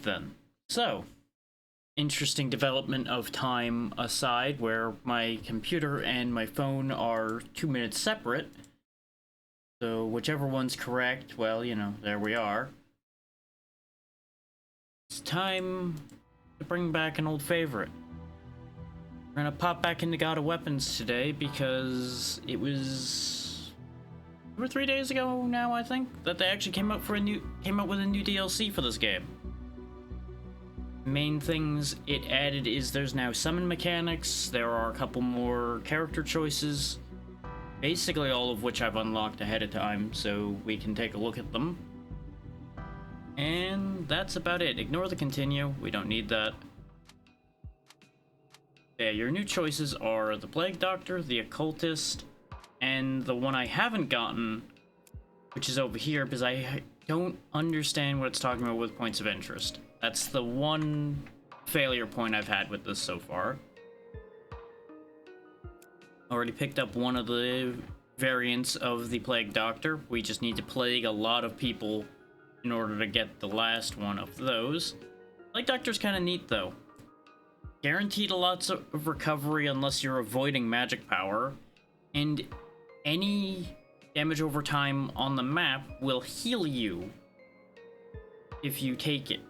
Then. So, interesting development of time aside, where my computer and my phone are 2 minutes separate. So, whichever one's correct, well, there we are. It's time to bring back an old favorite. We're gonna pop back into God of Weapons today because it was 2 or 3 days ago now, I think, that they actually came out with a new DLC for this game. Main things it added is there's now summon mechanics, there are a couple more character choices, basically all of which I've unlocked ahead of time, so we can take a look at them. And that's about it. Ignore the continue, we don't need that. Yeah, your new choices are the Plague Doctor, the Occultist, and the one I haven't gotten, which is over here, because I don't understand what it's talking about with points of interest. That's the one failure point I've had with this so far. Already picked up one of the variants of the Plague Doctor. We just need to plague a lot of people in order to get the last one of those. Plague Doctor's kind of neat, though. Guaranteed lots of recovery unless you're avoiding magic power, and any damage over time on the map will heal you if you take it.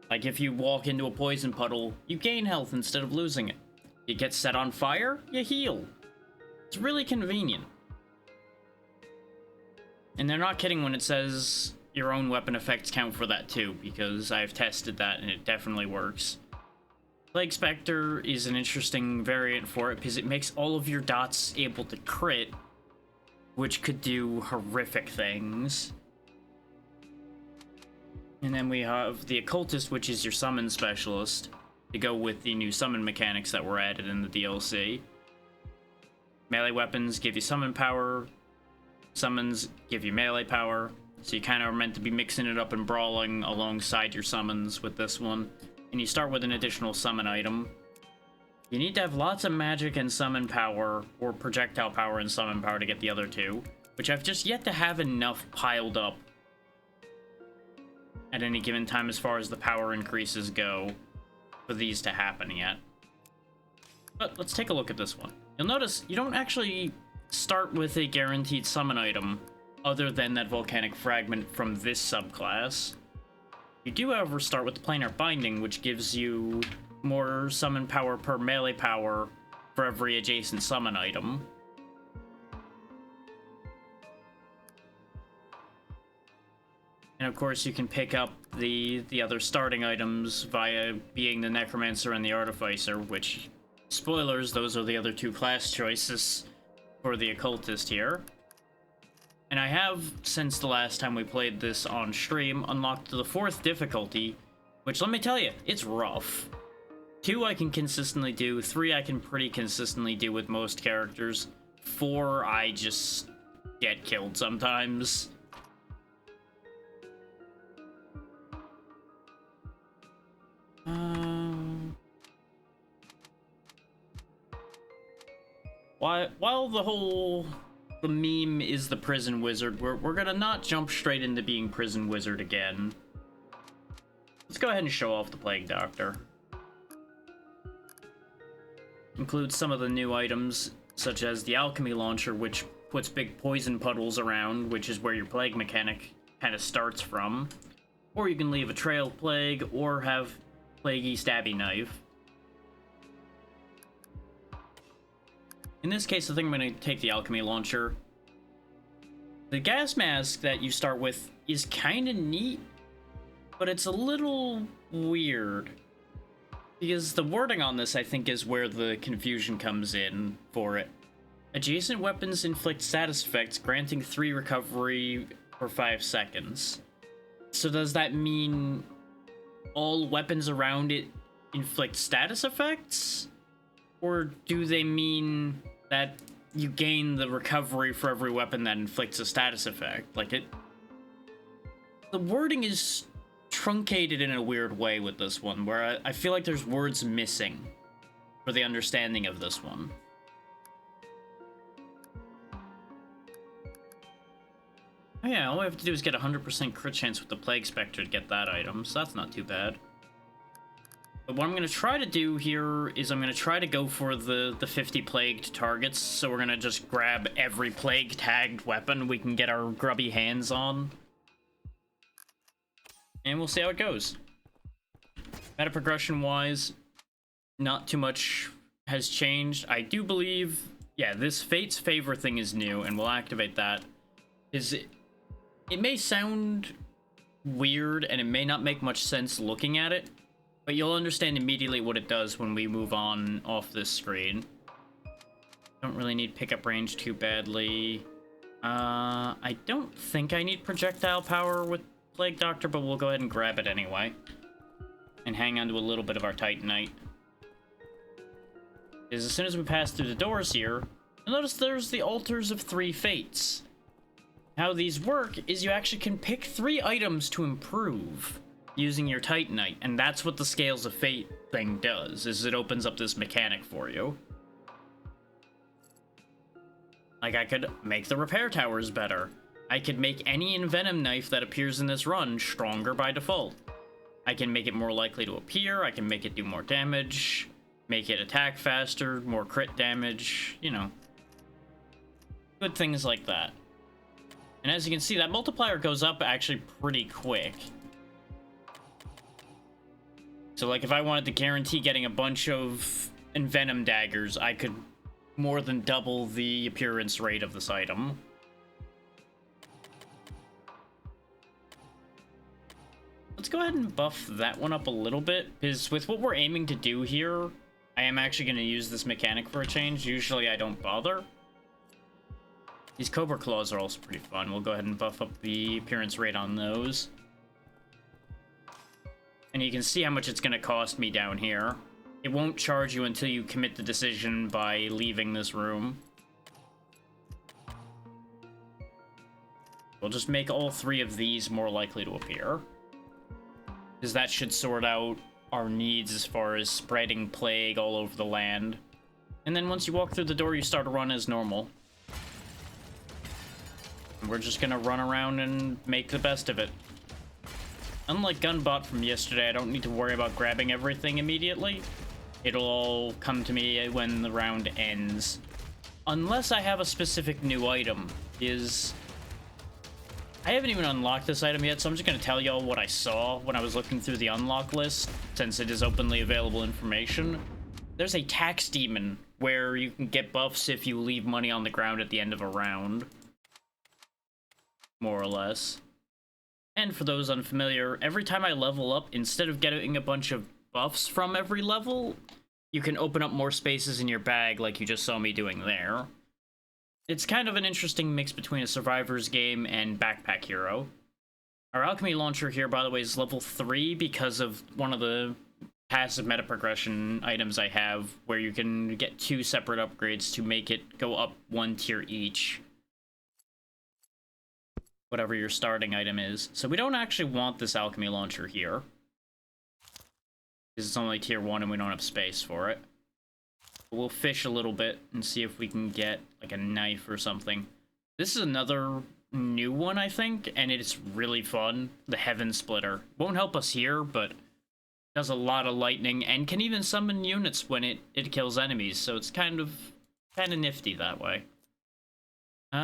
Like if you walk into a poison puddle, you gain health instead of losing it. You get set on fire, you heal. It's really convenient. And they're not kidding when it says your own weapon effects count for that too, because I've tested that and it definitely works. Plague Spectre is an interesting variant for it because it makes all of your dots able to crit, which could do horrific things. And then we have the Occultist, which is your summon specialist, to go with the new summon mechanics that were added in the DLC. Melee weapons give you summon power, summons give you melee power, so you kind of are meant to be mixing it up and brawling alongside your summons with this one. And you start with an additional summon item. You need to have lots of magic and summon power, or projectile power and summon power to get the other two, which I've just yet to have enough piled up at any given time as far as the power increases go for these to happen yet. But let's take a look at this one. You'll notice you don't actually start with a guaranteed summon item other than that volcanic fragment from this subclass. You do, however, start with the Planar Binding, which gives you more summon power per melee power for every adjacent summon item. And of course, you can pick up the other starting items via being the Necromancer and the Artificer, which, spoilers, those are the other two class choices for the Occultist here. And I have, since the last time we played this on stream, unlocked the 4th difficulty, which, let me tell you, it's rough. 2 I can consistently do, 3 I can pretty consistently do with most characters, 4 I just get killed sometimes. While the meme is the prison wizard, we're gonna not jump straight into being prison wizard again. Let's go ahead and show off the Plague Doctor. Includes some of the new items, such as the Alchemy Launcher, which puts big poison puddles around, which is where your plague mechanic kind of starts from. Or you can leave a trail of plague, or have Plaguey Stabby Knife. In this case, I think I'm going to take the Alchemy Launcher. The gas mask that you start with is kind of neat, but it's a little weird. Because the wording on this, I think, is where the confusion comes in for it. Adjacent weapons inflict status effects, granting 3 recovery for 5 seconds. So does that mean all weapons around it inflict status effects? Or do they mean that you gain the recovery for every weapon that inflicts a status effect? Like, the wording is truncated in a weird way with this one, where I feel like there's words missing for the understanding of this one. Oh yeah, all we have to do is get 100% crit chance with the Plague Spectre to get that item, so that's not too bad. But what I'm going to try to do here is I'm going to try to go for the 50 plagued targets. So we're going to just grab every plague tagged weapon we can get our grubby hands on. And we'll see how it goes. Meta progression wise, not too much has changed. I do believe, yeah, this Fate's Favor thing is new, and we'll activate that. It may sound weird, and it may not make much sense looking at it, but you'll understand immediately what it does when we move on off this screen. Don't really need pickup range too badly. I don't think I need projectile power with Plague Doctor, but we'll go ahead and grab it anyway. And hang on to a little bit of our Titanite. Because as soon as we pass through the doors here, you'll notice there's the Altars of 3 Fates. How these work is you actually can pick 3 items to improve using your Titanite, and that's what the Scales of Fate thing does, is it opens up this mechanic for you. Like, I could make the repair towers better. I could make any Envenom knife that appears in this run stronger by default. I can make it more likely to appear, I can make it do more damage, make it attack faster, more crit damage, you know. Good things like that. And as you can see, that multiplier goes up actually pretty quick. So, like, if I wanted to guarantee getting a bunch of Envenom daggers, I could more than double the appearance rate of this item. Let's go ahead and buff that one up a little bit, because with what we're aiming to do here, I am actually going to use this mechanic for a change. Usually I don't bother. These Cobra Claws are also pretty fun. We'll go ahead and buff up the appearance rate on those. And you can see how much it's going to cost me down here. It won't charge you until you commit the decision by leaving this room. We'll just make all 3 of these more likely to appear, because that should sort out our needs as far as spreading plague all over the land. And then once you walk through the door, you start to run as normal. And we're just gonna run around and make the best of it. Unlike Gunbot from yesterday, I don't need to worry about grabbing everything immediately. It'll all come to me when the round ends. Unless I have a specific new item. I haven't even unlocked this item yet, so I'm just going to tell y'all what I saw when I was looking through the unlock list, since it is openly available information. There's a tax demon, where you can get buffs if you leave money on the ground at the end of a round. More or less. And for those unfamiliar, every time I level up, instead of getting a bunch of buffs from every level, you can open up more spaces in your bag like you just saw me doing there. It's kind of an interesting mix between a Survivor's game and Backpack Hero. Our Alchemy Launcher here, by the way, is level 3 because of one of the passive meta progression items I have, where you can get 2 separate upgrades to make it go up 1 tier each. Whatever your starting item is. So we don't actually want this Alchemy Launcher here, because it's only tier 1 and we don't have space for it. We'll fish a little bit and see if we can get, like, a knife or something. This is another new one, I think, and it's really fun. The Heaven Splitter. Won't help us here, but does a lot of lightning and can even summon units when it kills enemies, so it's kind of nifty that way.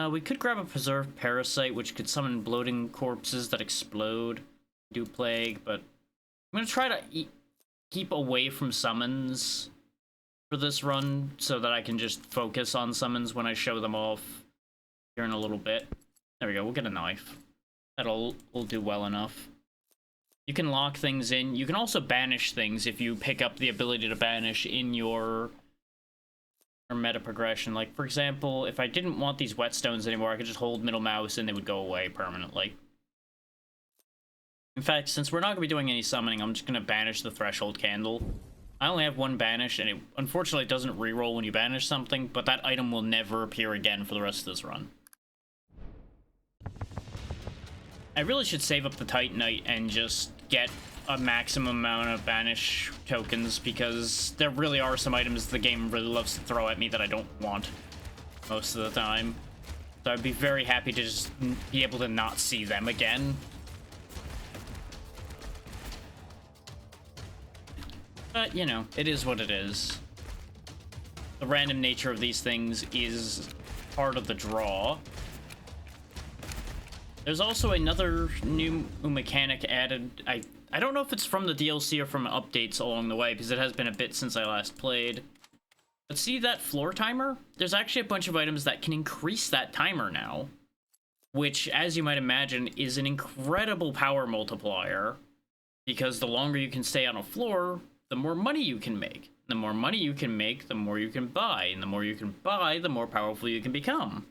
We could grab a Preserved Parasite, which could summon bloating corpses that explode, do plague, but I'm gonna try to keep away from summons for this run, so that I can just focus on summons when I show them off here in a little bit. There we go, we'll get a knife. That'll do well enough. You can lock things in. You can also banish things if you pick up the ability to banish in your meta progression. Like, for example, if I didn't want these whetstones anymore, I could just hold middle mouse and they would go away permanently. In fact, since we're not going to be doing any summoning, I'm just going to banish the Threshold Candle. I only have 1 banish, and it unfortunately doesn't reroll when you banish something, but that item will never appear again for the rest of this run. I really should save up the Titanite and just get a maximum amount of banish tokens, because there really are some items the game really loves to throw at me that I don't want most of the time. So I'd be very happy to just be able to not see them again. But, you know, it is what it is. The random nature of these things is part of the draw. There's also another new mechanic added. I don't know if it's from the DLC or from updates along the way, because it has been a bit since I last played. But see that floor timer? There's actually a bunch of items that can increase that timer now. Which, as you might imagine, is an incredible power multiplier. Because the longer you can stay on a floor, the more money you can make. The more money you can make, the more you can buy. And the more you can buy, the more powerful you can become.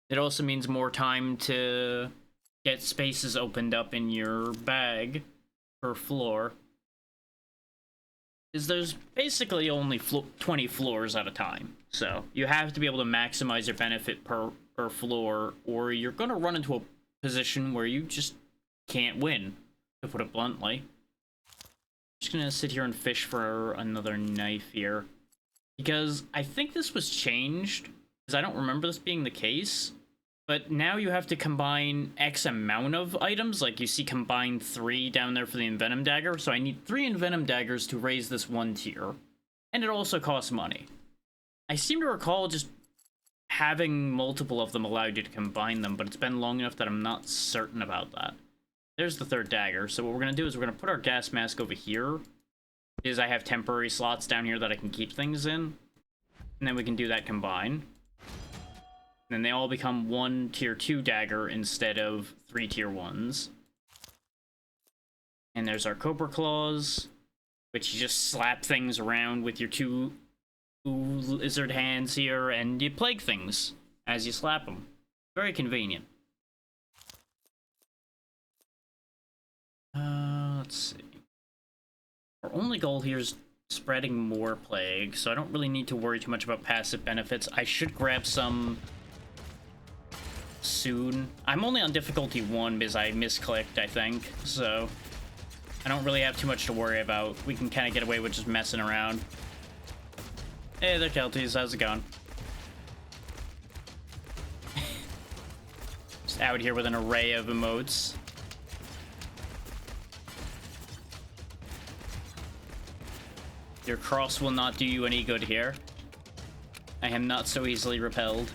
It also means more time to get spaces opened up in your bag per floor. Is there's basically only 20 floors at a time. So you have to be able to maximize your benefit per floor, or you're going to run into a position where you just can't win, to put it bluntly. Just gonna sit here and fish for another knife here, because I think this was changed, because I don't remember this being the case, but now you have to combine X amount of items. Like you see combine 3 down there for the Envenom Dagger, so I need 3 Envenom Daggers to raise this 1 tier, and it also costs money. I seem to recall just having multiple of them allowed you to combine them, but it's been long enough that I'm not certain about that. There's the 3rd dagger. So what we're going to do is we're going to put our gas mask over here. Because I have temporary slots down here that I can keep things in. And then we can do that combine. And then they all become 1 tier 2 dagger instead of 3 tier 1s. And there's our Cobra Claws, which you just slap things around with your 2 lizard hands here, and you plague things as you slap them. Very convenient. Let's see. Our only goal here is spreading more plague, so I don't really need to worry too much about passive benefits. I should grab some soon. I'm only on difficulty 1 because I misclicked, I think, so I don't really have too much to worry about. We can kind of get away with just messing around. Hey there, Kelties. How's it going? Just out here with an array of emotes. Your cross will not do you any good here. I am not so easily repelled.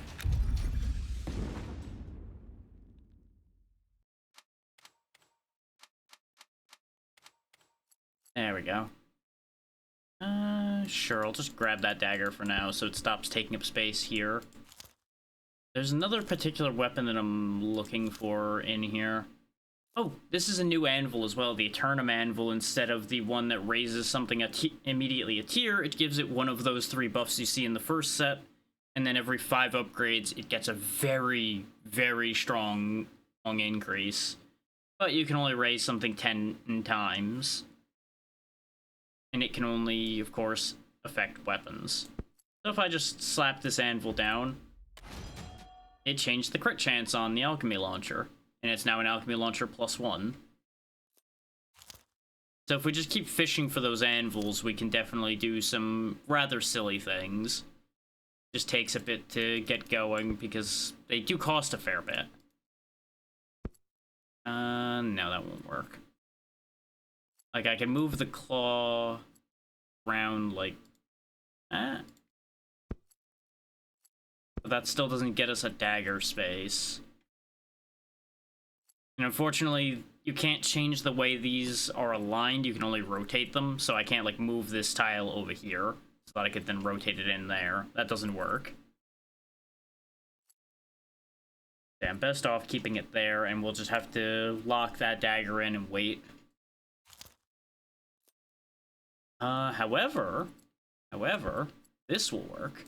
There we go. Sure, I'll just grab that dagger for now so it stops taking up space here. There's another particular weapon that I'm looking for in here. Oh, this is a new anvil as well, the Eternum Anvil. Instead of the one that raises something immediately a tier, it gives it one of those 3 buffs you see in the first set, and then every 5 upgrades, it gets a very, very strong increase. But you can only raise something 10 times. And it can only, of course, affect weapons. So if I just slap this anvil down, it changed the crit chance on the alchemy launcher. And it's now an alchemy launcher +1. So if we just keep fishing for those anvils, we can definitely do some rather silly things. Just takes a bit to get going because they do cost a fair bit. No, that won't work. Like, I can move the claw around like that. But that still doesn't get us a dagger space. And unfortunately, you can't change the way these are aligned. You can only rotate them, so I can't, like, move this tile over here so that I could then rotate it in there. That doesn't work. Yeah, I'm best off keeping it there, and we'll just have to lock that dagger in and wait. However, this will work.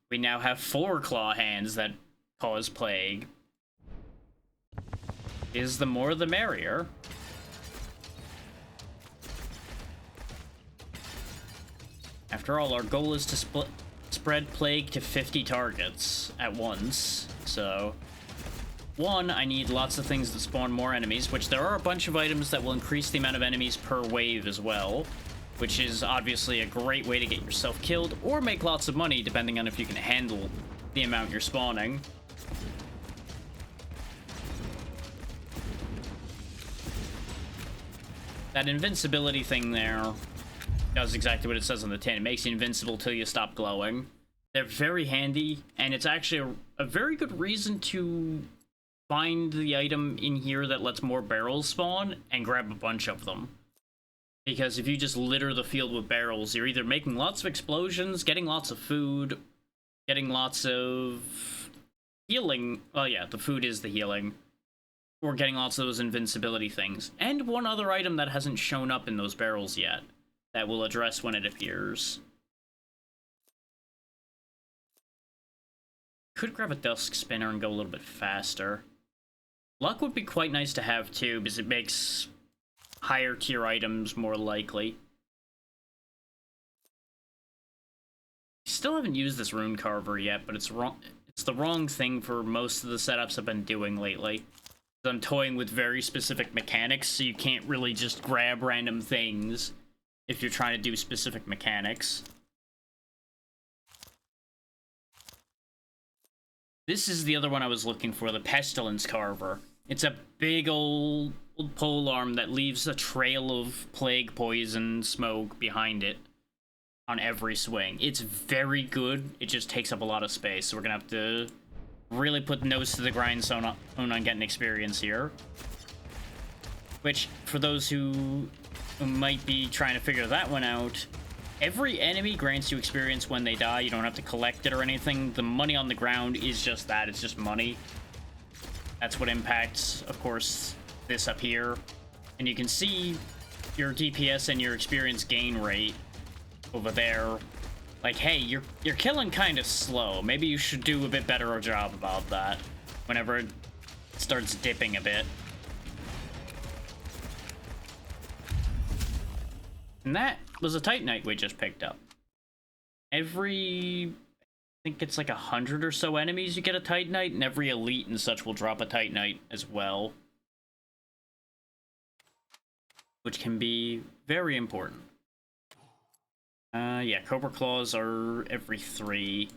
We now have 4 claw hands that cause plague. Is the more the merrier. After all, our goal is to spread plague to 50 targets at once, so... 1, I need lots of things that spawn more enemies, which there are a bunch of items that will increase the amount of enemies per wave as well, which is obviously a great way to get yourself killed, or make lots of money, depending on if you can handle the amount you're spawning. that invincibility thing there does exactly what it says on the tin. It makes you invincible till you stop glowing. They're very handy, and it's actually a very good reason to find the item in here that lets more barrels spawn and grab a bunch of them. Because if you just litter the field with barrels, you're either making lots of explosions, getting lots of food, getting lots of healing. Well, yeah, the food is the healing. Or getting lots of those invincibility things. And one other item that hasn't shown up in those barrels yet that we'll address when it appears. Could grab a Dusk Spinner and go a little bit faster. Luck would be quite nice to have too, because it makes higher tier items more likely. Still haven't used this Rune Carver yet, but it's wrong. It's the wrong thing for most of the setups I've been doing lately. I'm toying with very specific mechanics, so you can't really just grab random things if you're trying to do specific mechanics. This is the other one I was looking for, the Pestilence Carver. It's a big old polearm that leaves a trail of plague poison smoke behind it on every swing. It's very good, it just takes up a lot of space, so we're gonna have to really put nose to the grindstone on getting experience here. Which, for those who might be trying to figure that one out, every enemy grants you experience when they die. You don't have to collect it or anything. The money on the ground is just that. It's just money. That's what impacts, of course, this up here. And you can see your DPS and your experience gain rate over there. Like, hey, you're killing kind of slow. Maybe you should do a bit better a job about that whenever it starts dipping a bit. And that was a Titanite we just picked up. Every, I think it's like 100 or so enemies you get a Titanite, and every elite and such will drop a Titanite as well. Which can be very important. Yeah, Cobra Claws are every 3.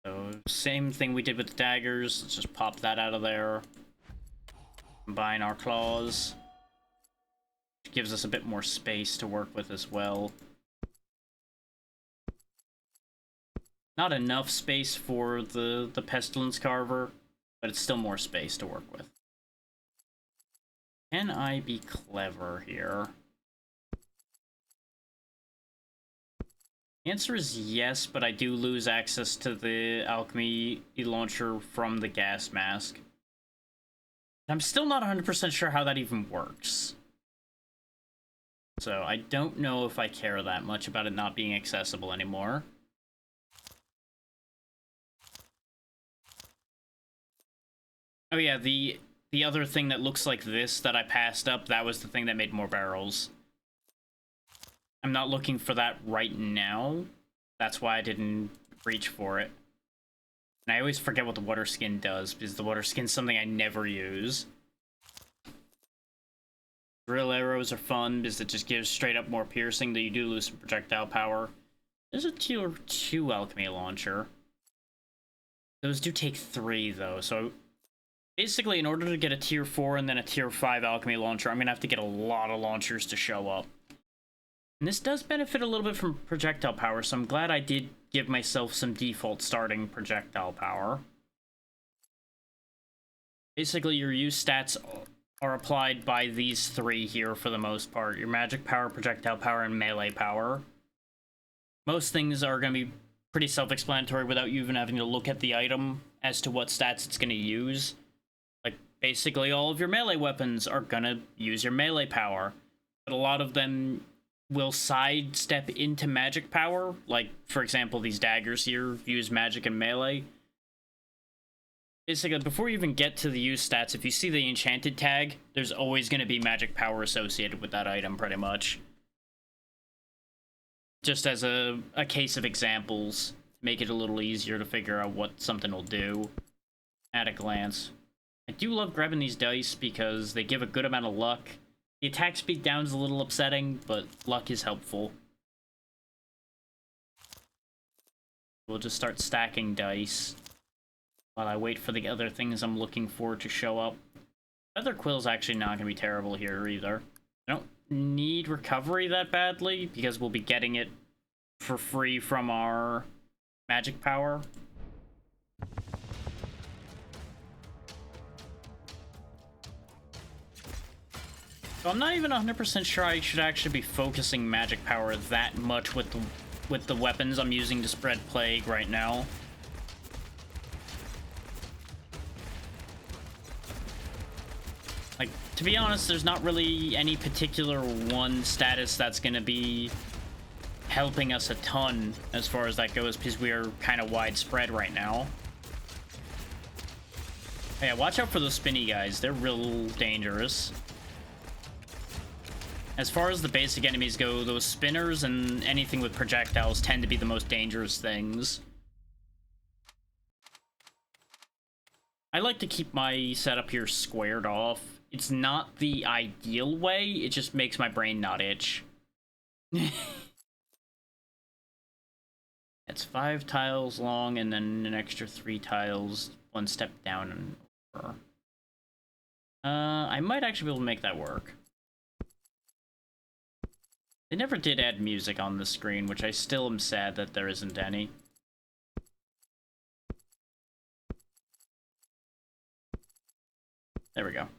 So, same thing we did with the daggers. Let's just pop that out of there. Combine our claws. Which gives us a bit more space to work with as well. Not enough space for the Pestilence Carver, but it's still more space to work with. Can I be clever here? The answer is yes, but I do lose access to the alchemy launcher from the gas mask. I'm still not 100% sure how that even works. So I don't know if I care that much about it not being accessible anymore. Oh yeah, the other thing that looks like this that I passed up, that was the thing that made more barrels. I'm not looking for that right now. That's why I didn't reach for it. And I always forget what the water skin does, because the water skin's something I never use. Drill arrows are fun, because it just gives straight up more piercing, though you do lose some projectile power. There's a tier 2 alchemy launcher. Those do take 3, though, so basically, in order to get a tier 4 and then a tier 5 alchemy launcher, I'm gonna have to get a lot of launchers to show up. And this does benefit a little bit from projectile power, so I'm glad I did give myself some default starting projectile power. Basically, your use stats are applied by these 3 here for the most part. Your magic power, projectile power, and melee power. Most things are going to be pretty self-explanatory without you even having to look at the item as to what stats it's going to use. Like, basically all of your melee weapons are going to use your melee power, but a lot of them will sidestep into magic power. Like, for example, these daggers here use magic and melee. Basically, before you even get to the use stats, if you see the enchanted tag, there's always going to be magic power associated with that item, pretty much. Just as a case of examples, make it a little easier to figure out what something will do at a glance. I do love grabbing these dice because they give a good amount of luck. The attack speed down is a little upsetting, but luck is helpful. We'll just start stacking dice while I wait for the other things I'm looking for to show up. Feather Quill's actually not going to be terrible here either. I don't need recovery that badly because we'll be getting it for free from our magic power. So I'm not even 100% sure I should actually be focusing magic power that much with the weapons I'm using to spread plague right now. Like, to be honest, there's not really any particular one status that's going to be helping us a ton as far as that goes, because we are kind of widespread right now. Yeah, watch out for those spinny guys. They're real dangerous. As far as the basic enemies go, those spinners and anything with projectiles tend to be the most dangerous things. I like to keep my setup here squared off. It's not the ideal way, it just makes my brain not itch. It's 5 tiles long and then an extra 3 tiles, 1 step down and over. I might actually be able to make that work. They never did add music on the screen, which I still am sad that there isn't any. There we go.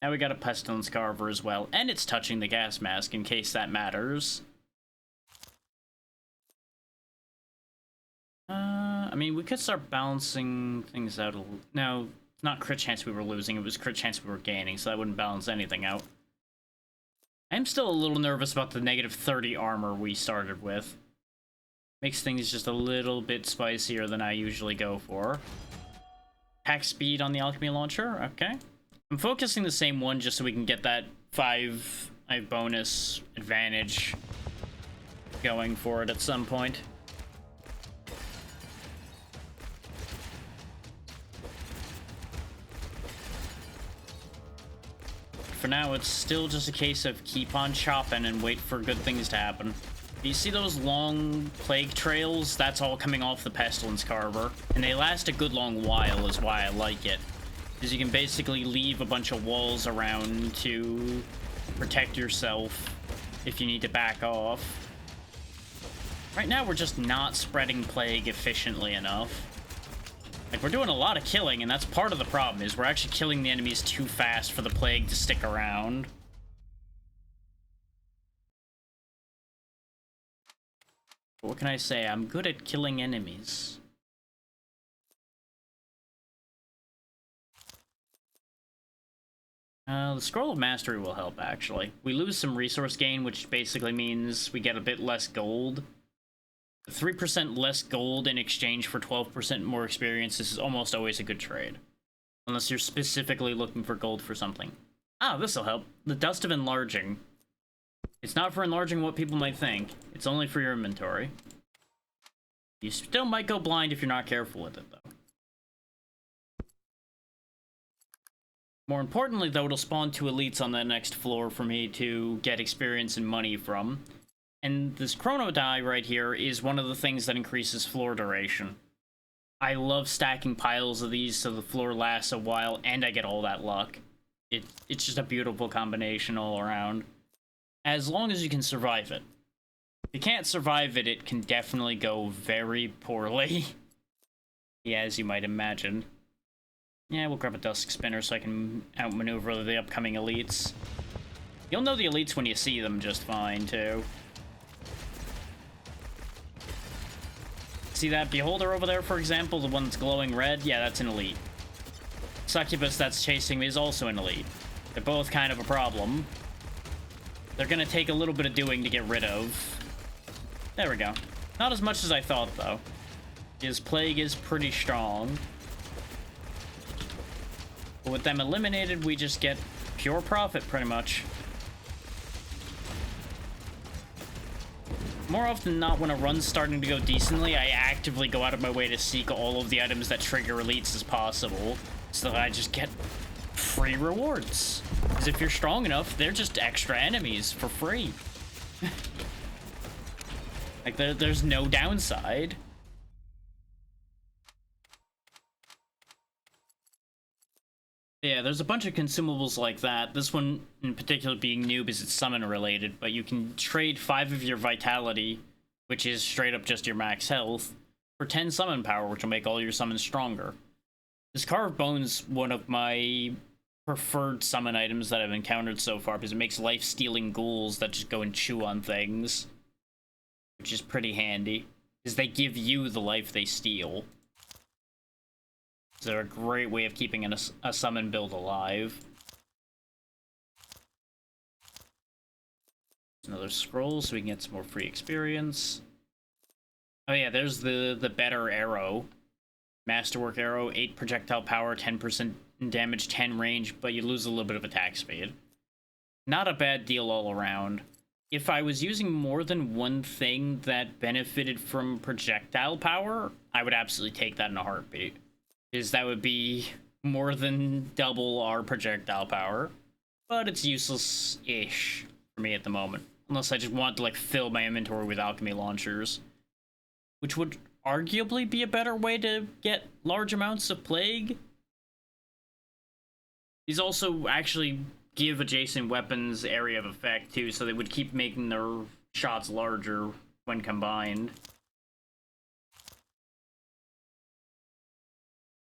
Now we got a Pestilence Carver as well, and it's touching the gas mask in case that matters. I mean, we could start balancing things out a little. No, it's not crit chance we were losing, it was crit chance we were gaining, so that wouldn't balance anything out. I'm still a little nervous about the negative 30 armor we started with. Makes things just a little bit spicier than I usually go for. Attack speed on the alchemy launcher, okay. I'm focusing the same one just so we can get that 5 bonus advantage going for it at some point. For now, it's still just a case of keep on chopping and wait for good things to happen. You see those long plague trails? That's all coming off the Pestilence Carver. And they last a good long while is why I like it. Because you can basically leave a bunch of walls around to protect yourself if you need to back off. Right now, we're just not spreading plague efficiently enough. Like, we're doing a lot of killing, and that's part of the problem, is we're actually killing the enemies too fast for the plague to stick around. But what can I say? I'm good at killing enemies. The Scroll of Mastery will help, actually. We lose some resource gain, which basically means we get a bit less gold. 3% less gold in exchange for 12% more experience. This is almost always a good trade. Unless you're specifically looking for gold for something. Ah, this'll help. The Dust of Enlarging. It's not for enlarging what people might think. It's only for your inventory. You still might go blind if you're not careful with it, though. More importantly, though, it'll spawn 2 elites on the next floor for me to get experience and money from. And this chrono die right here is one of the things that increases floor duration. I love stacking piles of these so the floor lasts a while and I get all that luck. It's just a beautiful combination all around. As long as you can survive it. If you can't survive it, it can definitely go very poorly. Yeah, as you might imagine. Yeah, we'll grab a Dusk Spinner so I can outmaneuver the upcoming elites. You'll know the elites when you see them just fine, too. See that beholder over there, for example, the one that's glowing red? Yeah, that's an elite. Succubus that's chasing me is also an elite. They're both kind of a problem. They're gonna take a little bit of doing to get rid of. There we go. Not as much as I thought, though. His plague is pretty strong. But with them eliminated, we just get pure profit, pretty much. More often than not, when a run's starting to go decently, I actively go out of my way to seek all of the items that trigger elites as possible, so that I just get free rewards. Because if you're strong enough, they're just extra enemies for free. Like, there's no downside. Yeah, there's a bunch of consumables like that. This one in particular being new because it's summon related, but you can trade 5 of your vitality, which is straight up just your max health, for 10 summon power, which will make all your summons stronger. This Carved Bone's one of my preferred summon items that I've encountered so far because it makes life-stealing ghouls that just go and chew on things, which is pretty handy because they give you the life they steal. They're a great way of keeping a summon build alive. Another scroll so we can get some more free experience. Oh yeah, there's the better arrow. Masterwork arrow, 8 projectile power, 10% damage, 10 range, but you lose a little bit of attack speed. Not a bad deal all around. If I was using more than one thing that benefited from projectile power, I would absolutely take that in a heartbeat. Because that would be more than double our projectile power. But it's useless-ish for me at the moment. Unless I just want to, like, fill my inventory with alchemy launchers. Which would arguably be a better way to get large amounts of plague. These also actually give adjacent weapons area of effect, too, so they would keep making their shots larger when combined.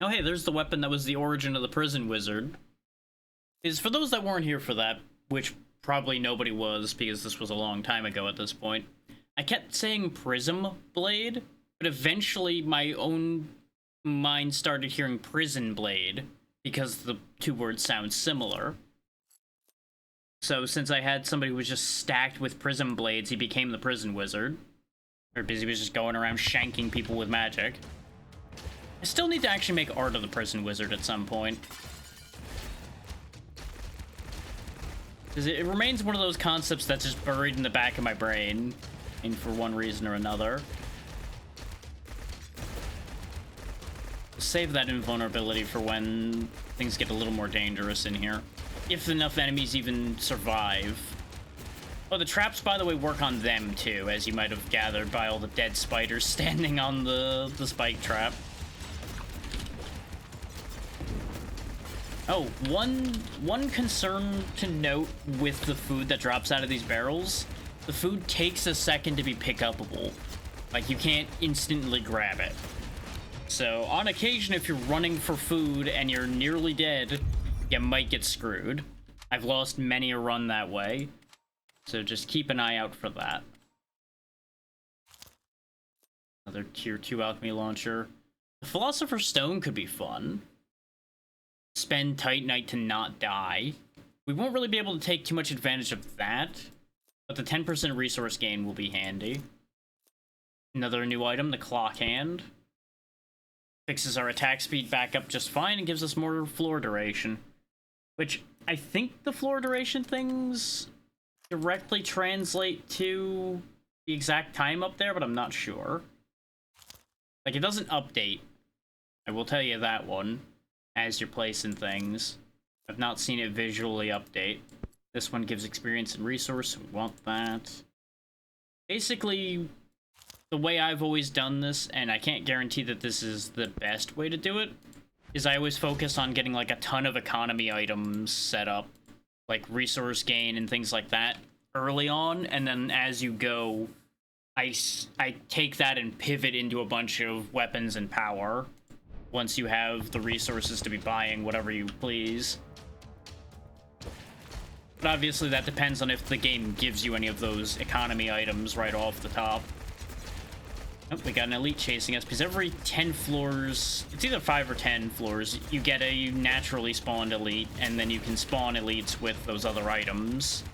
Oh hey, there's the weapon that was the origin of the Prison Wizard. Is for those that weren't here for that, which probably nobody was because this was a long time ago at this point, I kept saying Prism Blade, but eventually my own mind started hearing Prison Blade because the two words sound similar. So since I had somebody who was just stacked with Prism Blades, he became the Prison Wizard. Or because he was just going around shanking people with magic. I still need to actually make art of the Prison Wizard at some point. Because it remains one of those concepts that's just buried in the back of my brain, and for one reason or another. Save that invulnerability for when things get a little more dangerous in here. If enough enemies even survive. Oh, the traps, by the way, work on them too, as you might have gathered by all the dead spiders standing on the spike trap. Oh, one concern to note with the food that drops out of these barrels, the food takes a second to be pick-upable. Like, you can't instantly grab it. So, on occasion, if you're running for food and you're nearly dead, you might get screwed. I've lost many a run that way, so just keep an eye out for that. Another tier 2 alchemy launcher. The Philosopher's Stone could be fun. Spend Titanite to not die. We won't really be able to take too much advantage of that, but the 10% resource gain will be handy. Another new item, the Clock Hand. Fixes our attack speed back up just fine and gives us more floor duration. Which, I think the floor duration things directly translate to the exact time up there, but I'm not sure. Like, it doesn't update. I will tell you that one. As you're placing things. I've not seen it visually update. This one gives experience and resource. We want that. Basically, the way I've always done this, and I can't guarantee that this is the best way to do it, is I always focus on getting like a ton of economy items set up, like resource gain and things like that, early on, and then as you go, I take that and pivot into a bunch of weapons and power. Once you have the resources to be buying whatever you please. But obviously that depends on if the game gives you any of those economy items right off the top. Oh, we got an elite chasing us, because every 10 floors, it's either 5 or 10 floors, you get a naturally spawned elite, and then you can spawn elites with those other items.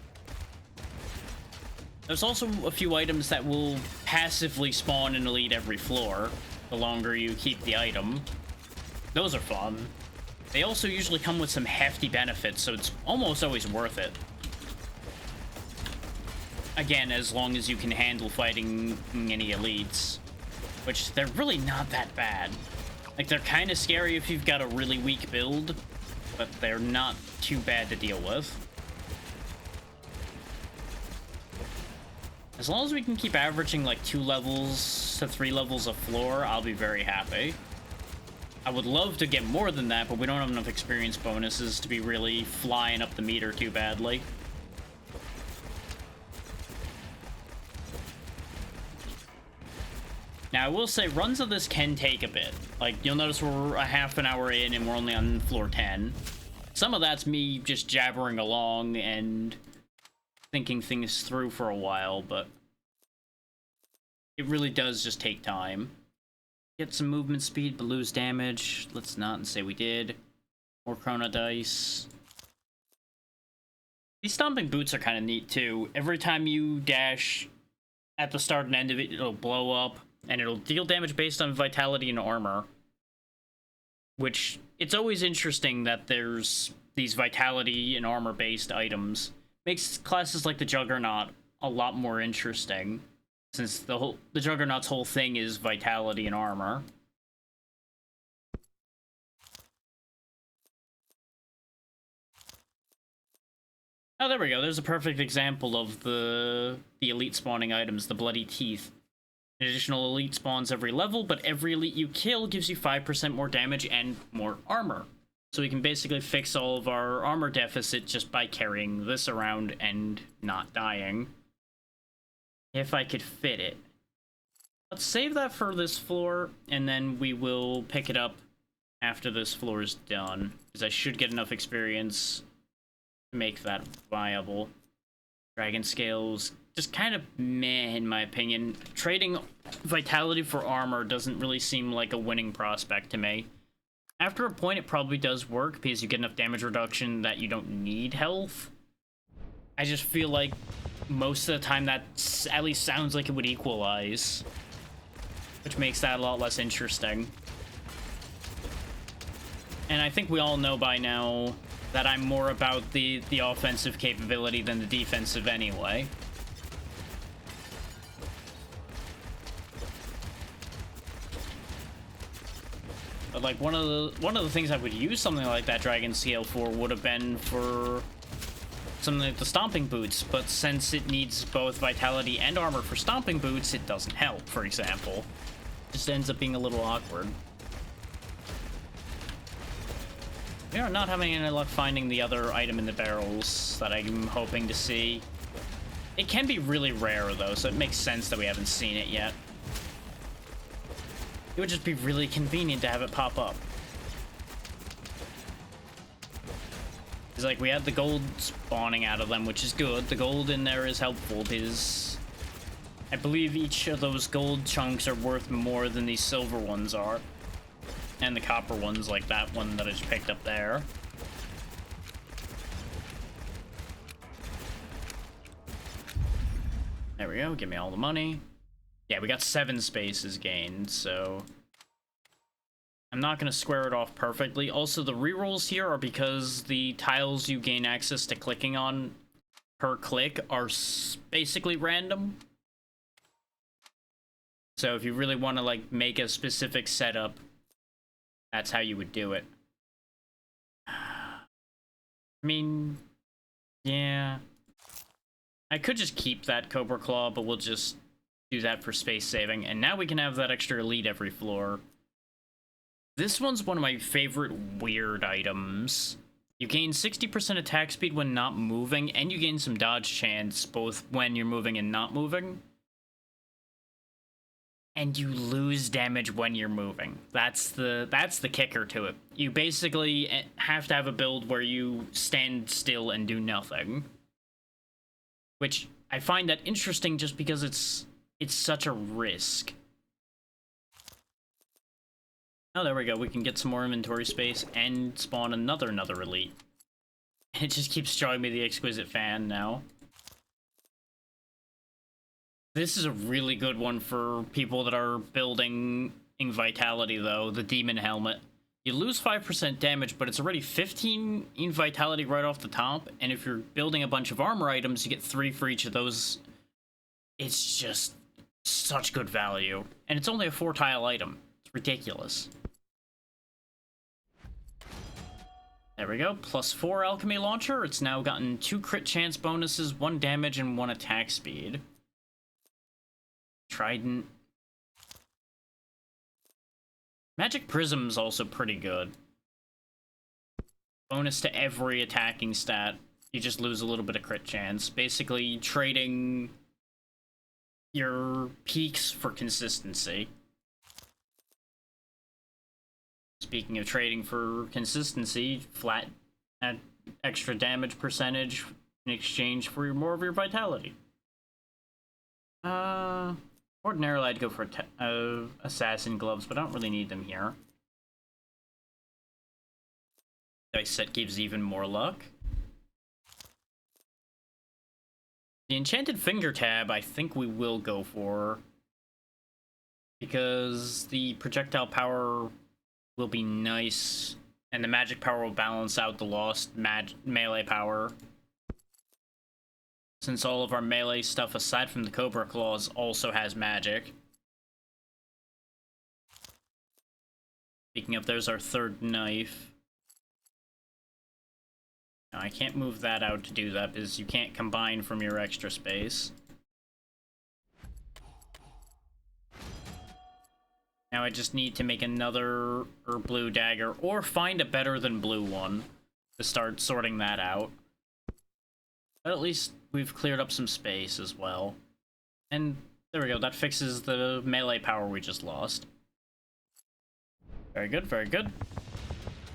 There's also a few items that will passively spawn an elite every floor, the longer you keep the item. Those are fun. They also usually come with some hefty benefits, so it's almost always worth it. Again, as long as you can handle fighting any elites, which they're really not that bad. Like, they're kind of scary if you've got a really weak build, but they're not too bad to deal with. As long as we can keep averaging like 2 levels to 3 levels of floor, I'll be very happy. I would love to get more than that, but we don't have enough experience bonuses to be really flying up the meter too badly. Now, I will say, runs of this can take a bit. Like, you'll notice we're a half an hour in and we're only on floor 10. Some of that's me just jabbering along and thinking things through for a while, but it really does just take time. Get some movement speed, but lose damage. Let's not say we did. More Chrono Dice. These stomping boots are kind of neat, too. Every time you dash at the start and end of it, it'll blow up. And it'll deal damage based on vitality and armor. Which, it's always interesting that there's these vitality and armor-based items. Makes classes like the Juggernaut a lot more interesting. Since the Juggernaut's whole thing is vitality and armor. Oh, there we go. There's a perfect example of the elite spawning items, the Bloody Teeth. Additional elite spawns every level, but every elite you kill gives you 5% more damage and more armor. So we can basically fix all of our armor deficit just by carrying this around and not dying. If I could fit it. Let's save that for this floor, and then we will pick it up after this floor is done. Because I should get enough experience to make that viable. Dragon Scales, just kind of meh in my opinion. Trading vitality for armor doesn't really seem like a winning prospect to me. After a point, it probably does work because you get enough damage reduction that you don't need health. I just feel like most of the time that at least sounds like it would equalize, which makes that a lot less interesting. And I think we all know by now that I'm more about the offensive capability than the defensive anyway. But like one of the things I would use something like that Dragon Scale for would have been for something like the Stomping Boots, but since it needs both vitality and armor for Stomping Boots, it doesn't help, for example. Just ends up being a little awkward. We are not having any luck finding the other item in the barrels that I'm hoping to see. It can be really rare, though, so it makes sense that we haven't seen it yet. It would just be really convenient to have it pop up. It's like we had the gold spawning out of them, which is good. The gold in there is helpful because I believe each of those gold chunks are worth more than these silver ones are. And the copper ones, like that one that I just picked up there. There we go, give me all the money. Yeah, we got 7 spaces gained, so I'm not going to square it off perfectly. Also, the rerolls here are because the tiles you gain access to clicking on per click are basically random. So if you really want to, like, make a specific setup, that's how you would do it. I mean, yeah. I could just keep that Cobra Claw, but we'll just do that for space saving. And now we can have that extra elite every floor. This one's one of my favorite weird items. You gain 60% attack speed when not moving, and you gain some dodge chance both when you're moving and not moving. And you lose damage when you're moving. That's the kicker to it. You basically have to have a build where you stand still and do nothing. Which I find that interesting just because it's such a risk. Oh, there we go. We can get some more inventory space and spawn another elite. It just keeps showing me the Exquisite Fan now. This is a really good one for people that are building in Vitality, though. The Demon Helmet. You lose 5% damage, but it's already 15 in Vitality right off the top. And if you're building a bunch of armor items, you get 3 for each of those. It's just such good value. And it's only a 4-tile item. It's ridiculous. There we go. +4 Alchemy Launcher. It's now gotten 2 crit chance bonuses, 1 damage, and 1 attack speed. Trident. Magic Prism's also pretty good. Bonus to every attacking stat. You just lose a little bit of crit chance. Basically, trading your peaks for consistency. Speaking of trading for consistency, flat at extra damage percentage in exchange for more of your vitality. Ordinarily I'd go for assassin gloves, but I don't really need them here. Dice set gives even more luck. The enchanted finger tab I think we will go for, because the projectile power will be nice, and the magic power will balance out the lost melee power. Since all of our melee stuff, aside from the Cobra Claws, also has magic. Speaking of, there's our third knife. Now, I can't move that out to do that, because you can't combine from your extra space. Now I just need to make another blue dagger, or find a better than blue one to start sorting that out. But at least we've cleared up some space as well. And there we go, that fixes the melee power we just lost. Very good, very good.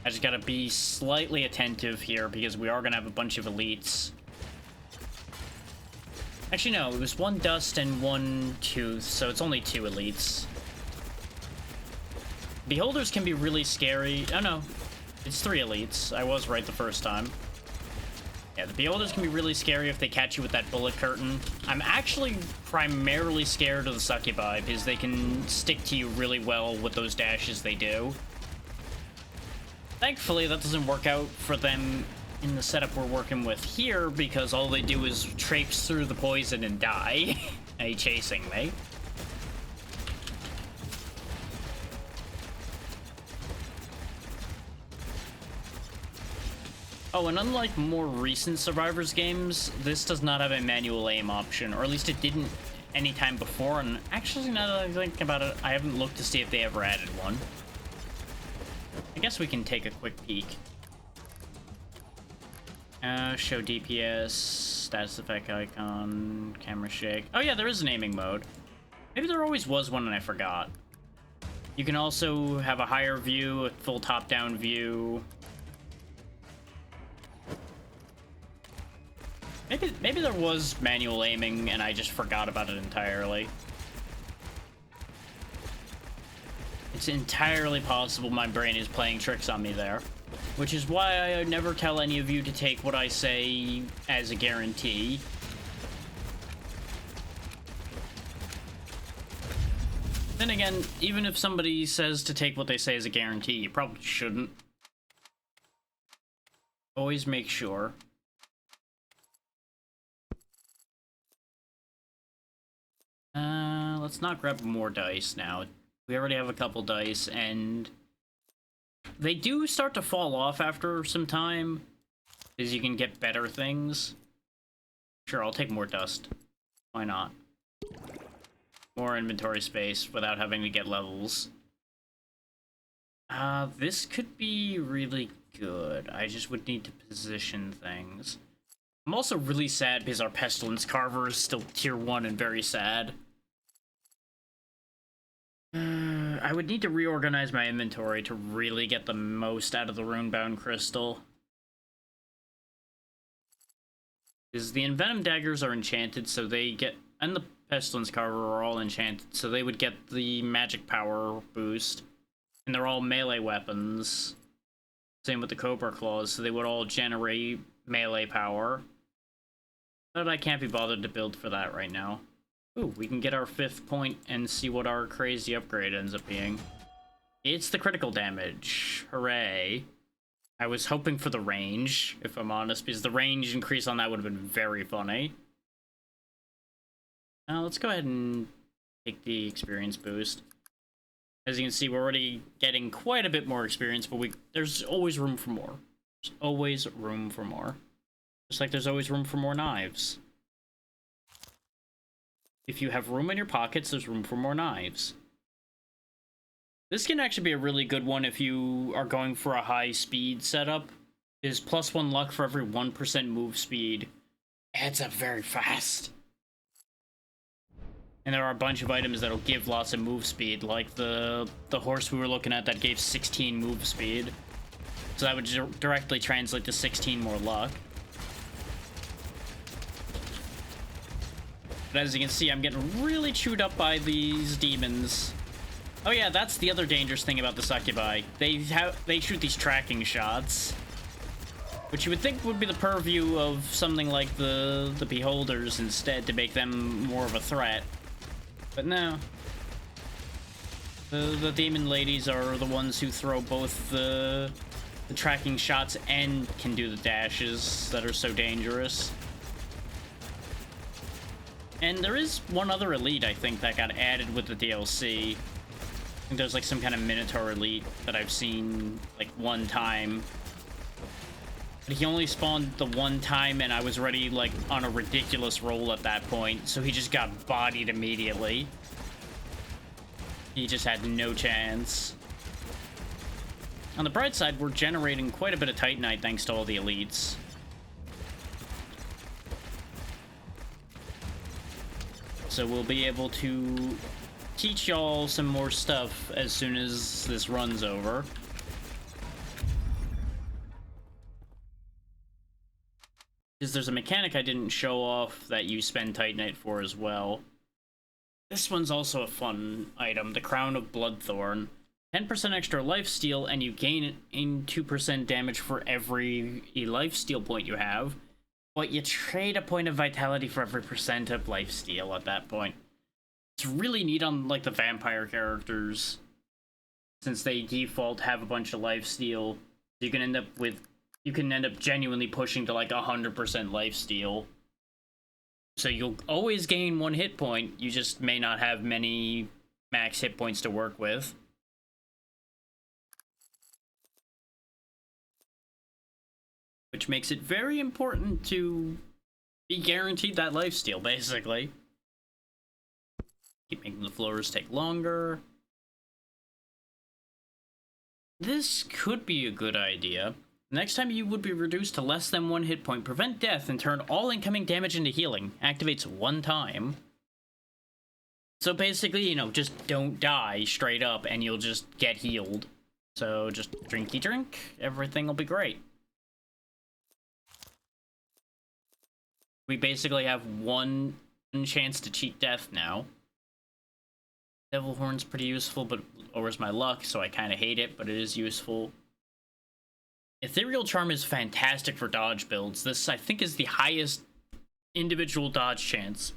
I just gotta be slightly attentive here, because we are gonna have a bunch of elites. Actually, no, it was 1 dust and 1 tooth, so it's only 2 elites. Beholders can be really scary. Oh no, it's 3 elites. I was right the first time. Yeah, the Beholders can be really scary if they catch you with that bullet curtain. I'm actually primarily scared of the Succubi, because they can stick to you really well with those dashes they do. Thankfully, that doesn't work out for them in the setup we're working with here, because all they do is traipse through the poison and die. Chasing me. Oh, and unlike more recent Survivors games, this does not have a manual aim option, or at least it didn't anytime before, and actually, now that I think about it, I haven't looked to see if they ever added one. I guess we can take a quick peek. Show DPS, status effect icon, camera shake. Oh yeah, there is an aiming mode. Maybe there always was one and I forgot. You can also have a higher view, a full top-down view. Maybe there was manual aiming and I just forgot about it entirely. It's entirely possible my brain is playing tricks on me there. Which is why I never tell any of you to take what I say as a guarantee. Then again, even if somebody says to take what they say as a guarantee, you probably shouldn't. Always make sure. Let's not grab more dice now. We already have a couple dice, and they do start to fall off after some time, because you can get better things. Sure, I'll take more dust. Why not? More inventory space without having to get levels. This could be really good. I just would need to position things. I'm also really sad because our Pestilence Carver is still tier 1 and very sad. I would need to reorganize my inventory to really get the most out of the Runebound Crystal. Because the Envenom Daggers are enchanted, so they get... And the Pestilence Carver are all enchanted, so they would get the magic power boost. And they're all melee weapons. Same with the Cobra Claws, so they would all generate melee power. But I can't be bothered to build for that right now. Ooh, we can get our 5th point and see what our crazy upgrade ends up being. It's the critical damage. Hooray. I was hoping for the range, if I'm honest, because the range increase on that would have been very funny. Now, let's go ahead and take the experience boost. As you can see, we're already getting quite a bit more experience, but there's always room for more. There's always room for more. Just like there's always room for more knives. If you have room in your pockets, there's room for more knives. This can actually be a really good one if you are going for a high speed setup. Is +1 luck for every 1% move speed. Adds up very fast. And there are a bunch of items that'll give lots of move speed, like the horse we were looking at that gave 16 move speed. So that would directly translate to 16 more luck. But as you can see, I'm getting really chewed up by these demons. Oh yeah, that's the other dangerous thing about the succubi. They shoot these tracking shots, which you would think would be the purview of something like the beholders instead, to make them more of a threat. But no. The demon ladies are the ones who throw both the tracking shots and can do the dashes that are so dangerous. And there is one other elite, I think, that got added with the DLC. I think there's like some kind of Minotaur elite that I've seen like one time. But he only spawned the one time, and I was already like on a ridiculous roll at that point, so he just got bodied immediately. He just had no chance. On the bright side, we're generating quite a bit of Titanite thanks to all the elites. So we'll be able to teach y'all some more stuff as soon as this run's over. Because there's a mechanic I didn't show off that you spend Titanite for as well. This one's also a fun item, the Crown of Bloodthorn. 10% extra lifesteal, and you gain 2% damage for every lifesteal point you have. But you trade a point of vitality for every % of lifesteal at that point. It's really neat on like the vampire characters, since they default have a bunch of lifesteal. You can end up genuinely pushing to like 100% lifesteal. So you'll always gain 1 hit point. You just may not have many max hit points to work with. Which makes it very important to be guaranteed that lifesteal, basically. Keep making the floors take longer. This could be a good idea. Next time you would be reduced to less than 1 hit point, prevent death and turn all incoming damage into healing. Activates 1 time. So basically, you know, just don't die straight up and you'll just get healed. So just drinky drink, everything will be great. We basically have 1 chance to cheat death now. Devil Horn's pretty useful, but lowers my luck, so I kind of hate it, but it is useful. Ethereal Charm is fantastic for dodge builds. This, I think, is the highest individual dodge chance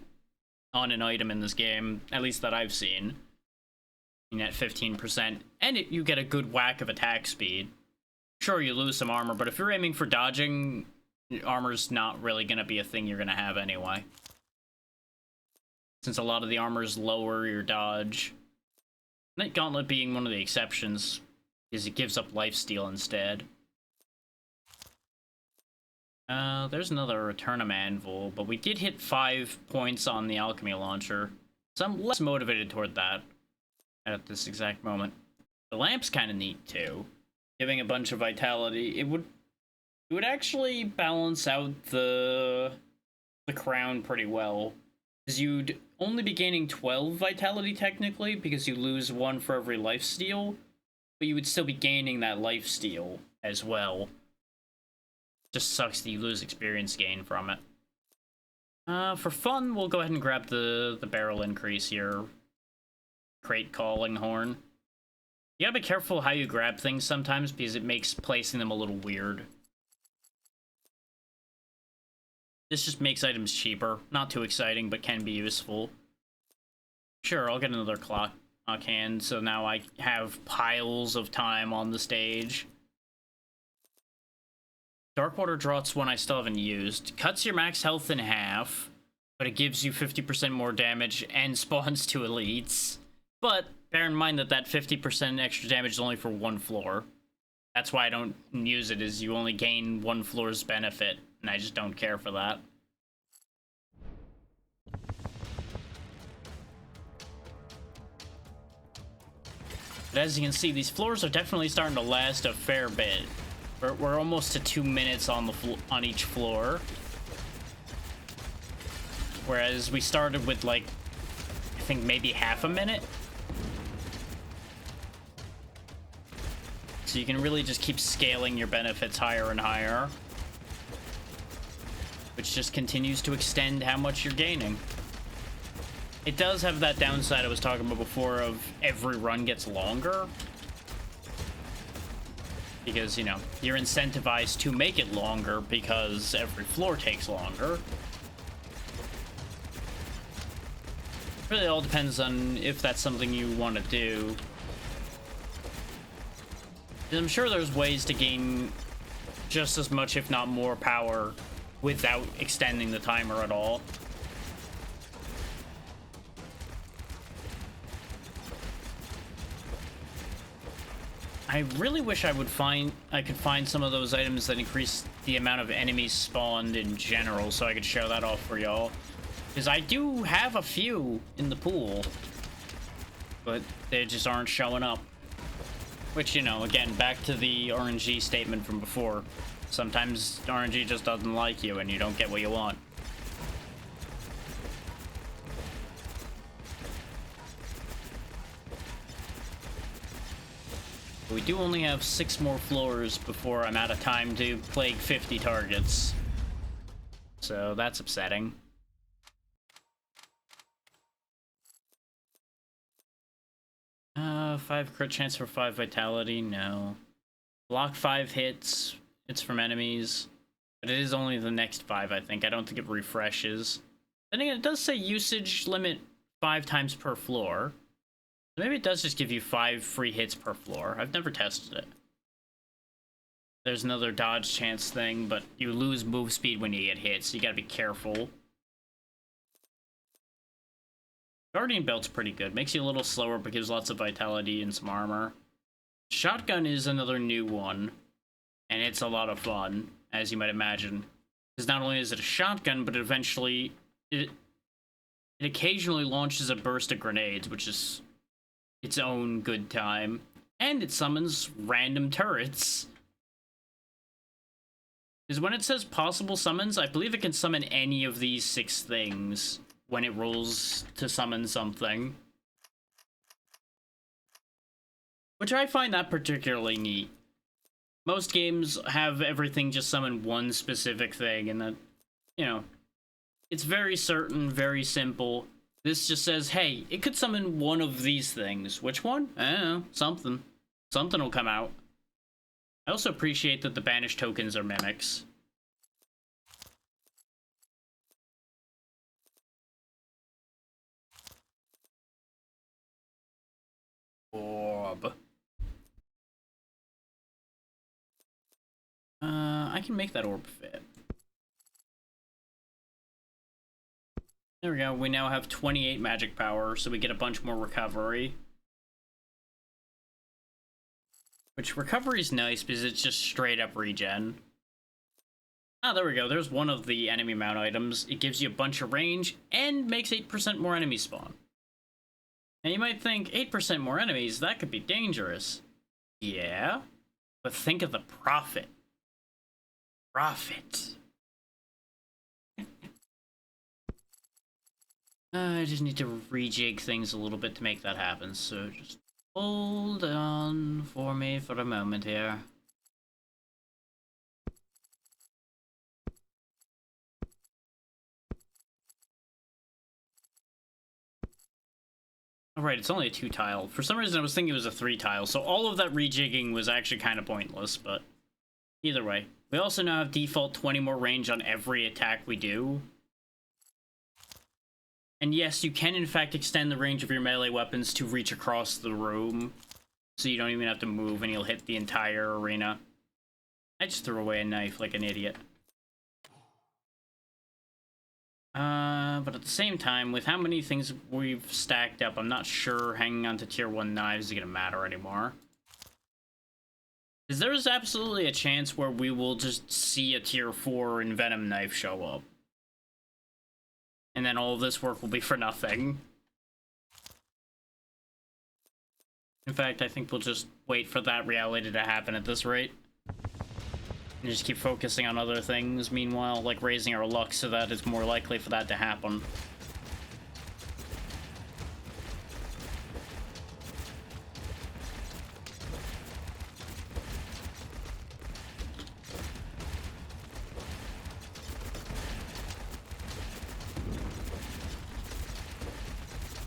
on an item in this game, at least that I've seen. At 15%, and you get a good whack of attack speed. Sure, you lose some armor, but if you're aiming for dodging, armor's not really going to be a thing you're going to have anyway. Since a lot of the armors lower your dodge. Night Gauntlet being one of the exceptions, because it gives up lifesteal instead. There's another Returnum Anvil, but we did hit 5 points on the Alchemy Launcher, so I'm less motivated toward that at this exact moment. The lamp's kind of neat too, giving a bunch of vitality. It would actually balance out the crown pretty well, because you'd only be gaining 12 vitality technically, because you lose 1 for every lifesteal, but you would still be gaining that lifesteal as well. Just sucks that you lose experience gain from it. For fun, we'll go ahead and grab the barrel increase here. Crate Calling Horn. You gotta be careful how you grab things sometimes, because it makes placing them a little weird. This just makes items cheaper. Not too exciting, but can be useful. Sure, I'll get another clock hand, so now I have piles of time on the stage. Darkwater Draught's one I still haven't used. Cuts your max health in half, but it gives you 50% more damage and spawns 2 elites. But bear in mind that that 50% extra damage is only for 1 floor. That's why I don't use it, is you only gain 1 floor's benefit, and I just don't care for that. But as you can see, these floors are definitely starting to last a fair bit. We're almost to 2 minutes on on each floor. Whereas we started with, like, I think maybe half a minute. So you can really just keep scaling your benefits higher and higher, which just continues to extend how much you're gaining. It does have that downside I was talking about before of every run gets longer. Because, you know, you're incentivized to make it longer because every floor takes longer. Really all depends on if that's something you want to do. I'm sure there's ways to gain just as much, if not more, power without extending the timer at all. I really wish I could find some of those items that increase the amount of enemies spawned in general, so I could show that off for y'all. Because I do have a few in the pool, but they just aren't showing up. Which, you know, again, back to the RNG statement from before. Sometimes RNG just doesn't like you and you don't get what you want. We do only have 6 more floors before I'm out of time to plague 50 targets. So that's upsetting. 5 crit chance for 5 vitality, no. Block 5 hits, it's from enemies. But it is only the next 5, I think. I don't think it refreshes. Then again, it does say usage limit 5 times per floor. Maybe it does just give you 5 free hits per floor. I've never tested it. There's another dodge chance thing, but you lose move speed when you get hit, so you gotta be careful. Guardian Belt's pretty good. Makes you a little slower, but gives lots of vitality and some armor. Shotgun is another new one, and it's a lot of fun, as you might imagine. Because not only is it a shotgun, but it occasionally launches a burst of grenades, which is its own good time. And it summons random turrets. Because when it says possible summons, I believe it can summon any of these 6 things when it rolls to summon something. Which I find that particularly neat. Most games have everything just summon one specific thing, and that, you know, it's very certain, very simple. This just says, hey, it could summon one of these things. Which one? I don't know. Something. Something will come out. I also appreciate that the banished tokens are mimics. Orb. I can make that orb fit. There we go. We now have 28 magic power, so we get a bunch more recovery. Which recovery is nice because it's just straight up regen. Ah, there we go. There's one of the enemy mount items. It gives you a bunch of range and makes 8% more enemies spawn. And you might think, 8% more enemies, that could be dangerous. Yeah, but think of the profit. Profit. I just need to rejig things a little bit to make that happen, so just hold on for me for a moment here. Alright, it's only a 2-tile. For some reason I was thinking it was a 3-tile, so all of that rejigging was actually kind of pointless, but either way. We also now have default 20 more range on every attack we do. And yes, you can in fact extend the range of your melee weapons to reach across the room, so you don't even have to move and you'll hit the entire arena. I just threw away a knife like an idiot. But at the same time, with how many things we've stacked up, I'm not sure hanging on to tier 1 knives is gonna matter anymore. Because there's absolutely a chance where we will just see a tier 4 Envenom knife show up. And then all of this work will be for nothing. In fact, I think we'll just wait for that reality to happen at this rate. And just keep focusing on other things, meanwhile, like raising our luck so that it's more likely for that to happen.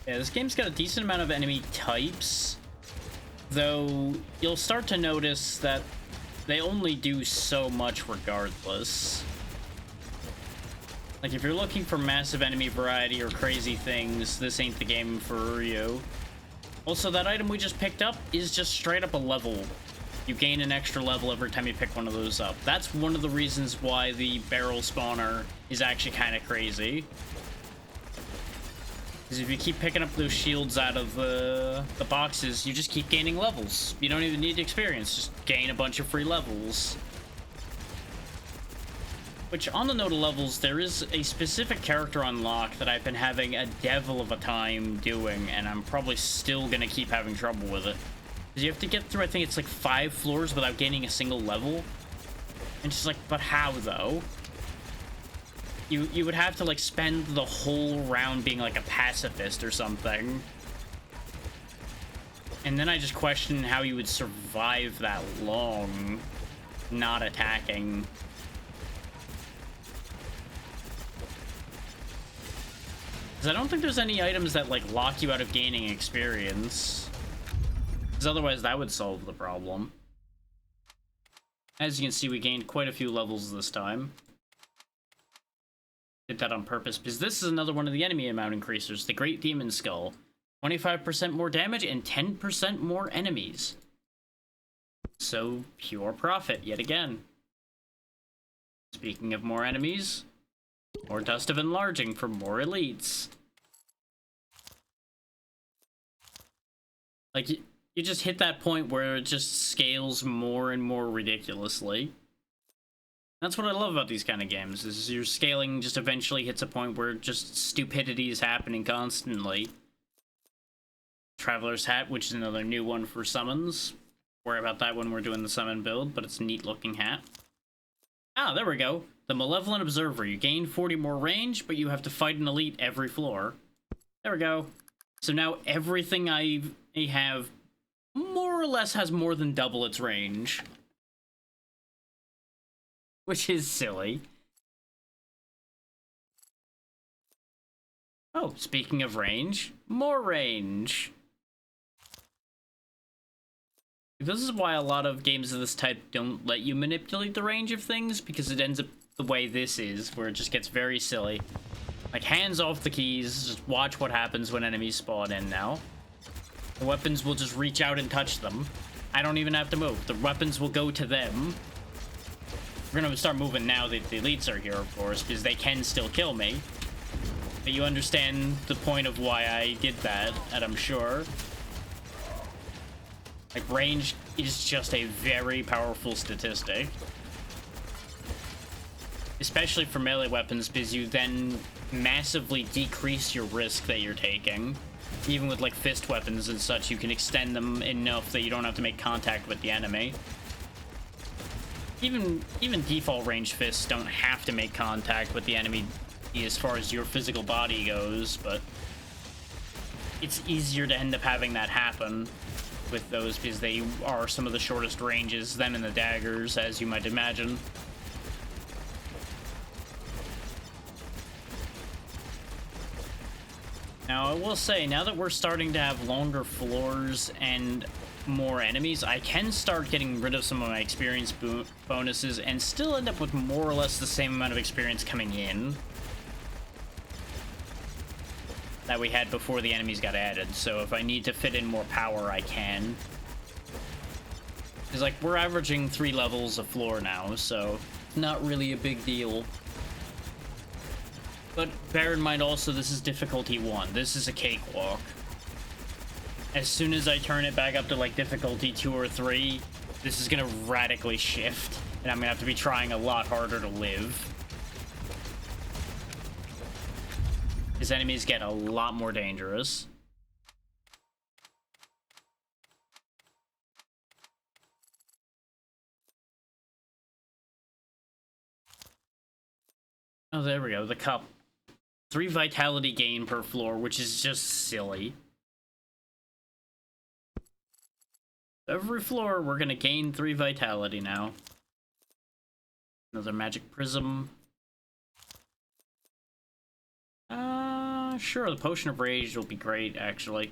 Yeah, this game's got a decent amount of enemy types, though you'll start to notice that they only do so much regardless. Like, if you're looking for massive enemy variety or crazy things, this ain't the game for you. Also, that item we just picked up is just straight up a level. You gain an extra level every time you pick one of those up. That's one of the reasons why the barrel spawner is actually kind of crazy. Because if you keep picking up those shields out of the boxes, you just keep gaining levels. You don't even need experience, just gain a bunch of free levels. Which, on the note of levels, there is a specific character unlock that I've been having a devil of a time doing, and I'm probably still gonna keep having trouble with it. Because you have to get through, I think it's like 5 floors without gaining a single level. And just like, but how though? You would have to, like, spend the whole round being, like, a pacifist or something. And then I just question how you would survive that long not attacking. Because I don't think there's any items that, like, lock you out of gaining experience. Because otherwise that would solve the problem. As you can see, we gained quite a few levels this time. Did that on purpose, because this is another one of the enemy amount increasers, the Great Demon Skull. 25% more damage and 10% more enemies. So, pure profit, yet again. Speaking of more enemies, more Dust of Enlarging for more elites. Like, you just hit that point where it just scales more and more ridiculously. That's what I love about these kind of games, is your scaling just eventually hits a point where just stupidity is happening constantly. Traveler's Hat, which is another new one for summons. Worry about that when we're doing the summon build, but it's a neat looking hat. Ah, there we go. The Malevolent Observer. You gain 40 more range, but you have to fight an elite every floor. There we go. So now everything I have more or less has more than double its range. Which is silly. Oh, speaking of range, more range. This is why a lot of games of this type don't let you manipulate the range of things, because it ends up the way this is, where it just gets very silly. Like, hands off the keys, just watch what happens when enemies spawn in now. The weapons will just reach out and touch them. I don't even have to move. The weapons will go to them. We're gonna start moving now that the elites are here, of course, because they can still kill me. But you understand the point of why I did that, and I'm sure. Like, range is just a very powerful statistic. Especially for melee weapons, because you then massively decrease your risk that you're taking. Even with, like, fist weapons and such, you can extend them enough that you don't have to make contact with the enemy. Even default range fists don't have to make contact with the enemy as far as your physical body goes, but it's easier to end up having that happen with those because they are some of the shortest ranges, them and the daggers, as you might imagine. Now, I will say, now that we're starting to have longer floors and more enemies, I can start getting rid of some of my experience bonuses and still end up with more or less the same amount of experience coming in that we had before the enemies got added. So if I need to fit in more power, I can. Because, like, we're averaging 3 levels a floor now, so it's not really a big deal. But bear in mind also, this is difficulty 1. This is a cakewalk. As soon as I turn it back up to, like, difficulty 2 or 3, this is gonna radically shift, and I'm gonna have to be trying a lot harder to live. His enemies get a lot more dangerous. Oh, there we go. The cup. 3 vitality gain per floor, which is just silly. Every floor, we're gonna gain 3 vitality now. Another magic prism. Sure, the potion of rage will be great, actually.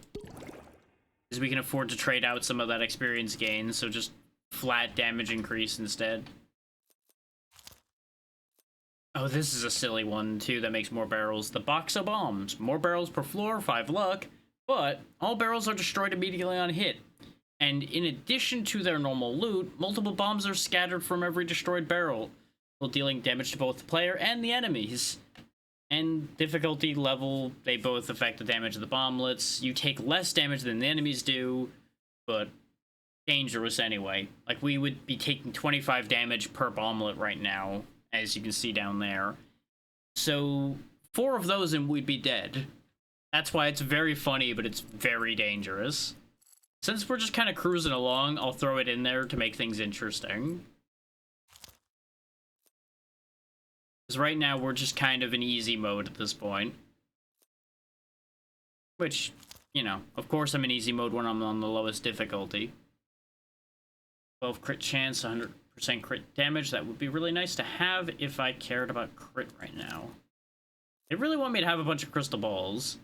Because we can afford to trade out some of that experience gain, so just flat damage increase instead. Oh, this is a silly one, too, that makes more barrels. The box of bombs. More barrels per floor, 5 luck, but all barrels are destroyed immediately on hit. And in addition to their normal loot, multiple bombs are scattered from every destroyed barrel, while dealing damage to both the player and the enemies. And difficulty level, they both affect the damage of the bomblets. You take less damage than the enemies do, but dangerous anyway. Like, we would be taking 25 damage per bomblet right now, as you can see down there. So, 4 of those and we'd be dead. That's why it's very funny, but it's very dangerous. Since we're just kind of cruising along, I'll throw it in there to make things interesting. Because right now, we're just kind of in easy mode at this point. Which, you know, of course I'm in easy mode when I'm on the lowest difficulty. 12 crit chance, 100% crit damage. That would be really nice to have if I cared about crit right now. They really want me to have a bunch of crystal balls.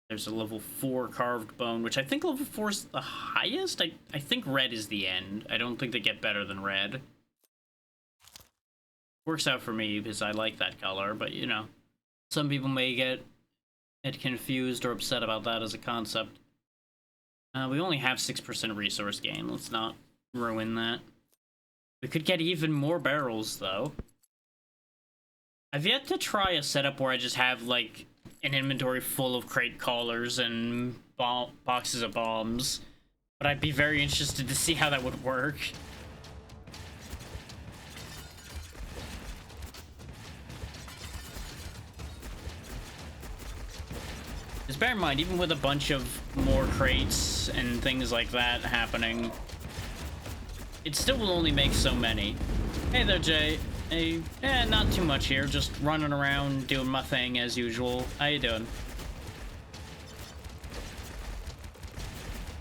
There's a level 4 carved bone, which I think level 4 is the highest? I think red is the end. I don't think they get better than red. Works out for me because I like that color, but you know, some people may get confused or upset about that as a concept. We only have 6% resource gain. Let's not ruin that. We could get even more barrels, though. I've yet to try a setup where I just have, like, an inventory full of crate callers and boxes of bombs, but I'd be very interested to see how that would work. Just bear in mind, even with a bunch of more crates and things like that happening, it still will only make so many. Hey there, Jay. Hey, not too much here, just running around doing my thing as usual. How you doing?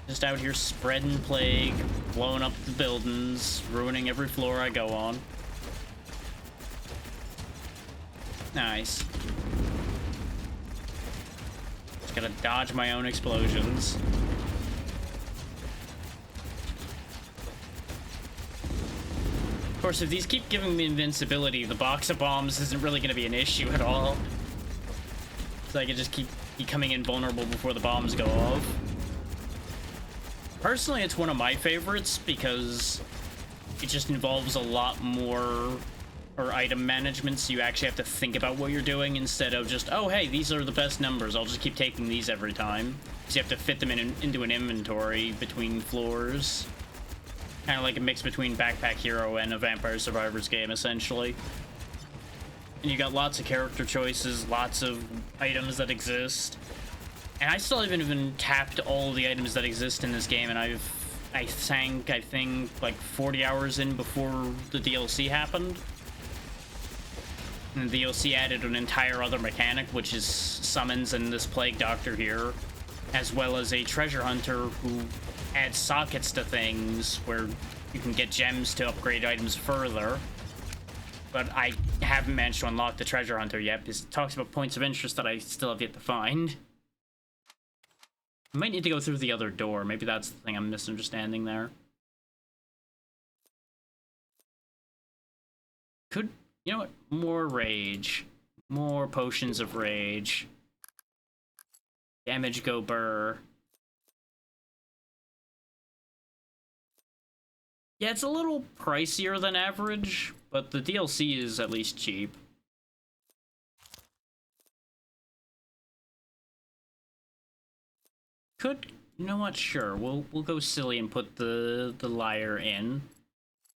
Just out here spreading plague, blowing up the buildings, ruining every floor I go on. Nice. Just gotta dodge my own explosions. Of course, if these keep giving me invincibility, the box of bombs isn't really going to be an issue at all. So I can just keep becoming invulnerable before the bombs go off. Personally, it's one of my favorites because it just involves a lot more item management, so you actually have to think about what you're doing instead of just, oh, hey, these are the best numbers, I'll just keep taking these every time. So you have to fit them into an inventory between floors. Kind of like a mix between Backpack Hero and a Vampire Survivors game, essentially. And you got lots of character choices, lots of items that exist. And I still haven't even tapped all the items that exist in this game, and I sank, I think, like 40 hours in before the DLC happened. And the DLC added an entire other mechanic, which is summons and this Plague Doctor here, as well as a treasure hunter who add sockets to things where you can get gems to upgrade items further. But I haven't managed to unlock the treasure hunter yet because it talks about points of interest that I still have yet to find. I might need to go through the other door. Maybe that's the thing I'm misunderstanding there. Could, you know what? More rage. More potions of rage. Damage go burr. Yeah, it's a little pricier than average, but the DLC is at least cheap. Could, you know what? Sure, we'll go silly and put the liar in.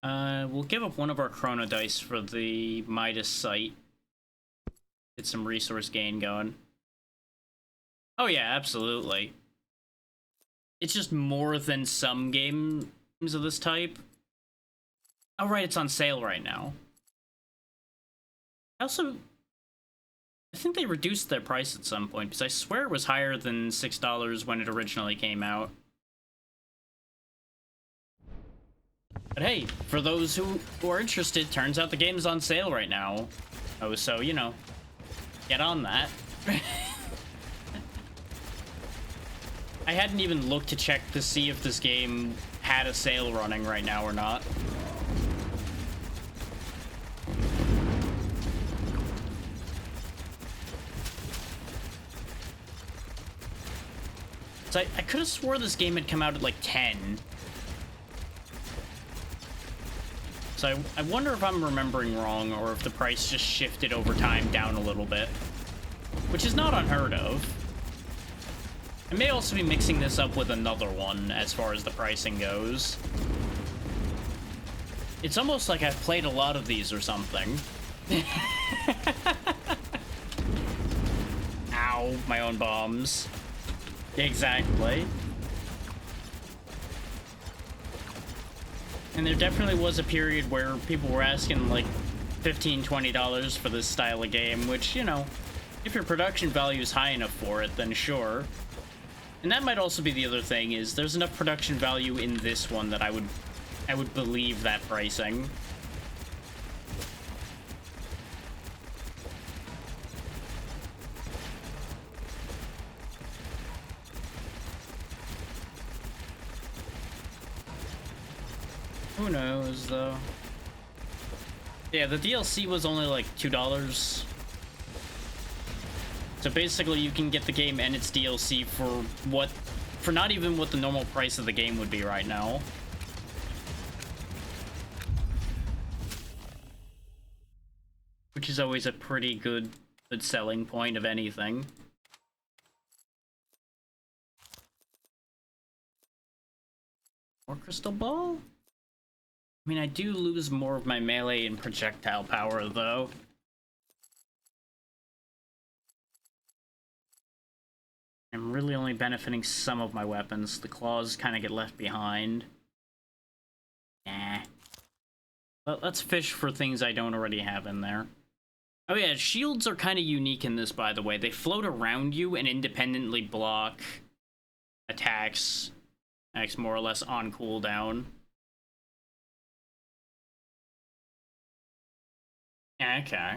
We'll give up one of our chrono dice for the Midas site. Get some resource gain going. Oh yeah, absolutely. It's just more than some games of this type. Oh, right, it's on sale right now. I think they reduced their price at some point, because I swear it was higher than $6 when it originally came out. But hey, for those who are interested, turns out the game's on sale right now. Oh, so, you know, get on that. I hadn't even looked to check to see if this game had a sale running right now or not. So I could have swore this game had come out at like 10. So I wonder if I'm remembering wrong or if the price just shifted over time down a little bit, which is not unheard of. I may also be mixing this up with another one as far as the pricing goes. It's almost like I've played a lot of these or something. Ow, my own bombs. Exactly. And there definitely was a period where people were asking like $15, $20 for this style of game, which, you know, if your production value is high enough for it, then sure. And that might also be the other thing, is there's enough production value in this one that I would believe that pricing. Who knows, though? Yeah, the DLC was only like $2. So basically, you can get the game and its DLC for not even what the normal price of the game would be right now. Which is always a pretty good selling point of anything. More crystal ball? I mean, I do lose more of my melee and projectile power, though. I'm really only benefiting some of my weapons. The claws kind of get left behind. Nah. But let's fish for things I don't already have in there. Oh yeah, shields are kind of unique in this, by the way. They float around you and independently block attacks. Acts more or less on cooldown. Okay.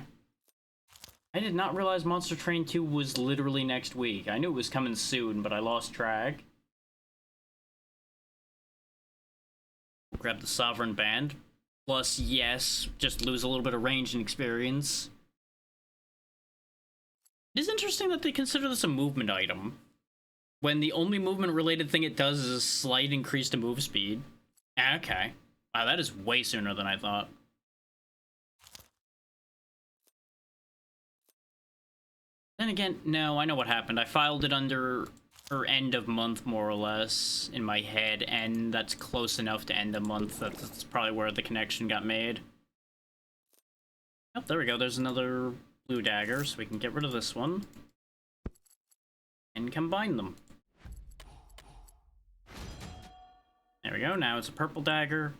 I did not realize Monster Train 2 was literally next week. I knew it was coming soon, but I lost track. Grab the Sovereign Band. Plus, yes, just lose a little bit of range and experience. It is interesting that they consider this a movement item, when the only movement-related thing it does is a slight increase to move speed. Okay. Wow, that is way sooner than I thought. Then again, no, I know what happened. I filed it under her end of month, more or less, in my head, and that's close enough to end of month. That's probably where the connection got made. Oh, there we go. There's another blue dagger, so we can get rid of this one. And combine them. There we go. Now it's a purple dagger.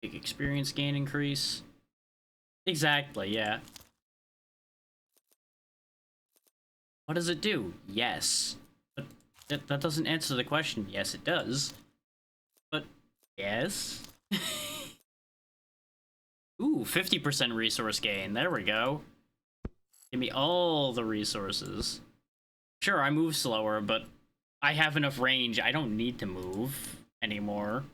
Big experience gain increase. Exactly, yeah. What does it do? Yes. But that doesn't answer the question. Yes, it does. But, yes? Ooh, 50% resource gain. There we go. Give me all the resources. Sure, I move slower, but I have enough range. I don't need to move anymore.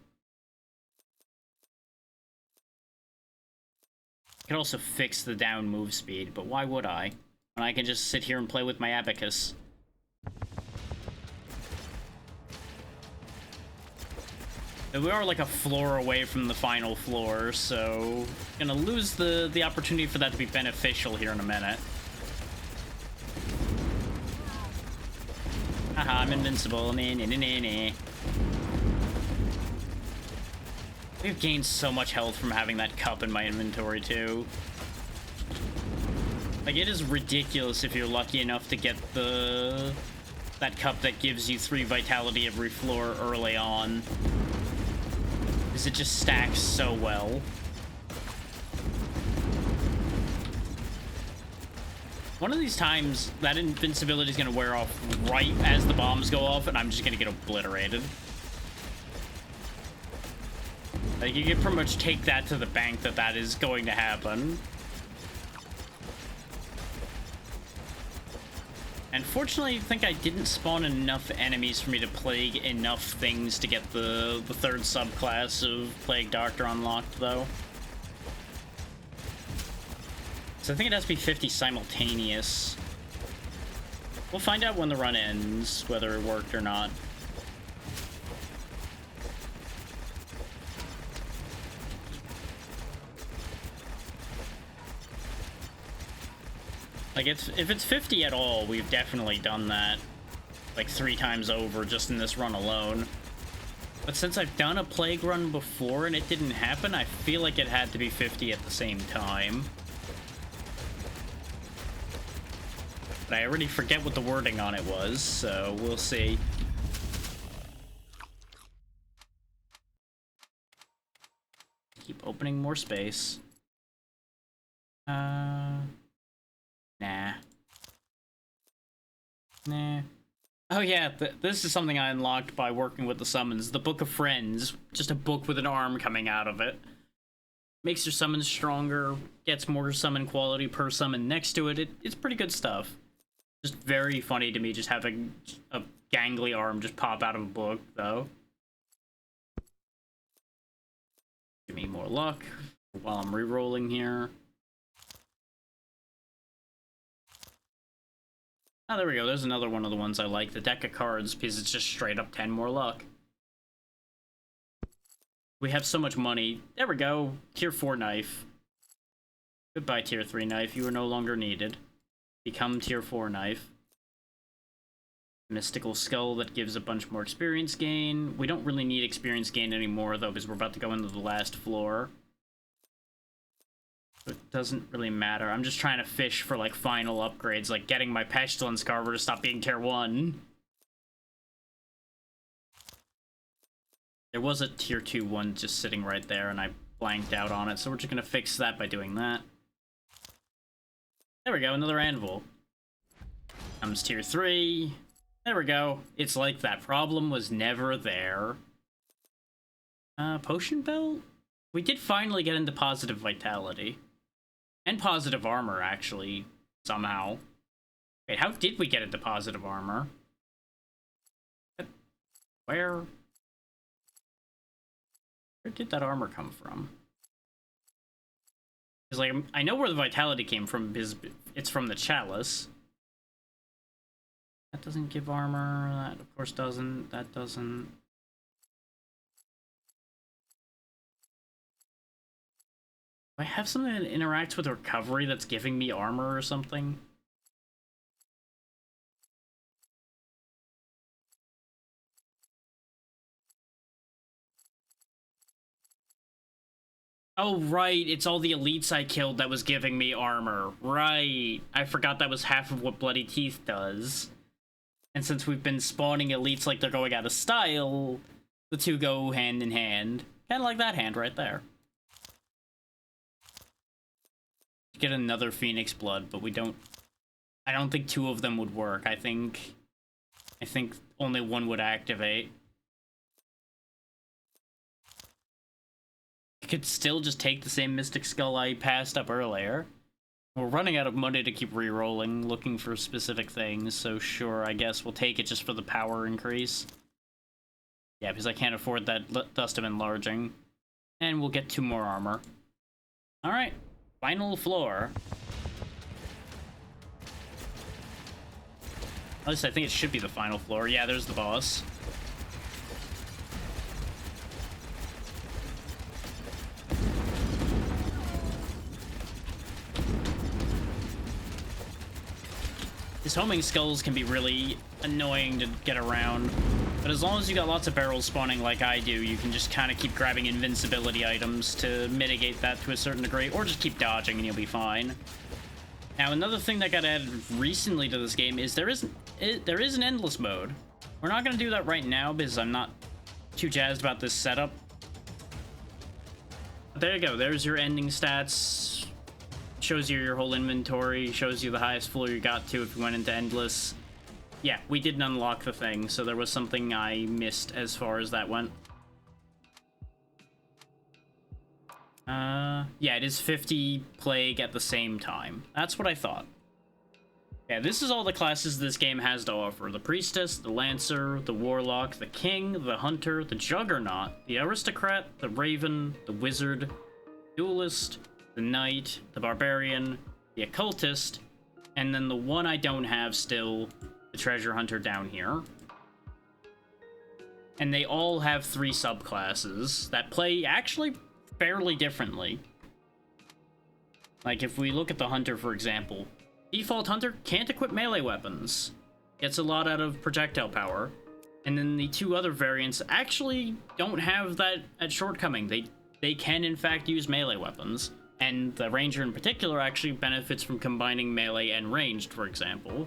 I could also fix the down move speed, but why would I? When I can just sit here and play with my abacus. But we are like a floor away from the final floor, so gonna lose the opportunity for that to be beneficial here in a minute. Haha, I'm invincible. Nah, nah, nah, nah, nah. We've gained so much health from having that cup in my inventory, too. Like, it is ridiculous if you're lucky enough to get that cup that gives you 3 vitality every floor early on. because it just stacks so well. One of these times, that invincibility is going to wear off right as the bombs go off, and I'm just going to get obliterated. Like, you can pretty much take that to the bank that that is going to happen. And fortunately, I think I didn't spawn enough enemies for me to plague enough things to get the third subclass of Plague Doctor unlocked, though. So I think it has to be 50 simultaneous. We'll find out when the run ends, whether it worked or not. Like, if it's 50 at all, we've definitely done that, like, 3 times over just in this run alone. But since I've done a plague run before and it didn't happen, I feel like it had to be 50 at the same time. But I already forget what the wording on it was, so we'll see. Keep opening more space. Nah. Oh yeah, this is something I unlocked by working with the summons. The Book of Friends. Just a book with an arm coming out of it. Makes your summons stronger, gets more summon quality per summon next to it. It's pretty good stuff. Just very funny to me just having a gangly arm just pop out of a book, though. Give me more luck while I'm re-rolling here. Oh, there we go. There's another one of the ones I like. The deck of cards, because it's just straight up 10 more luck. We have so much money. There we go. Tier 4 knife. Goodbye, Tier 3 knife. You are no longer needed. Become Tier 4 knife. Mystical skull that gives a bunch more experience gain. We don't really need experience gain anymore, though, because we're about to go into the last floor. So it doesn't really matter. I'm just trying to fish for, like, final upgrades, like getting my Pestilence Carver to stop being Tier 1. There was a Tier 2 one just sitting right there, and I blanked out on it, so we're just gonna fix that by doing that. There we go, another anvil. Comes Tier 3. There we go. It's like that problem was never there. Potion belt? We did finally get into positive vitality. And positive armor, actually, somehow. Wait, how did we get into positive armor? Where did that armor come from? Because, like, I know where the vitality came from, because it's from the chalice. That doesn't give armor. That, of course, doesn't. That doesn't. Do I have something that interacts with recovery that's giving me armor or something? Oh, right. It's all the elites I killed that was giving me armor. Right. I forgot that was half of what Bloody Teeth does. And since we've been spawning elites like they're going out of style, the two go hand in hand. Kind of like that hand right there. Get another Phoenix Blood, but we don't... I don't think 2 of them would work. I think only 1 would activate. I could still just take the same Mystic Skull I passed up earlier. We're running out of money to keep re-rolling, looking for specific things, so sure, I guess we'll take it just for the power increase. Yeah, because I can't afford that Dust of Enlarging. And we'll get 2 more armor. Alright, final floor. At least I think it should be the final floor. Yeah, there's the boss. These homing skulls can be really annoying to get around, but as long as you got lots of barrels spawning like I do, you can just kind of keep grabbing invincibility items to mitigate that to a certain degree, or just keep dodging and you'll be fine. Now, another thing that got added recently to this game is there is an endless mode. We're not going to do that right now because I'm not too jazzed about this setup. There you go. There's your ending stats. Shows you your whole inventory. Shows you the highest floor you got to if you went into Endless. Yeah, we didn't unlock the thing, so there was something I missed as far as that went. Yeah, it is 50 Plague at the same time. That's what I thought. Yeah, this is all the classes this game has to offer. The Priestess, the Lancer, the Warlock, the King, the Hunter, the Juggernaut, the Aristocrat, the Raven, the Wizard, Duelist, the Knight, the Barbarian, the Occultist, and then the one I don't have still, the Treasure Hunter down here. And they all have 3 subclasses that play actually fairly differently. Like, if we look at the Hunter, for example, default Hunter can't equip melee weapons. Gets a lot out of projectile power. And then the 2 other variants actually don't have that shortcoming. They can, in fact, use melee weapons. And the Ranger in particular actually benefits from combining melee and ranged, for example.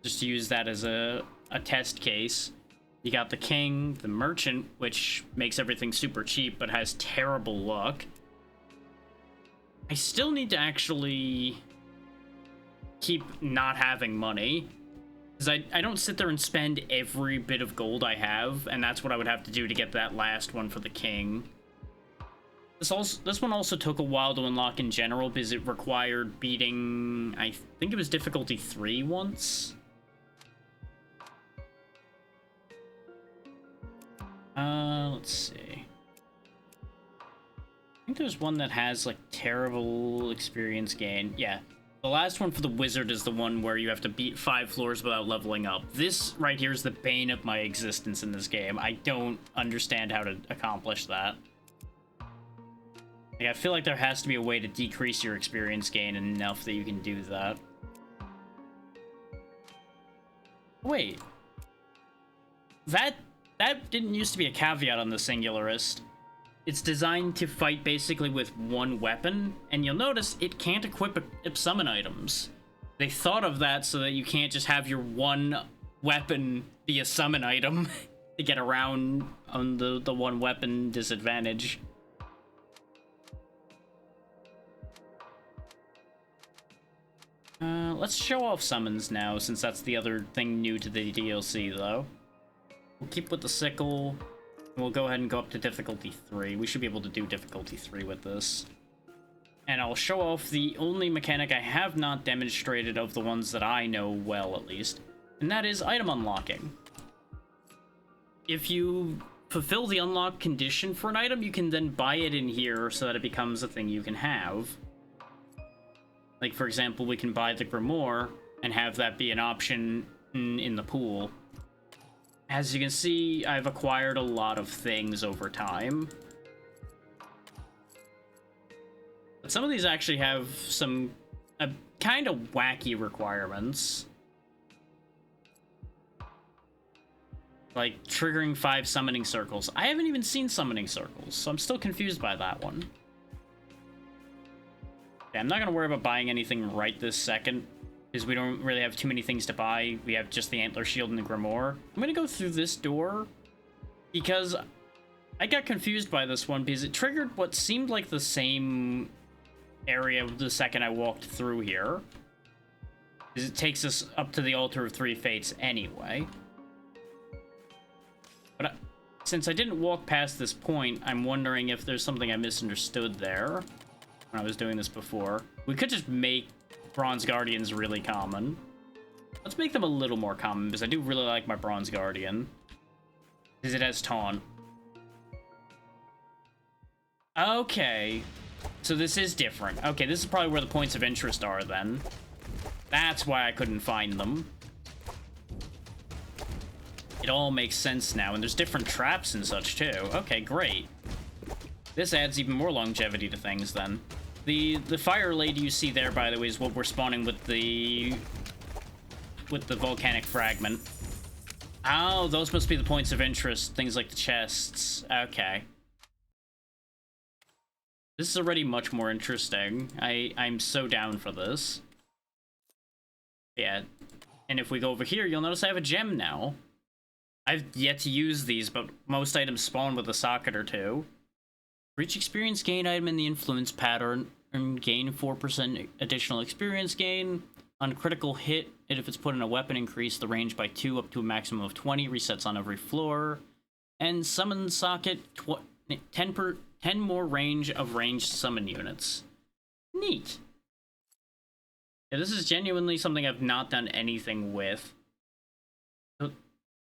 Just to use that as a test case. You got the King, the Merchant, which makes everything super cheap but has terrible luck. I still need to actually keep not having money, because I don't sit there and spend every bit of gold I have, and that's what I would have to do to get that last one for the King. This one also took a while to unlock in general, because it required beating, I think it was difficulty 3 once? Let's see. I think there's one that has, like, terrible experience gain. Yeah. The last one for the Wizard is the one where you have to beat 5 floors without leveling up. This right here is the bane of my existence in this game. I don't understand how to accomplish that. Like, I feel like there has to be a way to decrease your experience gain enough that you can do that. Wait. That didn't used to be a caveat on the Singularist. It's designed to fight basically with one weapon, and you'll notice it can't equip summon items. They thought of that so that you can't just have your one weapon be a summon item to get around on the one weapon disadvantage. Let's show off summons now, since that's the other thing new to the DLC, though. We'll keep with the Sickle. We'll go ahead and go up to difficulty 3. We should be able to do difficulty 3 with this. And I'll show off the only mechanic I have not demonstrated of the ones that I know well, at least. And that is item unlocking. If you fulfill the unlock condition for an item, you can then buy it in here so that it becomes a thing you can have. Like, for example, we can buy the Grimoire and have that be an option in the pool. As you can see, I've acquired a lot of things over time. But some of these actually have some kind of wacky requirements. Like triggering 5 summoning circles. I haven't even seen summoning circles, so I'm still confused by that one. Yeah, I'm not going to worry about buying anything right this second, because we don't really have too many things to buy. We have just the Antler Shield and the Grimoire. I'm going to go through this door, because I got confused by this one, because it triggered what seemed like the same area the second I walked through here. Because it takes us up to the Altar of Three Fates anyway. But since I didn't walk past this point, I'm wondering if there's something I misunderstood there when I was doing this before. We could just make Bronze Guardians really common. Let's make them a little more common, because I do really like my Bronze Guardian. Because it has Taunt. Okay. So this is different. Okay, this is probably where the points of interest are then. That's why I couldn't find them. It all makes sense now, and there's different traps and such too. Okay, great. This adds even more longevity to things then. The fire lady you see there, by the way, is what we're spawning with the volcanic fragment. Oh, those must be the points of interest, things like the chests. Okay. This is already much more interesting. I'm so down for this. Yeah. And if we go over here, you'll notice I have a gem now. I've yet to use these, but most items spawn with a socket or two. For each experience gain item in the influence pattern, and gain 4% additional experience gain. On critical hit, and if it's put in a weapon, increase the range by 2 up to a maximum of 20, resets on every floor. And summon socket 10 more range of ranged summon units. Neat. Yeah, this is genuinely something I've not done anything with. The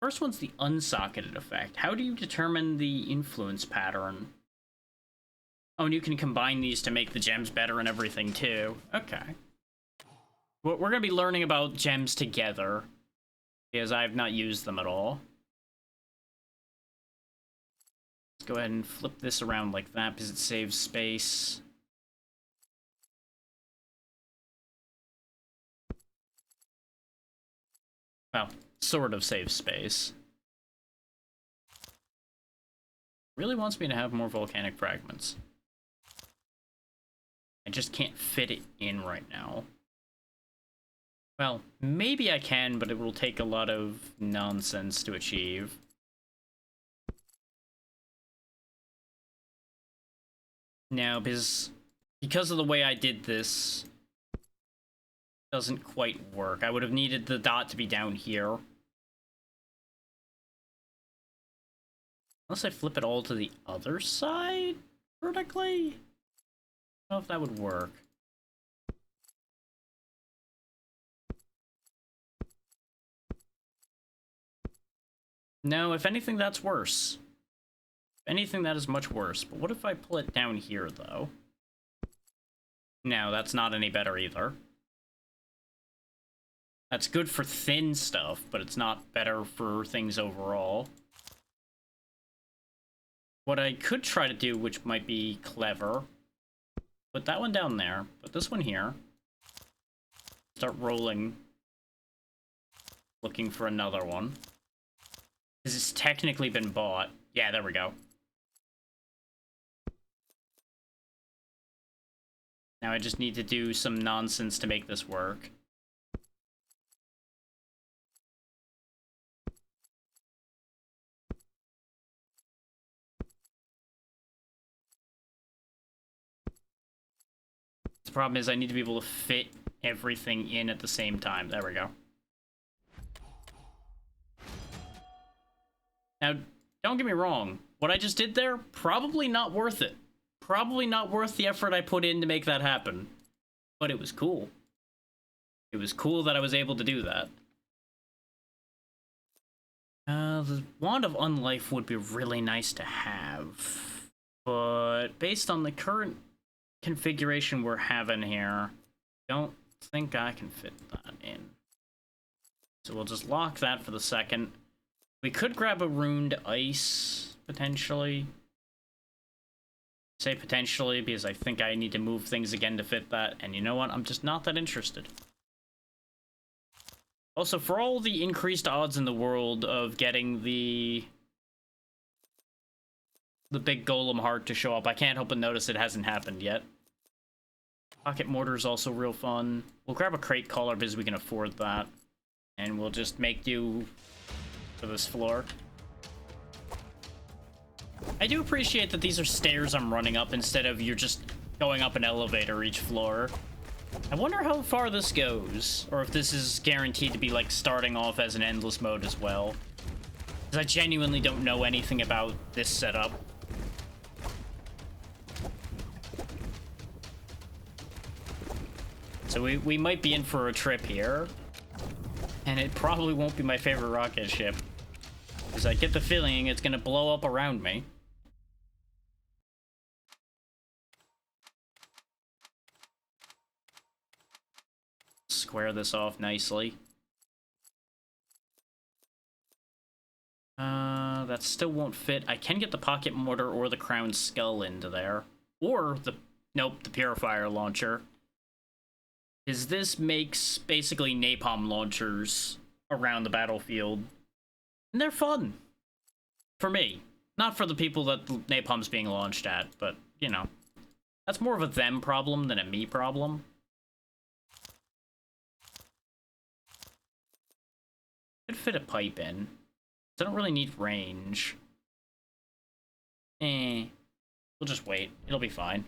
first one's the unsocketed effect. How do you determine the influence pattern? Oh, and you can combine these to make the gems better and everything too. Okay. We're going to be learning about gems together, because I have not used them at all. Let's go ahead and flip this around like that, because it saves space. Well, sort of saves space. Really wants me to have more volcanic fragments. I just can't fit it in right now. Well, maybe I can, but it will take a lot of nonsense to achieve. Now, because of the way I did this, it doesn't quite work. I would have needed the dot to be down here. Unless I flip it all to the other side vertically? I don't know if that would work. No, if anything, that's worse. If anything, that is much worse. But what if I pull it down here, though? No, that's not any better either. That's good for thin stuff, but it's not better for things overall. What I could try to do, which might be clever, put that one down there, put this one here, start rolling, looking for another one. This has technically been bought. Yeah, there we go. Now I just need to do some nonsense to make this work. The problem is I need to be able to fit everything in at the same time. There we go. Now, don't get me wrong. What I just did there, probably not worth it. Probably not worth the effort I put in to make that happen. But it was cool. It was cool that I was able to do that. The Wand of Unlife would be really nice to have. But based on the current configuration we're having here, don't think I can fit that in. So we'll just lock that for the second. We could grab a Runed Ice, potentially. Say potentially, because I think I need to move things again to fit that, and you know what? I'm just not that interested. Also, for all the increased odds in the world of getting the big golem heart to show up, I can't help but notice it hasn't happened yet. Pocket mortar is also real fun. We'll grab a crate collar because we can afford that. And we'll just make do for this floor. I do appreciate that these are stairs I'm running up instead of you're just going up an elevator each floor. I wonder how far this goes, or if this is guaranteed to be like starting off as an endless mode as well. Because I genuinely don't know anything about this setup. So we might be in for a trip here. And it probably won't be my favorite rocket ship. Because I get the feeling it's going to blow up around me. Square this off nicely. That still won't fit. I can get the pocket mortar or the crown skull into there. Or the... Nope, the purifier launcher. Is this makes basically napalm launchers around the battlefield. And they're fun. For me. Not for the people that napalm's being launched at, but, you know. That's more of a them problem than a me problem. Could fit a pipe in. I don't really need range. We'll just wait. It'll be fine.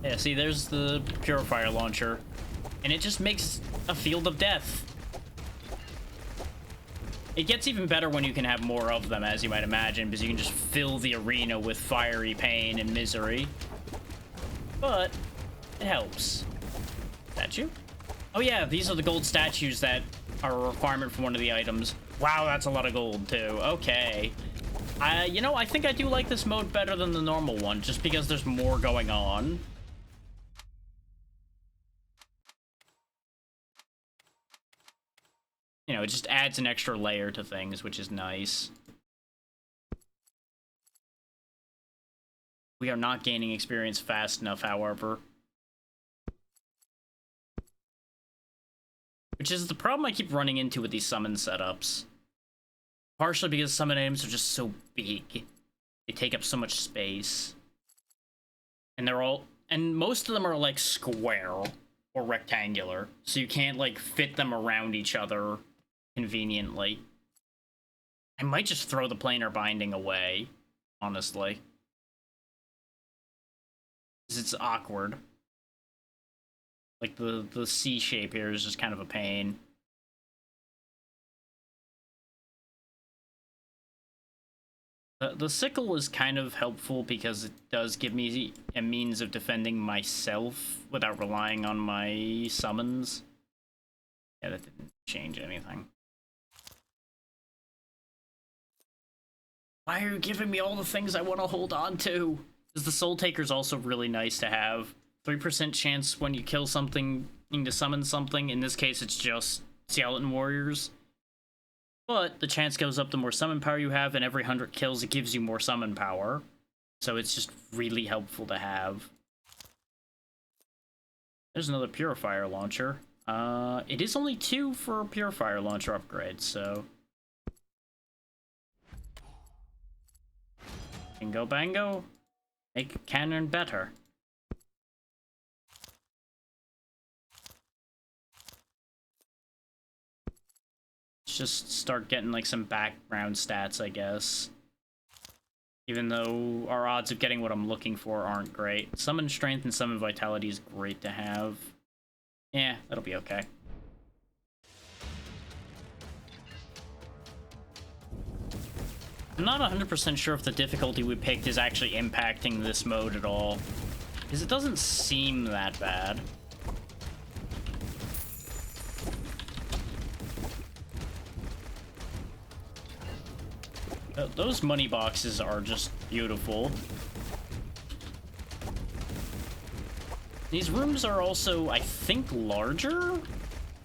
Yeah, see, there's the Purifier Launcher. And it just makes a field of death. It gets even better when you can have more of them, as you might imagine, because you can just fill the arena with fiery pain and misery. But it helps. Statue? Oh yeah, these are the gold statues that are a requirement for one of the items. Wow, that's a lot of gold, too. Okay. You know, I think I do like this mode better than the normal one, just because there's more going on. You know, it just adds an extra layer to things, which is nice. We are not gaining experience fast enough, however. Which is the problem I keep running into with these summon setups. Partially because summon items are just so big. They take up so much space. And most of them are like square or rectangular. So you can't like fit them around each other conveniently. I might just throw the planar binding away, honestly. Because it's awkward. Like the C shape here is just kind of a pain. The sickle is kind of helpful because it does give me a means of defending myself without relying on my summons. Yeah, that didn't change anything. Why are you giving me all the things I want to hold on to? Because the Soul Taker is also really nice to have. 3% chance when you kill something to summon something. In this case, it's just Skeleton Warriors. But the chance goes up the more summon power you have, and every 100 kills it gives you more summon power. So it's just really helpful to have. There's another Purifier Launcher. It is only 2 for a Purifier Launcher upgrade, so... Bingo bango. Make cannon better. Just start getting like some background stats, I guess. Even though our odds of getting what I'm looking for aren't great. Summon strength and summon vitality is great to have. Yeah, that'll be okay. I'm not 100% sure if the difficulty we picked is actually impacting this mode at all. Because it doesn't seem that bad. Those money boxes are just beautiful. These rooms are also, I think, larger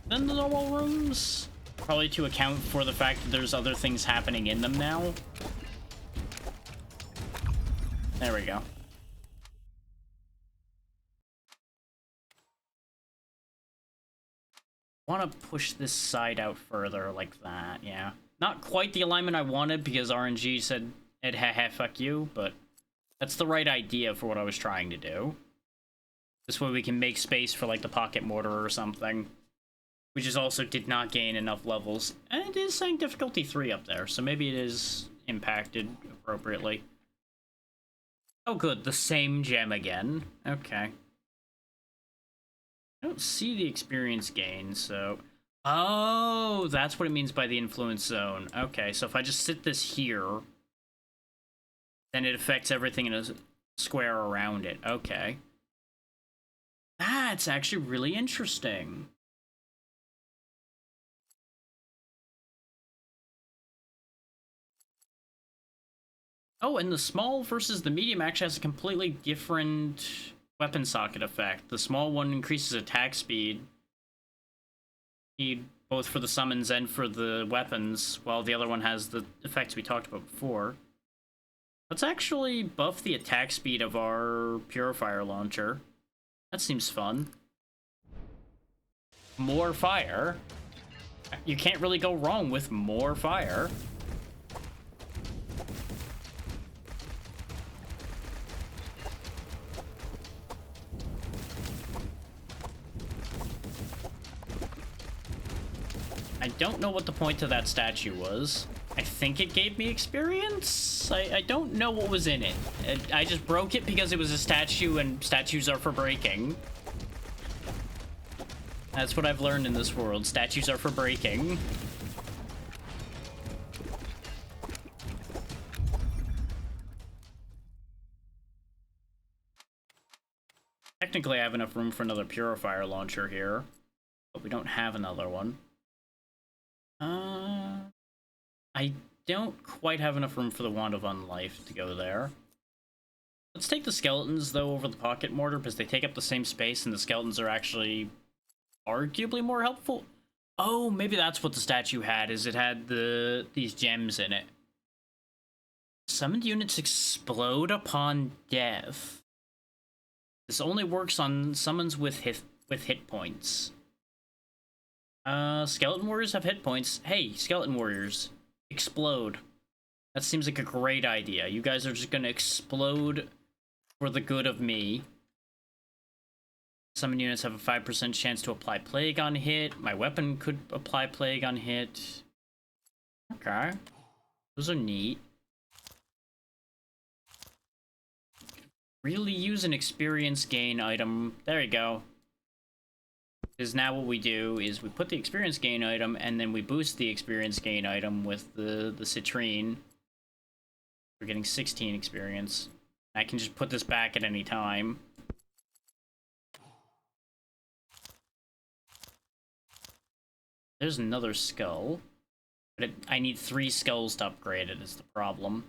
than the normal rooms. Probably to account for the fact that there's other things happening in them now. There we go. Want to push this side out further like that, yeah. Not quite the alignment I wanted because RNG said, fuck you, but that's the right idea for what I was trying to do. This way we can make space for, like, the pocket mortar or something. We just also did not gain enough levels. And it is saying difficulty 3 up there, so maybe it is impacted appropriately. Oh good, the same gem again. Okay. I don't see the experience gain, so... Oh, that's what it means by the influence zone. Okay, so if I just sit this here, then it affects everything in a square around it. Okay. That's actually really interesting. Oh, and the small versus the medium actually has a completely different weapon socket effect. The small one increases attack speed, both for the summons and for the weapons, while the other one has the effects we talked about before. Let's actually buff the attack speed of our Purifier Launcher. That seems fun. More fire. You can't really go wrong with more fire. I don't know what the point to that statue was. I think it gave me experience? I don't know what was in it. I just broke it because it was a statue, and statues are for breaking. That's what I've learned in this world. Statues are for breaking. Technically, I have enough room for another purifier launcher here, but we don't have another one. I don't quite have enough room for the Wand of Unlife to go there. Let's take the skeletons, though, over the pocket mortar, because they take up the same space, and the skeletons are actually arguably more helpful. Oh, maybe that's what the statue had, is it had these gems in it. Summoned units explode upon death. This only works on summons with hit points. Skeleton warriors have hit points. Hey, skeleton warriors, explode. That seems like a great idea. You guys are just gonna explode for the good of me. Summon units have a 5% chance to apply plague on hit. My weapon could apply plague on hit. Okay. Those are neat. Really use an experience gain item. There you go. Because now what we do is we put the experience gain item, and then we boost the experience gain item with the citrine. We're getting 16 experience. I can just put this back at any time. There's another skull. But I need 3 skulls to upgrade it is the problem.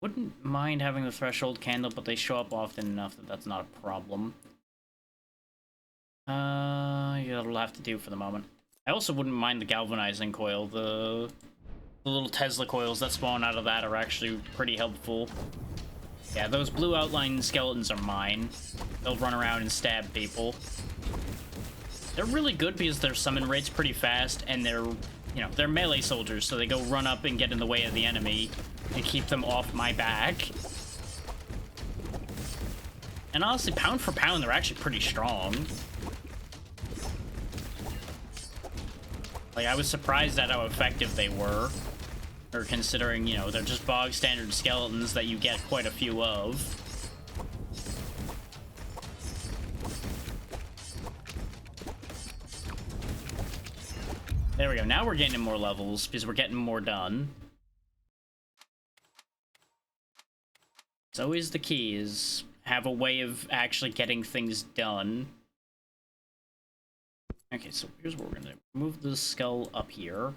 Wouldn't mind having the threshold candle, but they show up often enough that that's not a problem. Yeah, that'll have to do for the moment. I also wouldn't mind the galvanizing coil. The little Tesla coils that spawn out of that are actually pretty helpful. Yeah, those blue outline skeletons are mine. They'll run around and stab people. They're really good because their summon rate's pretty fast, and they're, you know, they're melee soldiers, so they go run up and get in the way of the enemy and keep them off my back. And honestly, pound for pound, they're actually pretty strong. Like, I was surprised at how effective they were. Or considering, you know, they're just bog standard skeletons that you get quite a few of. There we go. Now we're getting more levels because we're getting more done. It's always the key, is have a way of actually getting things done. Okay, so here's what we're gonna do. Move the skull up here.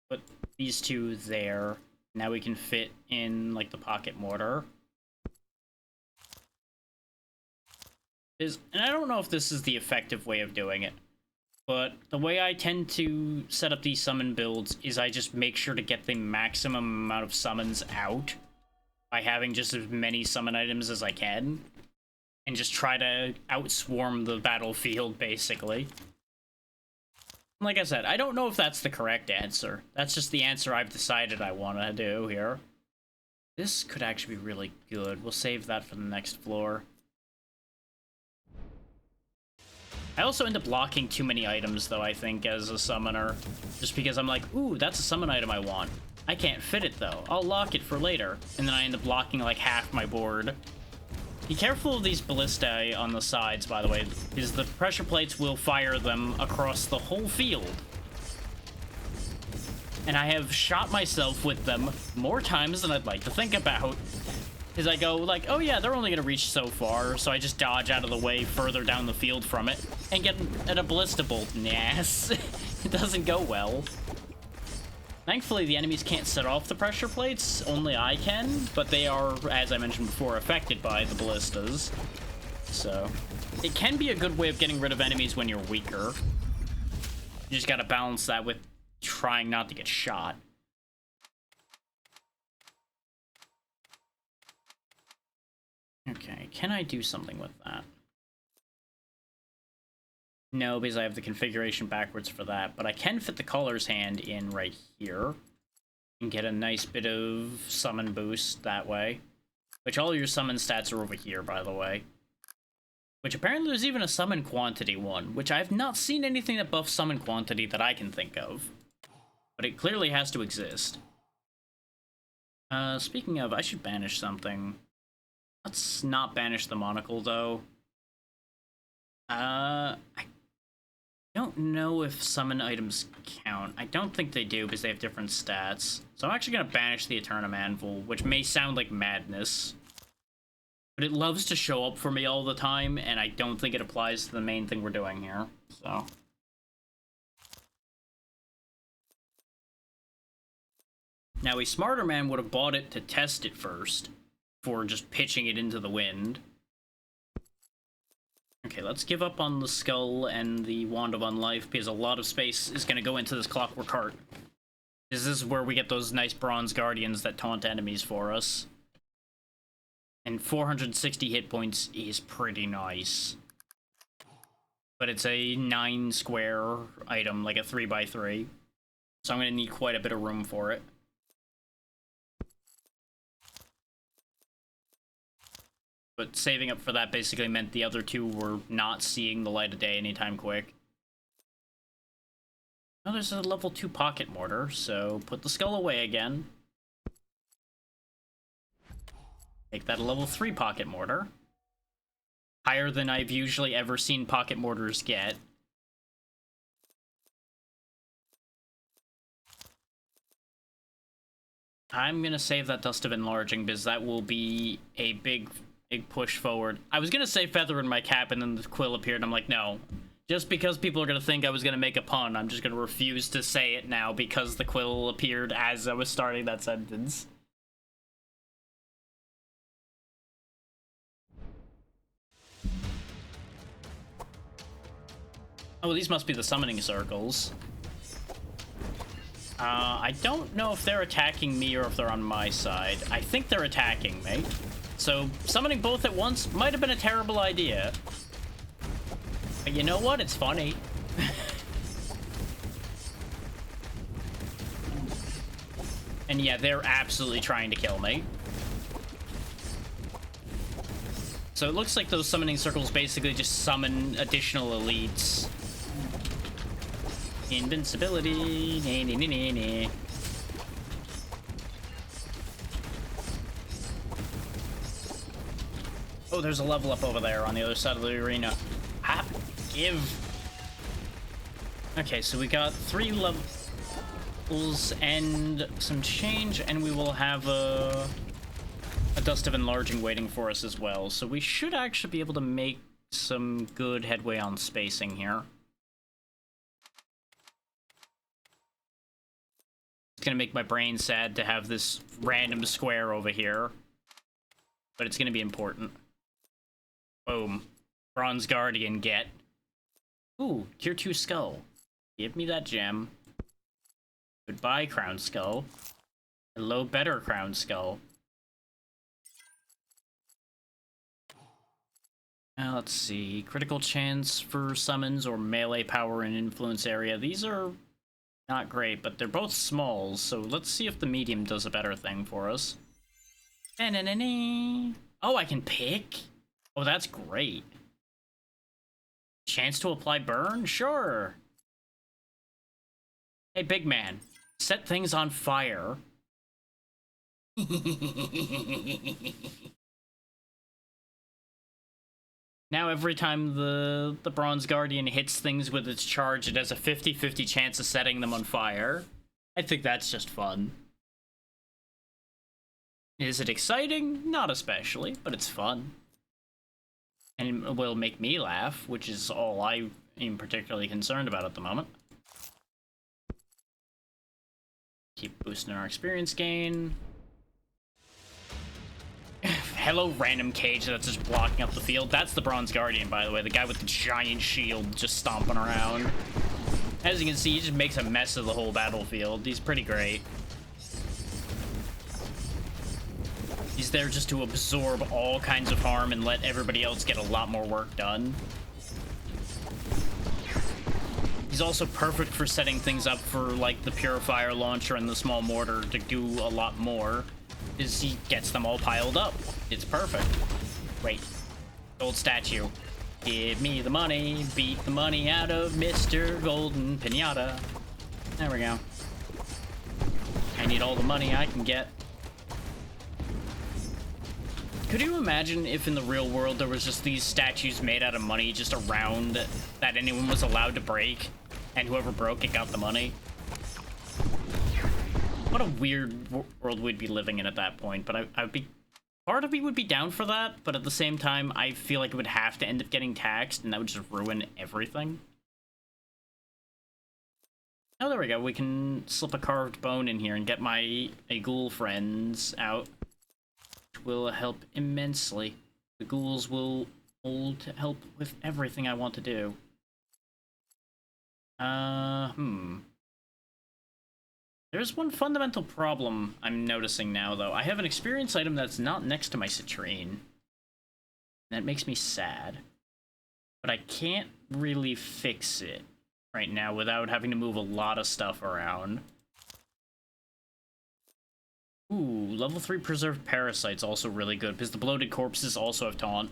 Put these 2 there. Now we can fit in, like, the pocket mortar. And I don't know if this is the effective way of doing it, but the way I tend to set up these summon builds is I just make sure to get the maximum amount of summons out by having just as many summon items as I can, and just try to outswarm the battlefield, basically. Like I said, I don't know if that's the correct answer. That's just the answer I've decided I want to do here. This could actually be really good. We'll save that for the next floor. I also end up locking too many items, though, I think, as a summoner. Just because I'm like, ooh, that's a summon item I want. I can't fit it, though. I'll lock it for later. And then I end up locking, like, half my board. Be careful of these ballistae on the sides, by the way, because the pressure plates will fire them across the whole field. And I have shot myself with them more times than I'd like to think about. Because I go, like, oh yeah, they're only going to reach so far, so I just dodge out of the way further down the field from it, and get at a ballista bolt in the ass. It doesn't go well. Thankfully, the enemies can't set off the pressure plates, only I can, but they are, as I mentioned before, affected by the ballistas. So, it can be a good way of getting rid of enemies when you're weaker. You just gotta balance that with trying not to get shot. Okay, can I do something with that? No, because I have the configuration backwards for that, but I can fit the Caller's Hand in right here and get a nice bit of summon boost that way. Which all your summon stats are over here, by the way. Which apparently there's even a summon quantity one, which I've not seen anything that buffs summon quantity that I can think of. but it clearly has to exist. Speaking of, I should banish something. Let's not banish the monocle, though. I don't know if summon items count. I don't think they do, because they have different stats. So I'm actually gonna banish the Eternum Anvil, which may sound like madness. But it loves to show up for me all the time, and I don't think it applies to the main thing we're doing here, so... Now, a smarter man would have bought it to test it first, before just pitching it into the wind. Okay, let's give up on the skull and the Wand of Unlife, because a lot of space is going to go into this Clockwork Heart. This is where we get those nice Bronze Guardians that taunt enemies for us. And 460 hit points is pretty nice. But it's a 9 square item, like a 3x3. So I'm going to need quite a bit of room for it. But saving up for that basically meant the other two were not seeing the light of day anytime quick. Oh, there's a level 2 pocket mortar, so put the skull away again. Make that a level 3 pocket mortar. Higher than I've usually ever seen pocket mortars get. I'm gonna save that Dust of Enlarging, because that will be a big push forward. I was gonna say Feather in My Cap, and then the quill appeared, and I'm like, no. Just because people are gonna think I was gonna make a pun, I'm just gonna refuse to say it now because the quill appeared as I was starting that sentence. Oh, these must be the summoning circles. I don't know if they're attacking me or if they're on my side. I think they're attacking me. So, summoning both at once might have been a terrible idea. But you know what? It's funny. And yeah, they're absolutely trying to kill me. So it looks like those summoning circles basically just summon additional elites. Invincibility. Oh, there's a level up over there on the other side of the arena. Give. Okay, so we got 3 levels and some change, and we will have a Dust of Enlarging waiting for us as well. So we should actually be able to make some good headway on spacing here. It's gonna make my brain sad to have this random square over here, but it's gonna be important. Boom. Bronze Guardian get. Ooh, tier 2 skull. Give me that gem. Goodbye, Crown Skull. Hello, better Crown Skull. Now, let's see. Critical chance for summons or melee power and influence area. These are not great, but they're both smalls, so let's see if the medium does a better thing for us. Oh, I can pick? Oh, that's great. Chance to apply burn? Sure. Hey, big man. Set things on fire. Now every time the Bronze Guardian hits things with its charge, it has a 50-50 chance of setting them on fire. I think that's just fun. Is it exciting? Not especially, but it's fun. And it will make me laugh, which is all I am particularly concerned about at the moment. Keep boosting our experience gain. Hello, random cage that's just blocking up the field. That's the Bronze Guardian, by the way. The guy with the giant shield just stomping around. As you can see, he just makes a mess of the whole battlefield. He's pretty great. He's there just to absorb all kinds of harm and let everybody else get a lot more work done. He's also perfect for setting things up for, like, the Purifier Launcher and the Small Mortar to do a lot more, is he gets them all piled up. It's perfect. Wait. Gold statue. Give me the money. Beat the money out of Mr. Golden Pinata. There we go. I need all the money I can get. Could you imagine if in the real world there was just these statues made out of money just around that anyone was allowed to break, and whoever broke it got the money? What a weird world we'd be living in at that point, but I'd be... Part of me would be down for that, but at the same time, I feel like it would have to end up getting taxed, and that would just ruin everything. Oh, there we go. We can slip a carved bone in here and get my ghoul friends out. Will help immensely. The ghouls will help with everything I want to do. There's one fundamental problem I'm noticing now, though. I have an experience item that's not next to my citrine. That makes me sad. But I can't really fix it right now without having to move a lot of stuff around. Ooh, level 3 preserved parasites also really good, because the bloated corpses also have taunt.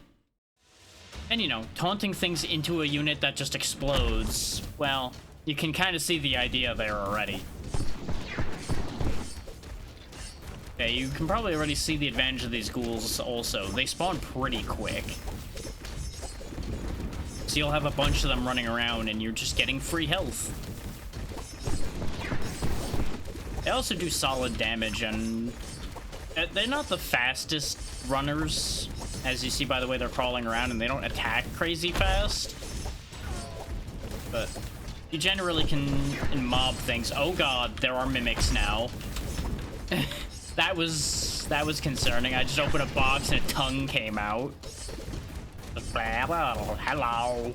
And you know, taunting things into a unit that just explodes, well, you can kind of see the idea there already. Okay, you can probably already see the advantage of these ghouls also. They spawn pretty quick. So you'll have a bunch of them running around and you're just getting free health. They also do solid damage, and they're not the fastest runners, as you see by the way they're crawling around, and they don't attack crazy fast. But you generally can mob things. Oh god, there are mimics now. That was concerning. I just opened a box and a tongue came out. Hello.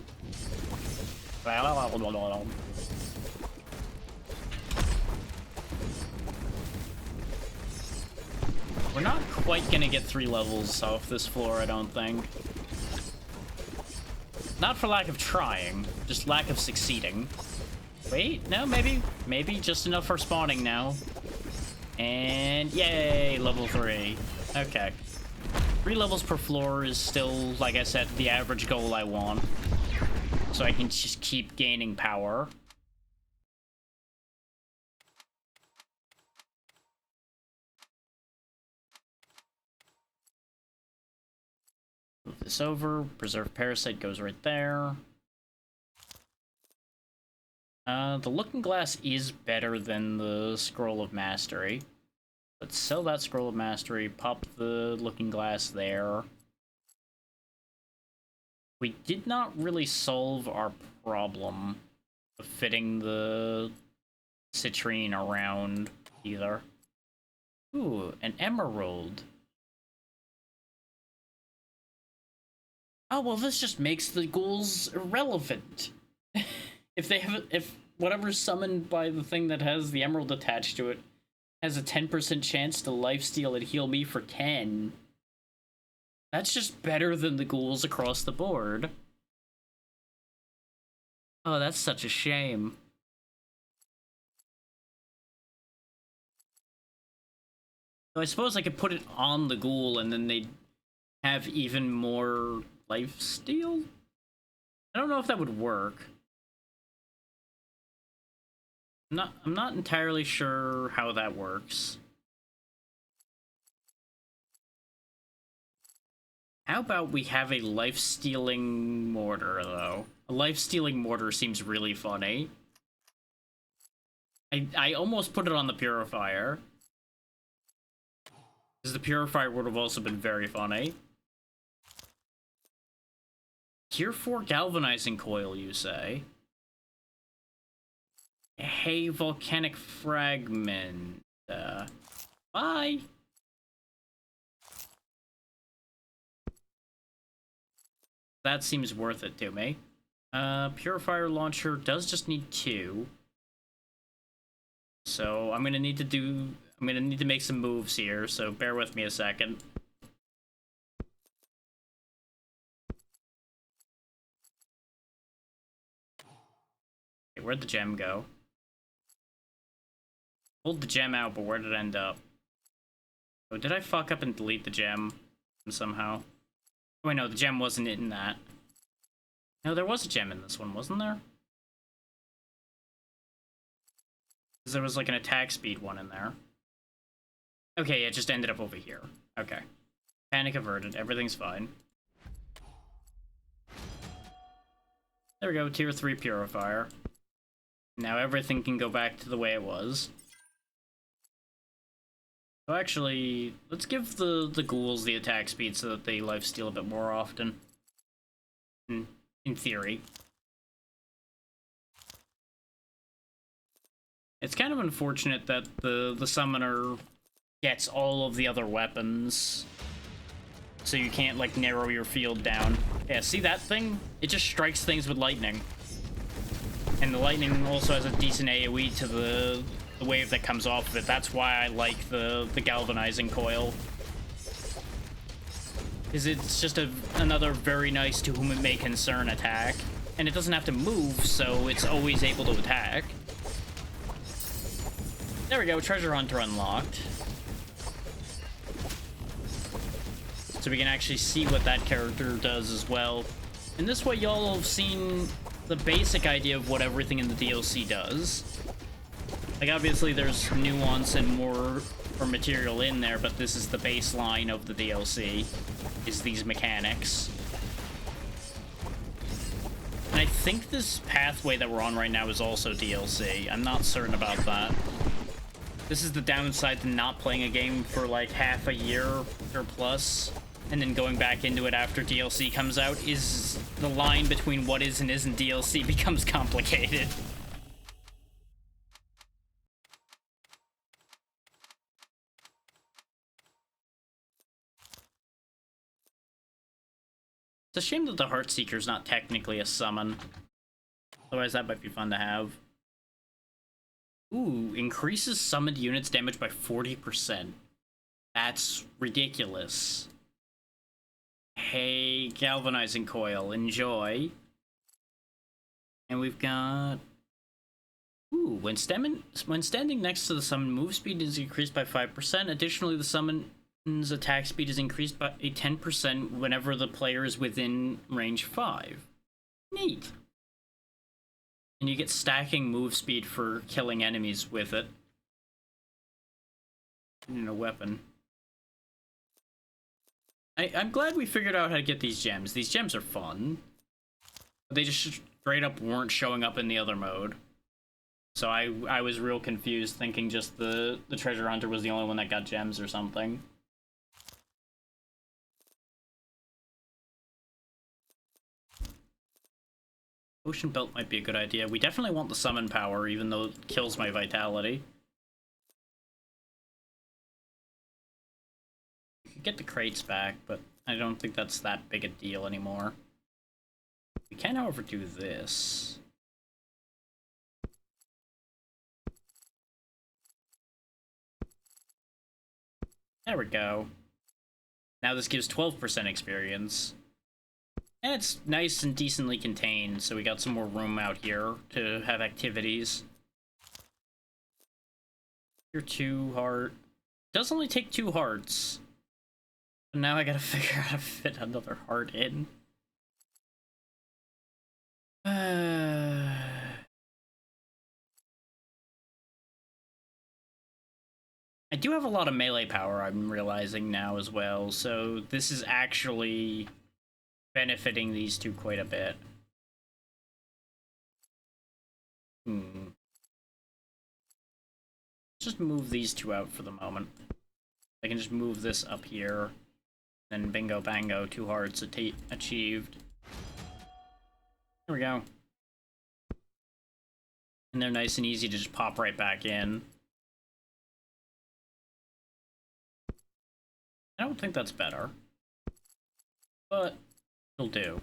We're not quite gonna get 3 levels off this floor, I don't think. Not for lack of trying, just lack of succeeding. Wait, no, maybe just enough for spawning now. And yay, level 3. Okay. 3 levels per floor is still, like I said, the average goal I want. So I can just keep gaining power. Move this over. Preserve Parasite goes right there. The Looking Glass is better than the Scroll of Mastery. Let's sell that Scroll of Mastery, pop the Looking Glass there. We did not really solve our problem of fitting the citrine around either. Ooh, an emerald. Oh, well, this just makes the ghouls irrelevant. If whatever's summoned by the thing that has the emerald attached to it has a 10% chance to lifesteal and heal me for 10. That's just better than the ghouls across the board. Oh, that's such a shame. So I suppose I could put it on the ghoul and then they'd have even more lifesteal? I don't know if that would work. I'm not entirely sure how that works. How about we have a life-stealing mortar, though? A life-stealing mortar seems really funny. I almost put it on the purifier. Because the purifier would have also been very funny. Tier 4 galvanizing coil, you say? Hey, volcanic fragment. Bye! That seems worth it to me. Purifier launcher does just need 2. So I'm gonna need to make some moves here, so bear with me a second. Okay, where'd the gem go? Pulled the gem out, but where did it end up? Oh, did I fuck up and delete the gem somehow? Oh, wait, no, the gem wasn't in that. No, there was a gem in this one, wasn't there? Because there was like an attack speed one in there. Okay, it just ended up over here. Okay. Panic averted. Everything's fine. There we go. Tier 3 purifier. Now everything can go back to the way it was. So actually, let's give the ghouls the attack speed so that they lifesteal a bit more often. In theory. It's kind of unfortunate that the summoner gets all of the other weapons, so you can't, like, narrow your field down. Yeah, see that thing? It just strikes things with lightning. And the lightning also has a decent AoE to the wave that comes off of it. That's why I like the galvanizing coil. Because it's just another very nice to whom it may concern attack. And it doesn't have to move, so it's always able to attack. There we go, Treasure Hunter unlocked. So we can actually see what that character does as well. And this way y'all have seen the basic idea of what everything in the DLC does. Like, obviously there's nuance and more material in there, but this is the baseline of the DLC, is these mechanics. And I think this pathway that we're on right now is also DLC. I'm not certain about that. This is the downside to not playing a game for like half a year or plus, and then going back into it after DLC comes out, is the line between what is and isn't DLC becomes complicated. It's a shame that the Heartseeker's not technically a summon. Otherwise that might be fun to have. Ooh, increases summoned units damage by 40%. That's ridiculous. Hey, Galvanizing Coil, enjoy. And we've got... Ooh, when standing next to the summon, move speed is increased by 5%. Additionally, the summon's attack speed is increased by 10% whenever the player is within range 5. Neat. And you get stacking move speed for killing enemies with it. In a weapon. I'm glad we figured out how to get these gems. These gems are fun. They just straight up weren't showing up in the other mode. So I was real confused, thinking just the treasure hunter was the only one that got gems or something. Ocean Belt might be a good idea. We definitely want the summon power, even though it kills my vitality. We could get the crates back, but I don't think that's that big a deal anymore. We can, however, do this. There we go. Now this gives 12% experience. And it's nice and decently contained, so we got some more room out here to have activities. Your 2 heart. Does only take 2 hearts. But now I gotta figure out how to fit another heart in. I do have a lot of melee power, I'm realizing now as well, so this is actually benefiting these two quite a bit. Just move these two out for the moment. I can just move this up here, then bingo bango, 2 hearts achieved. There we go. And they're nice and easy to just pop right back in. I don't think that's better, but it'll do.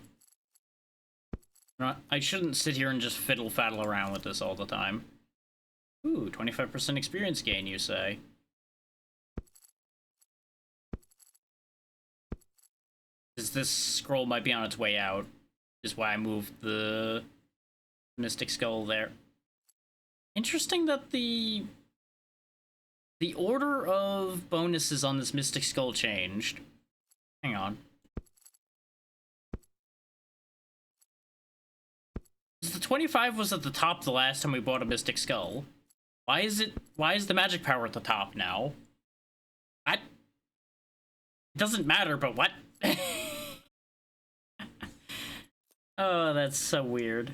I shouldn't sit here and just fiddle-faddle around with this all the time. Ooh, 25% experience gain, you say? Because this scroll might be on its way out, is why I moved the Mystic Skull there. Interesting that the order of bonuses on this Mystic Skull changed. Hang on. The 25 was at the top the last time we bought a Mystic Skull. Why is the magic power at the top now? What? It doesn't matter, but what? Oh, that's so weird.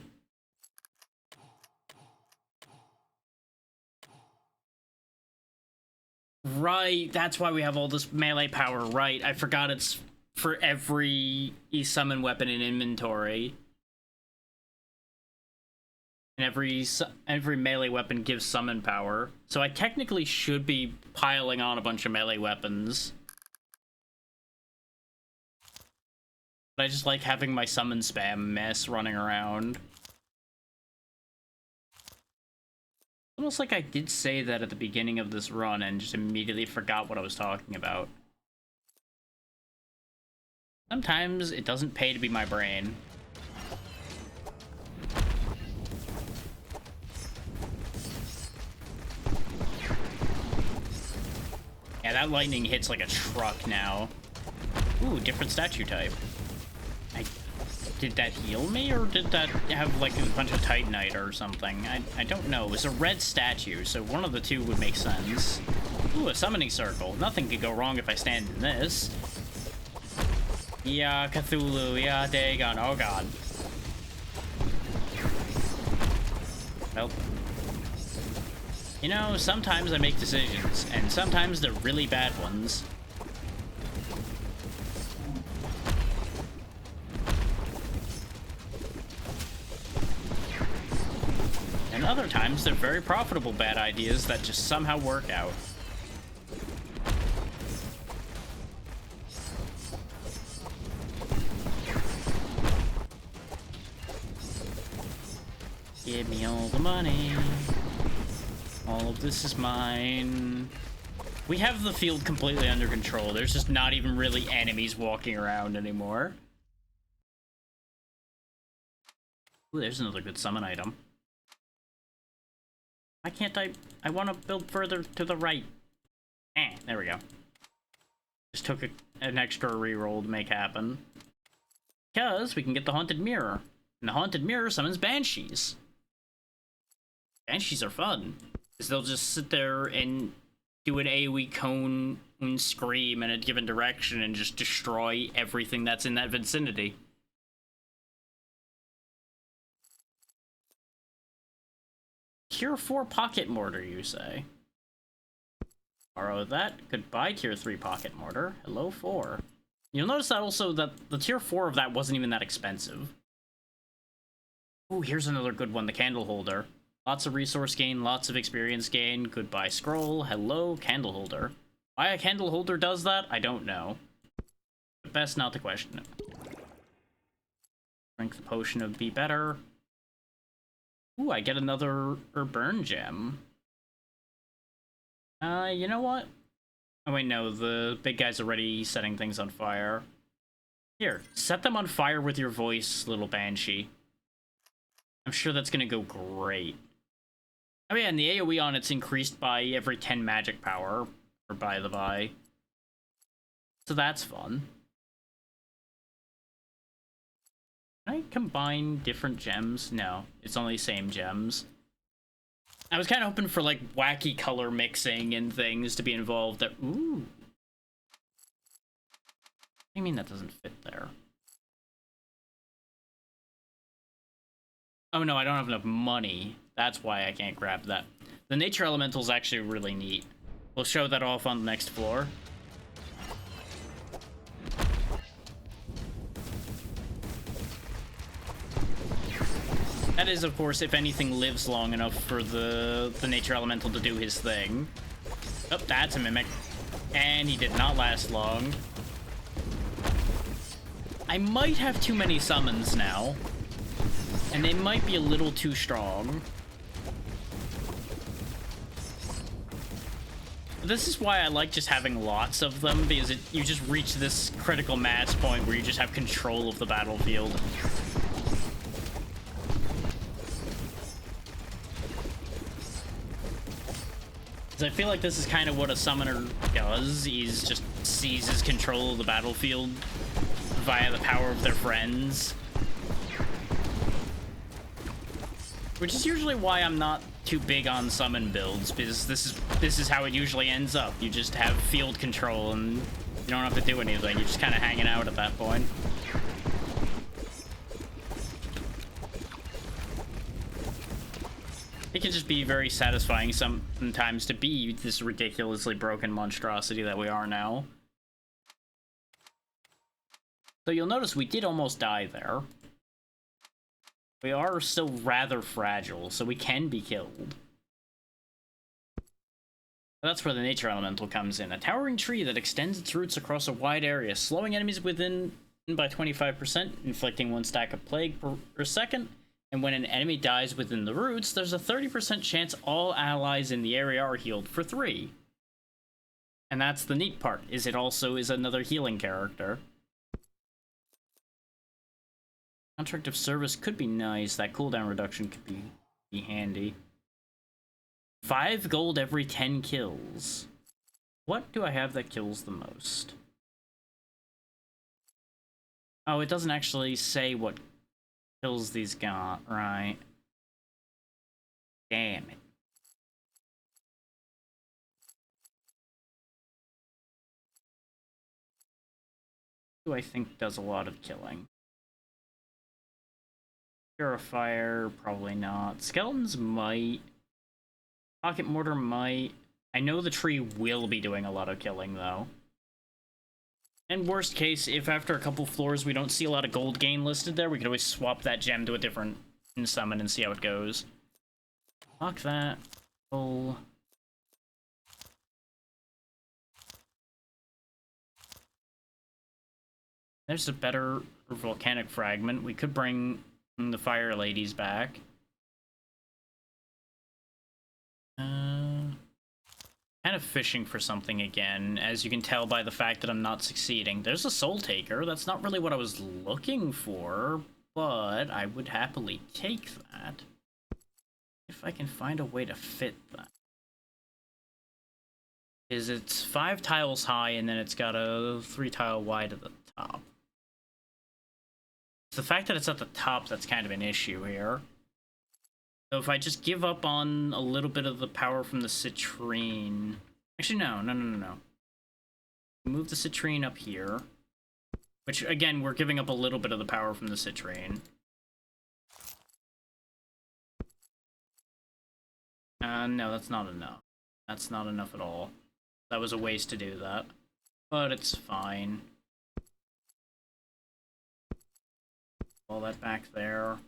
Right, that's why we have all this melee power, right. I forgot it's for every summon weapon in inventory. And every melee weapon gives summon power. So I technically should be piling on a bunch of melee weapons. But I just like having my summon spam mess running around. Almost like I did say that at the beginning of this run and just immediately forgot what I was talking about. Sometimes it doesn't pay to be my brain. Yeah, that lightning hits like a truck now. Ooh, different statue type. Did that heal me, or did that have like a bunch of Titanite or something? I don't know. It was a red statue, so one of the two would make sense. Ooh, a summoning circle. Nothing could go wrong if I stand in this. Yeah, Cthulhu. Yeah, Dagon. Oh god. Well. You know, sometimes I make decisions, and sometimes they're really bad ones. And other times, they're very profitable bad ideas that just somehow work out. Give me all the money. All of this is mine. We have the field completely under control. There's just not even really enemies walking around anymore. Ooh, there's another good summon item. Why can't I want to build further to the right. There we go. Just took an extra reroll to make happen. Because we can get the Haunted Mirror. And the Haunted Mirror summons Banshees. Banshees are fun. Because they'll just sit there and do an AoE cone and scream in a given direction and just destroy everything that's in that vicinity. Tier 4 Pocket Mortar, you say? Borrow that. Goodbye, Tier 3 Pocket Mortar. Hello, 4. You'll notice that also that the Tier 4 of that wasn't even that expensive. Ooh, here's another good one, the Candle Holder. Lots of resource gain, lots of experience gain. Goodbye, Scroll. Hello, Candle Holder. Why a Candle Holder does that, I don't know. But best not to question it. Drink the potion would be better. Ooh, I get another burn gem. You know what? Oh wait, no, the big guy's already setting things on fire. Here, set them on fire with your voice, little Banshee. I'm sure that's gonna go great. Oh yeah, and the AoE on it's increased by every 10 magic power, or by the by. So that's fun. Can I combine different gems? No, it's only same gems. I was kind of hoping for like wacky color mixing and things to be involved there. Ooh. What do you mean that doesn't fit there? Oh no, I don't have enough money. That's why I can't grab that. The nature elemental is actually really neat. We'll show that off on the next floor. That is, of course, if anything lives long enough for the nature elemental to do his thing. Oh, that's a mimic. And he did not last long. I might have too many summons now. And they might be a little too strong. This is why I like just having lots of them, because you just reach this critical mass point where you just have control of the battlefield. I feel like this is kind of what a summoner does. He's just seizes control of the battlefield via the power of their friends. Which is usually why I'm not too big on summon builds, because this is how it usually ends up. You just have field control and you don't have to do anything. You're just kind of hanging out at that point. It can just be very satisfying sometimes to be this ridiculously broken monstrosity that we are now. So you'll notice we did almost die there. We are still rather fragile, so we can be killed. That's where the nature elemental comes in. A towering tree that extends its roots across a wide area, slowing enemies within by 25%, inflicting 1 stack of plague per second. And when an enemy dies within the roots, there's a 30% chance all allies in the area are healed for 3. And that's the neat part, is it also is another healing character. Contract of service could be nice. That cooldown reduction could be handy. 5 gold every 10 kills. What do I have that kills the most? Oh, it doesn't actually say what kills these got, right? Damn it. Who I think does a lot of killing? Purifier, probably not. Skeletons might. Pocket Mortar might. I know the tree will be doing a lot of killing, though. And worst case, if after a couple floors we don't see a lot of gold gain listed there, we could always swap that gem to a different summon and see how it goes. Lock that. Pull. There's a better volcanic fragment. We could bring the fire ladies back. Kind of fishing for something again, as you can tell by the fact that I'm not succeeding. There's a Soul Taker. That's not really what I was looking for, but I would happily take that. If I can find a way to fit that. Is it's 5 tiles high, and then it's got a 3 tile wide at the top. It's the fact that it's at the top that's kind of an issue here. So if I just give up on a little bit of the power from the citrine... Actually, no. Move the citrine up here. Which, again, we're giving up a little bit of the power from the citrine. No, that's not enough. That's not enough at all. That was a waste to do that. But it's fine. All that back there.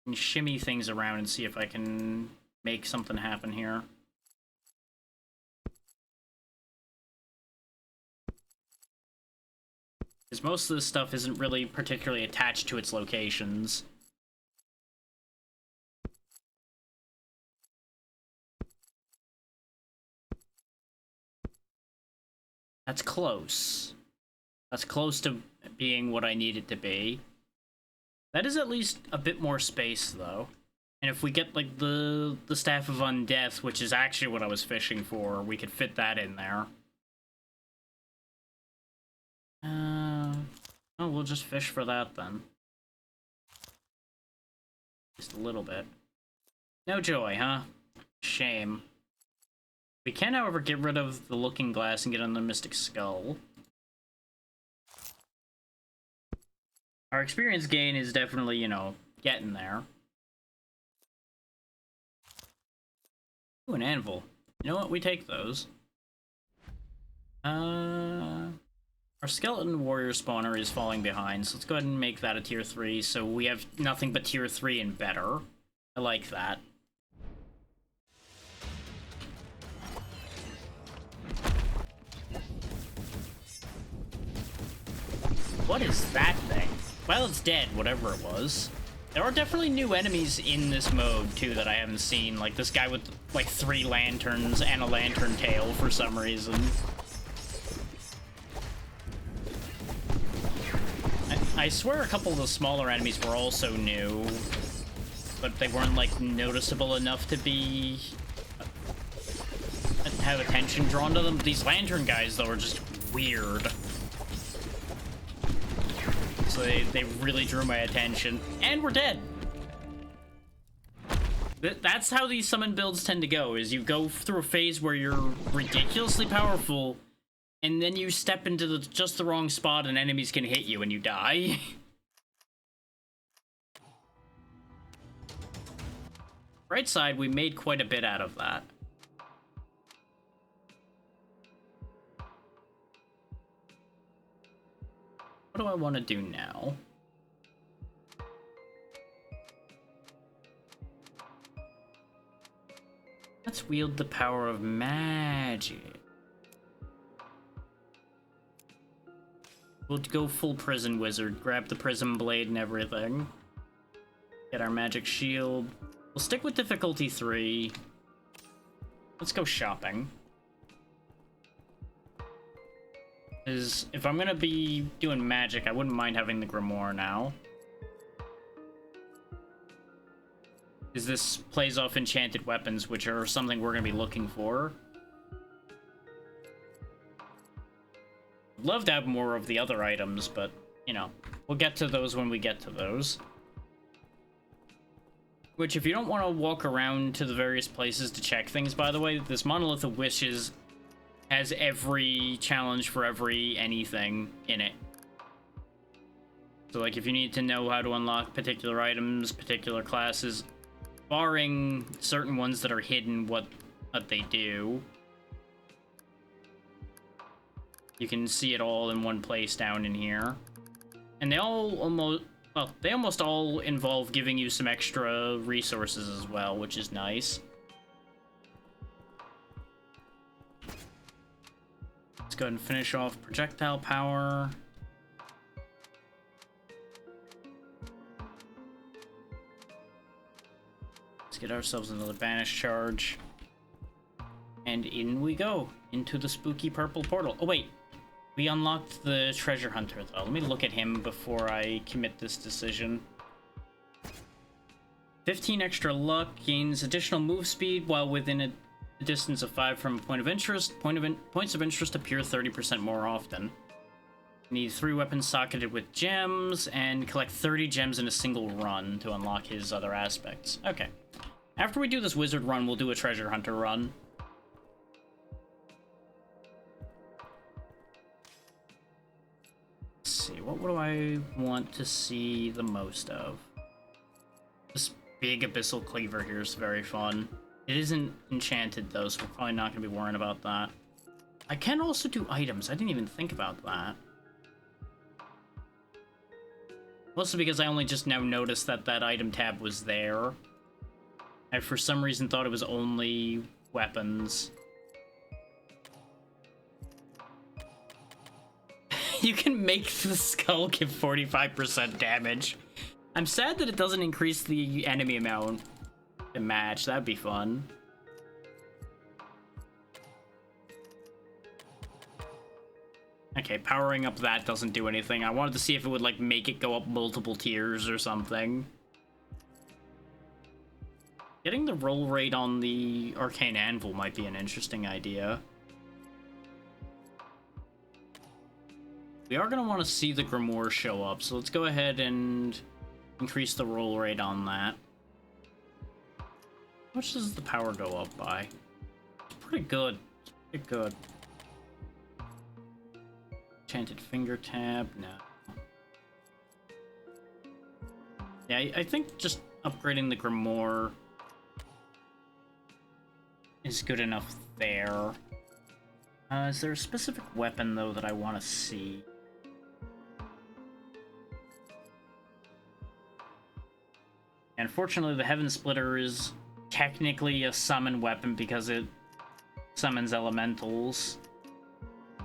And shimmy things around and see if I can make something happen here. Because most of this stuff isn't really particularly attached to its locations. That's close. That's close to being what I need it to be. That is at least a bit more space, though. And if we get, like, the Staff of Undeath, which is actually what I was fishing for, we could fit that in there. Oh, we'll just fish for that, then. Just a little bit. No joy, huh? Shame. We can, however, get rid of the Looking Glass and get on the Mystic Skull. Our experience gain is definitely, you know, getting there. Ooh, an anvil. You know what? We take those. Our skeleton warrior spawner is falling behind, so let's go ahead and make that a tier 3, so we have nothing but tier 3 and better. I like that. What is that thing? Well, it's dead, whatever it was. There are definitely new enemies in this mode, too, that I haven't seen. Like this guy with, like, 3 lanterns and a lantern tail for some reason. I swear a couple of the smaller enemies were also new, but they weren't, like, noticeable enough to be... have attention drawn to them. These lantern guys, though, are just weird. So they really drew my attention. And we're dead! That's how these summon builds tend to go, is you go through a phase where you're ridiculously powerful, and then you step into just the wrong spot and enemies can hit you and you die. Right side, we made quite a bit out of that. What do I want to do now? Let's wield the power of magic. We'll go full prison wizard, grab the prism blade and everything. Get our magic shield. We'll stick with difficulty 3. Let's go shopping. Because if I'm gonna be doing magic, I wouldn't mind having the Grimoire now. Because this plays off enchanted weapons, which are something we're gonna be looking for. Love to have more of the other items, but, you know, we'll get to those when we get to those. Which, if you don't want to walk around to the various places to check things, by the way, this Monolith of Wishes has every challenge for every anything in it. So, like, if you need to know how to unlock particular items, particular classes, barring certain ones that are hidden what they do, you can see it all in one place down in here. And they all almost all involve giving you some extra resources as well, which is nice. Let's go ahead and finish off projectile power. Let's get ourselves another banish charge. And in we go, into the spooky purple portal. Oh wait, we unlocked the treasure hunter though. Let me look at him before I commit this decision. 15 extra luck, gains additional move speed while within a distance of 5 from a point of interest. Points of interest appear 30% more often. Need 3 weapons socketed with gems, and collect 30 gems in a single run to unlock his other aspects. Okay. After we do this wizard run, we'll do a treasure hunter run. Let's see, what do I want to see the most of? This big abyssal cleaver here is very fun. It isn't enchanted though, so we're probably not going to be worrying about that. I can also do items. I didn't even think about that. Mostly because I only just now noticed that that item tab was there. I for some reason thought it was only weapons. You can make the skull give 45% damage. I'm sad that it doesn't increase the enemy amount to match. That'd be fun. Okay, powering up that doesn't do anything. I wanted to see if it would, like, make it go up multiple tiers or something. Getting the roll rate on the Arcane Anvil might be an interesting idea. We are going to want to see the Grimoire show up, so let's go ahead and increase the roll rate on that. How much does the power go up by? It's pretty good. It's pretty good. Enchanted finger tab, no. Yeah, I think just upgrading the Grimoire is good enough there. Is there a specific weapon, though, that I want to see? Unfortunately, the Heaven Splitter is technically a summon weapon because it summons elementals.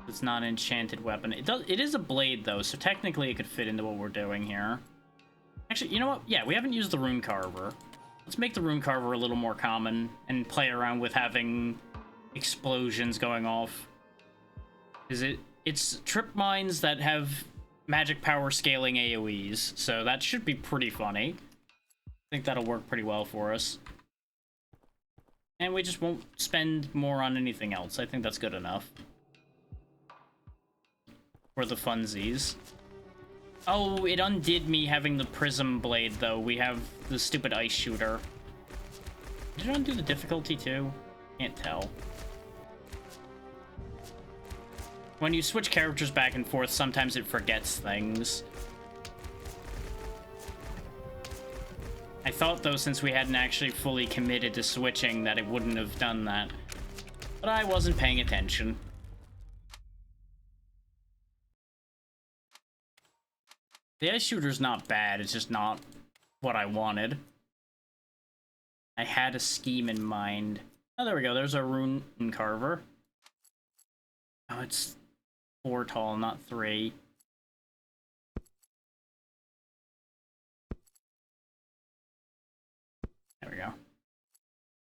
It's not an enchanted weapon. It is a blade, though, so technically it could fit into what we're doing here. Actually, you know what? Yeah, we haven't used the Rune Carver. Let's make the Rune Carver a little more common and play around with having explosions going off. It's trip mines that have magic power scaling AoEs, so that should be pretty funny. I think that'll work pretty well for us. And we just won't spend more on anything else. I think that's good enough. For the funsies. Oh, it undid me having the prism blade, though. We have the stupid ice shooter. Did it undo the difficulty too? Can't tell. When you switch characters back and forth, sometimes it forgets things. I thought, though, since we hadn't actually fully committed to switching, that it wouldn't have done that. But I wasn't paying attention. The ice shooter's not bad, it's just not what I wanted. I had a scheme in mind. Oh, there we go, there's our rune carver. Oh, it's 4 tall, not 3. There we go.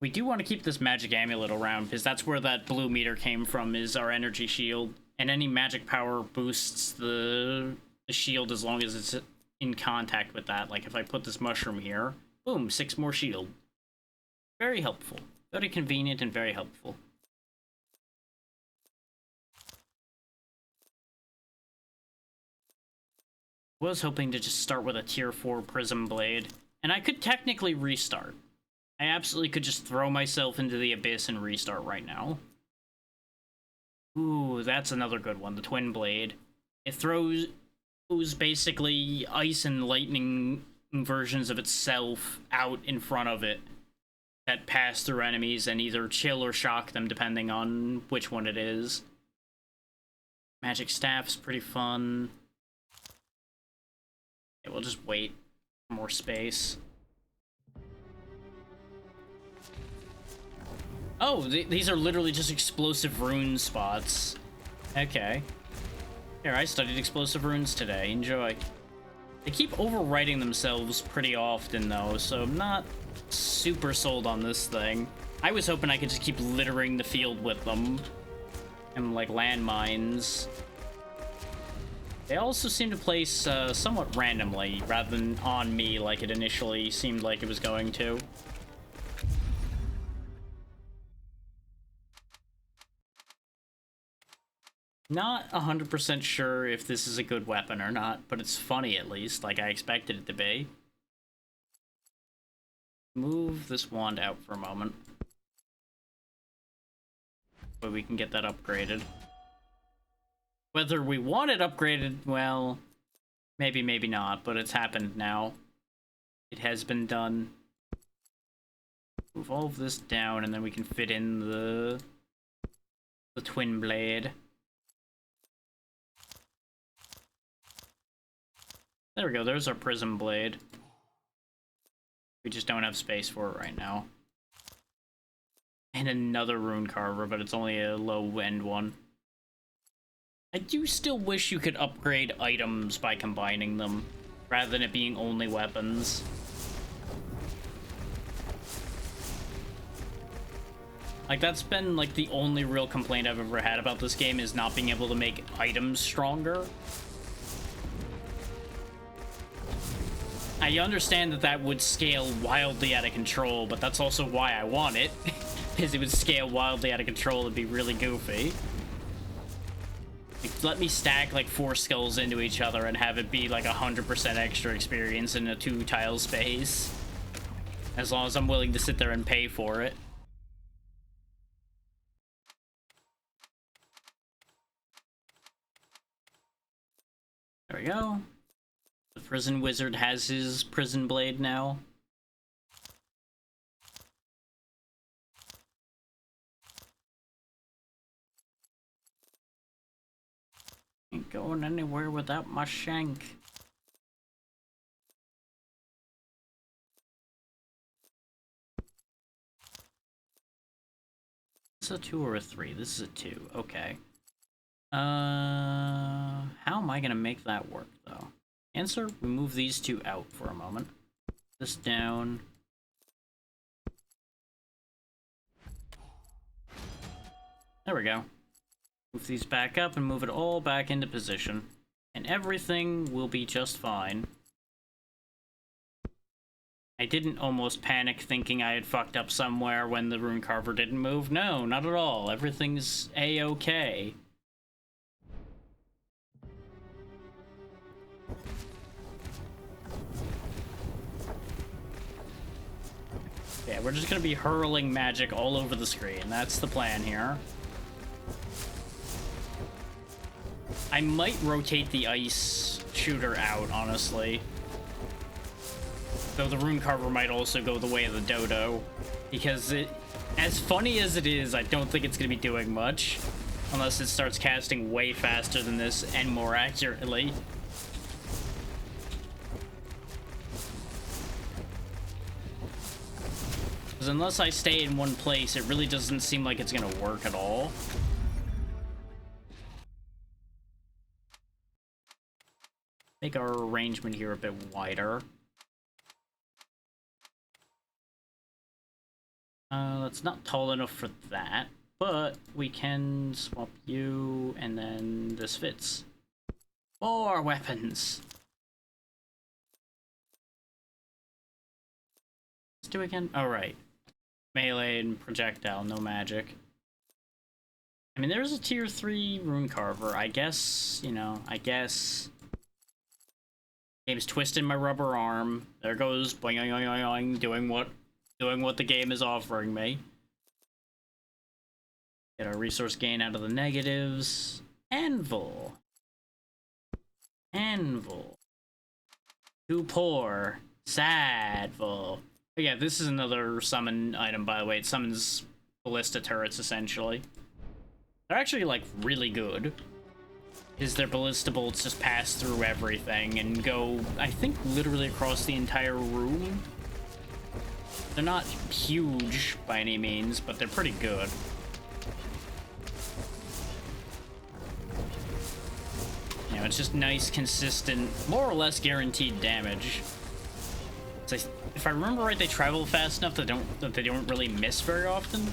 We do want to keep this magic amulet around, because that's where that blue meter came from, is our energy shield. And any magic power boosts the shield as long as it's in contact with that. Like if I put this mushroom here, boom, 6 more shield. Very helpful. Very convenient and very helpful. Was hoping to just start with a tier 4 prism blade, and I could technically restart. I absolutely could just throw myself into the abyss and restart right now. Ooh, that's another good one, the twin blade. It throws basically ice and lightning versions of itself out in front of it that pass through enemies and either chill or shock them depending on which one it is. Magic staff's pretty fun. Okay, we'll just wait for more space. Oh, these are literally just explosive rune spots. Okay. Here, I studied explosive runes today. Enjoy. They keep overwriting themselves pretty often, though, so I'm not super sold on this thing. I was hoping I could just keep littering the field with them. And, like, landmines. They also seem to place somewhat randomly, rather than on me like it initially seemed like it was going to. Not 100% sure if this is a good weapon or not, but it's funny at least, like I expected it to be. Move this wand out for a moment. But we can get that upgraded. Whether we want it upgraded, well, maybe, maybe not, but it's happened now. It has been done. Move all of this down, and then we can fit in the twin blade. There we go, there's our prism blade. We just don't have space for it right now. And another rune carver, but it's only a low-end one. I do still wish you could upgrade items by combining them, rather than it being only weapons. Like, that's been, like, the only real complaint I've ever had about this game, is not being able to make items stronger. I understand that that would scale wildly out of control, but that's also why I want it. Because it would scale wildly out of control and be really goofy. Like, let me stack like 4 skulls into each other and have it be like 100% extra experience in a 2-tile space. As long as I'm willing to sit there and pay for it. There we go. The prison wizard has his prison blade now. Ain't going anywhere without my shank. This is a 2 or a 3? This is a 2. Okay. How am I gonna make that work, though? Answer, we move these 2 out for a moment. This down. There we go. Move these back up and move it all back into position. And everything will be just fine. I didn't almost panic thinking I had fucked up somewhere when the rune carver didn't move. No, not at all. Everything's a-okay. Yeah, we're just gonna be hurling magic all over the screen. That's the plan here. I might rotate the ice shooter out, honestly. Though the rune carver might also go the way of the dodo. Because it, as funny as it is, I don't think it's gonna be doing much. Unless it starts casting way faster than this and more accurately. Because unless I stay in one place, it really doesn't seem like it's gonna work at all. Make our arrangement here a bit wider. That's not tall enough for that, but we can swap you, and then this fits. More weapons! Let's do it again. Alright. Melee and projectile, no magic. I mean, there's a tier 3 rune carver. I guess, you know, Game's twisting my rubber arm. There goes boing, boing, boing, boing, doing what the game is offering me. Get our resource gain out of the negatives. Anvil. Anvil. Too poor. Sadvil. But yeah, this is another summon item, by the way. It summons ballista turrets, essentially. They're actually, like, really good. Is their ballista bolts just pass through everything and go, I think, literally across the entire room. They're not huge by any means, but they're pretty good. You know, it's just nice, consistent, more or less guaranteed damage. So if I remember right, they travel fast enough that they don't really miss very often.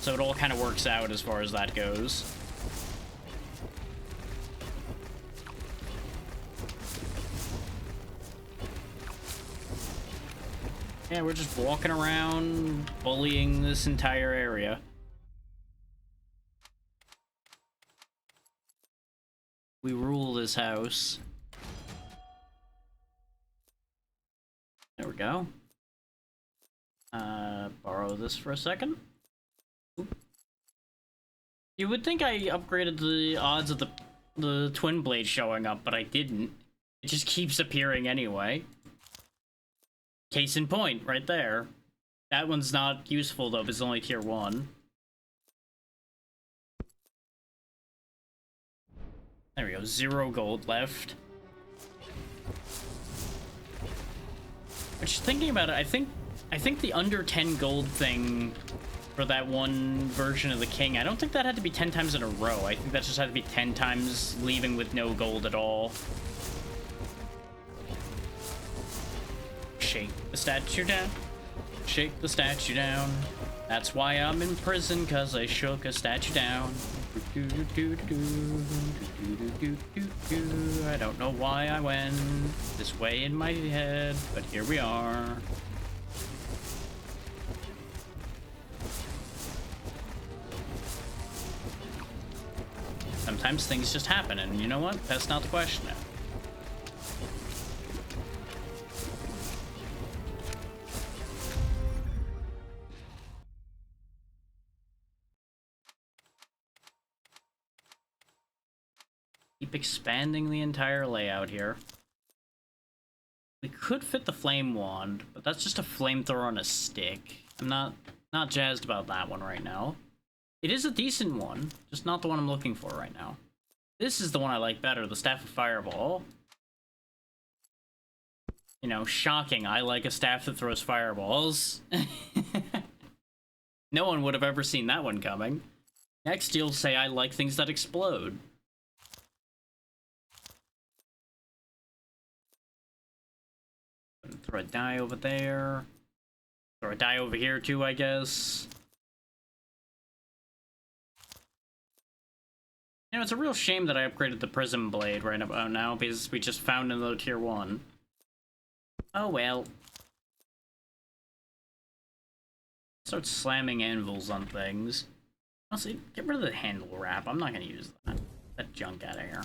So it all kind of works out as far as that goes. Yeah, we're just walking around, bullying this entire area. We rule this house. There we go. Borrow this for a second. Oop. You would think I upgraded the odds of the twin blade showing up, but I didn't. It just keeps appearing anyway. Case in point, right there. That one's not useful though, it's only tier 1. There we go, 0 gold left. Which, thinking about it, I think the under 10 gold thing for that one version of the king, I don't think that had to be 10 times in a row. I think that just had to be 10 times leaving with no gold at all. Shake the statue down. Shake the statue down. That's why I'm in prison, cause I shook a statue down. I don't know why I went this way in my head, but here we are. Sometimes things just happen, and you know what? That's not the question now. Keep expanding the entire layout here. We could fit the flame wand, but that's just a flamethrower on a stick. I'm not jazzed about that one right now. It is a decent one, just not the one I'm looking for right now. This is the one I like better, the Staff of Fireball. You know, shocking, I like a staff that throws fireballs. No one would have ever seen that one coming. Next, you'll say I like things that explode. Throw a die over there. Throw a die over here too, I guess. You know, it's a real shame that I upgraded the Prism Blade right about now, because we just found another tier 1. Oh well. Start slamming anvils on things. Honestly, get rid of the handle wrap. I'm not gonna use that. That junk out of here.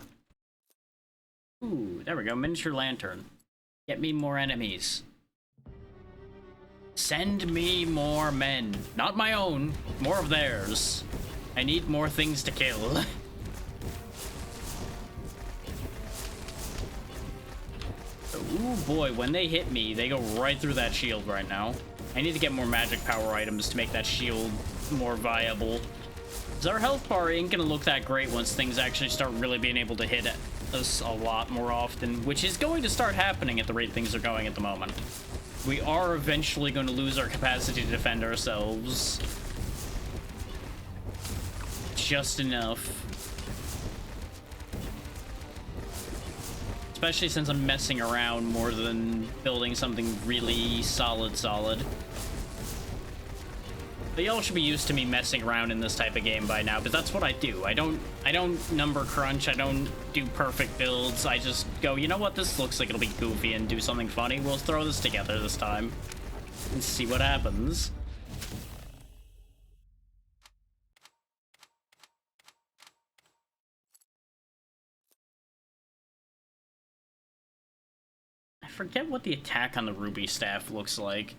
Ooh, there we go. Miniature lantern. Get me more enemies. Send me more men. Not my own, more of theirs. I need more things to kill. Ooh boy, when they hit me, they go right through that shield right now. I need to get more magic power items to make that shield more viable. Because our health bar ain't gonna look that great once things actually start really being able to hit us a lot more often, which is going to start happening at the rate things are going at the moment. We are eventually going to lose our capacity to defend ourselves. Just enough. Especially since I'm messing around more than building something really solid. But y'all should be used to me messing around in this type of game by now, because that's what I do. I don't number crunch, I don't do perfect builds. I just go, you know what, this looks like it'll be goofy and do something funny. We'll throw this together this time and see what happens. I forget what the attack on the ruby staff looks like.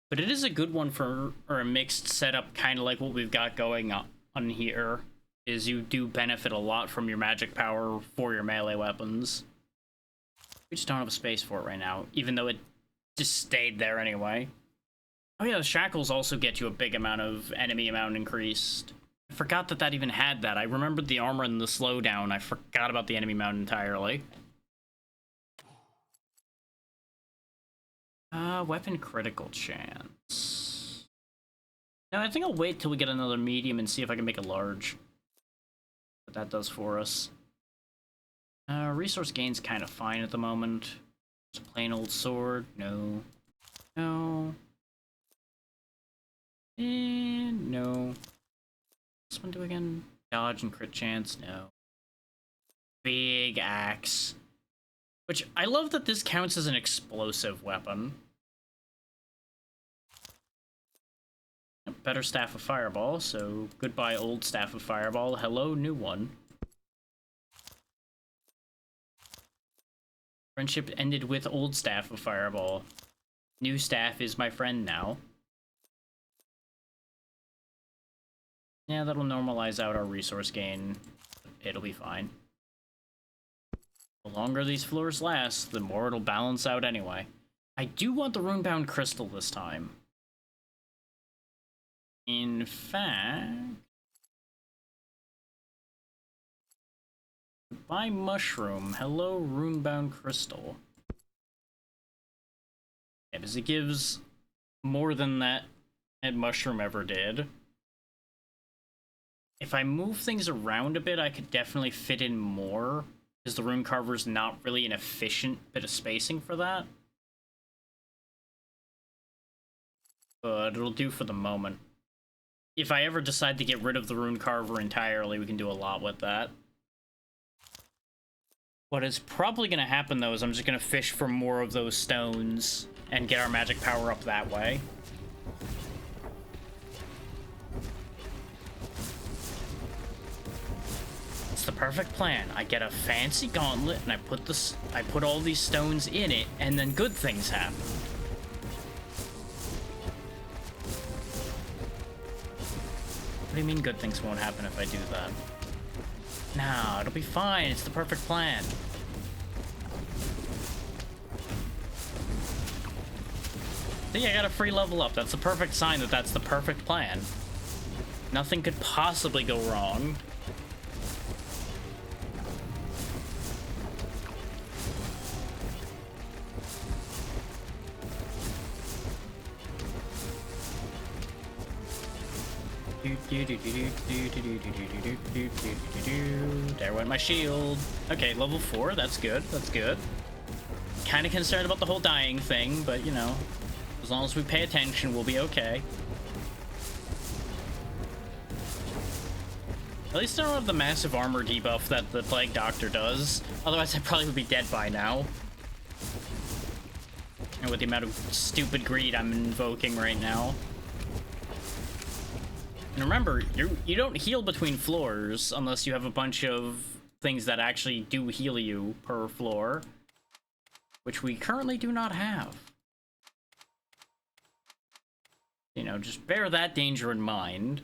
But it is a good one for a mixed setup, kind of like what we've got going on here. Is you do benefit a lot from your magic power for your melee weapons. We just don't have a space for it right now, even though it just stayed there anyway. Oh yeah, the shackles also get you a big amount of enemy amount increased. I forgot that even had that. I remembered the armor and the slowdown. I forgot about the enemy mount entirely. Weapon critical chance. No, I think I'll wait till we get another medium and see if I can make a large. What that does for us. Resource gain's kind of fine at the moment. Just a plain old sword. No. No. And no. This one do again? Dodge and crit chance? No. Big axe. Which, I love that this counts as an explosive weapon. Better Staff of Fireball, so goodbye old Staff of Fireball, hello new one. Friendship ended with old Staff of Fireball. New staff is my friend now. Yeah, that'll normalize out our resource gain. It'll be fine. The longer these floors last, the more it'll balance out anyway. I do want the Runebound Crystal this time. In fact... Buy Mushroom. Hello, Runebound Crystal. Yeah, because it gives more than that Mushroom ever did. If I move things around a bit, I could definitely fit in more. Because the Rune Carver's not really an efficient bit of spacing for that. But it'll do for the moment. If I ever decide to get rid of the Rune Carver entirely, we can do a lot with that. What is probably going to happen, though, is I'm just going to fish for more of those stones and get our magic power up that way. It's the perfect plan. I get a fancy gauntlet and I put all these stones in it, and then good things happen. What do you mean good things won't happen if I do that? No, it'll be fine. It's the perfect plan. See, I got a free level up. That's the perfect sign that that's the perfect plan. Nothing could possibly go wrong. There went my shield. Okay, level 4, that's good, that's good. Kinda concerned about the whole dying thing, but you know, as long as we pay attention, we'll be okay. At least I don't have the massive armor debuff that the Plague Doctor does. Otherwise, I probably would be dead by now. And with the amount of stupid greed I'm invoking right now. And remember, you don't heal between floors unless you have a bunch of things that actually do heal you per floor, which we currently do not have. You know, just bear that danger in mind.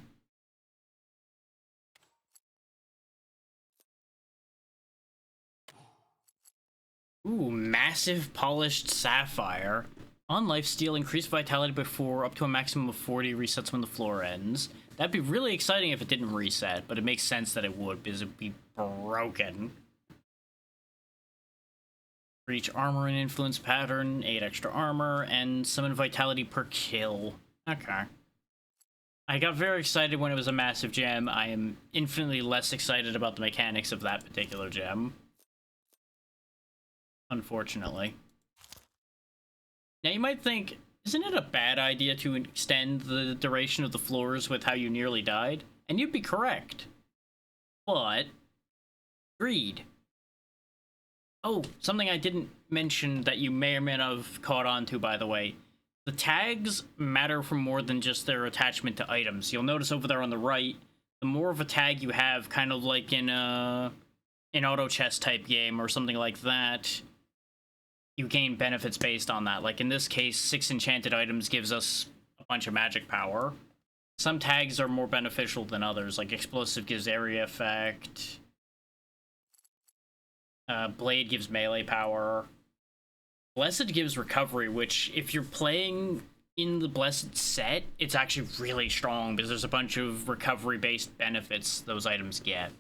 Ooh, massive polished sapphire. On lifesteal, increased vitality before up to a maximum of 40 resets when the floor ends. That'd be really exciting if it didn't reset, but it makes sense that it would because it'd be broken. For each armor and influence pattern, 8 extra armor, and summon vitality per kill. Okay. I got very excited when it was a massive gem. I am infinitely less excited about the mechanics of that particular gem. Unfortunately. Now you might think, isn't it a bad idea to extend the duration of the floors with how you nearly died? And you'd be correct. But... greed. Oh, something I didn't mention that you may or may not have caught on to, by the way. The tags matter for more than just their attachment to items. You'll notice over there on the right, the more of a tag you have, kind of like in an auto chess type game or something like that, you gain benefits based on that. Like in this case, 6 enchanted items gives us a bunch of magic power. Some tags are more beneficial than others, like explosive gives area effect. Blade gives melee power. Blessed gives recovery, which if you're playing in the Blessed set, it's actually really strong because there's a bunch of recovery-based benefits those items get.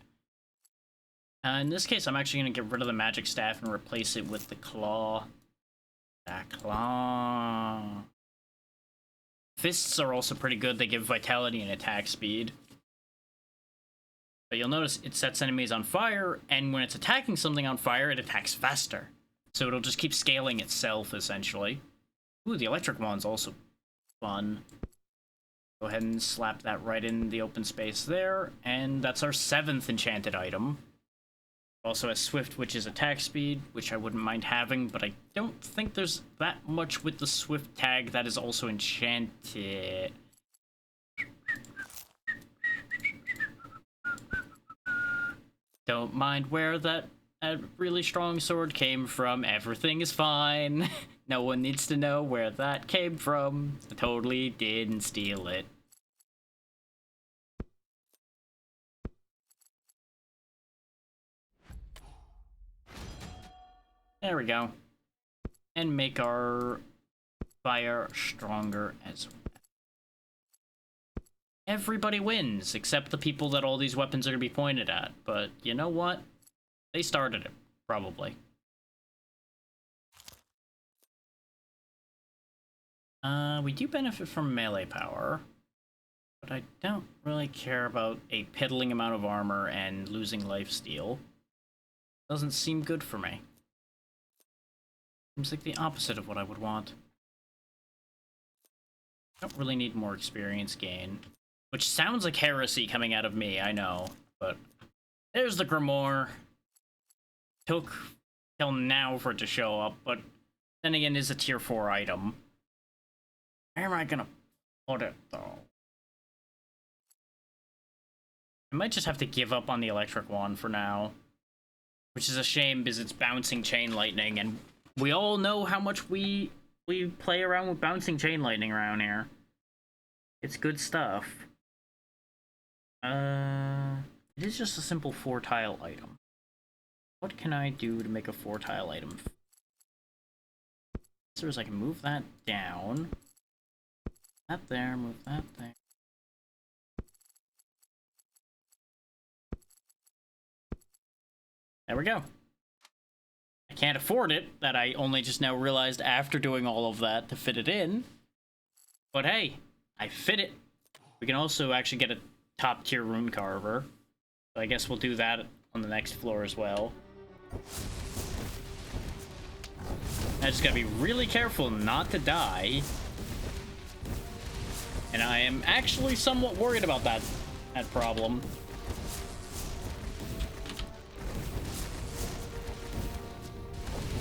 In this case, I'm actually going to get rid of the magic staff and replace it with the claw. That claw. Fists are also pretty good. They give vitality and attack speed. But you'll notice it sets enemies on fire, and when it's attacking something on fire, it attacks faster. So it'll just keep scaling itself, essentially. Ooh, the electric wand's also fun. Go ahead and slap that right in the open space there, and that's our 7th enchanted item. Also has Swift, which is attack speed, which I wouldn't mind having, but I don't think there's that much with the Swift tag that is also enchanted. Don't mind where that really strong sword came from. Everything is fine. No one needs to know where that came from. I totally didn't steal it. There we go. And make our fire stronger as well. Everybody wins, except the people that all these weapons are going to be pointed at. But you know what? They started it, probably. We do benefit from melee power, but I don't really care about a piddling amount of armor and losing lifesteal. Doesn't seem good for me. Seems like the opposite of what I would want. Don't really need more experience gain. Which sounds like heresy coming out of me, I know. But there's the Grimoire. Took till now for it to show up, but then again, it's a tier 4 item. Where am I gonna put it, though? I might just have to give up on the electric wand for now. Which is a shame, because it's bouncing chain lightning, and we all know how much we play around with bouncing chain lightning around here. It's good stuff. It is just a simple 4-tile item. What can I do to make a 4-tile item? So I can move that down. That there, move that there. There we go. I can't afford it, that I only just now realized after doing all of that to fit it in. But hey, I fit it. We can also actually get a top tier rune carver. So I guess we'll do that on the next floor as well. I just gotta be really careful not to die. And I am actually somewhat worried about that problem.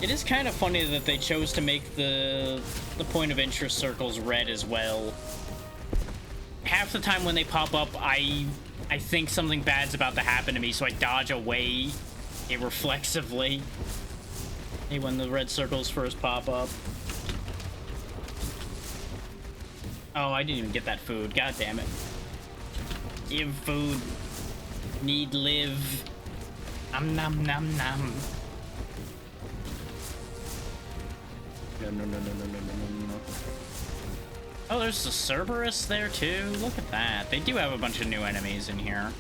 It is kind of funny that they chose to make the point of interest circles red as well. Half the time when they pop up, I think something bad's about to happen to me, so I dodge away irreflexively. Hey, when the red circles first pop up. Oh, I didn't even get that food. God damn it. Give food. Need live. Nom nom nom. No. Oh, there's the Cerberus there too. Look at that. They do have a bunch of new enemies in here.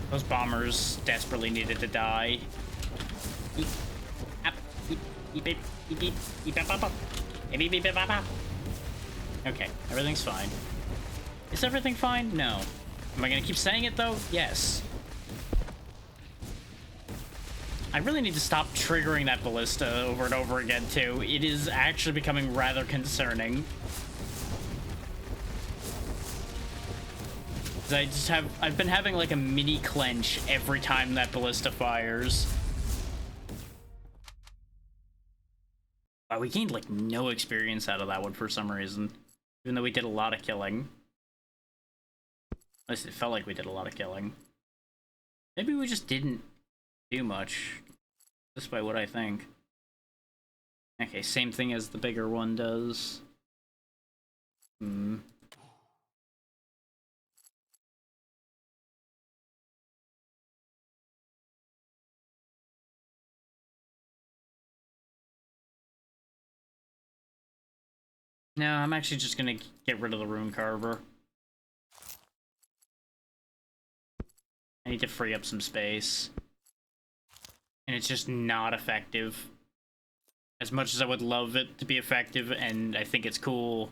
Those bombers desperately needed to die. Okay, everything's fine. Is everything fine? No. Am I gonna keep saying it though? Yes. I really need to stop triggering that ballista over and over again too. It is actually becoming rather concerning. I've been having like a mini clench every time that ballista fires. Wow, we gained like no experience out of that one for some reason. Even though we did a lot of killing. At least it felt like we did a lot of killing. Maybe we just didn't do much. Just by what I think. Okay, same thing as the bigger one does. No, I'm actually just gonna get rid of the Rune Carver. I need to free up some space. And it's just not effective. As much as I would love it to be effective, and I think it's cool,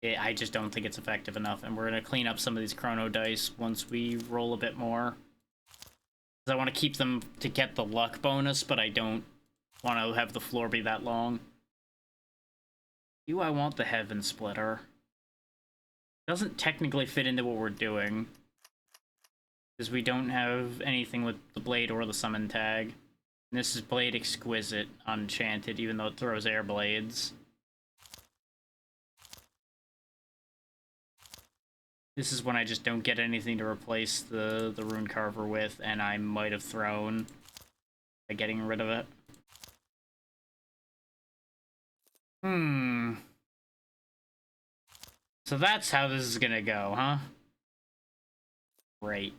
I just don't think it's effective enough. And we're gonna clean up some of these chrono dice once we roll a bit more. Because I want to keep them to get the luck bonus, but I don't want to have the floor be that long. Do I want the Heaven Splitter? Doesn't technically fit into what we're doing. Because we don't have anything with the Blade or the Summon tag. And this is Blade Exquisite Enchanted, even though it throws air blades. This is when I just don't get anything to replace the Rune Carver with, and I might have thrown by getting rid of it. So that's how this is gonna go, huh? Great.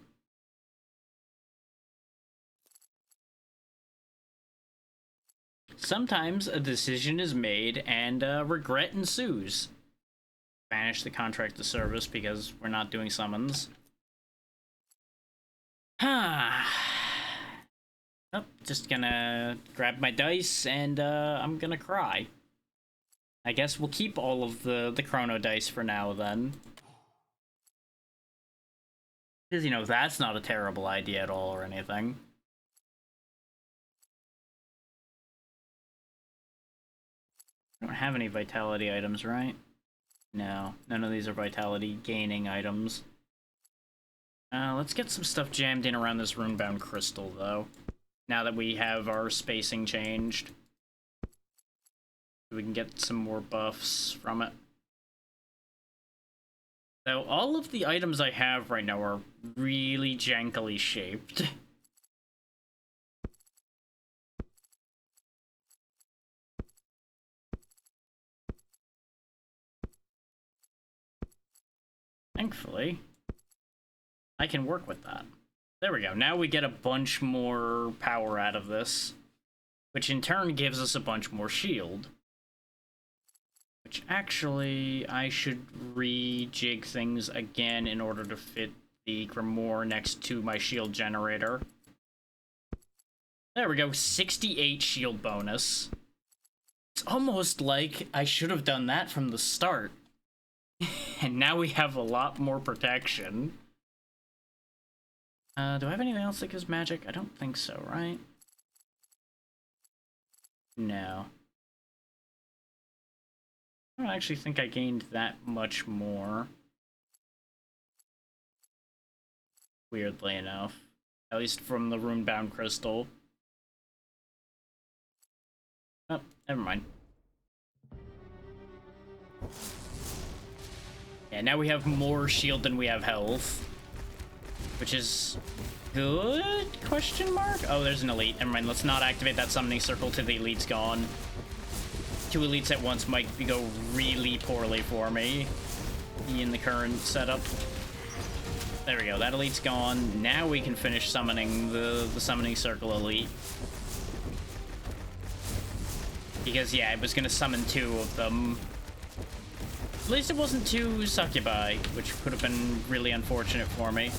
Sometimes a decision is made and regret ensues. Banish the contract of service because we're not doing summons. Oh, just gonna grab my dice and I'm gonna cry. I guess we'll keep all of the chrono dice for now then. Because, you know, that's not a terrible idea at all or anything. I don't have any vitality items, right? No, none of these are vitality gaining items. Let's get some stuff jammed in around this runebound crystal, though. Now that we have our spacing changed. We can get some more buffs from it. So all of the items I have right now are really jankily shaped. Thankfully, I can work with that. There we go. Now we get a bunch more power out of this, which in turn gives us a bunch more shield. Which actually, I should rejig things again in order to fit the Grimoire next to my shield generator. There we go, 68 shield bonus. It's almost like I should have done that from the start. And now we have a lot more protection. Do I have anything else that gives magic? I don't think so, right? No. I don't actually think I gained that much more. Weirdly enough. At least from the runebound crystal. Oh, never mind. Yeah, now we have more shield than we have health. Which is good? Question mark? Oh, there's an elite. Never mind, let's not activate that summoning circle till the elite's gone. two elites at once might go really poorly for me in the current setup. There we go, that elite's gone. Now we can finish summoning the summoning circle elite. Because, yeah, I was gonna summon two of them. At least it wasn't two succubi, which could have been really unfortunate for me.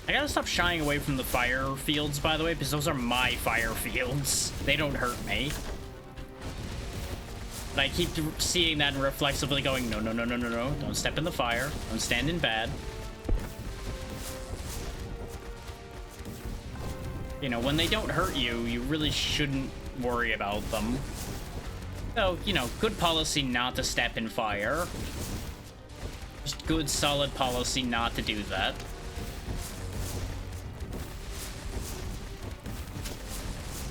I gotta stop shying away from the fire fields, by the way, because those are my fire fields. They don't hurt me. But I keep seeing that and reflexively going, no, no, no, no, no, no. Don't step in the fire. Don't stand in bad. You know, when they don't hurt you, you really shouldn't worry about them. So, you know, good policy not to step in fire. Just good, solid policy not to do that.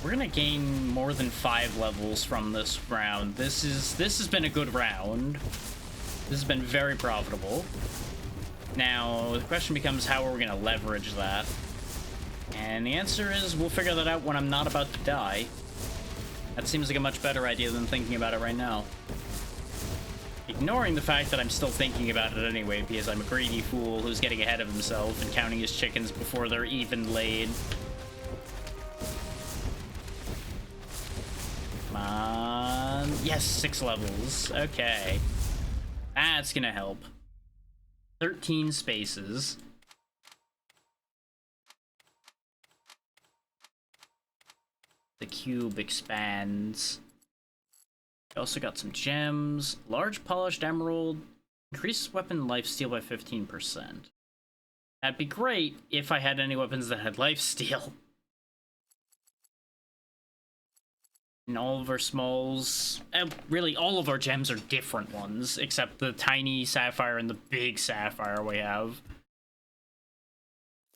We're gonna gain more than 5 levels from this round. This has been a good round. This has been very profitable. Now, the question becomes, how are we gonna leverage that? And the answer is, we'll figure that out when I'm not about to die. That seems like a much better idea than thinking about it right now. Ignoring the fact that I'm still thinking about it anyway, because I'm a greedy fool who's getting ahead of himself and counting his chickens before they're even laid. Come on. Yes, 6 levels. Okay. That's gonna help. 13 spaces. The cube expands. We also got some gems. Large polished emerald. Increases weapon lifesteal by 15%. That'd be great if I had any weapons that had lifesteal. And all of our smalls... really, all of our gems are different ones, except the tiny sapphire and the big sapphire we have.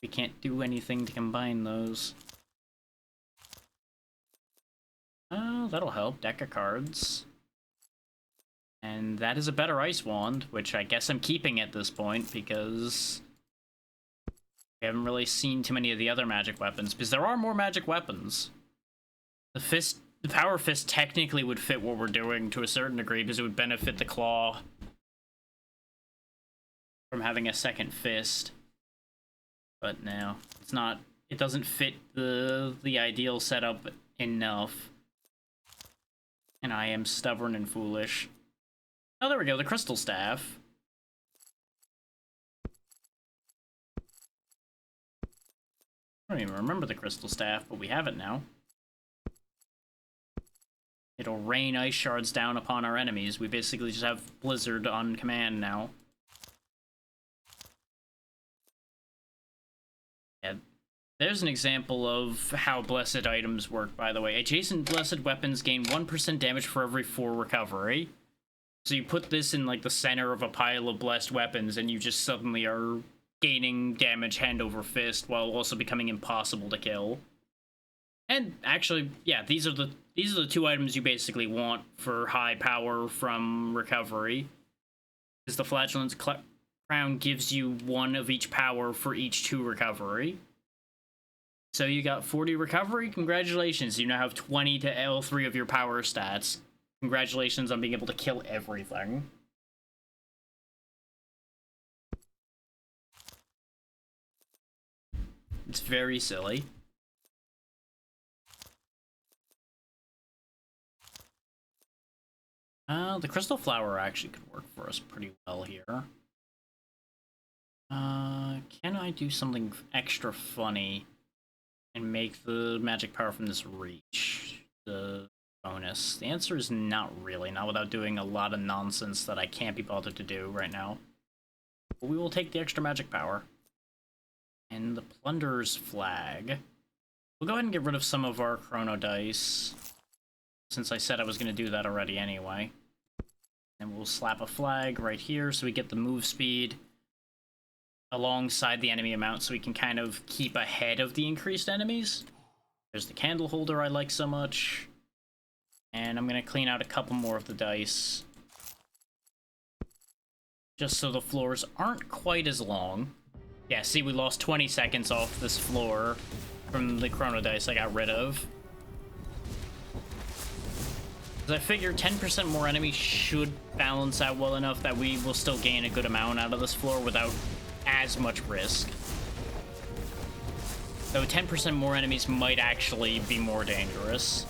We can't do anything to combine those. Oh, that'll help. Deck of cards. And that is a better ice wand, which I guess I'm keeping at this point, because we haven't really seen too many of the other magic weapons, because there are more magic weapons. The power fist technically would fit what we're doing to a certain degree, because it would benefit the claw from having a second fist. But no, it's not. It doesn't fit the ideal setup enough. And I am stubborn and foolish. Oh, there we go, the crystal staff. I don't even remember the crystal staff, but we have it now. It'll rain ice shards down upon our enemies. We basically just have Blizzard on command now. Yeah. There's an example of how blessed items work, by the way. Adjacent blessed weapons gain 1% damage for every 4 recovery. So you put this in, like, the center of a pile of blessed weapons, and you just suddenly are gaining damage hand over fist, while also becoming impossible to kill. And actually, yeah, these are the 2 items you basically want for high power from recovery. Because the Flagellant's Crown gives you 1 of each power for each 2 recovery. So you got 40 recovery, congratulations, you now have 20 to L3 of your power stats. Congratulations on being able to kill everything. It's very silly. The crystal flower actually could work for us pretty well here. Can I do something extra funny and make the magic power from this reach the bonus? The answer is not really, not without doing a lot of nonsense that I can't be bothered to do right now. But we will take the extra magic power. And the Plunderer's Flag. We'll go ahead and get rid of some of our chrono dice, since I said I was going to do that already anyway. And we'll slap a flag right here so we get the move speed alongside the enemy amount, so we can kind of keep ahead of the increased enemies. There's the candle holder I like so much. And I'm going to clean out a couple more of the dice, just so the floors aren't quite as long. Yeah, see, we lost 20 seconds off this floor from the chrono dice I got rid of. I figure 10% more enemies should balance out well enough that we will still gain a good amount out of this floor without as much risk. Though 10% more enemies might actually be more dangerous.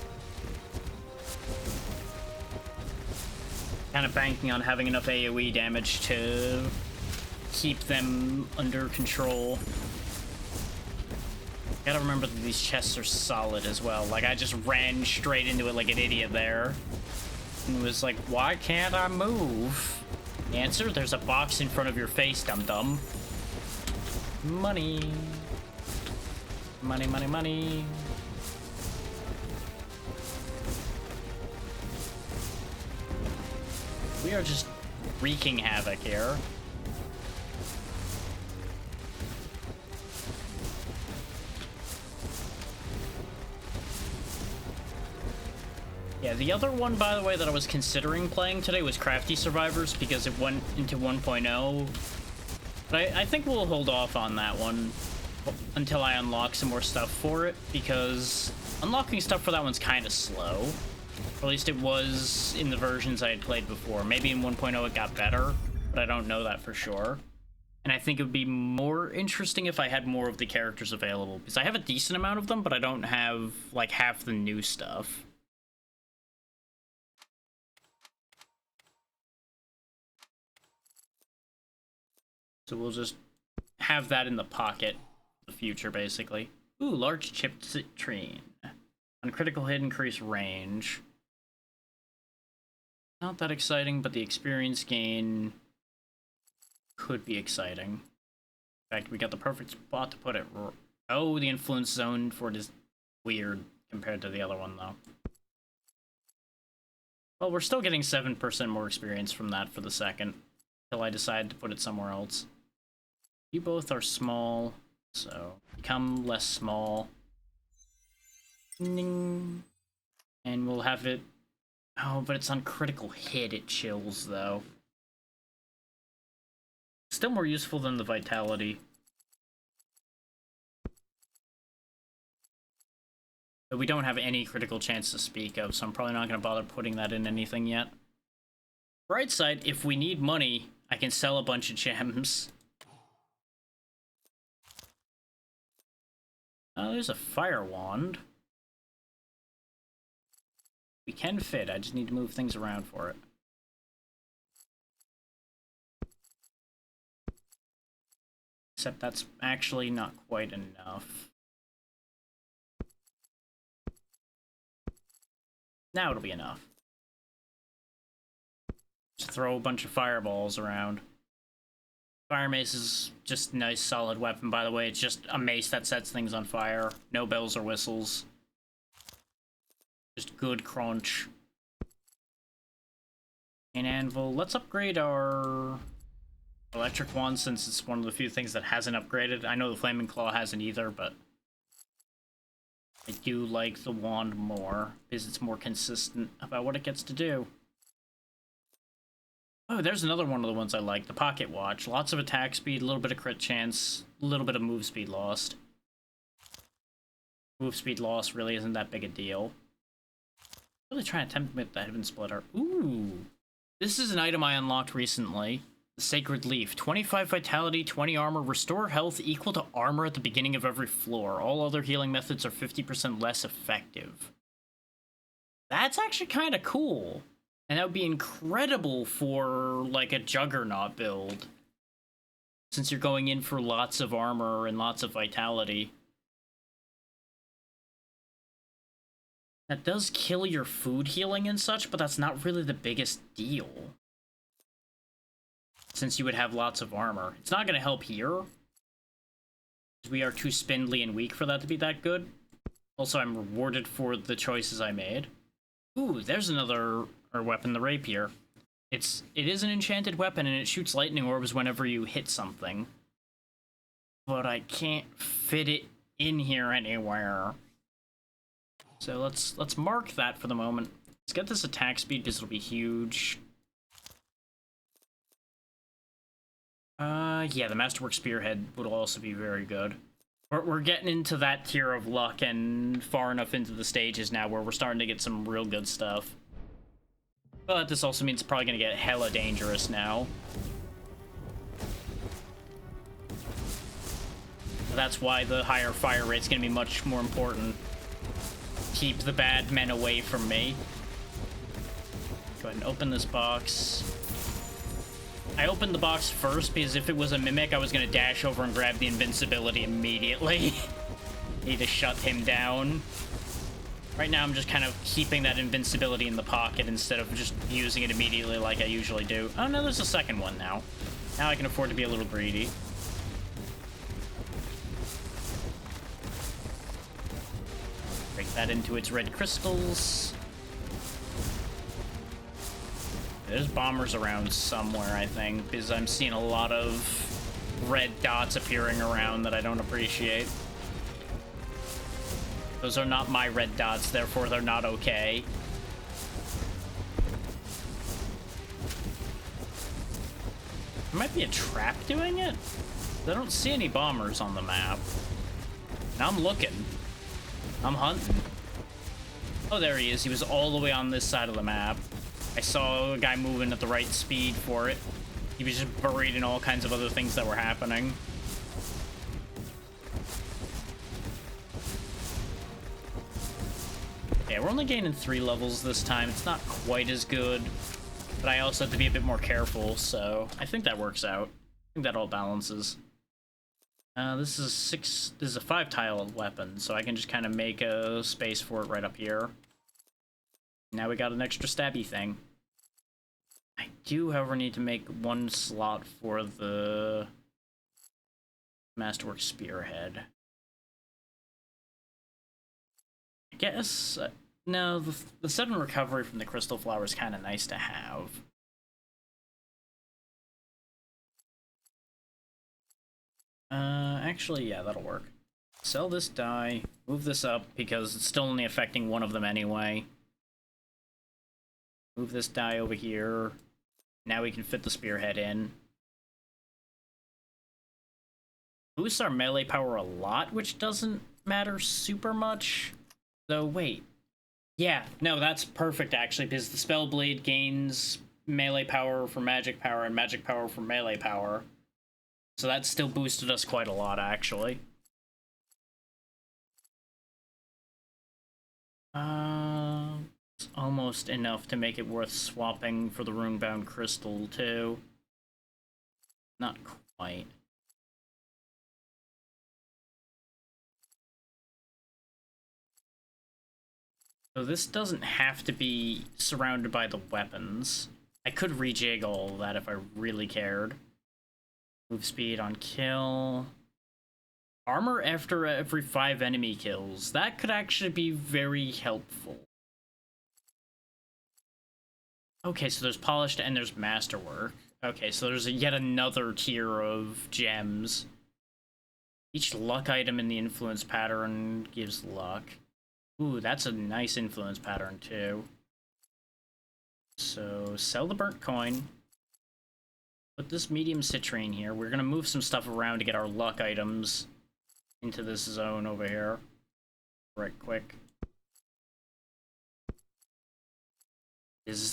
Kind of banking on having enough AoE damage to keep them under control. Gotta remember that these chests are solid as well. Like, I just ran straight into it like an idiot there. And was like, why can't I move? The answer? There's a box in front of your face, dum-dum. Money. Money, money, money. We are just wreaking havoc here. Yeah, the other one, by the way, that I was considering playing today was Crafty Survivors because it went into 1.0. But I think we'll hold off on that one until I unlock some more stuff for it, because unlocking stuff for that one's kind of slow. Or at least it was in the versions I had played before. Maybe in 1.0 it got better, but I don't know that for sure. And I think it would be more interesting if I had more of the characters available, because I have a decent amount of them, but I don't have, like, half the new stuff. So we'll just have that in the pocket for the future, basically. Ooh, large chipped citrine. On critical hit, increase range. Not that exciting, but the experience gain could be exciting. In fact, we got the perfect spot to put it. Oh, the influence zone for it is weird compared to the other one, though. Well, we're still getting 7% more experience from that for the second, until I decide to put it somewhere else. You both are small, so become less small. Ding. And we'll have it... Oh, but it's on critical hit, it chills, though. Still more useful than the vitality. But we don't have any critical chance to speak of, so I'm probably not going to bother putting that in anything yet. Bright side, if we need money, I can sell a bunch of gems. Oh, there's a fire wand. We can fit, I just need to move things around for it. Except that's actually not quite enough. Now it'll be enough. Just throw a bunch of fireballs around. Fire mace is just a nice solid weapon, by the way. It's just a mace that sets things on fire. No bells or whistles. Just good crunch. An anvil. Let's upgrade our electric wand since it's one of the few things that hasn't upgraded. I know the flaming claw hasn't either, but I do like the wand more because it's more consistent about what it gets to do. Oh, there's another one of the ones I like, the pocket watch. Lots of attack speed, a little bit of crit chance, a little bit of move speed lost. Move speed loss really isn't that big a deal. Really trying to tempt me with the Heaven Splitter. Ooh, this is an item I unlocked recently. The Sacred Leaf. 25 vitality, 20 armor, restore health equal to armor at the beginning of every floor. All other healing methods are 50% less effective. That's actually kind of cool. And that would be incredible for, like, a Juggernaut build. Since you're going in for lots of armor and lots of vitality. That does kill your food healing and such, but that's not really the biggest deal. Since you would have lots of armor. It's not going to help here. We are too spindly and weak for that to be that good. Also, I'm rewarded for the choices I made. Ooh, there's another weapon, the rapier. It is an enchanted weapon, and it shoots lightning orbs whenever you hit something. But I can't fit it in here anywhere. So let's mark that for the moment. Let's get this attack speed because it'll be huge. Yeah, the Masterwork Spearhead would also be very good. We're getting into that tier of luck and far enough into the stages now where we're starting to get some real good stuff. But this also means it's probably gonna get hella dangerous now. That's why the higher fire rate's gonna be much more important. Keep the bad men away from me. Go ahead and open this box. I opened the box first because if it was a mimic, I was gonna dash over and grab the invincibility immediately. Need to shut him down. Right now, I'm just kind of keeping that invincibility in the pocket instead of just using it immediately like I usually do. Oh no, there's a second one now. Now I can afford to be a little greedy. Break that into its red crystals. There's bombers around somewhere, I think, because I'm seeing a lot of red dots appearing around that I don't appreciate. Those are not my red dots, therefore they're not okay. There might be a trap doing it? I don't see any bombers on the map. Now I'm looking. I'm hunting. Oh, there he is. He was all the way on this side of the map. I saw a guy moving at the right speed for it. He was just buried in all kinds of other things that were happening. Yeah, we're only gaining 3 levels this time. It's not quite as good, but I also have to be a bit more careful, so I think that works out. I think that all balances. This is a 5-tile weapon, so I can just kind of make a space for it right up here. Now we got an extra stabby thing. I do, however, need to make 1 slot for the Masterwork Spearhead. I guess, no, the 7 recovery from the Crystal Flower is kind of nice to have. Actually, yeah, that'll work. Sell this die, move this up, because it's still only affecting one of them anyway. Move this die over here. Now we can fit the spearhead in. Boosts our melee power a lot, which doesn't matter super much. Though, wait. Yeah, no, that's perfect, actually, because the Spell Blade gains melee power for magic power and magic power for melee power. So that still boosted us quite a lot, actually. It's almost enough to make it worth swapping for the Runebound Crystal, too. Not quite. So this doesn't have to be surrounded by the weapons. I could rejig all of that if I really cared. Move speed on kill. Armor after every 5 enemy kills. That could actually be very helpful. Okay, so there's polished and there's masterwork. Okay, so there's yet another tier of gems. Each luck item in the influence pattern gives luck. Ooh, that's a nice influence pattern too. So sell the burnt coin. Put this medium citrine here. We're gonna move some stuff around to get our luck items into this zone over here. Right quick.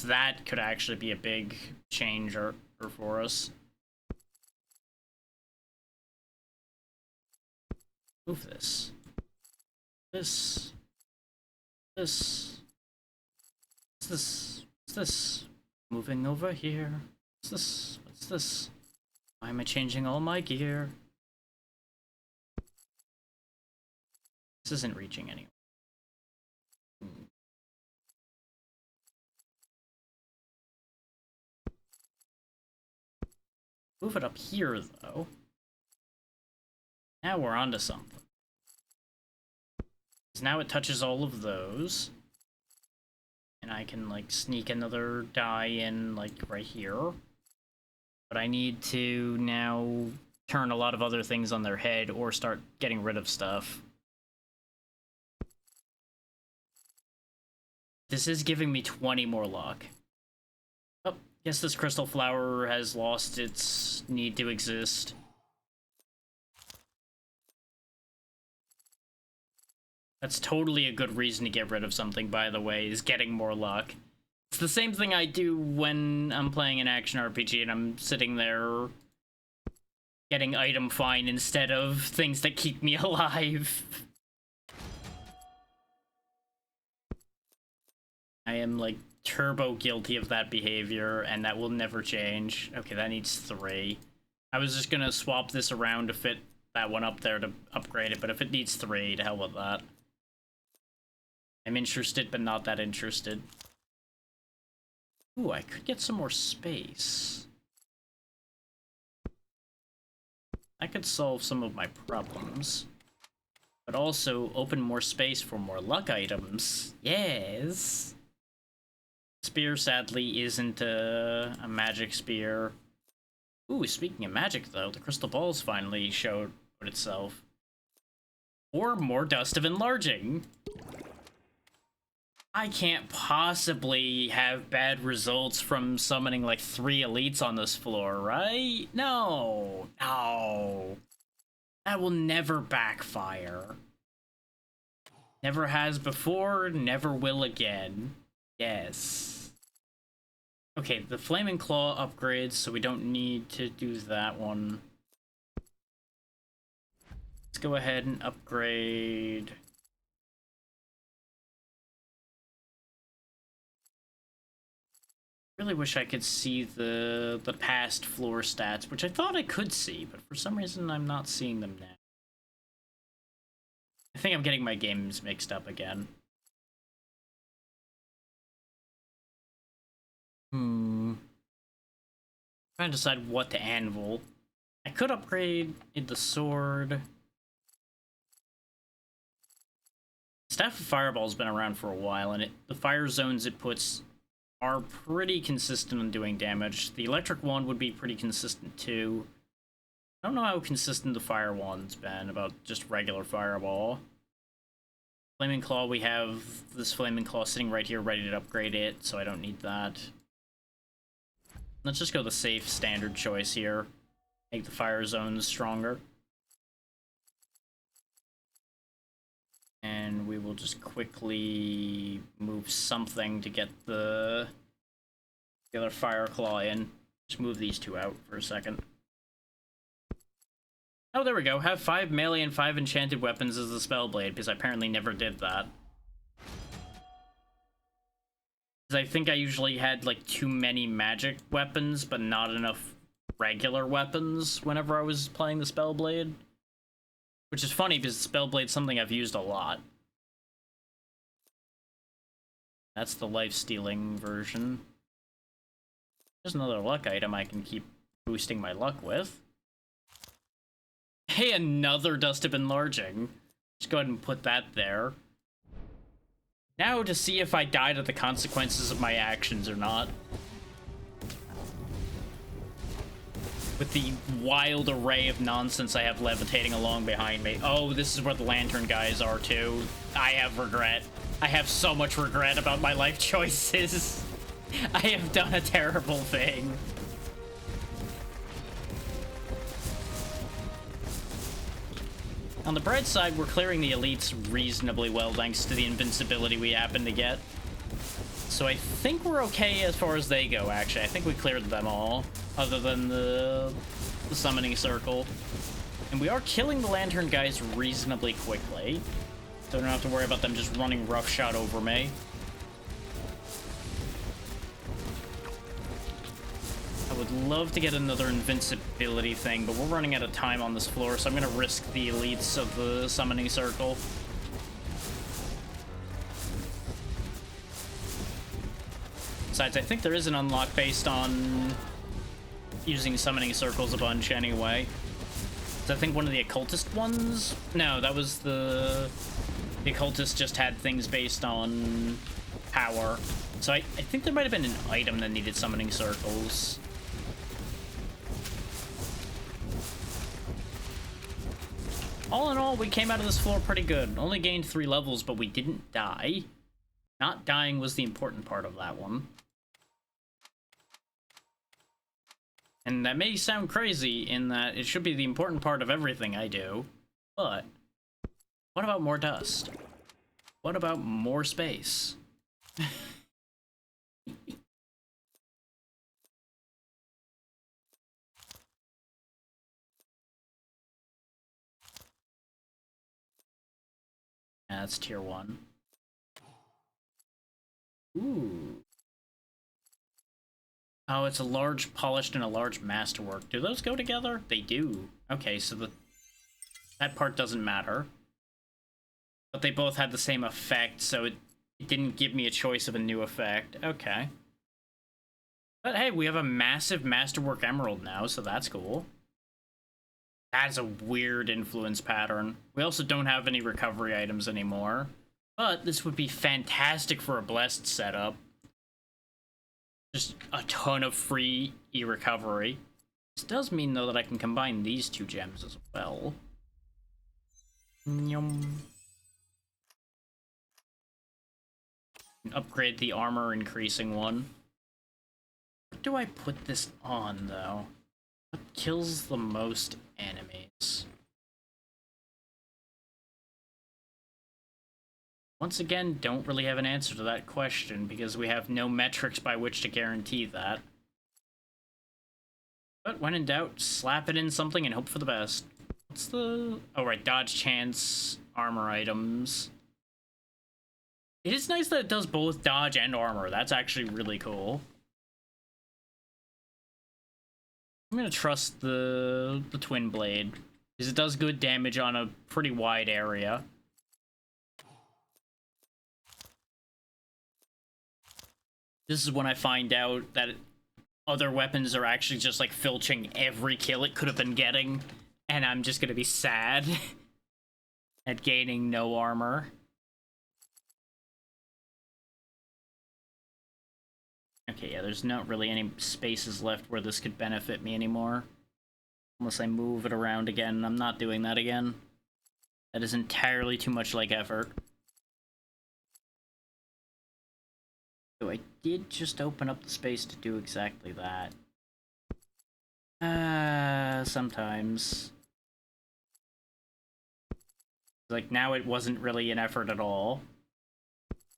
That could actually be a big change for us. Move this. This. What's this? Moving over here. What's this? Why am I changing all my gear? This isn't reaching anywhere. Move it up here, though. Now we're onto something. Now it touches all of those. And I can, like, sneak another die in, like, right here. But I need to now turn a lot of other things on their head or start getting rid of stuff. This is giving me 20 more luck. Oh, guess this crystal flower has lost its need to exist. That's totally a good reason to get rid of something, by the way, is getting more luck. the same thing I do when I'm playing an action RPG and I'm sitting there getting item find instead of things that keep me alive. I am, like, turbo guilty of that behavior, and that will never change. Okay, that needs 3. I was just gonna swap this around to fit that one up there to upgrade it, but if it needs 3, to hell with that. I'm interested, but not that interested. Ooh, I could get some more space. That could solve some of my problems. But also open more space for more luck items. Yes! Spear, sadly, isn't a magic spear. Ooh, speaking of magic, though, the crystal balls finally showed itself. Or more dust of enlarging. I can't possibly have bad results from summoning like 3 elites on this floor, right? No. No. That will never backfire. Never has before, never will again. Yes. Okay, the Flaming Claw upgrades, so we don't need to do that one. Let's go ahead and upgrade... Really wish I could see the past floor stats, which I thought I could see, but for some reason I'm not seeing them now. I think I'm getting my games mixed up again. Trying to decide what to anvil. I could upgrade the sword. Staff of Fireball's been around for a while, and the fire zones it puts are pretty consistent in doing damage. The electric wand would be pretty consistent too. I don't know how consistent the fire wand's been about just regular fireball. Flaming Claw, we have this Flaming Claw sitting right here ready to upgrade it, so I don't need that. Let's just go the safe standard choice here. Make the fire zones stronger. And we will just quickly move something to get the other Fire Claw in. Just move these 2 out for a second. Oh, there we go. Have 5 melee and 5 enchanted weapons as the Spellblade, because I apparently never did that. Because I think I usually had, like, too many magic weapons, but not enough regular weapons whenever I was playing the Spellblade. Which is funny, because Spellblade's something I've used a lot. That's the life-stealing version. There's another luck item I can keep boosting my luck with. Hey, another Dust of Enlarging. Just go ahead and put that there. Now to see if I die to the consequences of my actions or not. With the wild array of nonsense I have levitating along behind me. Oh, this is where the lantern guys are too. I have regret. I have so much regret about my life choices. I have done a terrible thing. On the bright side, we're clearing the elites reasonably well thanks to the invincibility we happen to get. So I think we're okay as far as they go, actually. I think we cleared them all, other than the summoning circle. And we are killing the lantern guys reasonably quickly, so I don't have to worry about them just running roughshod over me. I would love to get another invincibility thing, but we're running out of time on this floor, so I'm going to risk the elites of the summoning circle. Besides, I think there is an unlock based on using summoning circles a bunch anyway. So I think one of the occultist ones? No, that was the occultist just had things based on power. So I think there might have been an item that needed summoning circles. All in all, we came out of this floor pretty good. Only gained 3 levels, but we didn't die. Not dying was the important part of that one. And that may sound crazy in that it should be the important part of everything I do, but what about more dust? What about more space? That's tier 1. Ooh. Oh, it's a large polished and a large masterwork. Do those go together? They do. Okay, so that part doesn't matter. But they both had the same effect, so it didn't give me a choice of a new effect. Okay. But hey, we have a massive masterwork emerald now, so that's cool. That's a weird influence pattern. We also don't have any recovery items anymore. But this would be fantastic for a blessed setup. Just a ton of free e-recovery. This does mean, though, that I can combine these 2 gems as well. Yum. Upgrade the armor increasing one. What do I put this on, though? What kills the most enemies? Once again, don't really have an answer to that question because we have no metrics by which to guarantee that. But when in doubt, slap it in something and hope for the best. What's the... Oh, right, dodge chance, armor items. It is nice that it does both dodge and armor. That's actually really cool. I'm gonna trust the twin blade because it does good damage on a pretty wide area. This is when I find out that other weapons are actually just like filching every kill it could have been getting, and I'm just gonna be sad at gaining no armor. Okay, yeah, there's not really any spaces left where this could benefit me anymore. Unless I move it around again. I'm not doing that again. That is entirely too much like effort. So I did just open up the space to do exactly that. Sometimes. Like, now it wasn't really an effort at all.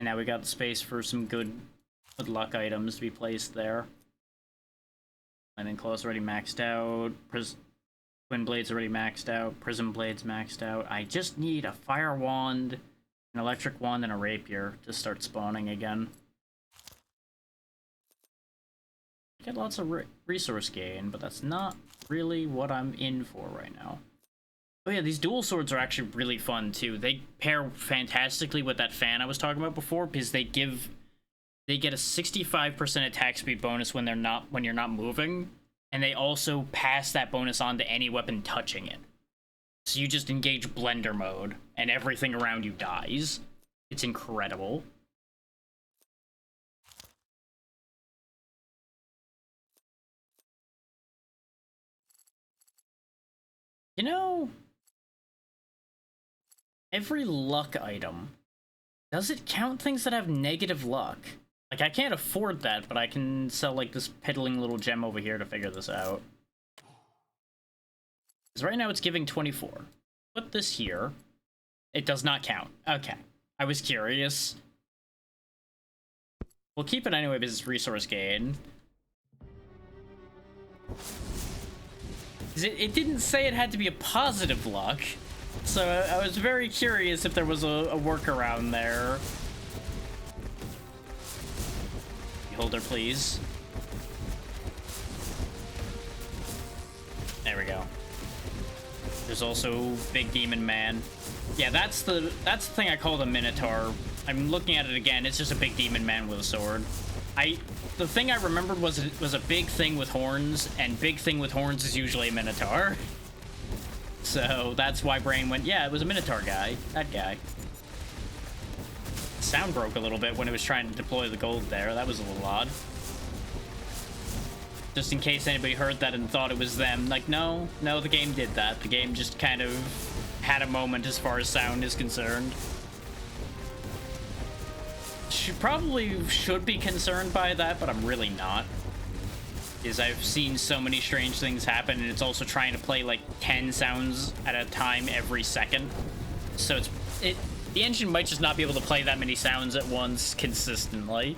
And now we got the space for some good luck items to be placed there. Lightning Claw's already maxed out. Twin Blade's already maxed out. Prism Blade's maxed out. I just need a Fire Wand, an Electric Wand, and a Rapier to start spawning again. Get lots of resource gain, but that's not really what I'm in for right now. Oh yeah, these dual swords are actually really fun too. They pair fantastically with that fan I was talking about before because they get a 65% attack speed bonus when you're not moving, and they also pass that bonus on to any weapon touching it. So you just engage blender mode and everything around you dies. It's incredible. You know, every luck item, does it count things that have negative luck? Like, I can't afford that, but I can sell, like, this piddling little gem over here to figure this out. Because right now it's giving 24. Put this here. It does not count. Okay. I was curious. We'll keep it anyway because it's resource gain. It didn't say it had to be a positive luck, so I was very curious if there was a workaround there. Beholder, please. There we go. There's also Big Demon Man. Yeah, that's the thing I call the Minotaur. I'm looking at it again. It's just a Big Demon Man with a sword. The thing I remembered was it was a big thing with horns, and big thing with horns is usually a Minotaur. So that's why Brain went, yeah, it was a Minotaur guy. That guy. Sound broke a little bit when it was trying to deploy the gold there. That was a little odd. Just in case anybody heard that and thought it was them. Like, no, the game did that. The game just kind of had a moment as far as sound is concerned. Probably should be concerned by that, but I'm really not. Because I've seen so many strange things happen, and it's also trying to play like 10 sounds at a time every second. So the engine might just not be able to play that many sounds at once consistently.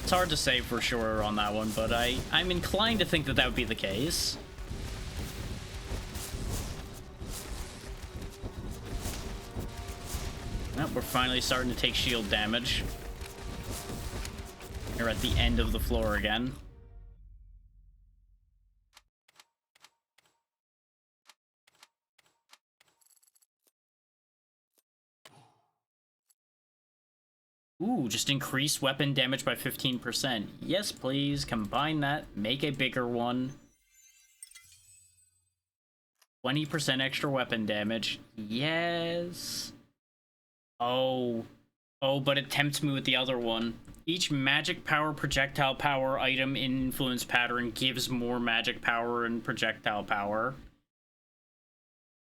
It's hard to say for sure on that one, but I'm inclined to think that would be the case. We're finally starting to take shield damage. We're at the end of the floor again. Ooh, just increase weapon damage by 15%. Yes, please. Combine that. Make a bigger one. 20% extra weapon damage. Yes. Oh. Oh, but it tempts me with the other one. Each magic power, projectile power item in influence pattern gives more magic power and projectile power.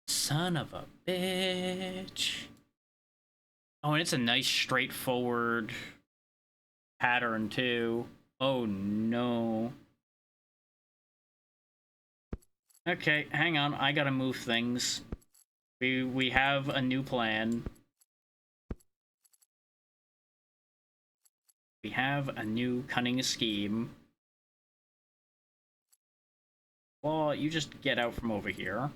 Son of a bitch. Oh, and it's a nice straightforward pattern too. Oh no. Okay, hang on. I gotta move things. We have a new plan. We have a new cunning scheme. Well, you just get out from over here.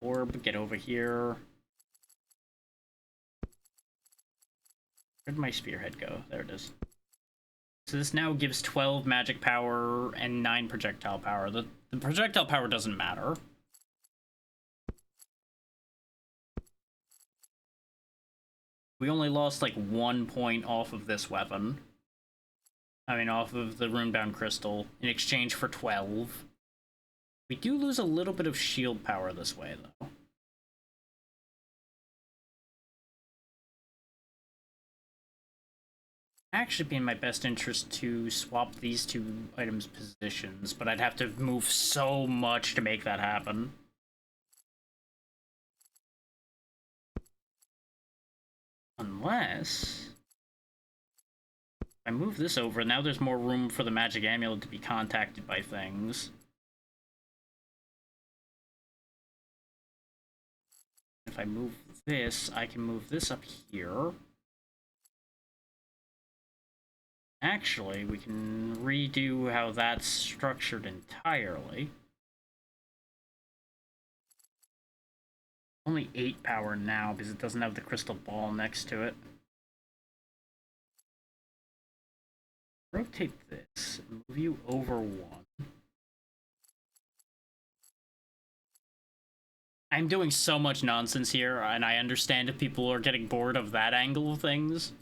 Orb, get over here. Where'd my spearhead go? There it is. So this now gives 12 magic power and 9 projectile power. The projectile power doesn't matter. We only lost like 1 point off of this weapon. I mean, off of the runebound crystal in exchange for 12. We do lose a little bit of shield power this way, though. Actually be in my best interest to swap these two items' positions, but I'd have to move so much to make that happen. Unless I move this over, now there's more room for the magic amulet to be contacted by things. If I move this, I can move this up here. Actually, we can redo how that's structured entirely. Only 8 power now because it doesn't have the crystal ball next to it. Rotate this and move you over 1. I'm doing so much nonsense here, and I understand if people are getting bored of that angle of things.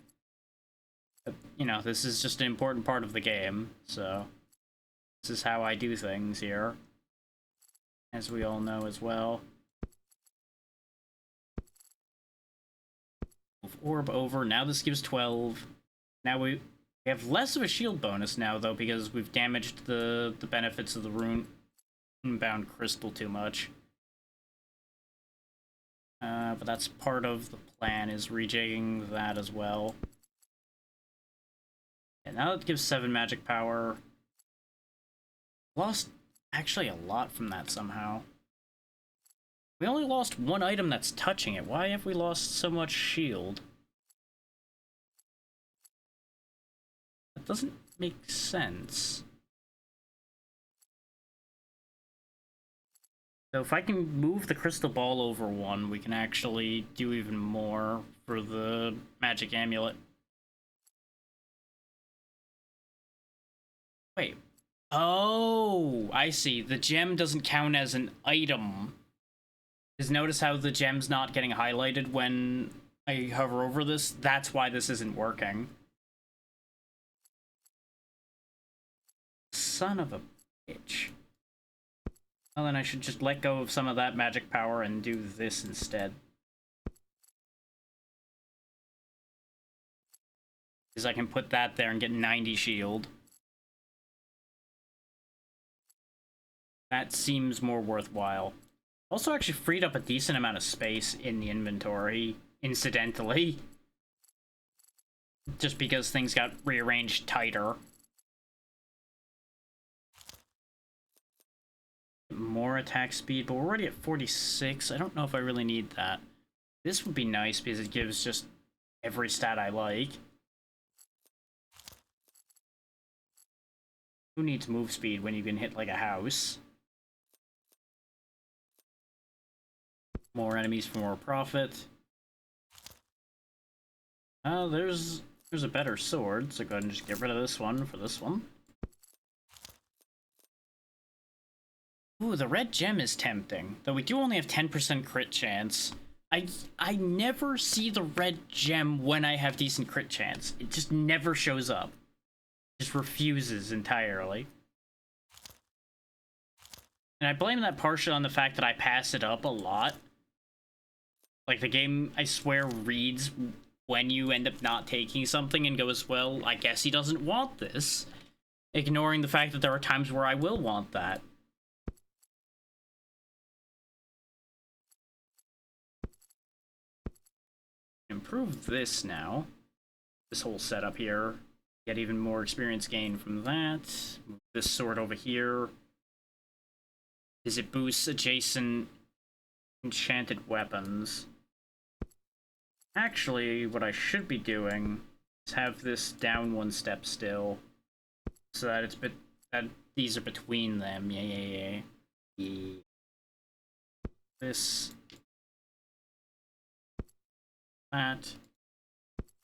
But, you know, this is just an important part of the game, so this is how I do things here, as we all know as well. Move orb over. Now this gives 12. Now we have less of a shield bonus now, though, because we've damaged the benefits of the runebound crystal too much. But that's part of the plan, is rejigging that as well. And now it gives 7 magic power. Lost actually a lot from that somehow. We only lost 1 item that's touching it. Why have we lost so much shield? That doesn't make sense. So if I can move the crystal ball over 1, we can actually do even more for the magic amulet. Wait. Oh, I see. The gem doesn't count as an item. Because notice how the gem's not getting highlighted when I hover over this? That's why this isn't working. Son of a bitch. Well, then I should just let go of some of that magic power and do this instead. Because I can put that there and get 90 shield. That seems more worthwhile. Also actually freed up a decent amount of space in the inventory, incidentally. Just because things got rearranged tighter. More attack speed, but we're already at 46. I don't know if I really need that. This would be nice because it gives just every stat I like. Who needs move speed when you can hit like a house? More enemies for more profit. There's a better sword, so go ahead and just get rid of this one for this one. Ooh, the red gem is tempting, though we do only have 10% crit chance. I never see the red gem when I have decent crit chance. It just never shows up. It just refuses entirely. And I blame that partially on the fact that I pass it up a lot. Like, the game, I swear, reads when you end up not taking something and goes, well, I guess he doesn't want this. Ignoring the fact that there are times where I will want that. Improve this now. This whole setup here. Get even more experience gain from that. Move this sword over here. Is it boosts adjacent enchanted weapons? Actually, what I should be doing is have this down one step still, so that it's that these are between them. Yeah. This, that,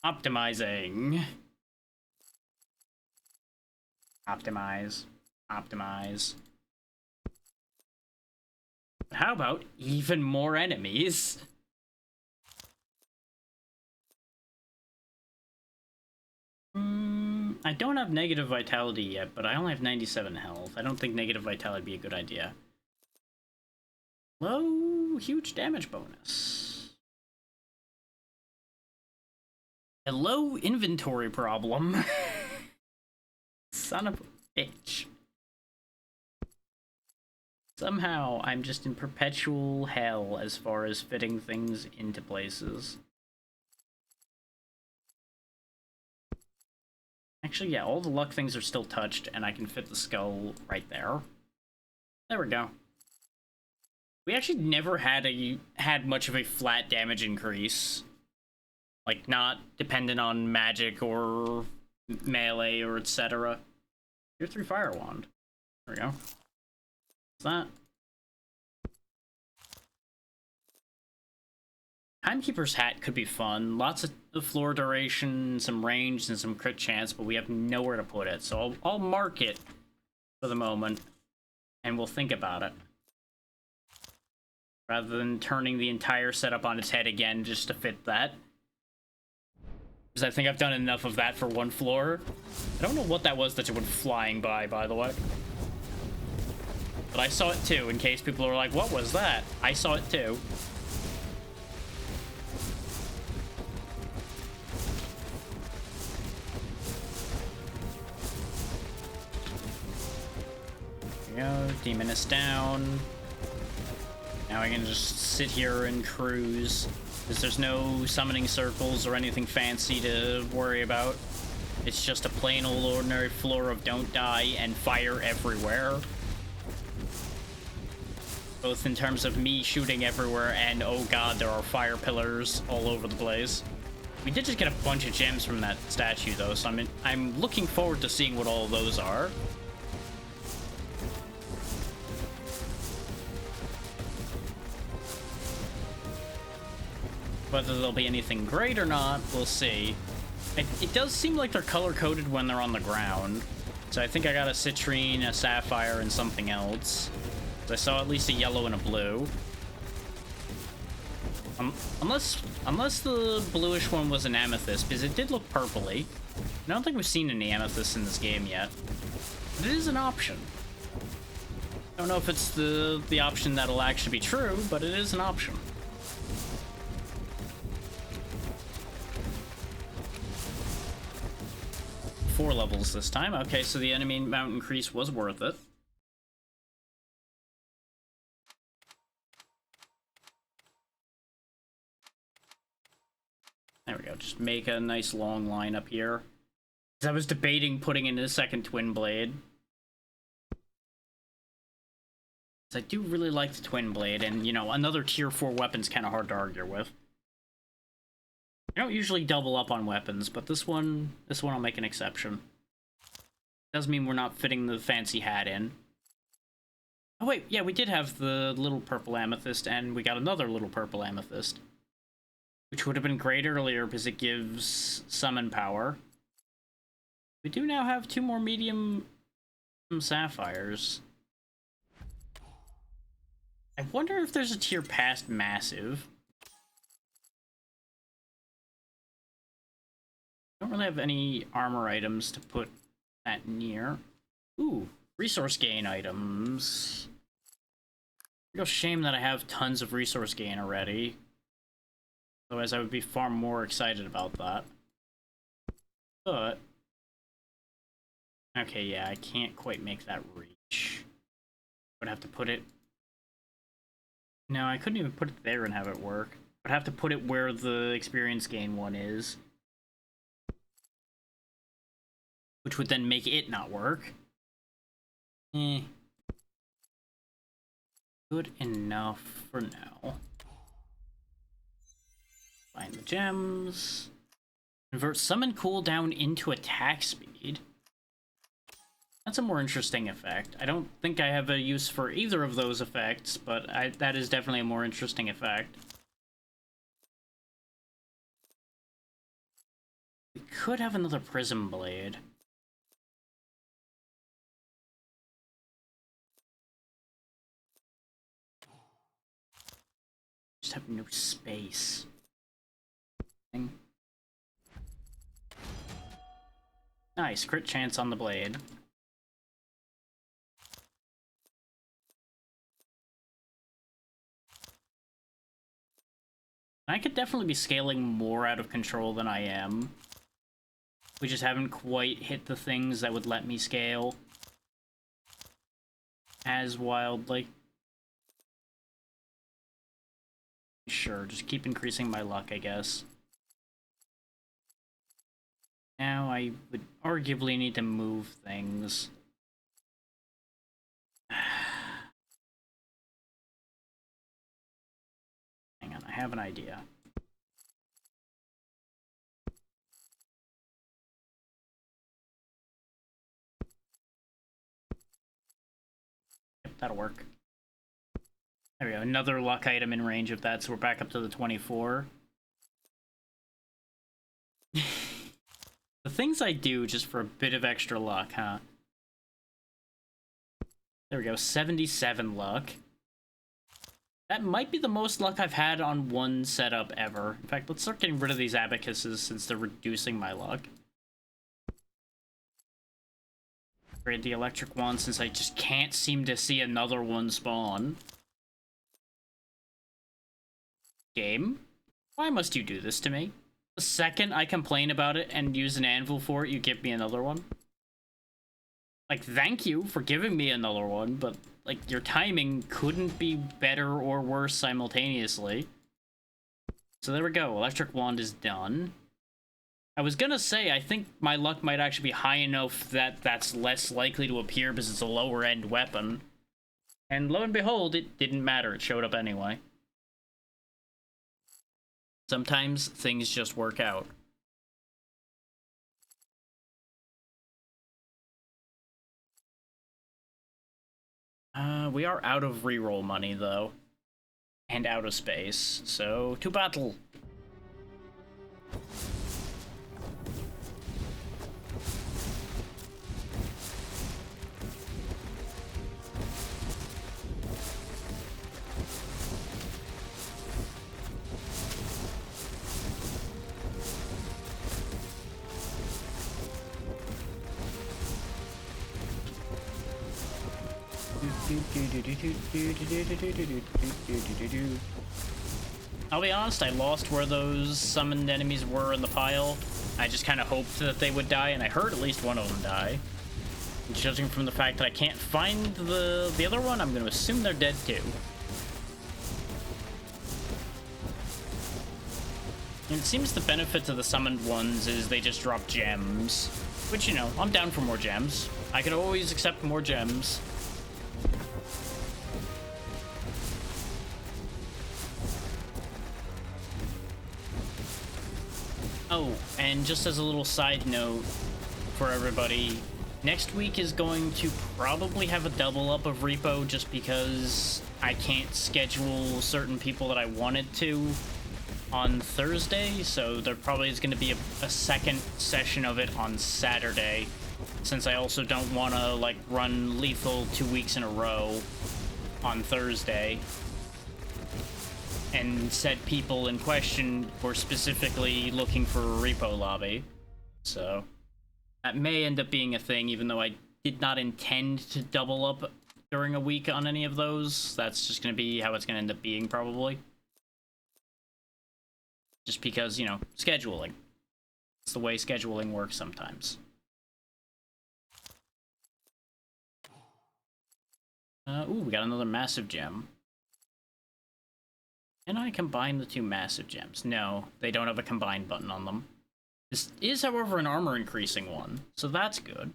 optimizing, optimize. How about even more enemies? I don't have negative vitality yet, but I only have 97 health. I don't think negative vitality would be a good idea. Low, huge damage bonus. A low inventory problem. Son of a bitch. Somehow, I'm just in perpetual hell as far as fitting things into places. Actually, yeah, all the luck things are still touched, and I can fit the skull right there. There we go. We actually never had much of a flat damage increase. Like, not dependent on magic or melee or etc. Tier 3 Fire Wand. There we go. What's that? Timekeeper's Hat could be fun. Lots of floor duration, some range, and some crit chance, but we have nowhere to put it. So I'll mark it for the moment, and we'll think about it. Rather than turning the entire setup on its head again just to fit that. Because I think I've done enough of that for one floor. I don't know what that was that went flying by the way. But I saw it too, in case people are like, what was that? I saw it too. Go, demon is down. Now I can just sit here and cruise, because there's no summoning circles or anything fancy to worry about. It's just a plain old ordinary floor of don't die and fire everywhere. Both in terms of me shooting everywhere and, oh god, there are fire pillars all over the place. We did just get a bunch of gems from that statue though, so I'm looking forward to seeing what all of those are. Whether there'll be anything great or not, we'll see. It does seem like they're color-coded when they're on the ground. So I think I got a citrine, a sapphire, and something else. I saw at least a yellow and a blue. Unless the bluish one was an amethyst, because it did look purpley. I don't think we've seen any amethysts in this game yet. But it is an option. I don't know if it's the option that'll actually be true, but it is an option. 4 levels this time. Okay, so the enemy mount increase was worth it. There we go. Just make a nice long line up here. I was debating putting in a second twin blade. I do really like the twin blade, and you know, another tier 4 weapon's kind of hard to argue with. I don't usually double up on weapons, but this one I'll make an exception. Does mean we're not fitting the fancy hat in. Oh wait, yeah, we did have the little purple amethyst, and we got another little purple amethyst. which would have been great earlier because it gives summon power. We do now have 2 more medium sapphires. I wonder if there's a tier past massive. I don't really have any armor items to put that near. Ooh, resource gain items. Real shame that I have tons of resource gain already. Otherwise, I would be far more excited about that. But... okay, yeah, I can't quite make that reach. Would have to put it... no, I couldn't even put it there and have it work. I'd have to put it where the experience gain one is. Which would then make it not work. Good enough for now. Find the gems. Convert summon cooldown into attack speed. That's a more interesting effect. I don't think I have a use for either of those effects, but that is definitely a more interesting effect. We could have another Prism Blade. Just have no space. Nice, crit chance on the blade. I could definitely be scaling more out of control than I am. We just haven't quite hit the things that would let me scale as wildly. Sure, just keep increasing my luck, I guess. Now I would arguably need to move things. Hang on, I have an idea. Yep, that'll work. There we go, another luck item in range of that, so we're back up to the 24. The things I do just for a bit of extra luck, huh? There we go, 77 luck. That might be the most luck I've had on one setup ever. In fact, let's start getting rid of these abacuses since they're reducing my luck. Upgrade the electric one since I just can't seem to see another one spawn. Game? Why must you do this to me? The second I complain about it and use an anvil for it, you give me another one? Like, thank you for giving me another one, but, like, your timing couldn't be better or worse simultaneously. So there we go, electric wand is done. I was gonna say, I think my luck might actually be high enough that that's less likely to appear because it's a lower end weapon. And lo and behold, it didn't matter, it showed up anyway. Sometimes things just work out. We are out of reroll money, though. And out of space, so to battle! I'll be honest, I lost where those summoned enemies were in the pile. I just kind of hoped that they would die, and I heard at least one of them die. And judging from the fact that I can't find the other one, I'm going to assume they're dead too. And it seems the benefit to the summoned ones is they just drop gems. Which, you know, I'm down for more gems. I can always accept more gems. Oh, and just as a little side note for everybody, next week is going to probably have a double up of Repo just because I can't schedule certain people that I wanted to on Thursday, so there probably is going to be a second session of it on Saturday, since I also don't want to, like, run Lethal 2 weeks in a row on Thursday. And said people in question were specifically looking for a repo lobby. So that may end up being a thing, even though I did not intend to double up during a week on any of those. That's just going to be how it's going to end up being, probably. Just because, you know, scheduling. It's the way scheduling works sometimes. Ooh, we got another massive gem. Can I combine the two massive gems? No, they don't have a combine button on them. This is, however, an armor increasing one, so that's good.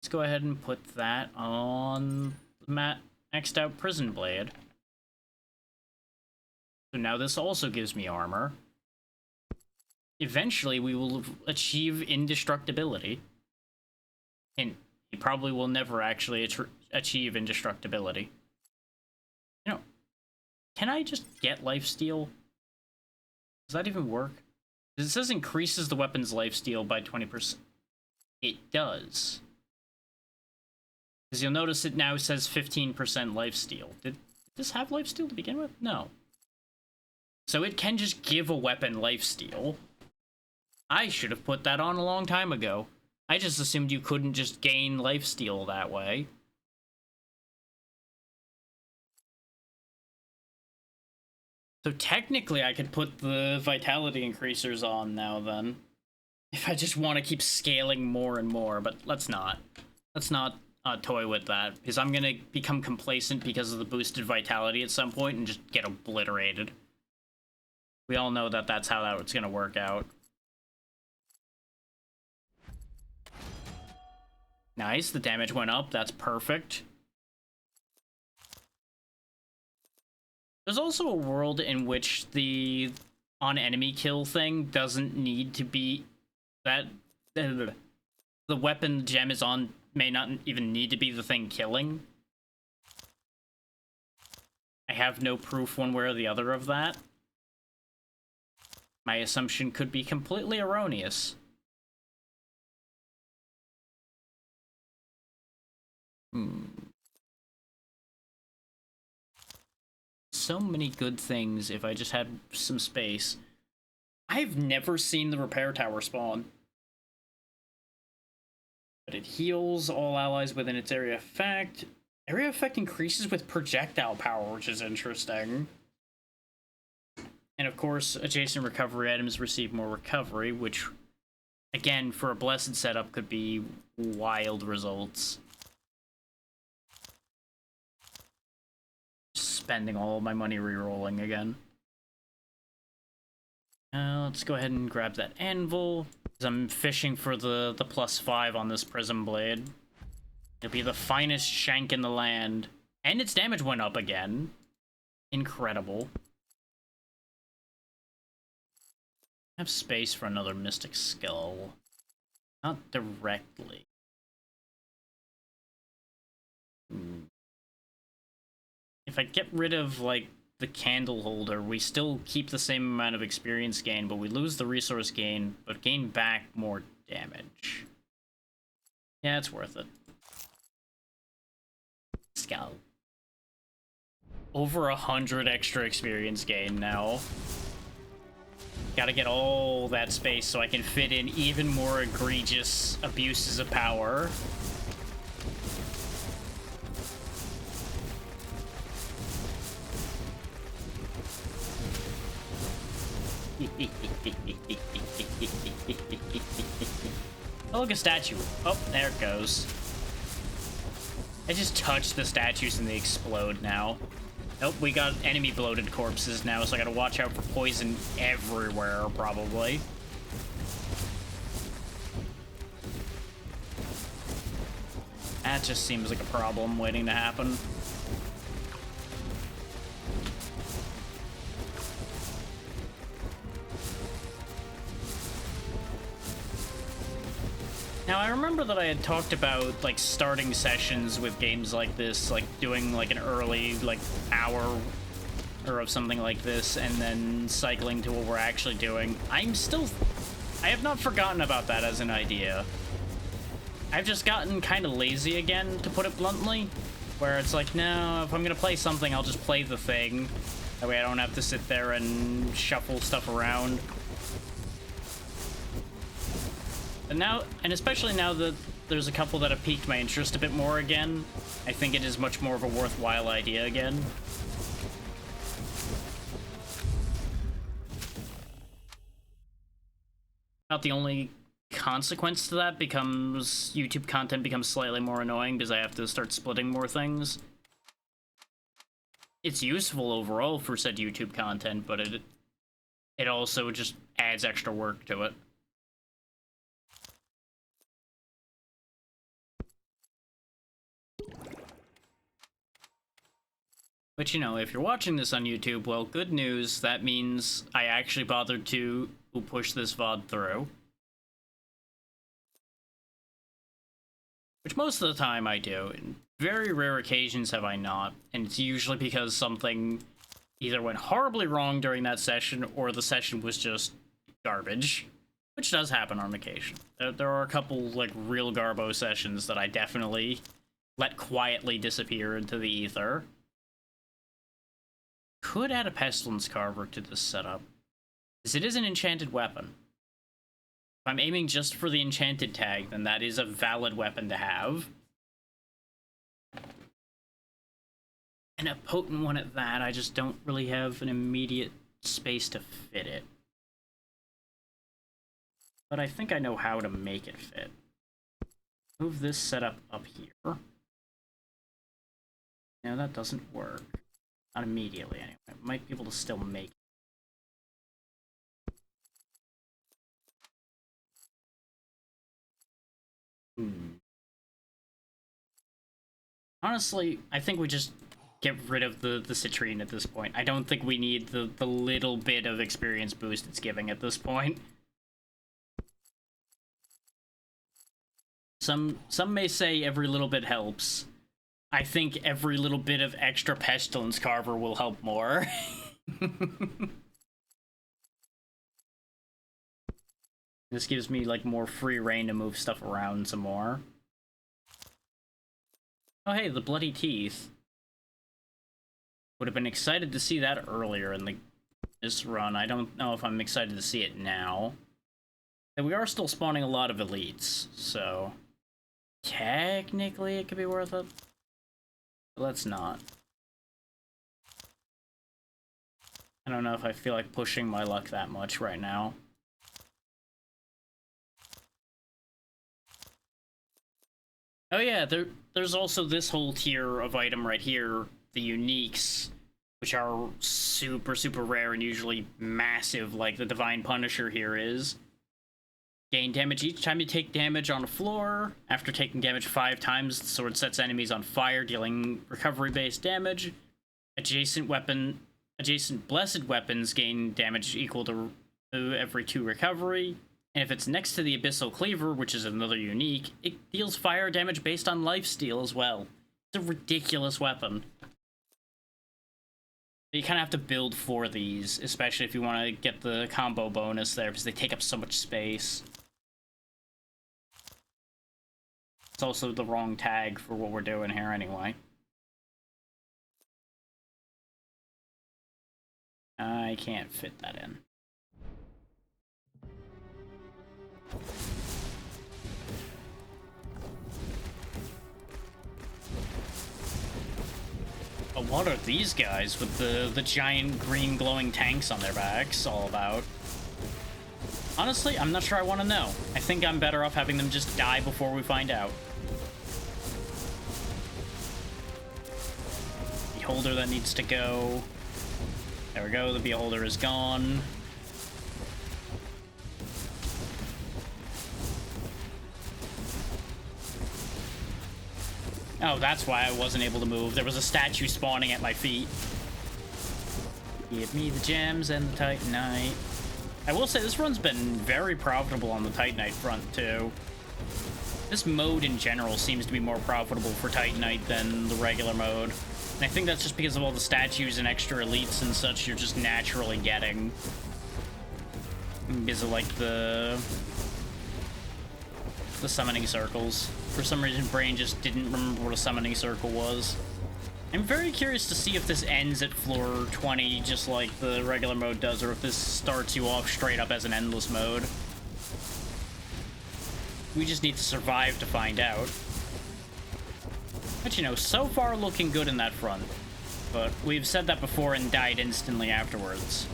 Let's go ahead and put that on the maxed out Prison Blade. So now this also gives me armor. Eventually, we will achieve indestructibility. And he probably will never actually achieve indestructibility. You know, can I just get lifesteal? Does that even work? It says increases the weapon's lifesteal by 20%. It does. Because you'll notice it now says 15% lifesteal. Did this have lifesteal to begin with? No. So it can just give a weapon lifesteal. I should have put that on a long time ago. I just assumed you couldn't just gain lifesteal that way. So technically I could put the vitality increasers on now then. If I just want to keep scaling more and more, but let's not. Let's not toy with that, because I'm gonna become complacent because of the boosted vitality at some point and just get obliterated. We all know that that's how that's gonna work out. Nice, the damage went up, that's perfect. There's also a world in which the on-enemy kill thing doesn't need to be that... the weapon gem is on may not even need to be the thing killing. I have no proof one way or the other of that. My assumption could be completely erroneous. So many good things if I just had some space. I've never seen the repair tower spawn. But it heals all allies within its area effect. Area effect increases with projectile power, which is interesting. And of course, adjacent recovery items receive more recovery, which, again, for a blessed setup could be wild results. Spending all my money re-rolling again. Let's go ahead and grab that anvil. I'm fishing for the +5 on this Prism Blade. It'll be the finest shank in the land. And its damage went up again. Incredible. I have space for another Mystic Skull. Not directly. If I get rid of, like, the candle holder, we still keep the same amount of experience gain, but we lose the resource gain, but gain back more damage. Yeah, it's worth it. Skull. Over 100 extra experience gain now. Gotta get all that space so I can fit in even more egregious abuses of power. Oh, look, a statue. Oh, there it goes. I just touched the statues and they explode now. Nope, we got enemy bloated corpses now, so I gotta watch out for poison everywhere, probably. That just seems like a problem waiting to happen. Now, I remember that I had talked about, like, starting sessions with games like this, like, doing, like, an early, like, hour or of something like this and then cycling to what we're actually doing. I have not forgotten about that as an idea. I've just gotten kind of lazy again, to put it bluntly, where it's like, no, if I'm gonna play something, I'll just play the thing. That way I don't have to sit there and shuffle stuff around. And especially now that there's a couple that have piqued my interest a bit more again, I think it is much more of a worthwhile idea again. About the only consequence to that becomes YouTube content becomes slightly more annoying because I have to start splitting more things. It's useful overall for said YouTube content, but it also just adds extra work to it. But, you know, if you're watching this on YouTube, well, good news. That means I actually bothered to push this VOD through. Which most of the time I do. In very rare occasions have I not. And it's usually because something either went horribly wrong during that session or the session was just garbage. Which does happen on occasion. There are a couple, like, real garbo sessions that I definitely let quietly disappear into the ether. Could add a Pestilence Carver to this setup, because it is an enchanted weapon. If I'm aiming just for the enchanted tag, then that is a valid weapon to have. And a potent one at that, I just don't really have an immediate space to fit it. But I think I know how to make it fit. Move this setup up here. No, that doesn't work. Not immediately, anyway. Might be able to still make it. Honestly, I think we just get rid of the citrine at this point. I don't think we need the little bit of experience boost it's giving at this point. Some may say every little bit helps. I think every little bit of extra Pestilence Carver will help more. This gives me, like, more free reign to move stuff around some more. Oh hey, the Bloody Teeth. Would have been excited to see that earlier in this run. I don't know if I'm excited to see it now. And we are still spawning a lot of elites, so technically it could be worth it. Let's not. I don't know if I feel like pushing my luck that much right now. Oh yeah, there's also this whole tier of item right here, the uniques, which are super, super rare and usually massive, like the Divine Punisher here is. Gain damage each time you take damage on a floor. After taking damage 5 times, the sword sets enemies on fire, dealing recovery-based damage. Adjacent blessed weapons gain damage equal to every 2 recovery. And if it's next to the Abyssal Cleaver, which is another unique, it deals fire damage based on lifesteal as well. It's a ridiculous weapon. You kind of have to build for these, especially if you want to get the combo bonus there, because they take up so much space. It's also the wrong tag for what we're doing here anyway. I can't fit that in. Oh, what are these guys with the giant green glowing tanks on their backs all about? Honestly, I'm not sure I want to know. I think I'm better off having them just die before we find out. Beholder that needs to go. There we go, the Beholder is gone. Oh, that's why I wasn't able to move. There was a statue spawning at my feet. Give me the gems and the Titanite. I will say this run's been very profitable on the Titanite front, too. This mode in general seems to be more profitable for Titanite than the regular mode. And I think that's just because of all the statues and extra elites and such you're just naturally getting. Because of, like, the summoning circles. For some reason, Brain just didn't remember what a summoning circle was. I'm very curious to see if this ends at floor 20, just like the regular mode does, or if this starts you off straight up as an endless mode. We just need to survive to find out. But, you know, so far looking good in that front. But we've said that before and died instantly afterwards.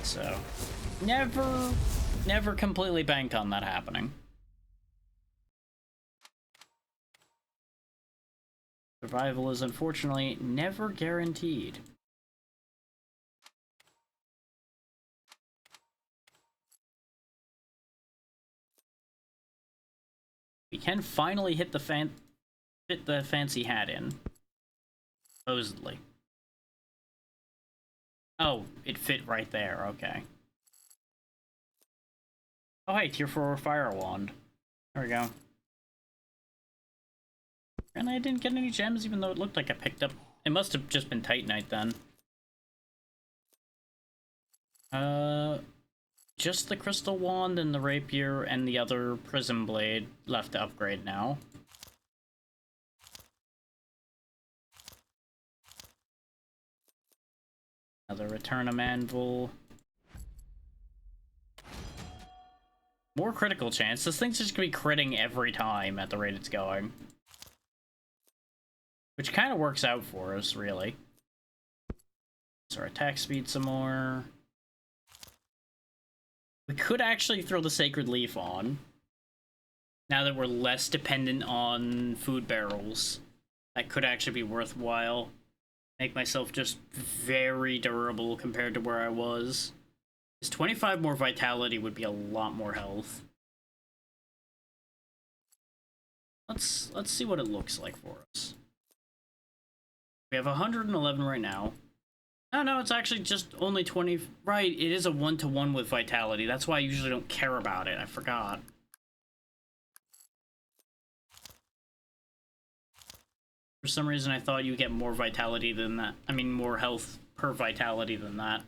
So, never completely bank on that happening. Survival is unfortunately never guaranteed. We can finally hit the fit the fancy hat in. Supposedly. Oh, it fit right there, okay. Oh hey, tier 4 fire wand. There we go. And I didn't get any gems even though it looked like I picked up. It must have just been Titanite then. Just the crystal wand and the rapier and the other prism blade left to upgrade now. Another Returnum anvil. More critical chance. This thing's just gonna be critting every time at the rate it's going. Which kind of works out for us, really. So our attack speed some more. We could actually throw the Sacred Leaf on. Now that we're less dependent on food barrels. That could actually be worthwhile. Make myself just very durable compared to where I was. Because 25 more vitality would be a lot more health. Let's see what it looks like for us. We have 111 right now. Oh no, it's actually just only 20. Right, it is a 1-to-1 with vitality. That's why I usually don't care about it. I forgot. For some reason, I thought you get more vitality than that. I mean, more health per vitality than that.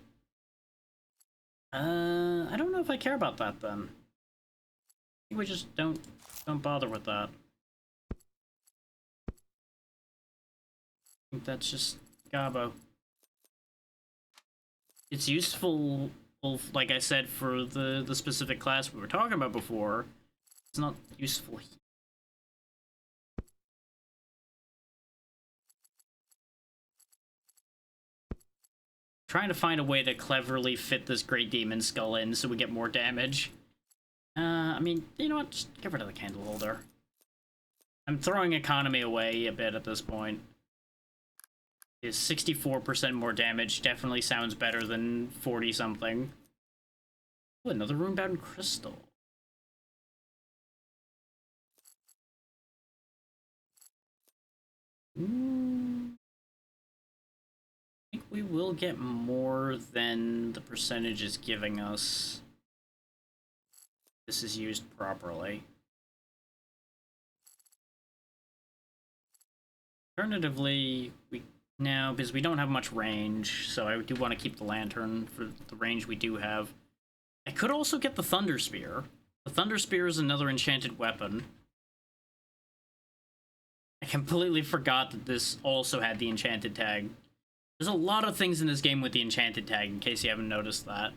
I don't know if I care about that then. I think we just don't bother with that. I think that's just Gabo. It's useful, like I said, for the specific class we were talking about before. It's not useful here. Trying to find a way to cleverly fit this Great Demon Skull in so we get more damage. I mean, you know what? Just get rid of the candle holder. I'm throwing economy away a bit at this point. Is 64% more damage. Definitely sounds better than 40-something. Oh, another rune-bound crystal. I think we will get more than the percentage is giving us. This is used properly. Alternatively, no, because we don't have much range, so I do want to keep the lantern for the range we do have. I could also get the Thunder Spear. The Thunder Spear is another enchanted weapon. I completely forgot that this also had the enchanted tag. There's a lot of things in this game with the enchanted tag, in case you haven't noticed that.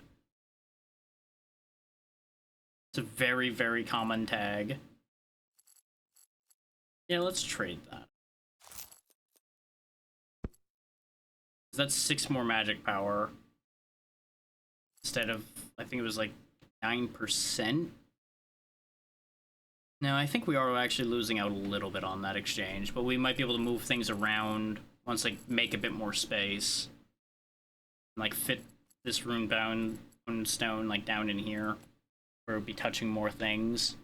It's a very, very common tag. Yeah, let's trade that. That's 6 more magic power. Instead of, I think it was like 9%. No, I think we are actually losing out a little bit on that exchange, but we might be able to move things around once I make a bit more space. Like fit this rune-bound stone like down in here, where it would be touching more things.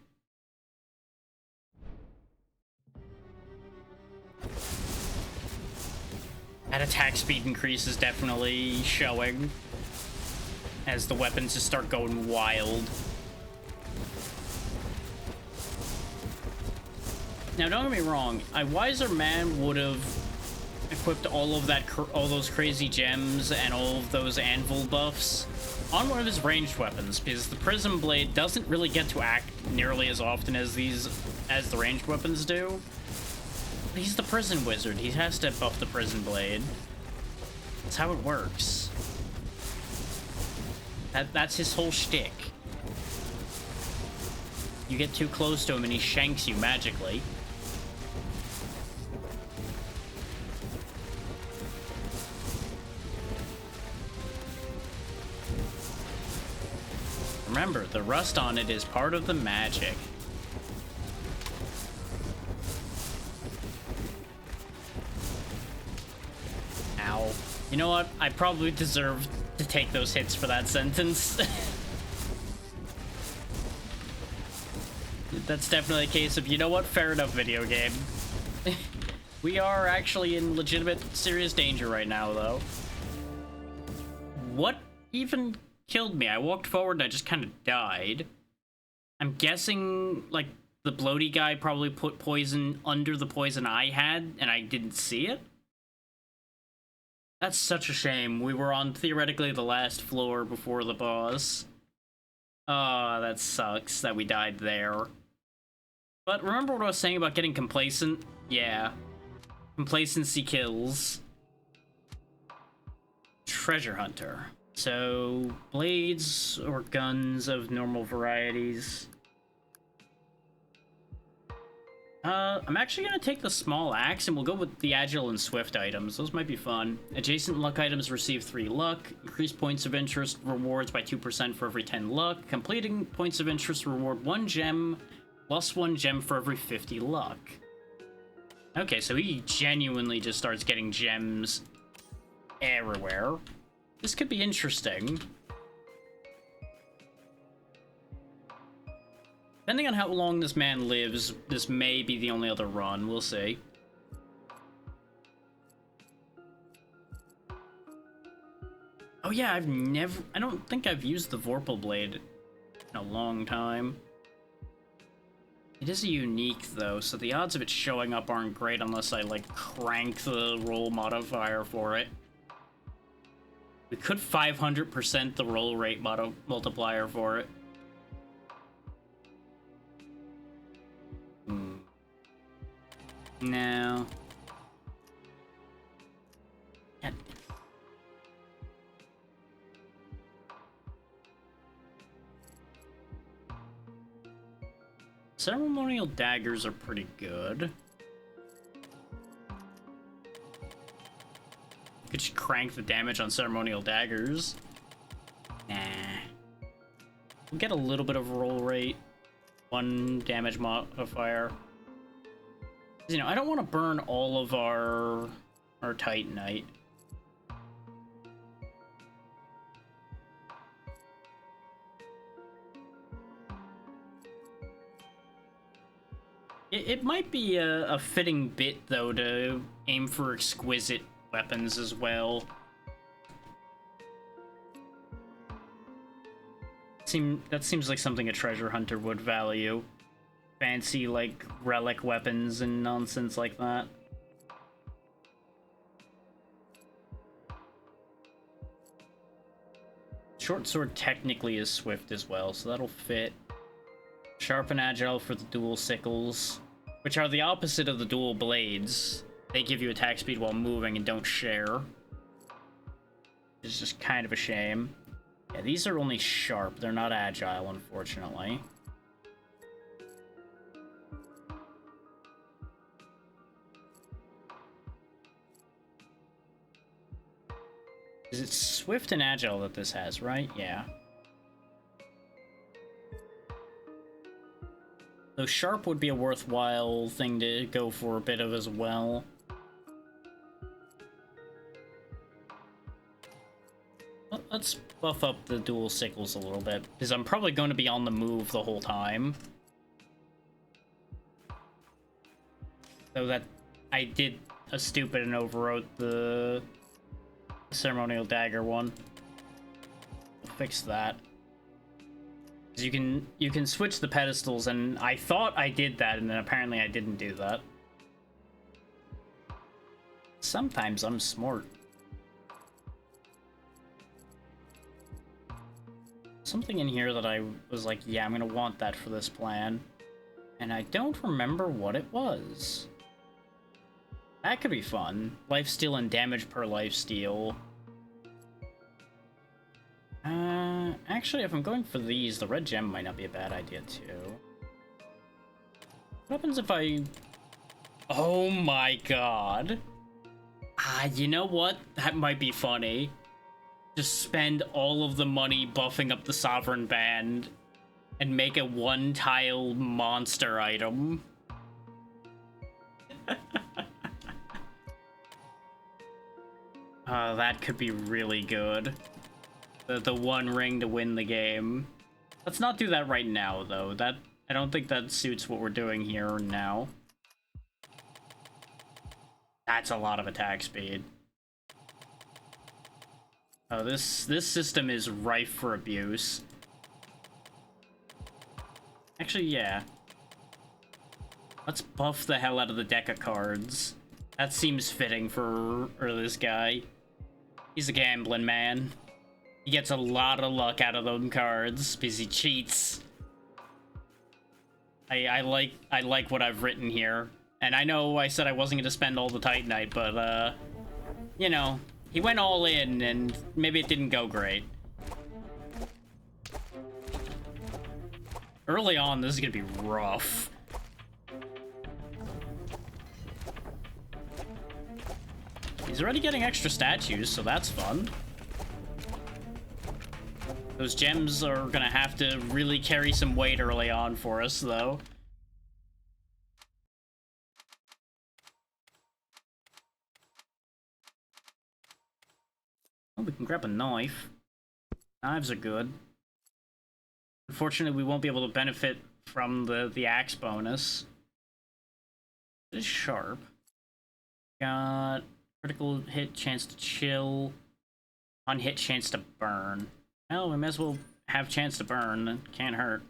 That attack speed increase is definitely showing as the weapons just start going wild. Now, don't get me wrong. A wiser man would have equipped all of that, all those crazy gems and all of those anvil buffs on one of his ranged weapons, because the Prism Blade doesn't really get to act nearly as often as the ranged weapons do. But he's the Prison Wizard. He has to buff the Prison Blade. That's how it works. That's his whole shtick. You get too close to him and he shanks you magically. Remember, the rust on it is part of the magic. Ow. You know what? I probably deserve to take those hits for that sentence. That's definitely a case of, you know what? Fair enough, video game. We are actually in legitimate, serious danger right now, though. What even killed me? I walked forward and I just kind of died. I'm guessing, like, the bloaty guy probably put poison under the poison I had, and I didn't see it? That's such a shame. We were on, theoretically, the last floor before the boss. Oh, that sucks that we died there. But remember what I was saying about getting complacent? Yeah. Complacency kills. Treasure Hunter. So, blades or guns of normal varieties. I'm actually gonna take the small axe and we'll go with the agile and swift items. Those might be fun. Adjacent luck items receive 3 luck. Increased points of interest rewards by 2% for every 10 luck. Completing points of interest reward 1 gem plus 1 gem for every 50 luck. Okay, so he genuinely just starts getting gems everywhere. This could be interesting. Depending on how long this man lives, this may be the only other run. We'll see. Oh yeah, I don't think I've used the Vorpal Blade in a long time. It is a unique, though, so the odds of it showing up aren't great unless I, like, crank the roll modifier for it. We could 500% the roll rate multiplier for it. No. Yeah. Ceremonial daggers are pretty good. Could you crank the damage on ceremonial daggers? Nah. We'll get a little bit of roll rate. 1 damage modifier. You know, I don't want to burn all of our Titanite. It might be a fitting bit, though, to aim for exquisite weapons as well. That seems like something a treasure hunter would value. Fancy, like, relic weapons and nonsense like that. Short sword technically is swift as well, so that'll fit. Sharp and agile for the dual sickles, which are the opposite of the dual blades. They give you attack speed while moving and don't share. It's just kind of a shame. Yeah, these are only sharp. They're not agile, unfortunately. Is it swift and agile that this has, right? Yeah. Though sharp would be a worthwhile thing to go for a bit of as well. Let's buff up the dual sickles a little bit, because I'm probably going to be on the move the whole time. So that I did a stupid and overwrote the ceremonial dagger one. We'll fix that. You can switch the pedestals, and I thought I did that, and then apparently I didn't do that. Sometimes I'm smart. Something in here that I was like, yeah, I'm gonna want that for this plan. And I don't remember what it was. That could be fun. Lifesteal and damage per lifesteal. Actually, if I'm going for these, the red gem might not be a bad idea, too. What happens if I... Oh my god. You know what? That might be funny. Just spend all of the money buffing up the Sovereign Band and make a one-tile monster item. That could be really good. The one ring to win the game. Let's not do that right now, though. I don't think that suits what we're doing here now. That's a lot of attack speed. Oh, this system is rife for abuse. Actually, yeah. Let's buff the hell out of the deck of cards. That seems fitting for this guy. He's a gambling man. He gets a lot of luck out of them cards because he cheats. I like what I've written here. And I know I said I wasn't gonna spend all the Titanite, but you know, he went all in and maybe it didn't go great. Early on, this is gonna be rough. He's already getting extra statues, so that's fun. Those gems are gonna have to really carry some weight early on for us, though. Oh, we can grab a knife. Knives are good. Unfortunately, we won't be able to benefit from the axe bonus. It is sharp. Got critical hit, chance to chill. On hit, chance to burn. Well, we may as well have chance to burn. Can't hurt.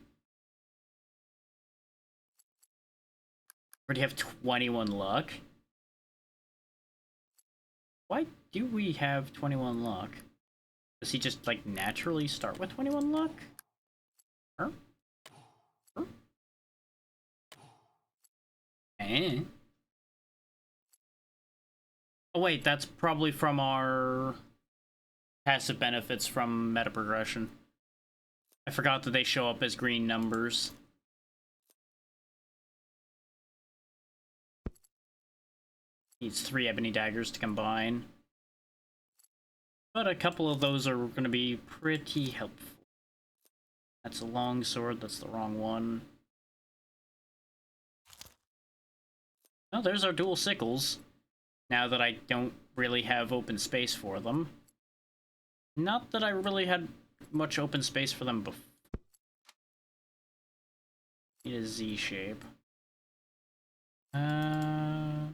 Already have 21 luck. Why do we have 21 luck? Does he just, like, naturally start with 21 luck? Huh? Huh? Eh? Oh wait, that's probably from our passive benefits from meta progression. I forgot that they show up as green numbers. Needs 3 ebony daggers to combine. But a couple of those are going to be pretty helpful. That's a long sword, that's the wrong one. Oh, there's our dual sickles. Now that I don't really have open space for them. Not that I really had much open space for them before. Need a Z shape. Here?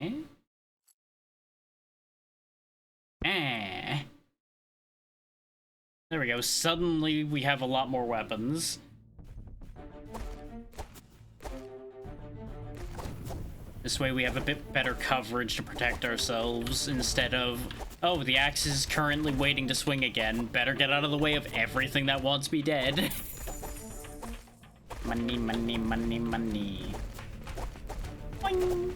Eh? Eh. There we go. Suddenly we have a lot more weapons. This way we have a bit better coverage to protect ourselves instead of, oh, the axe is currently waiting to swing again. Better get out of the way of everything that wants me dead. Money, money, money, money. Boing.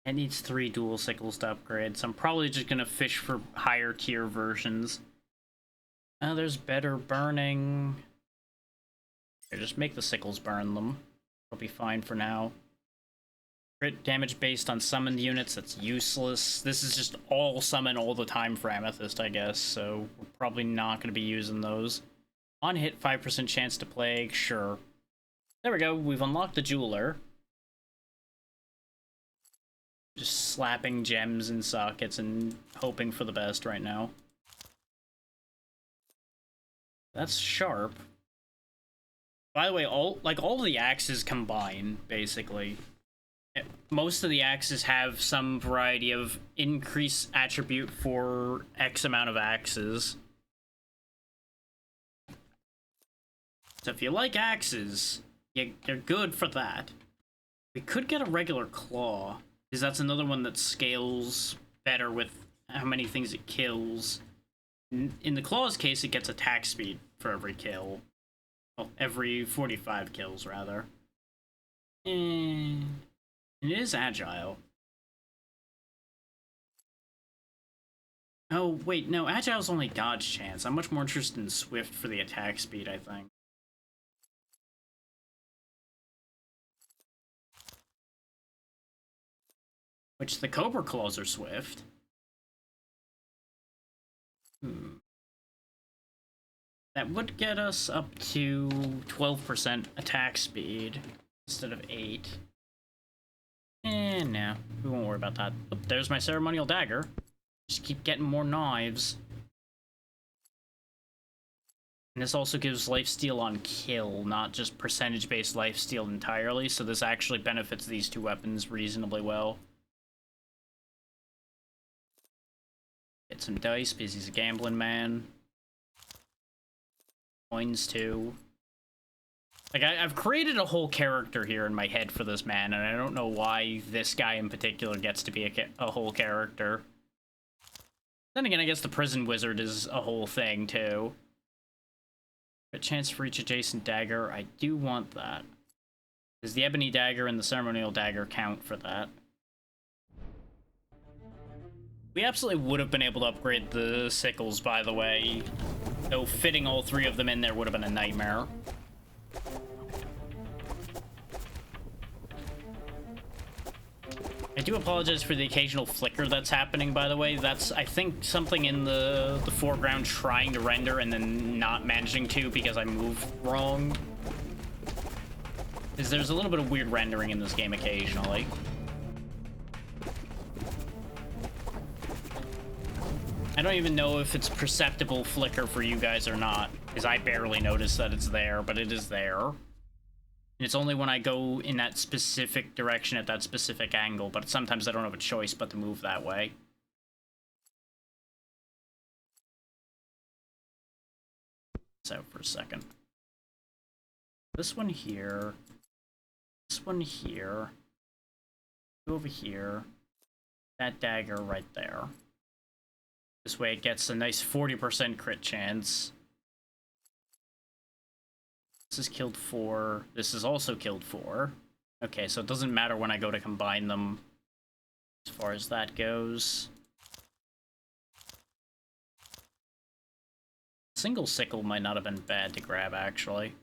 It needs 3 dual sickles to upgrade, so I'm probably just gonna fish for higher tier versions. Oh, there's better burning. Here, just make the sickles burn them. It'll be fine for now. Crit damage based on summoned units, that's useless. This is just all summon all the time for Amethyst, I guess, so we're probably not gonna be using those. On hit, 5% chance to plague, sure. There we go, we've unlocked the jeweler. Just slapping gems in sockets and hoping for the best right now. That's sharp. By the way, all the axes combine, basically. Most of the axes have some variety of increased attribute for X amount of axes. So if you like axes, you're good for that. We could get a regular claw, because that's another one that scales better with how many things it kills. In the claw's case, it gets attack speed for every kill. Well, every 45 kills, rather. And it is agile. Oh, wait, no, agile's only dodge chance. I'm much more interested in swift for the attack speed, I think. Which the Cobra Claws are swift. That would get us up to 12% attack speed instead of 8. No, we won't worry about that. Oh, there's my ceremonial dagger. Just keep getting more knives. And this also gives lifesteal on kill, not just percentage-based lifesteal entirely, so this actually benefits these two weapons reasonably well. Get some dice, because he's a gambling man. Coins, too. Like, I've created a whole character here in my head for this man, and I don't know why this guy in particular gets to be a whole character. Then again, I guess the prison wizard is a whole thing, too. A chance for each adjacent dagger, I do want that. Does the ebony dagger and the ceremonial dagger count for that? We absolutely would have been able to upgrade the sickles, by the way. Though fitting all three of them in there would have been a nightmare. I do apologize for the occasional flicker that's happening, by the way. That's, I think, something in the foreground trying to render and then not managing to because I moved wrong. Because there's a little bit of weird rendering in this game occasionally. I don't even know if it's perceptible flicker for you guys or not, because I barely noticed that it's there, but it is there. And it's only when I go in that specific direction at that specific angle, but sometimes I don't have a choice but to move that way. So for a second. This one here. This one here. Over here. That dagger right there. This way it gets a nice 40% crit chance. This is killed 4. This is also killed 4. Okay, so it doesn't matter when I go to combine them as far as that goes. Single sickle might not have been bad to grab, actually.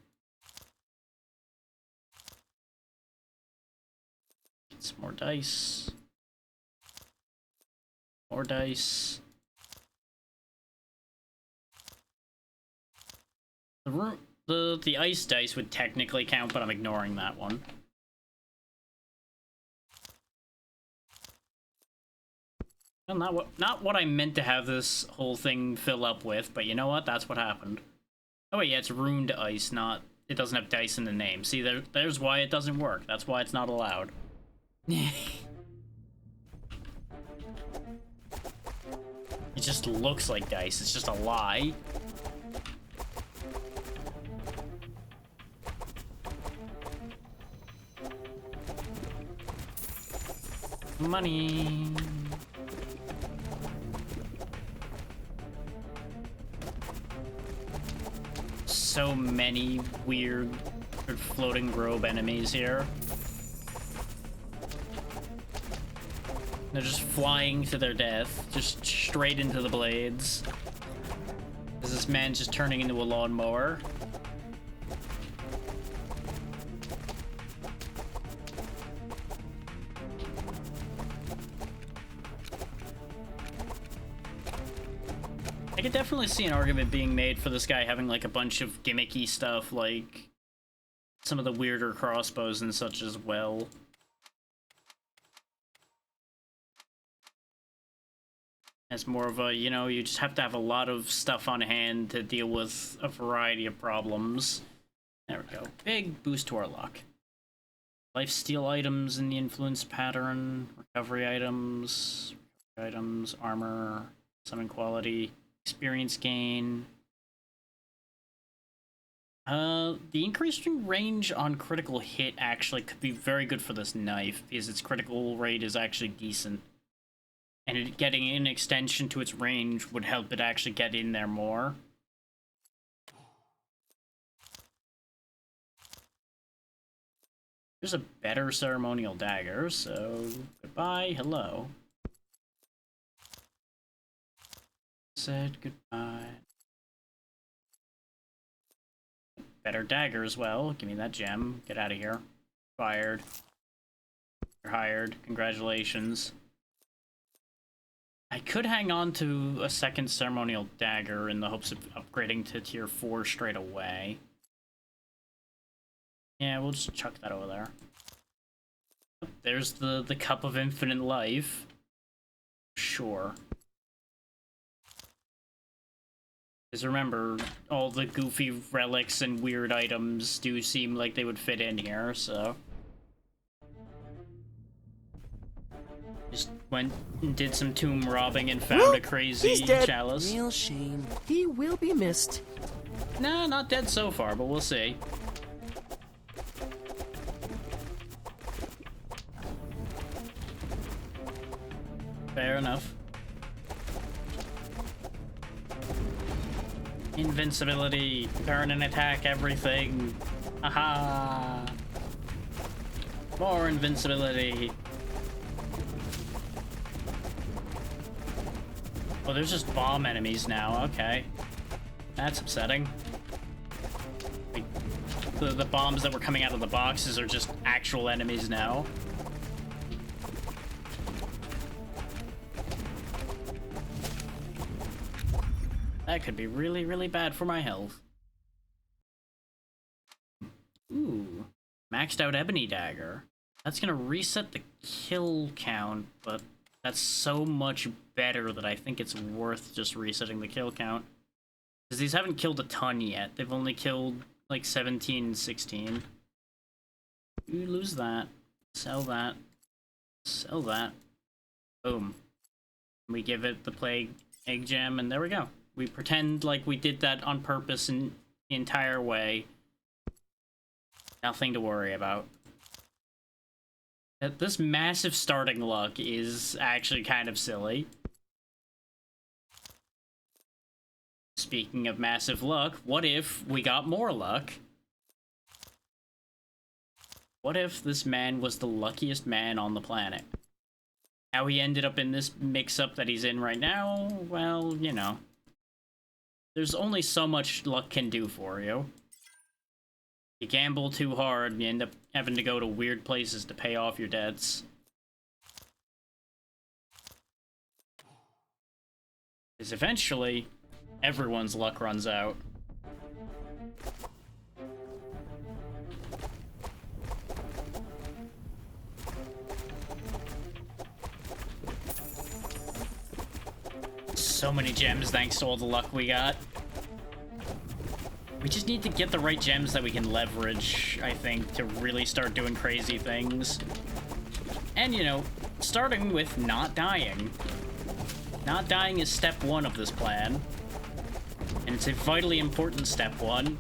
Get some more dice. More dice. The ice dice would technically count, but I'm ignoring that one. Well, not what I meant to have this whole thing fill up with, but you know what? That's what happened. Oh wait, yeah, it's ruined ice, not... It doesn't have dice in the name. See, there's why it doesn't work. That's why it's not allowed. It just looks like dice. It's just a lie. Money. So many weird floating robe enemies here. They're just flying to their death, just straight into the blades. Is this man just turning into a lawnmower? I could definitely see an argument being made for this guy having like a bunch of gimmicky stuff, like some of the weirder crossbows and such as well. as more of a, you know, you just have to have a lot of stuff on hand to deal with a variety of problems. There we go. Big boost to our luck. Life steal items in the influence pattern, recovery items, armor, summon quality, experience gain. The increasing range on critical hit actually could be very good for this knife, because its critical rate is actually decent. And getting an extension to its range would help it actually get in there more. There's a better ceremonial dagger, so goodbye, hello. Said goodbye. Better dagger as well. Give me that gem. Get out of here. Fired. You're hired. Congratulations. I could hang on to a second ceremonial dagger in the hopes of upgrading to tier 4 straight away. Yeah, we'll just chuck that over there. There's the Cup of Infinite Life. Sure. Because remember, all the goofy relics and weird items do seem like they would fit in here, so... Just went and did some tomb robbing and found a crazy He's dead. chalice. Real shame. He will be missed. Nah, not dead so far, but we'll see. Fair enough. Invincibility, turn and attack everything. Aha! More invincibility. Oh, there's just bomb enemies now. Okay. That's upsetting. Like, the bombs that were coming out of the boxes are just actual enemies now. That could be really, really bad for my health. Ooh. Maxed out Ebony Dagger. That's gonna reset the kill count, but that's so much better that I think it's worth just resetting the kill count. Because these haven't killed a ton yet. They've only killed like 17, 16. You lose that. Sell that. Sell that. Boom. We give it the Plague Egg Gem, and there we go. We pretend like we did that on purpose in the entire way. Nothing to worry about. This massive starting luck is actually kind of silly. Speaking of massive luck, what if we got more luck? What if this man was the luckiest man on the planet? How he ended up in this mix-up that he's in right now, well, you know. There's only so much luck can do for you. You gamble too hard, you end up having to go to weird places to pay off your debts. Because eventually, everyone's luck runs out. So many gems thanks to all the luck we got. We just need to get the right gems that we can leverage, I think, to really start doing crazy things. And, you know, starting with not dying. Not dying is step 1 of this plan. And it's a vitally important step 1.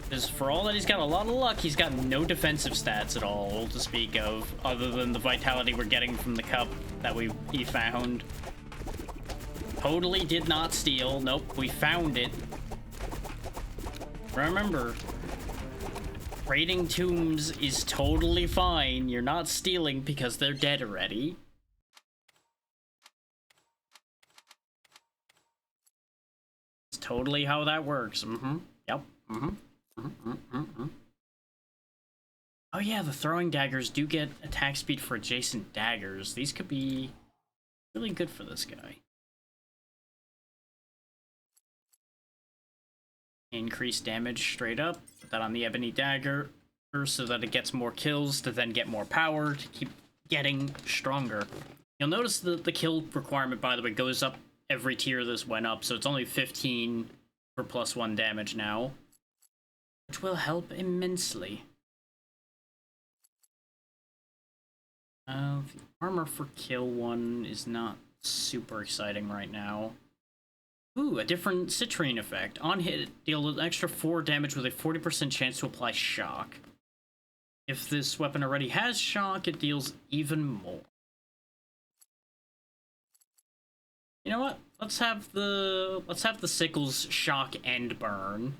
Because for all that he's got a lot of luck, he's got no defensive stats at all to speak of, other than the vitality we're getting from the cup that he found. Totally did not steal. Nope, we found it. Remember, raiding tombs is totally fine. You're not stealing because they're dead already. It's totally how that works. Yep. Oh yeah, the throwing daggers do get attack speed for adjacent daggers. These could be really good for this guy. Increase damage straight up. Put that on the Ebony Dagger. so that it gets more kills to then get more power to keep getting stronger. You'll notice that the kill requirement, by the way, goes up every tier this went up, so it's only 15 for +1 damage now, which will help immensely. The armor for kill one is not super exciting right now. Ooh, a different citrine effect. On hit, deal an extra 4 damage with a 40% chance to apply shock. If this weapon already has shock, it deals even more. You know what? Let's have the sickles shock and burn.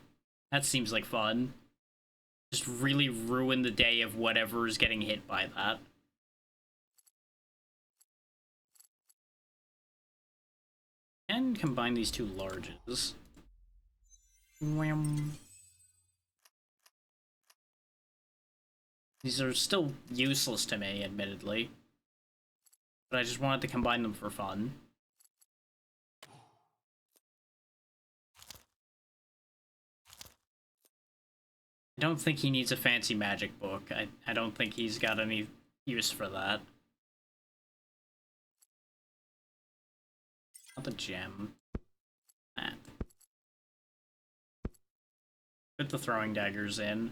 That seems like fun. Just really ruin the day of whatever is getting hit by that. And combine these two larges. Wham. These are still useless to me, admittedly. But I just wanted to combine them for fun. I don't think he needs a fancy magic book. I don't think he's got any use for that. Not the gem. That. Put the throwing daggers in.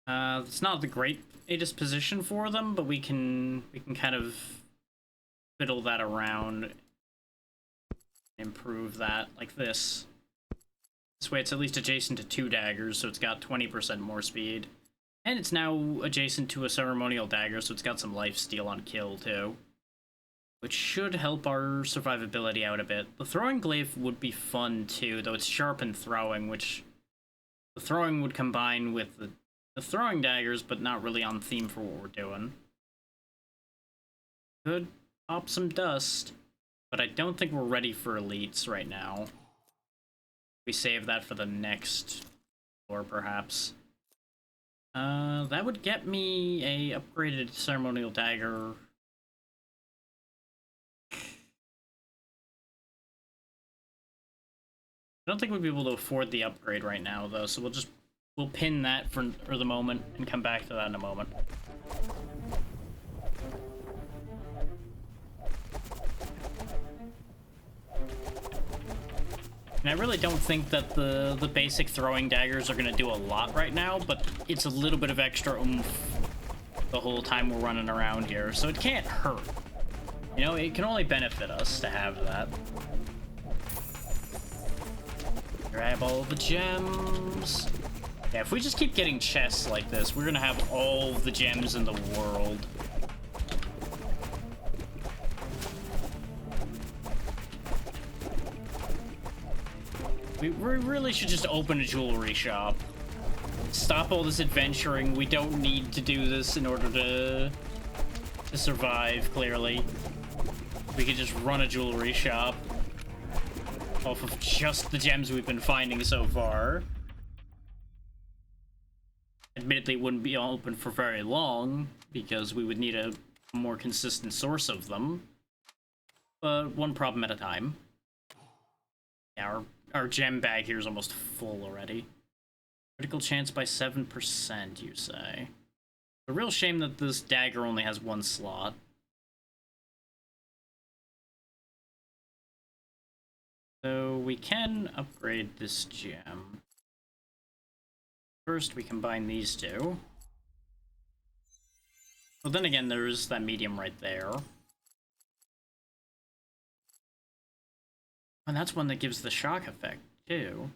It's not the greatest position for them, but we can kind of fiddle that around, improve that like this. This way it's at least adjacent to 2 daggers, so it's got 20% more speed. And it's now adjacent to a ceremonial dagger, so it's got some lifesteal on kill too, which should help our survivability out a bit. The throwing glaive would be fun too, though it's sharp and throwing, which the throwing would combine with the throwing daggers, but not really on theme for what we're doing. Could pop some dust, but I don't think we're ready for elites right now. We save that for the next floor, perhaps. That would get me a upgraded ceremonial dagger. I don't think we'd be able to afford the upgrade right now, though, so we'll pin that for the moment and come back to that in a moment. And I really don't think that the basic throwing daggers are going to do a lot right now, but it's a little bit of extra oomph the whole time we're running around here, so it can't hurt. You know, it can only benefit us to have that. Grab all the gems. Yeah, if we just keep getting chests like this, we're gonna have all the gems in the world. We really should just open a jewelry shop. Stop all this adventuring. We don't need to do this in order to survive, clearly. We could just run a jewelry shop off of just the gems we've been finding so far. Admittedly, it wouldn't be open for very long, because we would need a more consistent source of them. But one problem at a time. Yeah, our gem bag here is almost full already. Critical chance by 7%, you say. A real shame that this dagger only has 1 slot. So we can upgrade this gem. First, we combine these two. Well, then again, there's that medium right there. And that's one that gives the shock effect, too.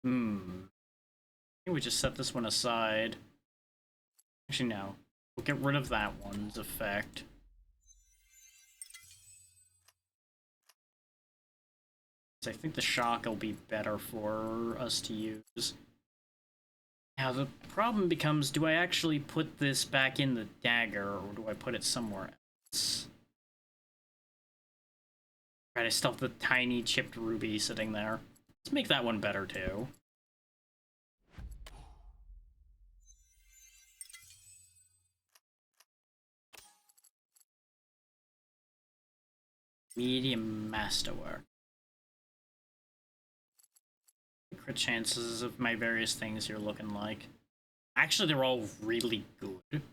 I think we just set this one aside. Actually, no. We'll get rid of that one's effect. I think the shock will be better for us to use. Now, the problem becomes, do I actually put this back in the dagger, or do I put it somewhere else? Right, I still have the tiny chipped ruby sitting there. Let's make that one better, too. Medium masterwork. Crit chances of my various things here looking like. Actually, they're all really good.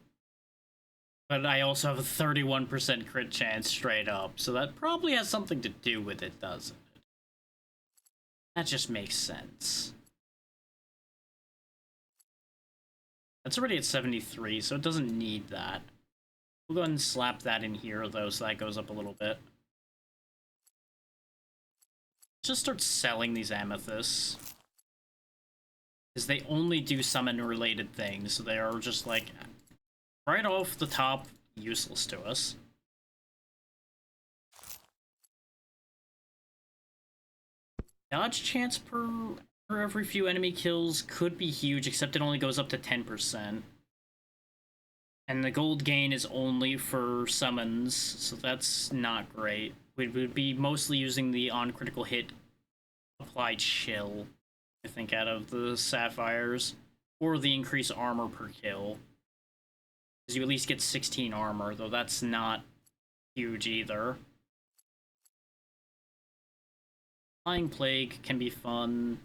But I also have a 31% crit chance straight up, so that probably has something to do with it, doesn't it? That just makes sense. That's already at 73, so it doesn't need that. We'll go ahead and slap that in here, though, so that goes up a little bit. Just start selling these amethysts. Because they only do summon-related things, so they are just, like, right off the top, useless to us. Dodge chance per every few enemy kills could be huge, except it only goes up to 10%. And the gold gain is only for summons, so that's not great. We would be mostly using the on critical hit applied chill, I think, out of the sapphires, or the increased armor per kill. Because you at least get 16 armor, though that's not huge either. Flying Plague can be fun.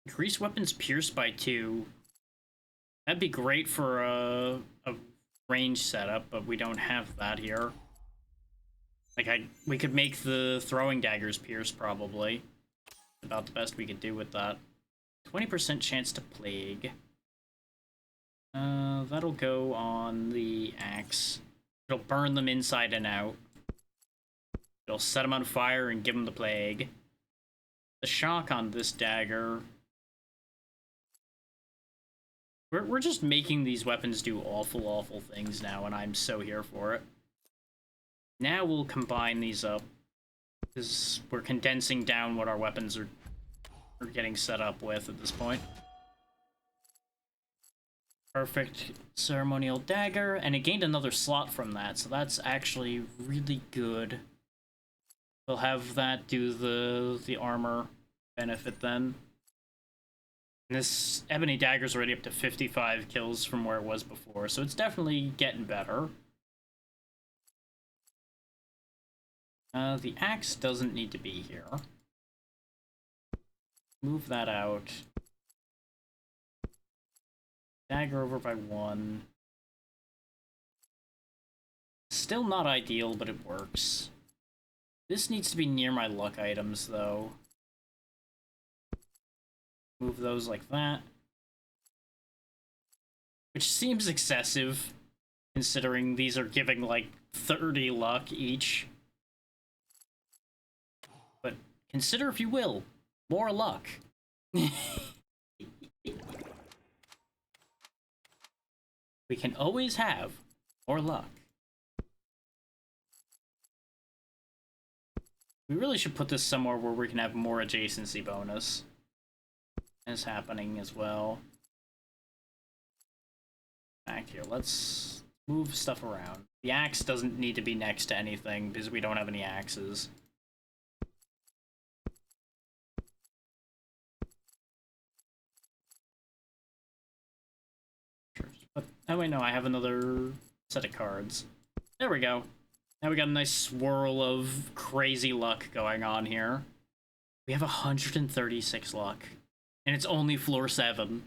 Increase weapons pierced by 2. That'd be great for a range setup, but we don't have that here. Like, we could make the throwing daggers pierce, probably. About the best we could do with that. 20% chance to plague. That'll go on the axe. It'll burn them inside and out. It'll set them on fire and give them the plague. The shock on this dagger... We're just making these weapons do awful, awful things now, and I'm so here for it. Now we'll combine these up, because we're condensing down what our weapons are getting set up with at this point. Perfect ceremonial dagger, and it gained another slot from that, so that's actually really good. We'll have that do the armor benefit then. And this ebony dagger's already up to 55 kills from where it was before, so it's definitely getting better. The axe doesn't need to be here. Move that out. Dagger over by 1. Still not ideal, but it works. This needs to be near my luck items, though. Move those like that. Which seems excessive, considering these are giving, like, 30 luck each. But consider, if you will, more luck. We can always have more luck. We really should put this somewhere where we can have more adjacency bonus. Is happening as well. Back here, let's move stuff around. The axe doesn't need to be next to anything because we don't have any axes. Sure. But oh wait, no, I have another set of cards. There we go. Now we got a nice swirl of crazy luck going on here. We have 136 luck. And it's only floor 7.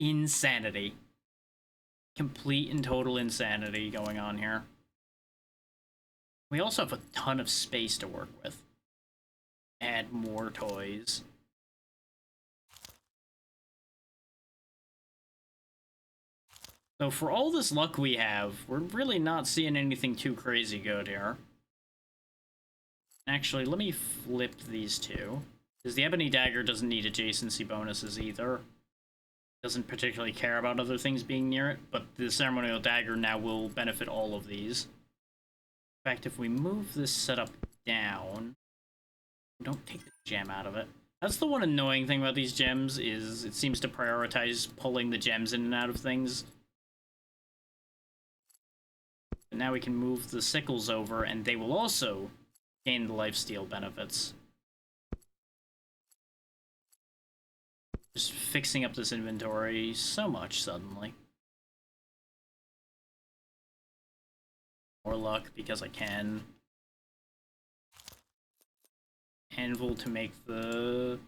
Insanity. Complete and total insanity going on here. We also have a ton of space to work with. Add more toys. So for all this luck we have, we're really not seeing anything too crazy good here. Actually, let me flip these two. Because the Ebony Dagger doesn't need adjacency bonuses either. Doesn't particularly care about other things being near it, but the Ceremonial Dagger now will benefit all of these. In fact, if we move this setup down... Don't take the gem out of it. That's the one annoying thing about these gems, is it seems to prioritize pulling the gems in and out of things. But now we can move the sickles over, and they will also gain the lifesteal benefits. Just fixing up this inventory so much suddenly. More luck because I can. Anvil to make the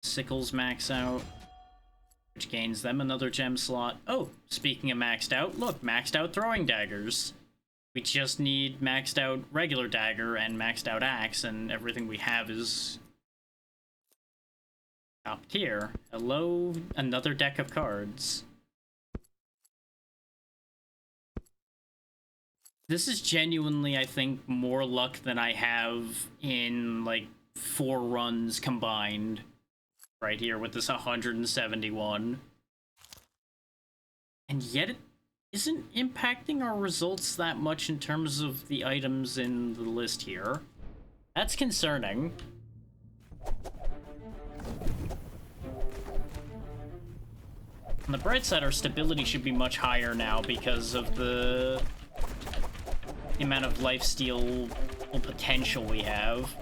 sickles max out. which gains them another gem slot. Oh, speaking of maxed out, look, maxed out throwing daggers. We just need maxed out regular dagger and maxed out axe, and everything we have is top tier. Hello, another deck of cards. This is genuinely, I think, more luck than I have in, like, 4 runs combined. Right here with this 171. And yet it isn't impacting our results that much in terms of the items in the list here. That's concerning. On the bright side, our stability should be much higher now because of the amount of lifesteal potential we have.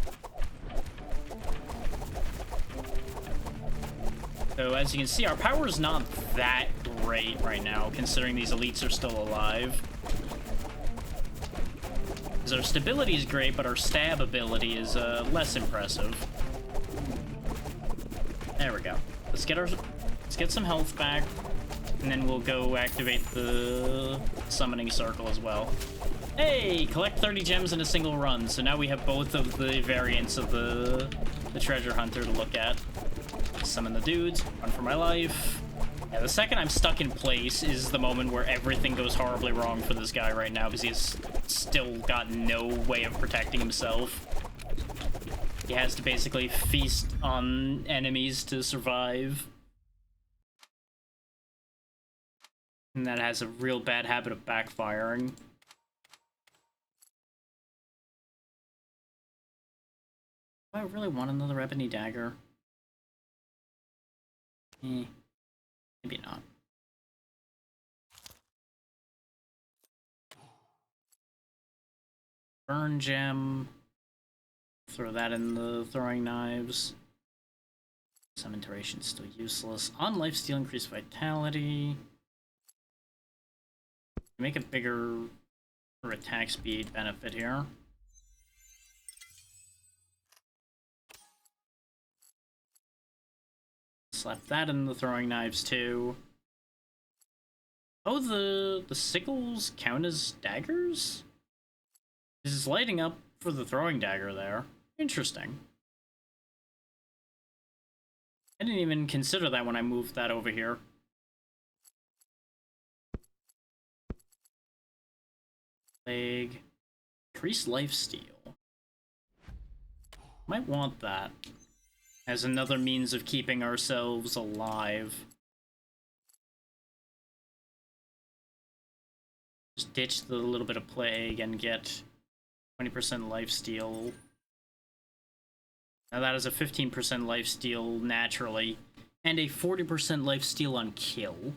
So as you can see, our power is not that great right now, considering these elites are still alive. Because our stability is great, but our stab ability is less impressive. There we go. Let's get some health back, and then we'll go activate the summoning circle as well. Hey, collect 30 gems in a single run. So now we have both of the variants of the treasure hunter to look at. Summon the dudes, run for my life. Yeah, the second I'm stuck in place is the moment where everything goes horribly wrong for this guy right now, because he's still got no way of protecting himself. He has to basically feast on enemies to survive. And that has a real bad habit of backfiring. Do I really want another ebony dagger? Maybe not. Burn gem. Throw that in the throwing knives. Cementation still useless. On lifesteal, increase vitality. Make a bigger or attack speed benefit here. Slap that in the throwing knives too. Oh, the sickles count as daggers? This is lighting up for the throwing dagger there. Interesting. I didn't even consider that when I moved that over here. Plague. Increased lifesteal. Might want that as another means of keeping ourselves alive. Just ditch the little bit of plague and get 20% lifesteal. Now that is a 15% lifesteal naturally, and a 40% lifesteal on kill.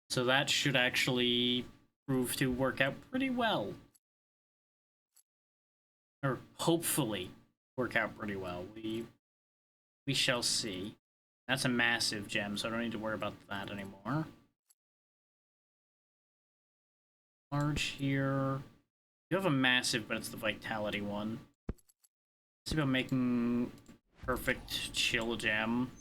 So that should actually prove to work out pretty well. Or hopefully work out pretty well. We shall see. That's a massive gem, so I don't need to worry about that anymore. Large here. You have a massive, but it's the vitality one. Let's see about making perfect chill gem.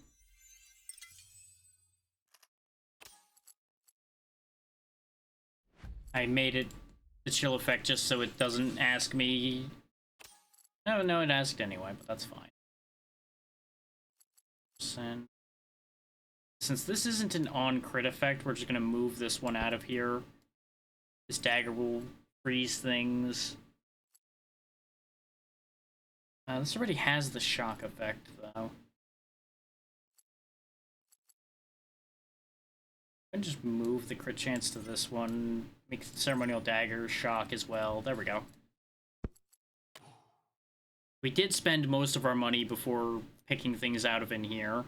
I made it the chill effect just so it doesn't ask me. No, it asked anyway, but that's fine. Since this isn't an on-crit effect, we're just gonna move this one out of here. This dagger will freeze things. This already has the shock effect, though. I can just move the crit chance to this one. Make the ceremonial dagger shock as well. There we go. We did spend most of our money before picking things out of in here.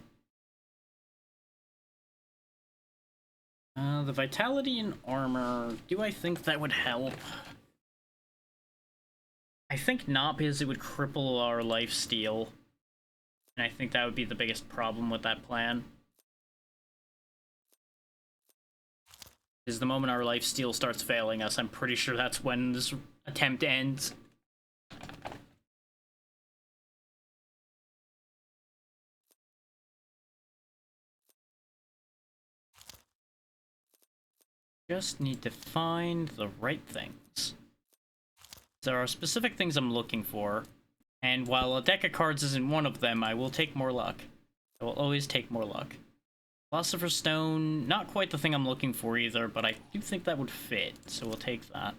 The vitality and armor, do I think that would help? I think not, because it would cripple our lifesteal. And I think that would be the biggest problem with that plan. Is the moment our lifesteal starts failing us, I'm pretty sure that's when this attempt ends. Just need to find the right things. There are specific things I'm looking for, and while a deck of cards isn't one of them, I will take more luck. I will always take more luck. Philosopher's Stone, not quite the thing I'm looking for either, but I do think that would fit, so we'll take that.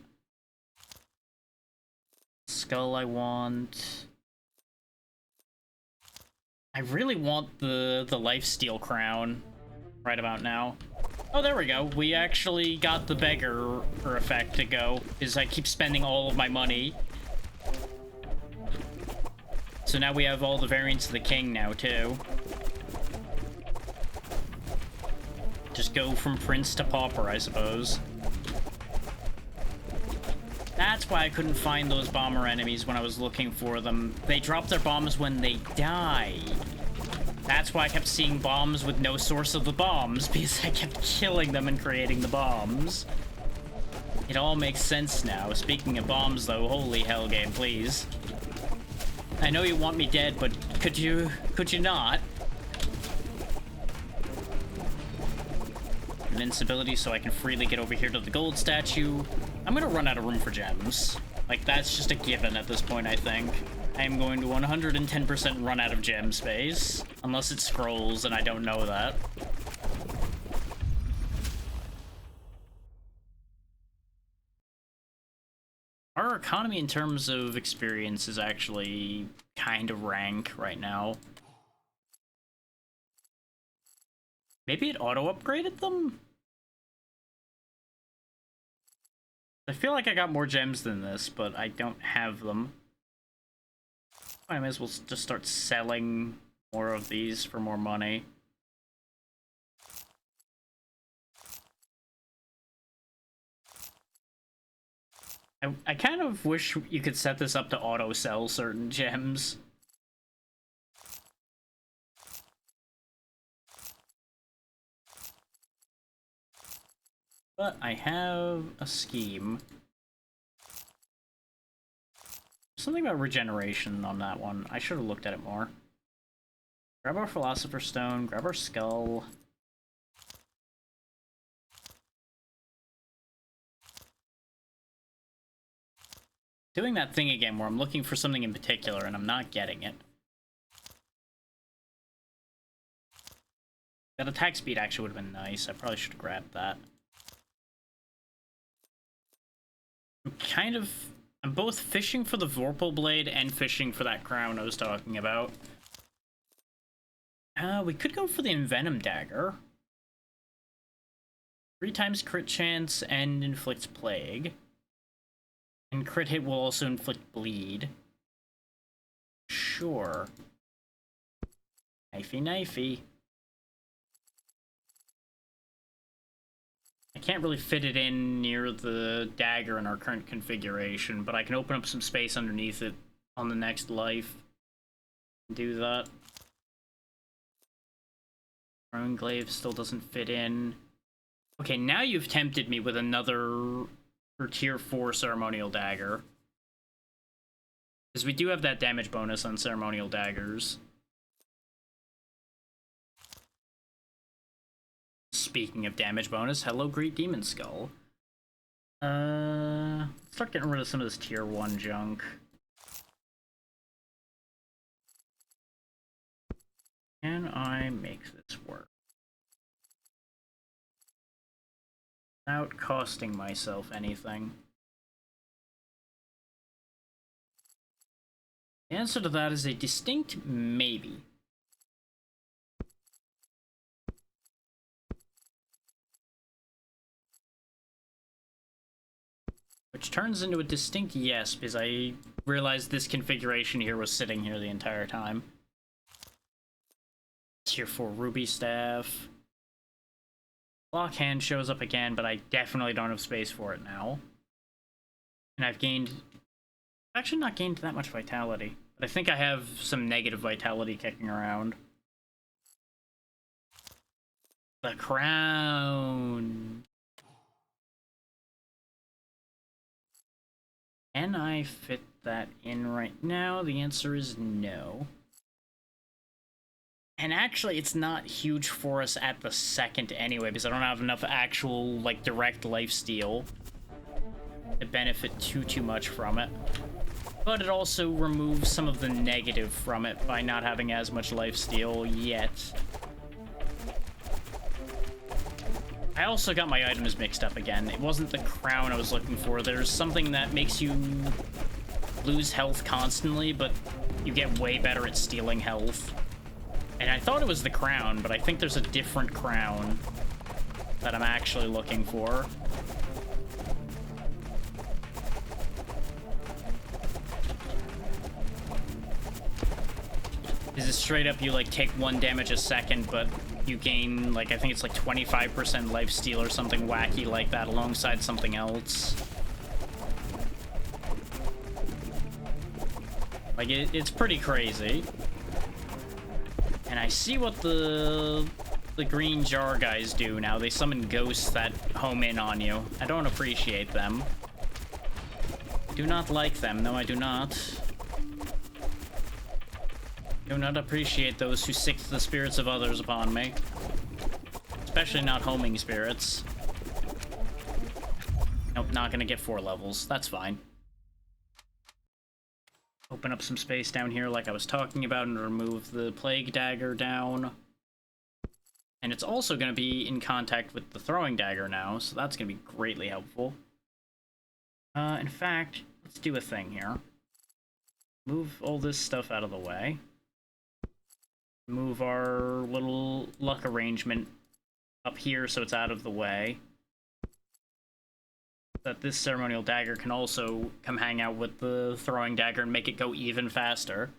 Skull I want. I really want the Lifesteal Crown right about now. Oh, there we go. We actually got the beggar effect to go, because I keep spending all of my money. So now we have all the variants of the king now, too. Just go from prince to pauper, I suppose. That's why I couldn't find those bomber enemies when I was looking for them. They drop their bombs when they die. That's why I kept seeing bombs with no source of the bombs, because I kept killing them and creating the bombs. It all makes sense now. Speaking of bombs, though, holy hell, game, please. I know you want me dead, but could you not? Invincibility so I can freely get over here to the gold statue. I'm gonna run out of room for gems. Like, that's just a given at this point, I think. I am going to 110% run out of gem space. Unless it scrolls, and I don't know that. Our economy in terms of experience is actually kind of rank right now. Maybe it auto-upgraded them? I feel like I got more gems than this, but I don't have them. I might as well just start selling more of these for more money. I kind of wish you could set this up to auto-sell certain gems. But I have a scheme. Something about regeneration on that one. I should have looked at it more. Grab our Philosopher's Stone, grab our Skull. Doing that thing again where I'm looking for something in particular and I'm not getting it. That attack speed actually would have been nice. I probably should have grabbed that. I'm both fishing for the Vorpal Blade and fishing for that crown I was talking about. We could go for the Envenom Dagger. 3 times crit chance and inflicts plague. And crit hit will also inflict bleed. Sure. Knifey knifey. I can't really fit it in near the dagger in our current configuration, but I can open up some space underneath it on the next life. Do that. Throne Glaive still doesn't fit in. Okay, now you've tempted me with another tier 4 ceremonial dagger. Because we do have that damage bonus on ceremonial daggers. Speaking of damage bonus, hello Great Demon Skull. Let's start getting rid of some of this tier 1 junk. Can I make this work? Without costing myself anything. The answer to that is a distinct maybe. Which turns into a distinct yes, because I realized this configuration here was sitting here the entire time. Tier 4 Ruby Staff. Block Hand shows up again, but I definitely don't have space for it now. And I've actually not gained that much vitality, but I think I have some negative vitality kicking around. The crown! Can I fit that in right now? The answer is no. And actually, it's not huge for us at the second anyway, because I don't have enough actual, like, direct lifesteal to benefit too much from it. But it also removes some of the negative from it by not having as much lifesteal yet. I also got my items mixed up again. It wasn't the crown I was looking for. There's something that makes you lose health constantly, but you get way better at stealing health. And I thought it was the crown, but I think there's a different crown that I'm actually looking for. Is it straight up you like take 1 damage a second, but you gain like, I think it's like 25% lifesteal or something wacky like that alongside something else. Like it's pretty crazy. And I see what the green jar guys do now. They summon ghosts that home in on you. I don't appreciate them. Do not like them. No, I do not. Do not appreciate those who sick the spirits of others upon me. Especially not homing spirits. Nope, not gonna get 4 levels. That's fine. Open up some space down here like I was talking about and remove the plague dagger down. And it's also going to be in contact with the throwing dagger now, so that's going to be greatly helpful. In fact, let's do a thing here. Move all this stuff out of the way. Move our little luck arrangement up here so it's out of the way. That this ceremonial dagger can also come hang out with the throwing dagger and make it go even faster.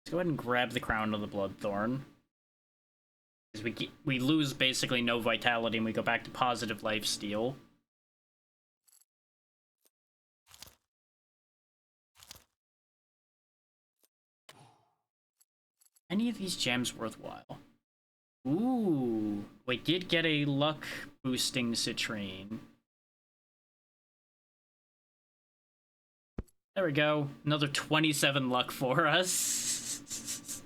Let's go ahead and grab the crown of the Bloodthorn. Because we lose basically no vitality and we go back to positive lifesteal. Any of these gems worthwhile? Ooh, we did get a luck boosting citrine. There we go. Another 27 luck for us.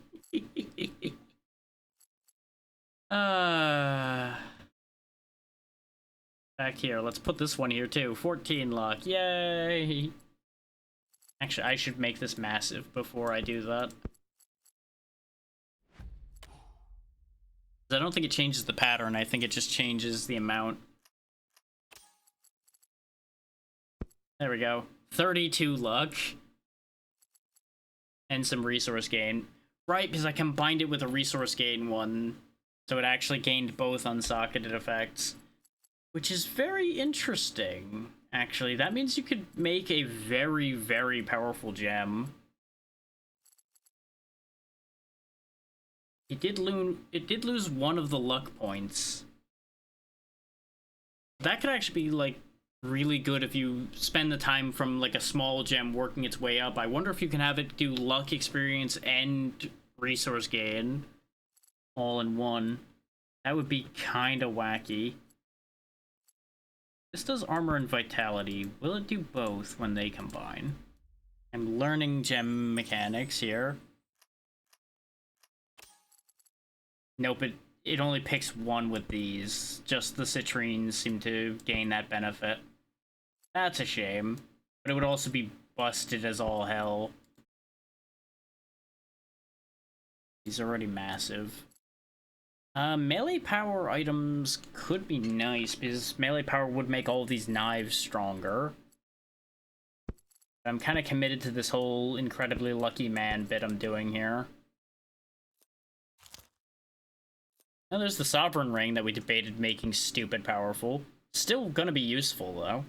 Back here. Let's put this one here too. 14 luck. Yay! Actually, I should make this massive before I do that. I don't think it changes the pattern. I think it just changes the amount. There we go. 32 luck. And some resource gain. Right, because I combined it with a resource gain one. So it actually gained both unsocketed effects. Which is very interesting, actually. That means you could make a very, very powerful gem. It did lose one of the luck points. That could actually be, like, really good if you spend the time from, like, a small gem working its way up. I wonder if you can have it do luck experience and resource gain all in one. That would be kind of wacky. This does armor and vitality. Will it do both when they combine? I'm learning gem mechanics here. Nope, it only picks one with these. Just the citrines seem to gain that benefit. That's a shame. But it would also be busted as all hell. These are already massive. Melee power items could be nice, because melee power would make all of these knives stronger. I'm kind of committed to this whole incredibly lucky man bit I'm doing here. Now there's the Sovereign Ring that we debated making stupid powerful. Still gonna be useful, though.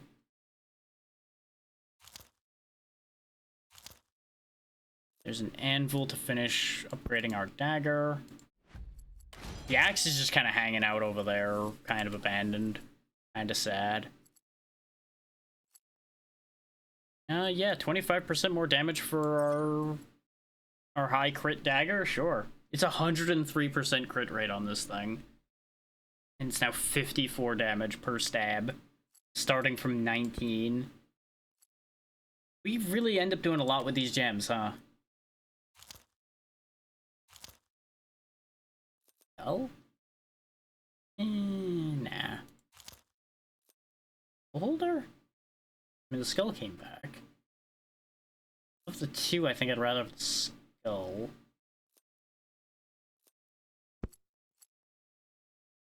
There's an anvil to finish upgrading our dagger. The axe is just kind of hanging out over there, kind of abandoned. Kind of sad. Yeah, 25% more damage for our high crit dagger? Sure. It's 103% crit rate on this thing. And it's now 54 damage per stab. Starting from 19. We really end up doing a lot with these gems, huh? Skull? Nah. Holder? I mean, the skull came back. Of the two, I think I'd rather have the skull.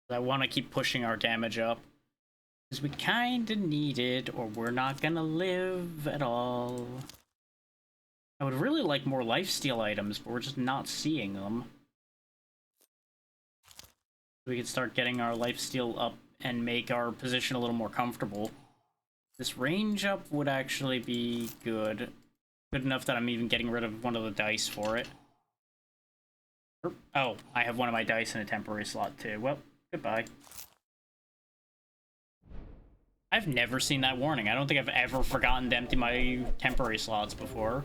I want to keep pushing our damage up. Because we kinda need it, or we're not gonna live at all. I would really like more lifesteal items, but we're just not seeing them. We could start getting our lifesteal up and make our position a little more comfortable. This range up would actually be good. Good enough that I'm even getting rid of one of the dice for it. Oh, I have one of my dice in a temporary slot too. Well, goodbye. I've never seen that warning. I don't think I've ever forgotten to empty my temporary slots before.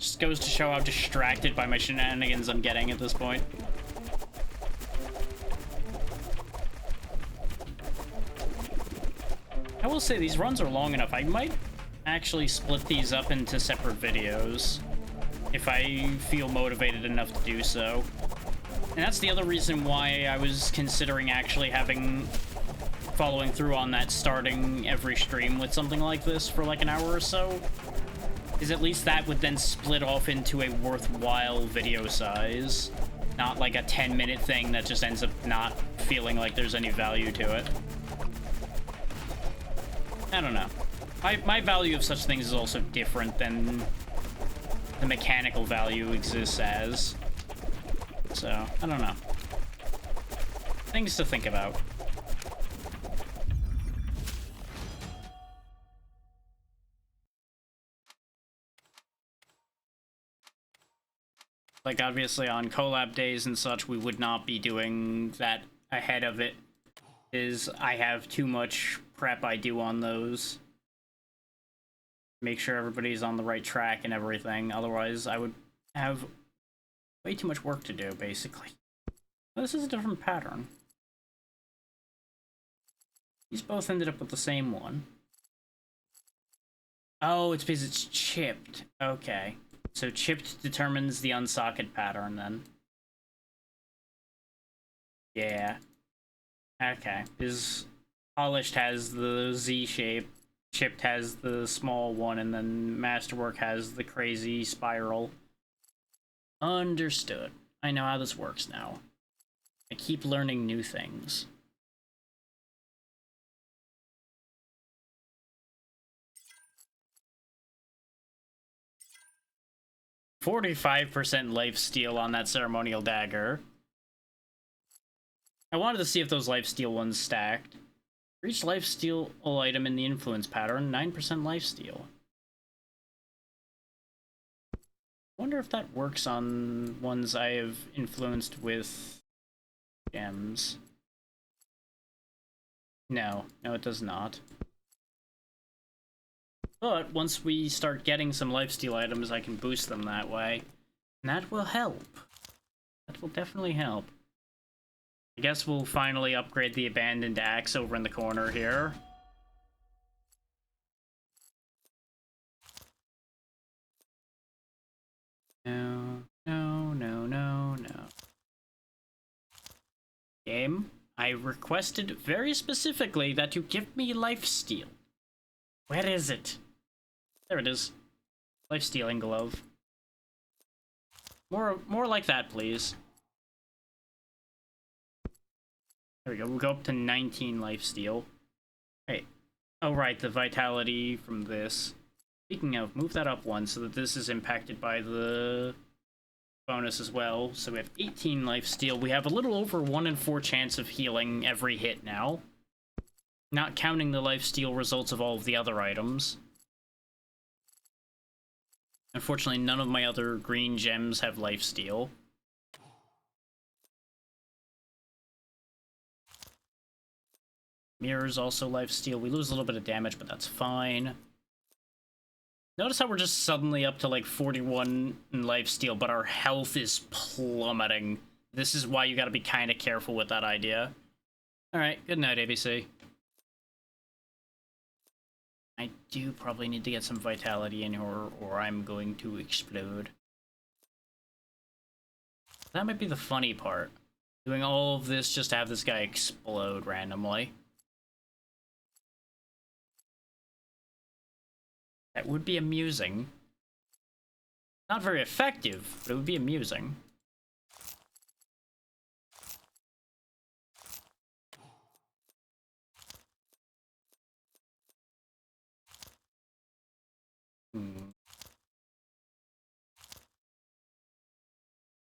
Just goes to show how distracted by my shenanigans I'm getting at this point. I will say these runs are long enough. I might actually split these up into separate videos if I feel motivated enough to do so. And that's the other reason why I was considering actually following through on that, starting every stream with something like this for like an hour or so. Is at least that would then split off into a worthwhile video size. Not like a 10-minute thing that just ends up not feeling like there's any value to it. I don't know. My value of such things is also different than the mechanical value exists as. So, I don't know. Things to think about. Like, obviously on collab days and such, we would not be doing that ahead of it. I have too much prep I do on those. Make sure everybody's on the right track and everything. Otherwise, I would have way too much work to do, basically. This is a different pattern. These both ended up with the same one. Oh, it's because it's chipped. Okay. So chipped determines the unsocket pattern, then. Yeah. Okay. Because polished has the Z shape, chipped has the small one, and then masterwork has the crazy spiral. Understood. I know how this works now. I keep learning new things. $45% lifesteal on that ceremonial dagger. I wanted to see if those lifesteal ones stacked. For each lifesteal item in the influence pattern, 9% lifesteal. Wonder if that works on ones I have influenced with gems. No, it does not. But once we start getting some lifesteal items, I can boost them that way. And that will help. That will definitely help. I guess we'll finally upgrade the abandoned axe over in the corner here. No. Game, I requested very specifically that you give me lifesteal. Where is it? There it is. Lifestealing glove. More like that, please. There we go. We'll go up to 19 lifesteal. Hey. Oh, right. The vitality from this. Speaking of, move that up one so that this is impacted by the bonus as well. So we have 18 lifesteal. We have a little over 1 in 4 chance of healing every hit now. Not counting the lifesteal results of all of the other items. Unfortunately, none of my other green gems have lifesteal. Mirrors also lifesteal. We lose a little bit of damage, but that's fine. Notice how we're just suddenly up to like 41 in lifesteal, but our health is plummeting. This is why you gotta be kind of careful with that idea. Alright, good night, ABC. I do probably need to get some vitality in here, or I'm going to explode. That might be the funny part. Doing all of this just to have this guy explode randomly. That would be amusing. Not very effective, but it would be amusing.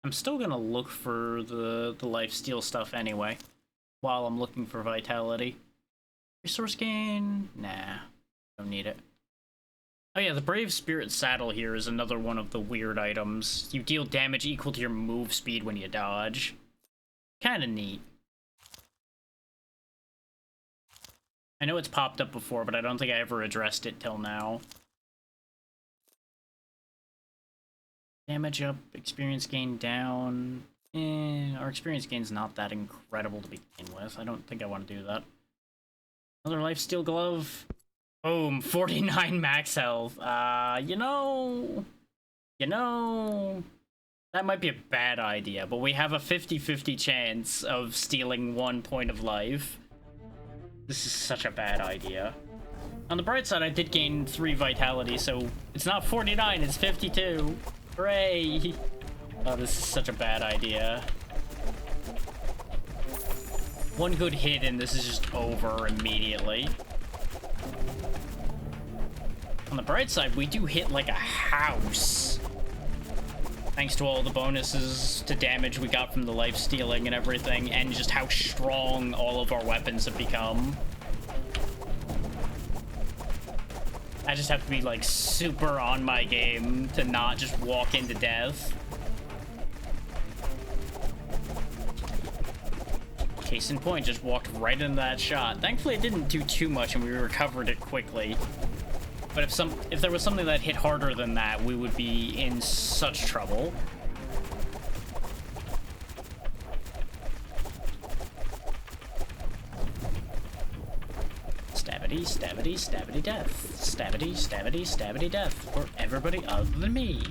I'm still gonna look for the lifesteal stuff anyway, while I'm looking for vitality. Resource gain? Nah, don't need it. Oh yeah, the Brave Spirit Saddle here is another one of the weird items. You deal damage equal to your move speed when you dodge. Kinda neat. I know it's popped up before, but I don't think I ever addressed it till now. Damage up, experience gain down. Our experience gain's not that incredible to begin with. I don't think I want to do that. Another lifesteal glove. Boom, 49 max health. You know, that might be a bad idea, but we have a 50-50 chance of stealing 1 point of life. This is such a bad idea. On the bright side, I did gain 3 vitality, so it's not 49, it's 52. Hooray! Oh, this is such a bad idea. One good hit and this is just over immediately. On the bright side, we do hit like a house. Thanks to all the bonuses to damage we got from the life stealing and everything, and just how strong all of our weapons have become. I just have to be like super on my game to not just walk into death. Case in point, just walked right into that shot. Thankfully it didn't do too much and we recovered it quickly. But if there was something that hit harder than that, we would be in such trouble. Stabbity, stabbity, stabbity death. Stabbity, stabbity, stabbity death. For everybody other than me.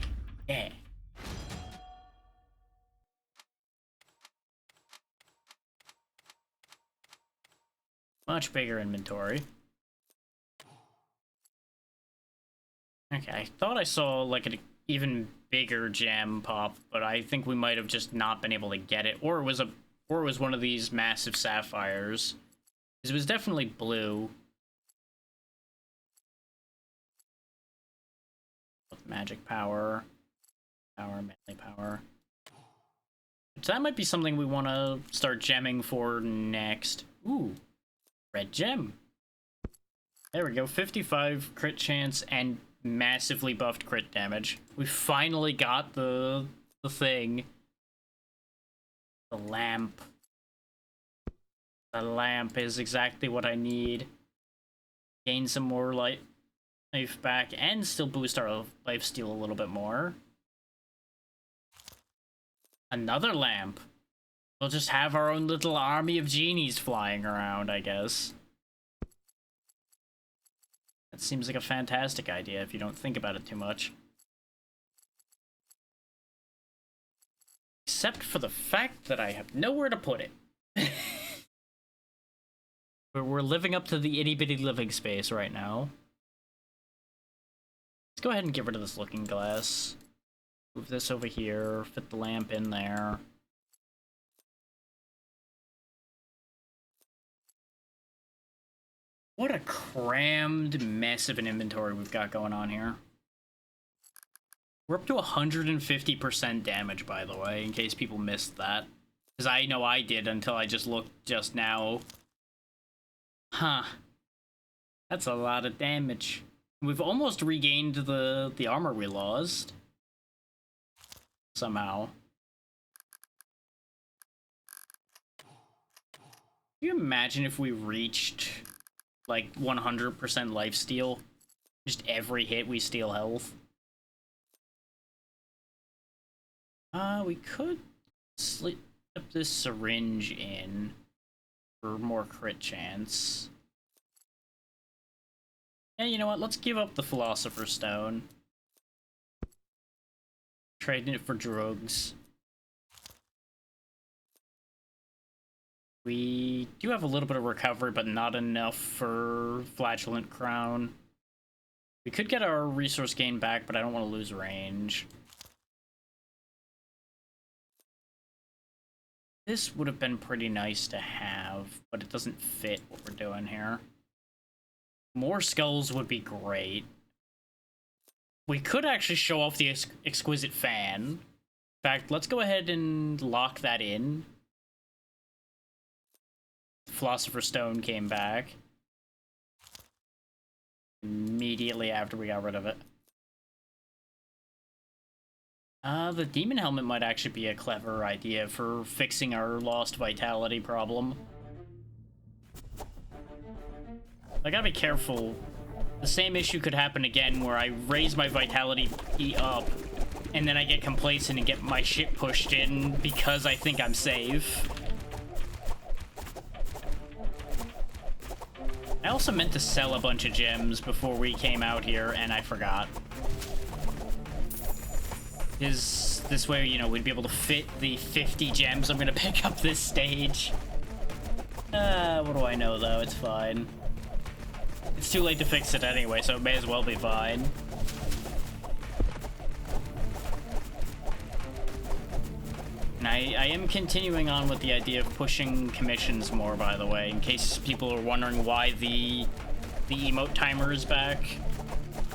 Yeah. Much bigger inventory. Okay, I thought I saw like an even bigger gem pop, but I think we might have just not been able to get it, or it was one of these massive sapphires. Because it was definitely blue. Magic power, melee power. So that might be something we want to start gemming for next. Ooh, red gem. There we go, 55 crit chance and massively buffed crit damage. We finally got the thing. The lamp. The lamp is exactly what I need. Gain some more life back and still boost our lifesteal a little bit more. Another lamp. We'll just have our own little army of genies flying around, I guess. That seems like a fantastic idea if you don't think about it too much. Except for the fact that I have nowhere to put it. We're living up to the itty-bitty living space right now. Let's go ahead and get rid of this looking glass. Move this over here, fit the lamp in there. What a crammed mess of an inventory we've got going on here. We're up to 150% damage, by the way, in case people missed that. Because I know I did until I just looked just now. Huh. That's a lot of damage. We've almost regained the armor we lost. Somehow. Can you imagine if we reached like 100% lifesteal? Just every hit we steal health. We could slip this syringe in for more crit chance. Yeah, you know what? Let's give up the Philosopher's Stone. Trading it for drugs. We do have a little bit of recovery, but not enough for Flatulent Crown. We could get our resource gain back, but I don't want to lose range. This would have been pretty nice to have, but it doesn't fit what we're doing here. More skulls would be great. We could actually show off the exquisite fan. In fact, let's go ahead and lock that in. Philosopher's Stone came back immediately after we got rid of it. The Demon Helmet might actually be a clever idea for fixing our lost vitality problem. I gotta be careful. The same issue could happen again where I raise my vitality up and then I get complacent and get my shit pushed in because I think I'm safe. I also meant to sell a bunch of gems before we came out here, and I forgot. This way, you know, we'd be able to fit the 50 gems I'm gonna pick up this stage. What do I know, though? It's fine. It's too late to fix it anyway, so it may as well be fine. And I am continuing on with the idea of pushing commissions more, by the way, in case people are wondering why the emote timer is back.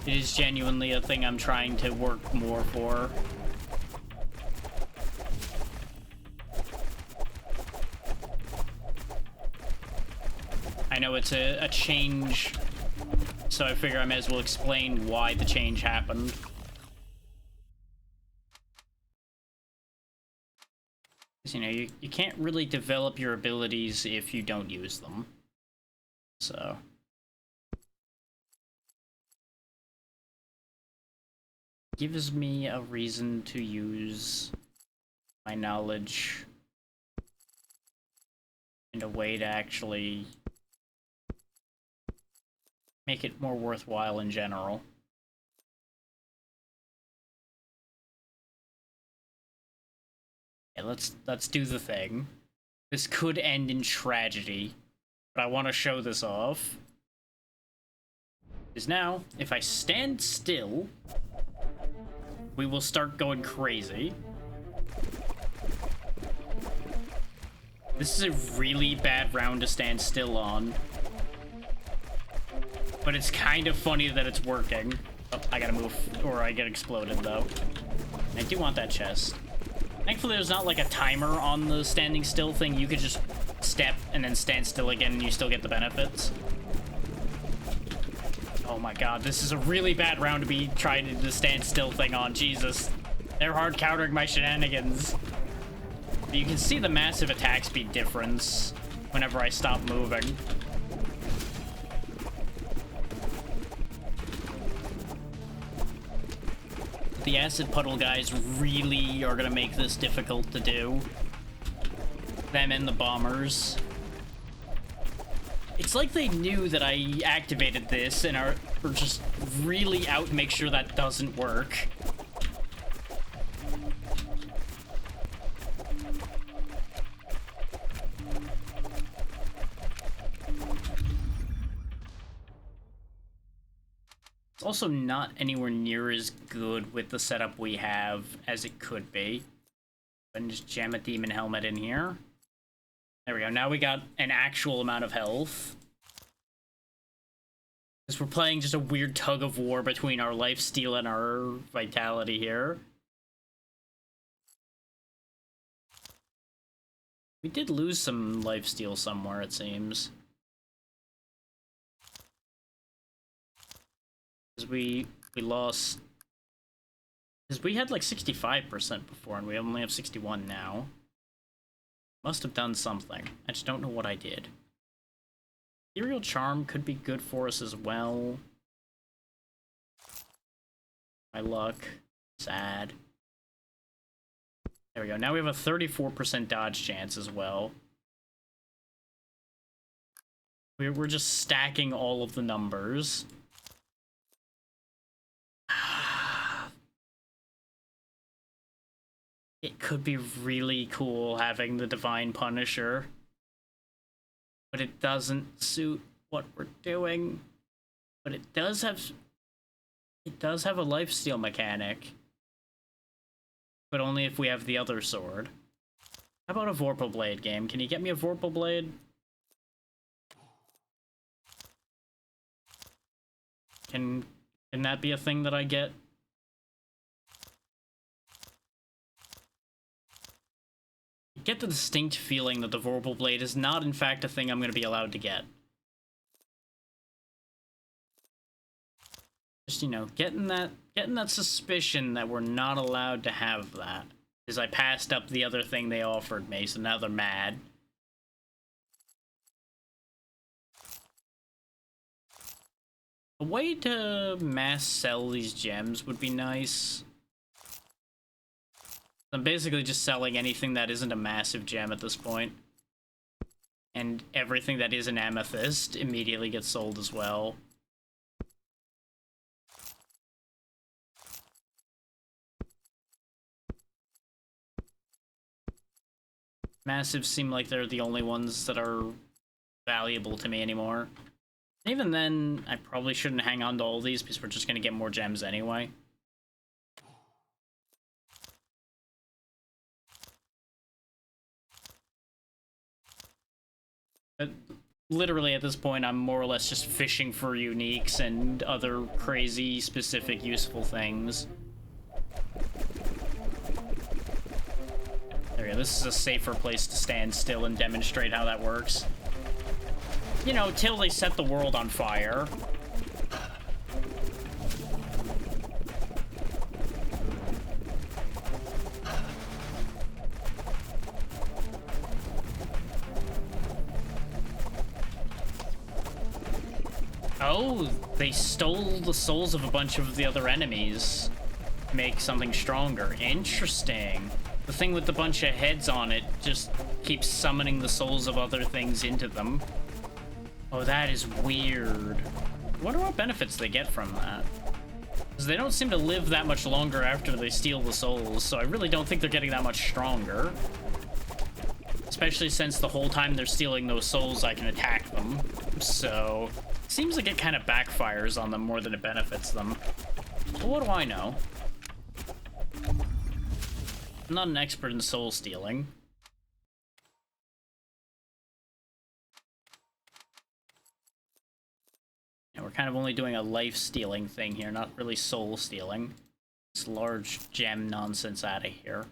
It is genuinely a thing I'm trying to work more for. I know it's a change, so I figure I may as well explain why the change happened. You know, you can't really develop your abilities if you don't use them. So. Gives me a reason to use my knowledge in a way to actually make it more worthwhile in general. Yeah, let's do the thing. This could end in tragedy, but I want to show this off. Because now, if I stand still, we will start going crazy. This is a really bad round to stand still on. But it's kind of funny that it's working. Oh, I gotta move, or I get exploded, though. I do want that chest. Thankfully, there's not like a timer on the standing still thing. You could just step and then stand still again and you still get the benefits. Oh my god, this is a really bad round to be trying to do the stand still thing on. Jesus. They're hard countering my shenanigans. But you can see the massive attack speed difference whenever I stop moving. The acid puddle guys really are gonna make this difficult to do. Them and the bombers. It's like they knew that I activated this and are just really out to make sure that doesn't work. It's also not anywhere near as good with the setup we have as it could be. And just jam a demon helmet in here. There we go. Now we got an actual amount of health. Because we're playing just a weird tug of war between our lifesteal and our vitality here. We did lose some lifesteal somewhere, it seems. Because we lost... Because we had like 65% before, and we only have 61 now. Must have done something. I just don't know what I did. Ethereal Charm could be good for us as well. My luck. Sad. There we go. Now we have a 34% dodge chance as well. We're just stacking all of the numbers. It could be really cool having the Divine Punisher. but it doesn't suit what we're doing. But it does have a lifesteal mechanic. But only if we have the other sword. How about a Vorpal Blade game? Can you get me a Vorpal Blade? Can that be a thing that I get? I get the distinct feeling that the Vorpal Blade is not in fact a thing I'm going to be allowed to get. Just, you know, getting that suspicion that we're not allowed to have that. Because I passed up the other thing they offered me, so now they're mad. A way to mass sell these gems would be nice. I'm basically just selling anything that isn't a massive gem at this point. And everything that is an amethyst immediately gets sold as well. Massives seem like they're the only ones that are valuable to me anymore. Even then, I probably shouldn't hang on to all these because we're just going to get more gems anyway. But literally at this point, I'm more or less just fishing for uniques and other crazy, specific, useful things. There we go. This is a safer place to stand still and demonstrate how that works. You know, till they set the world on fire. Oh, they stole the souls of a bunch of the other enemies to make something stronger. Interesting. The thing with the bunch of heads on it just keeps summoning the souls of other things into them. Oh, that is weird. I wonder what benefits they get from that. Because they don't seem to live that much longer after they steal the souls, so I really don't think they're getting that much stronger. Especially since the whole time they're stealing those souls, I can attack them. So, seems like it kind of backfires on them more than it benefits them. But what do I know? I'm not an expert in soul stealing. And we're kind of only doing a life stealing thing here, not really soul stealing. This large gem nonsense out of here.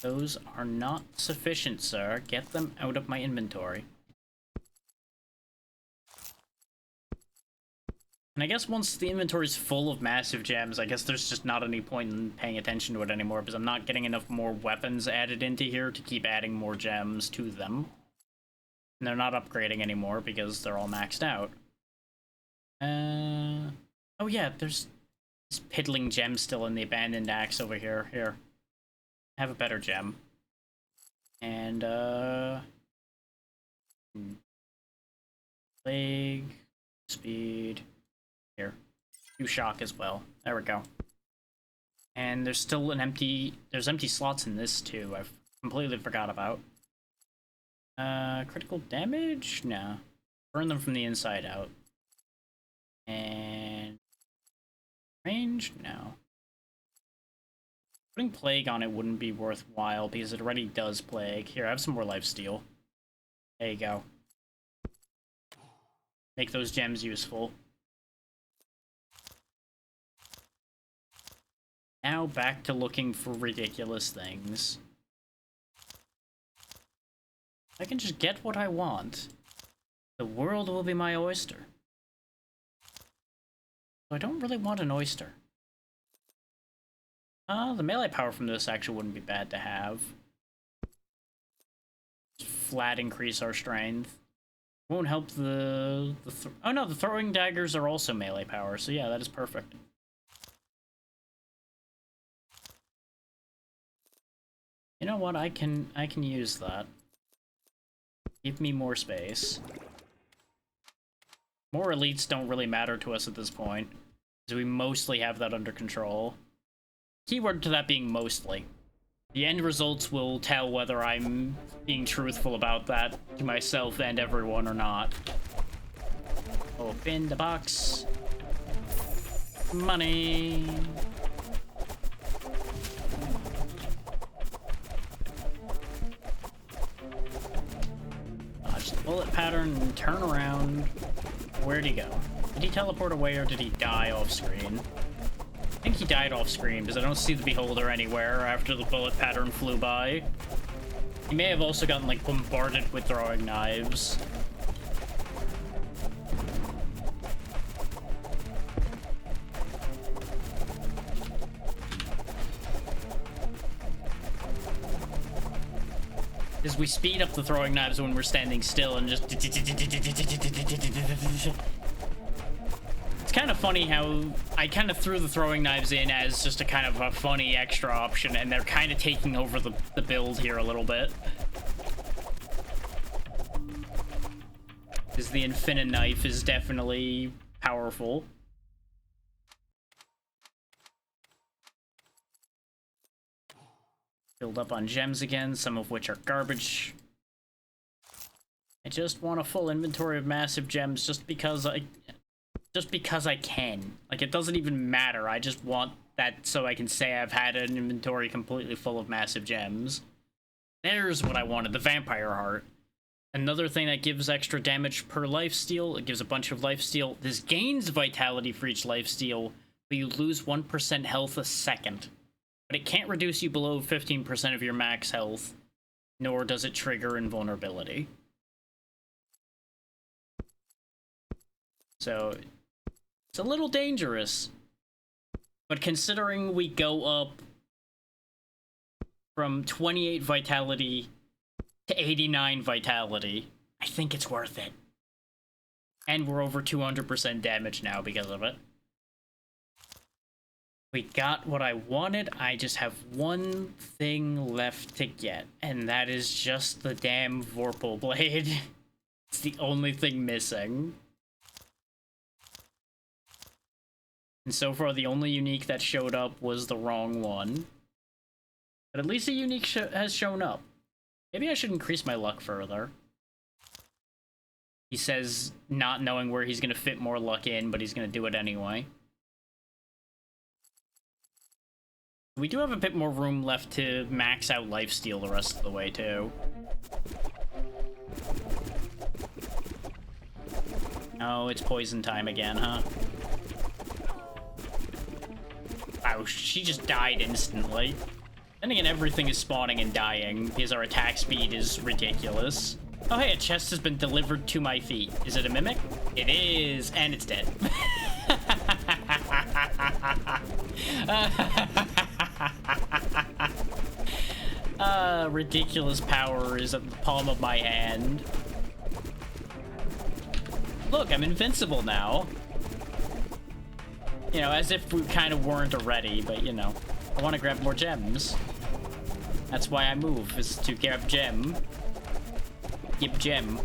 Those are not sufficient, sir. Get them out of my inventory. And I guess once the inventory's full of massive gems, I guess there's just not any point in paying attention to it anymore, because I'm not getting enough more weapons added into here to keep adding more gems to them. And they're not upgrading anymore because they're all maxed out. Oh yeah, there's this piddling gem still in the abandoned axe over here. Here. Have a better gem. And, Plague, speed. Here. Do shock as well. There we go. And there's still there's empty slots in this too. I've completely forgot about. Critical damage? No. Burn them from the inside out. And range? No. Putting plague on it wouldn't be worthwhile because it already does plague. Here, I have some more lifesteal. There you go. Make those gems useful. Now back to looking for ridiculous things. I can just get what I want. The world will be my oyster. So I don't really want an oyster. The melee power from this actually wouldn't be bad to have. Just flat increase our strength. Won't help oh no, the throwing daggers are also melee power, so yeah, that is perfect. You know what, I can use that. Give me more space. More elites don't really matter to us at this point, because we mostly have that under control. Keyword to that being mostly. The end results will tell whether I'm being truthful about that to myself and everyone or not. Open the box. Money. Dodge the bullet pattern and turn around. Where'd he go? Did he teleport away or did he die off screen? I think he died off screen because I don't see the beholder anywhere after the bullet pattern flew by. He may have also gotten like bombarded with throwing knives. As we speed up the throwing knives when we're standing still and just... It's kind of funny how I kind of threw the throwing knives in as just a kind of a funny extra option, and they're kind of taking over the build here a little bit. Because the infinite knife is definitely powerful. Build up on gems again, some of which are garbage. I just want a full inventory of massive gems just because I can. Like, it doesn't even matter. I just want that so I can say I've had an inventory completely full of massive gems. There's what I wanted, the vampire heart. Another thing that gives extra damage per lifesteal. It gives a bunch of lifesteal. This gains vitality for each lifesteal, but you lose 1% health a second. But it can't reduce you below 15% of your max health, nor does it trigger invulnerability. So, it's a little dangerous. But considering we go up from 28 vitality to 89 vitality, I think it's worth it. And we're over 200% damage now because of it. We got what I wanted. I just have one thing left to get, and that is just the damn Vorpal Blade. It's the only thing missing. And so far, the only unique that showed up was the wrong one. But at least a unique has shown up. Maybe I should increase my luck further. He says not knowing where he's going to fit more luck in, but he's going to do it anyway. We do have a bit more room left to max out lifesteal the rest of the way, too. Oh, it's poison time again, huh? Wow, she just died instantly. Then again, everything is spawning and dying because our attack speed is ridiculous. Oh, hey, a chest has been delivered to my feet. Is it a mimic? It is, and it's dead. Ridiculous power is at the palm of my hand. Look, I'm invincible now. You know, as if we kind of weren't already, but you know, I want to grab more gems. That's why I move, is to grab gem. Give gem.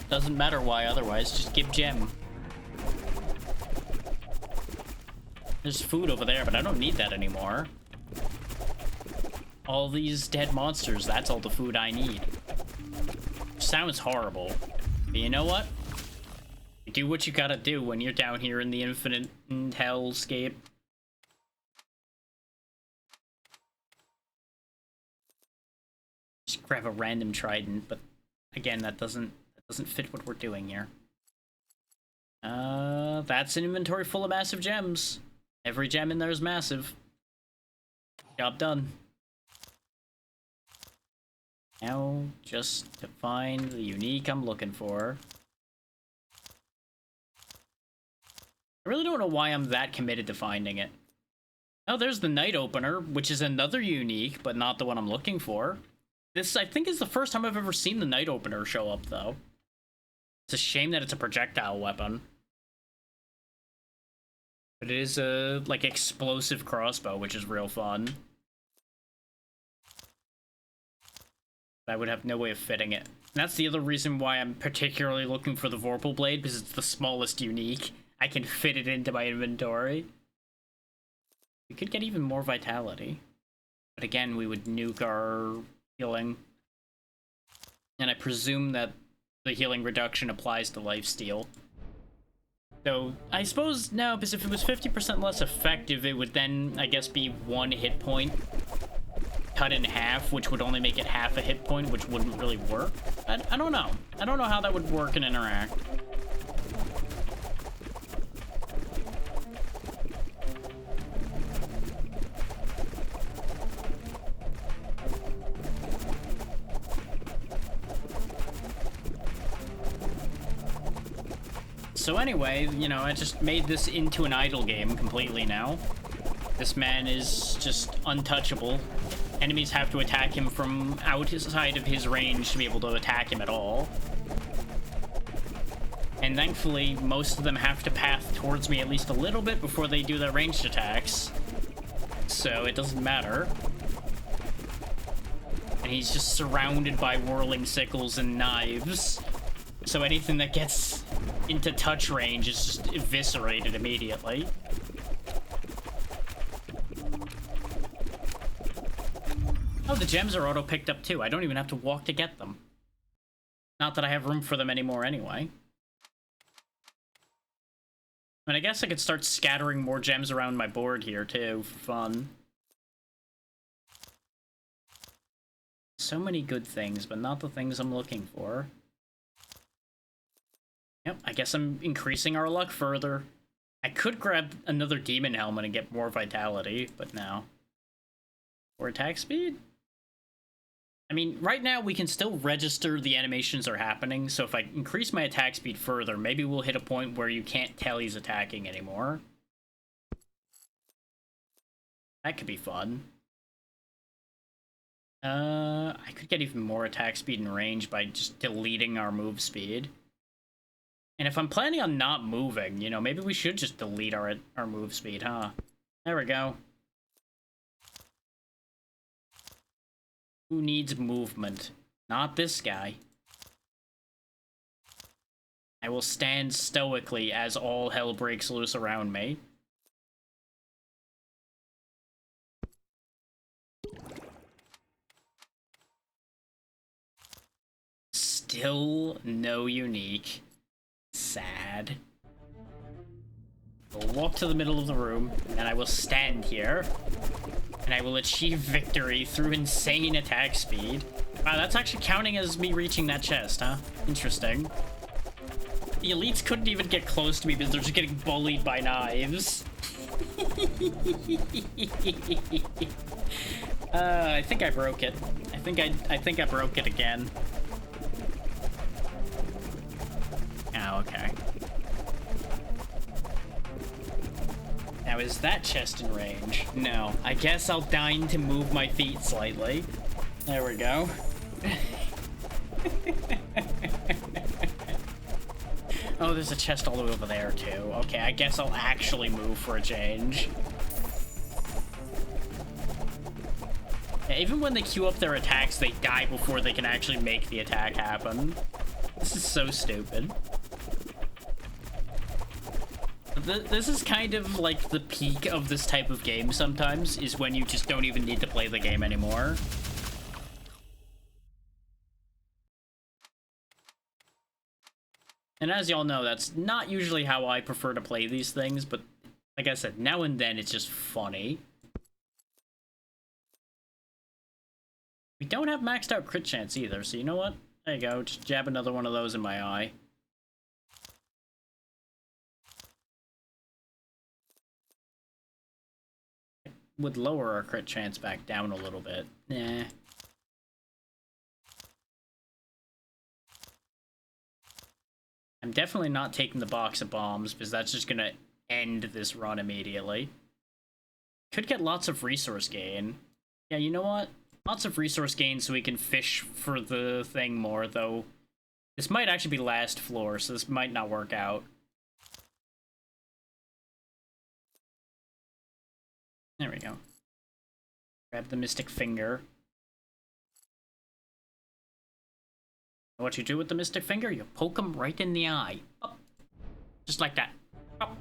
Doesn't matter why otherwise, just give gem. There's food over there, but I don't need that anymore. All these dead monsters, that's all the food I need. Sounds horrible. But you know what? You do what you gotta do when you're down here in the infinite hellscape. Just grab a random trident, but again, that doesn't fit what we're doing here. That's an inventory full of massive gems. Every gem in there is massive. Job done. Now, just to find the unique I'm looking for. I really don't know why I'm that committed to finding it. Oh, there's the Night Opener, which is another unique, but not the one I'm looking for. This, I think, is the first time I've ever seen the Night Opener show up, though. It's a shame that it's a projectile weapon. But it is a, like, explosive crossbow, which is real fun. I would have no way of fitting it. And that's the other reason why I'm particularly looking for the Vorpal Blade, because it's the smallest unique. I can fit it into my inventory. We could get even more vitality. But again, we would nuke our healing. And I presume that the healing reduction applies to lifesteal. So, I suppose, no, because if it was 50% less effective, it would then, I guess, be 1 hit point cut in half, which would only make it half a hit point, which wouldn't really work. I don't know. I don't know how that would work and interact. So anyway, you know, I just made this into an idle game completely now. This man is just untouchable. Enemies have to attack him from outside of his range to be able to attack him at all. And thankfully, most of them have to path towards me at least a little bit before they do their ranged attacks. So it doesn't matter. And he's just surrounded by whirling sickles and knives. So anything that gets into touch range is just eviscerated immediately. Oh, the gems are auto-picked up too. I don't even have to walk to get them. Not that I have room for them anymore anyway. I mean, I guess I could start scattering more gems around my board here too, for fun. So many good things, but not the things I'm looking for. Yep, I guess I'm increasing our luck further. I could grab another demon helmet and get more vitality, but no. Or attack speed? I mean, right now we can still register the animations are happening, so if I increase my attack speed further, maybe we'll hit a point where you can't tell he's attacking anymore. That could be fun. I could get even more attack speed and range by just deleting our move speed. And if I'm planning on not moving, you know, maybe we should just delete our move speed, huh? There we go. Who needs movement? Not this guy. I will stand stoically as all hell breaks loose around me. Still no unique. Sad. I'll walk to the middle of the room, and I will stand here. And I will achieve victory through insane attack speed. Wow, that's actually counting as me reaching that chest, huh? Interesting. The elites couldn't even get close to me because they're just getting bullied by knives. I think I broke it. I think I broke it again. Oh, okay. Now, is that chest in range? No. I guess I'll deign to move my feet slightly. There we go. Oh, there's a chest all the way over there, too. Okay, I guess I'll actually move for a change. Yeah, even when they queue up their attacks, they die before they can actually make the attack happen. This is so stupid. This is kind of like the peak of this type of game sometimes, is when you just don't even need to play the game anymore. And as y'all know, that's not usually how I prefer to play these things, but like I said, now and then it's just funny. We don't have maxed out crit chance either, so you know what? There you go, just jab another one of those in my eye. Would lower our crit chance back down a little bit. Nah. I'm definitely not taking the box of bombs, because that's just gonna end this run immediately. Could get lots of resource gain. Yeah, you know what? Lots of resource gain so we can fish for the thing more, though. This might actually be last floor, so this might not work out. There we go. Grab the Mystic Finger. What you do with the Mystic Finger? You poke him right in the eye. Up. Just like that. Up.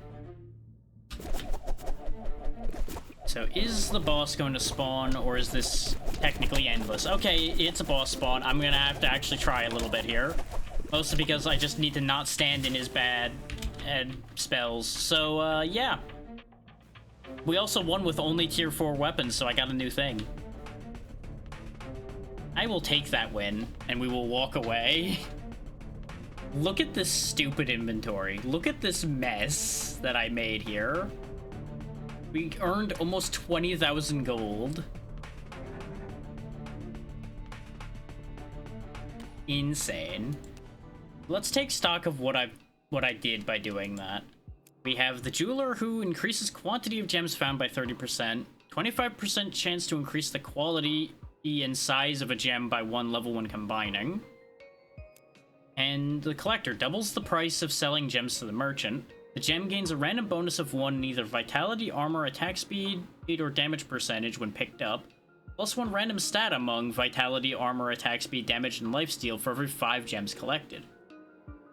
So is the boss going to spawn, or is this technically endless? Okay, it's a boss spawn. I'm gonna have to actually try a little bit here. Mostly because I just need to not stand in his bad spells. So, yeah. We also won with only tier 4 weapons, so I got a new thing. I will take that win, and we will walk away. Look at this stupid inventory. Look at this mess that I made here. We earned almost 20,000 gold. Insane. Let's take stock of what I did by doing that. We have the jeweler, who increases quantity of gems found by 30%, 25% chance to increase the quality and size of a gem by 1 level when combining. And the collector doubles the price of selling gems to the merchant. The gem gains a random bonus of 1 in either vitality, armor, attack speed, or damage percentage when picked up, plus 1 random stat among vitality, armor, attack speed, damage, and lifesteal for every 5 gems collected.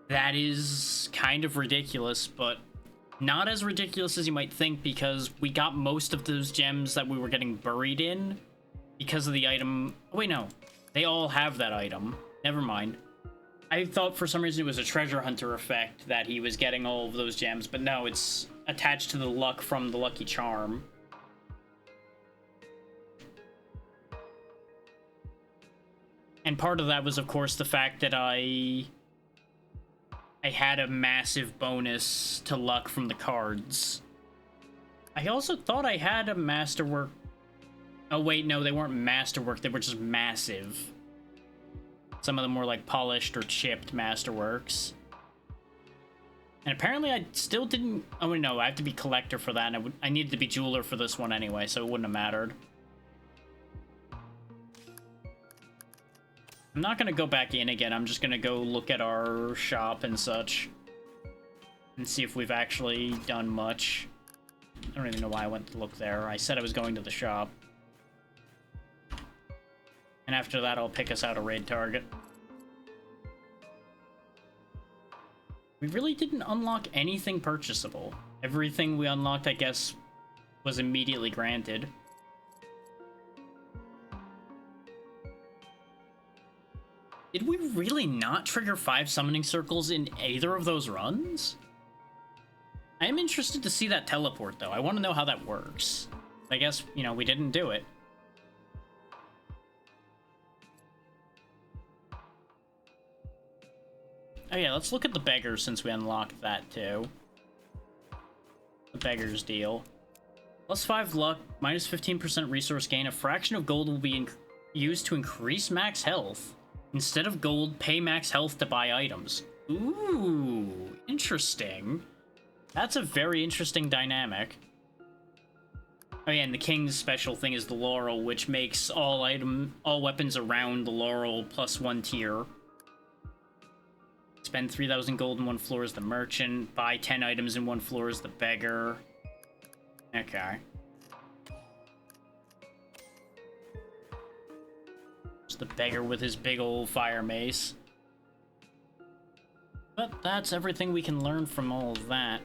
That is kind of ridiculous, but not as ridiculous as you might think, because we got most of those gems that we were getting buried in because of the item. Oh, wait, no. They all have that item. Never mind. I thought for some reason it was a treasure hunter effect that he was getting all of those gems, but no, it's attached to the luck from the lucky charm. And part of that was, of course, the fact that I had a massive bonus to luck from the cards. I also thought I had a masterwork. Oh wait, no, they weren't masterwork, they were just massive. Some of them were like polished or chipped masterworks. And apparently I still didn't... Oh no, I have to be collector for that, and I needed to be jeweler for this one anyway, so it wouldn't have mattered. I'm not gonna go back in again, I'm just gonna go look at our shop and such. And see if we've actually done much. I don't even know why I went to look there. I said I was going to the shop. And after that, I'll pick us out a raid target. We really didn't unlock anything purchasable. Everything we unlocked, I guess, was immediately granted. Did we really not trigger 5 summoning circles in either of those runs? I am interested to see that teleport, though. I want to know how that works. I guess, you know, we didn't do it. Oh yeah, let's look at the beggar since we unlocked that too. The beggar's deal. Plus 5 luck, minus 15% resource gain. A fraction of gold will be used to increase max health. Instead of gold, pay max health to buy items. Ooh, interesting. That's a very interesting dynamic. Oh yeah, and the king's special thing is the laurel, which makes all weapons around the laurel plus 1 tier. Spend 3,000 gold in 1 floor as the merchant. Buy 10 items in 1 floor as the beggar. Okay. It's the beggar with his big old fire mace. But that's everything we can learn from all of that.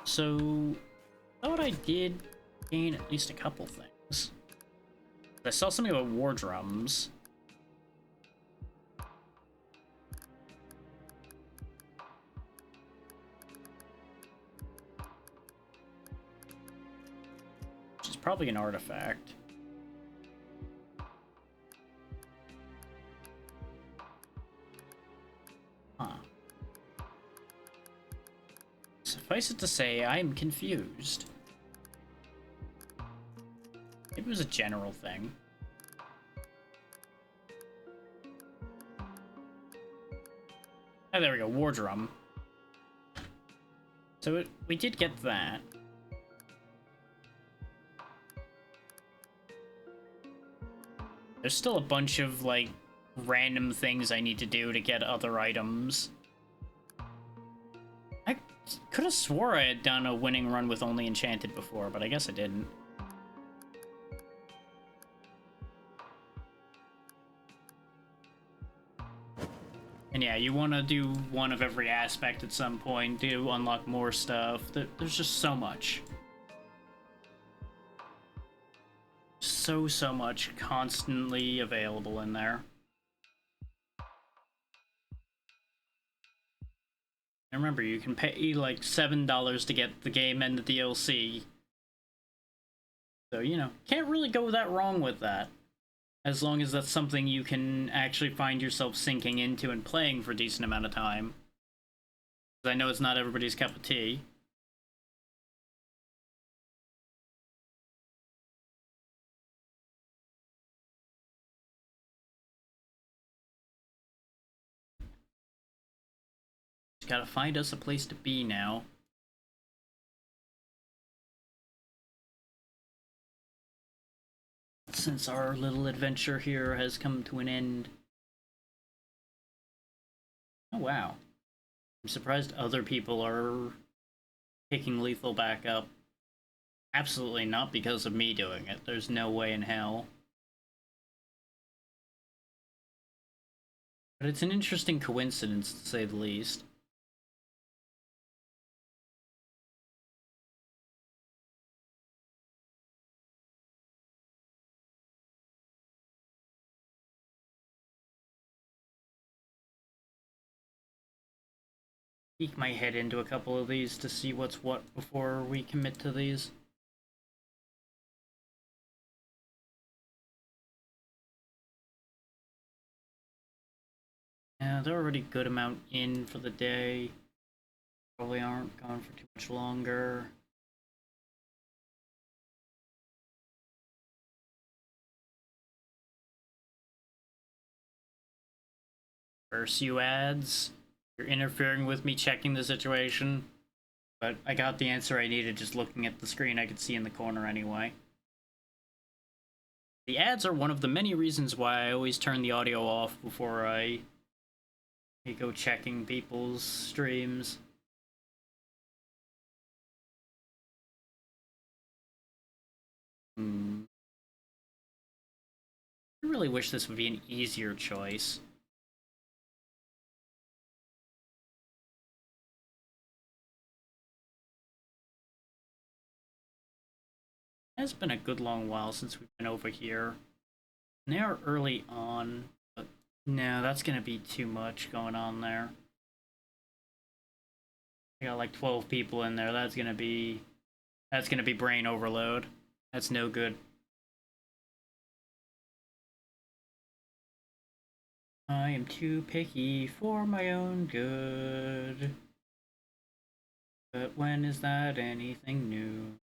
So, I thought I did gain at least a couple things. I saw something about war drums. Which is probably an artifact. Huh. Suffice it to say, I am confused. Maybe it was a general thing. Oh, there we go, war drum. So we did get that. There's still a bunch of, like, random things I need to do to get other items. I could have swore I had done a winning run with only enchanted before, but I guess I didn't. And yeah, you want to do one of every aspect at some point to unlock more stuff. There's just so much. so much constantly available in there. And remember, you can pay like $7 to get the game and the DLC. So, you know, can't really go that wrong with that. As long as that's something you can actually find yourself sinking into and playing for a decent amount of time. Because I know it's not everybody's cup of tea. Just gotta find us a place to be now. Since our little adventure here has come to an end. Oh wow. I'm surprised other people are picking Lethal back up. Absolutely not because of me doing it. There's no way in hell. But it's an interesting coincidence, to say the least. Peek my head into a couple of these to see what's what before we commit to these. Yeah, they're already good amount in for the day. Probably aren't going for too much longer. First you ads. You're interfering with me checking the situation. But I got the answer I needed just looking at the screen I could see in the corner anyway. The ads are one of the many reasons why I always turn the audio off before I go checking people's streams. I really wish this would be an easier choice. It's been a good long while since we've been over here. And they are early on, but no, that's gonna be too much going on there. I got like 12 people in there. That's gonna be brain overload. That's no good. I am too picky for my own good. But when is that anything new?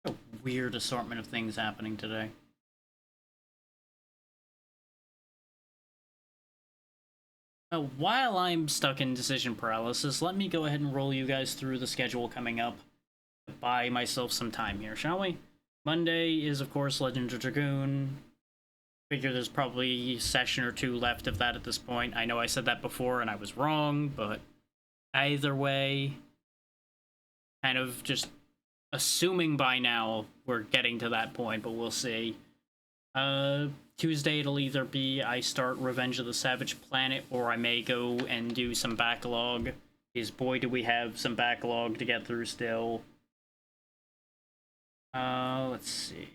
A weird assortment of things happening today. While I'm stuck in decision paralysis, let me go ahead and roll you guys through the schedule coming up. Buy myself some time here, shall we? Monday is, of course, Legend of Dragoon. Figure there's probably a session or two left of that at this point. I know I said that before and I was wrong, but either way, kind of just assuming by now we're getting to that point, but we'll see. Tuesday it'll either be I start Revenge of the Savage Planet, or I may go and do some backlog. Because boy do we have some backlog to get through still. Let's see.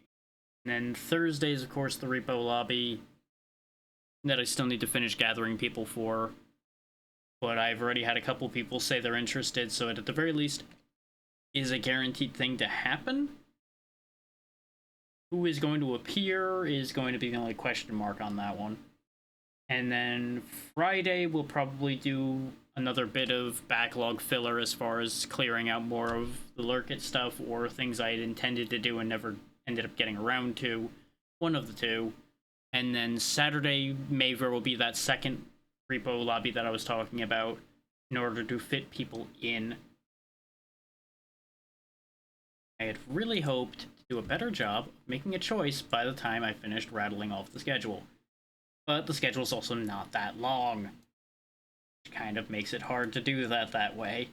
And then Thursday is of course the repo lobby that I still need to finish gathering people for. But I've already had a couple people say they're interested, so it at the very least is a guaranteed thing to happen. Who is going to appear is going to be the only question mark on that one. And then Friday we'll probably do another bit of backlog filler as far as clearing out more of the Lurkit stuff or things I had intended to do and never ended up getting around to. One of the two. And then Saturday, Maver will be that second repo lobby that I was talking about in order to fit people in. I had really hoped to do a better job of making a choice by the time I finished rattling off the schedule. But the schedule's also not that long, which kind of makes it hard to do that way.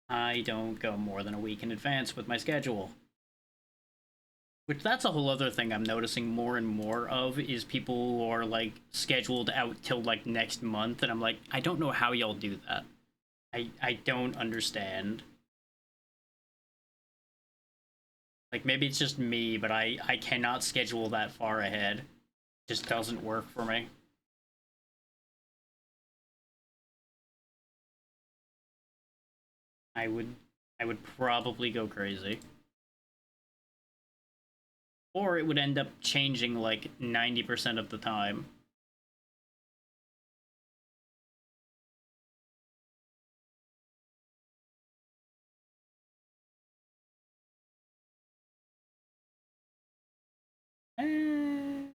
I don't go more than a week in advance with my schedule. Which that's a whole other thing I'm noticing more and more of is people who are like scheduled out till like next month, and I'm like, I don't know how y'all do that. I don't understand. Like maybe it's just me, but I cannot schedule that far ahead. It just doesn't work for me. I would I would probably go crazy. Or it would end up changing like 90% of the time. Maybe.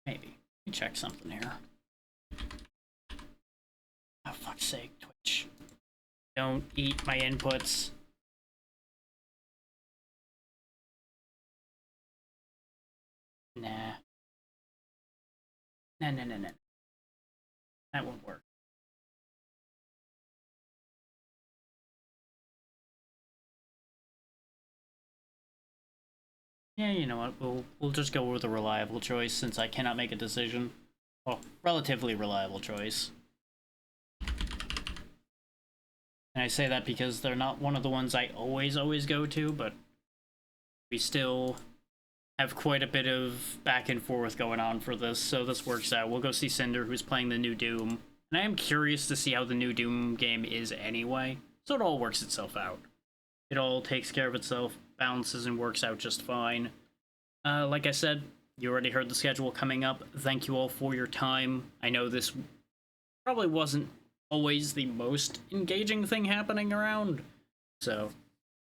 Let me check something here. Oh, fuck's sake, Twitch. Don't eat my inputs. Nah. Nah. That won't work. Yeah, you know what? We'll just go with a reliable choice since I cannot make a decision. Well, relatively reliable choice. And I say that because they're not one of the ones I always go to, but we still have quite a bit of back and forth going on for this, so this works out. We'll go see Cinder, who's playing the new Doom. And I am curious to see how the new Doom game is anyway, so it all works itself out. It all takes care of itself, balances and works out just fine. Like I said, you already heard the schedule coming up. Thank you all for your time. I know this probably wasn't always the most engaging thing happening around, so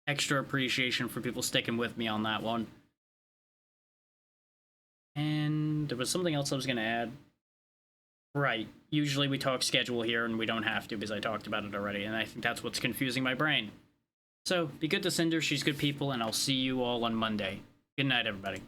extra appreciation for people sticking with me on that one. And there was something else I was going to add. Right, usually we talk schedule here and we don't have to because I talked about it already, and I think that's what's confusing my brain. So, be good to Cinder, she's good people, and I'll see you all on Monday. Good night, everybody.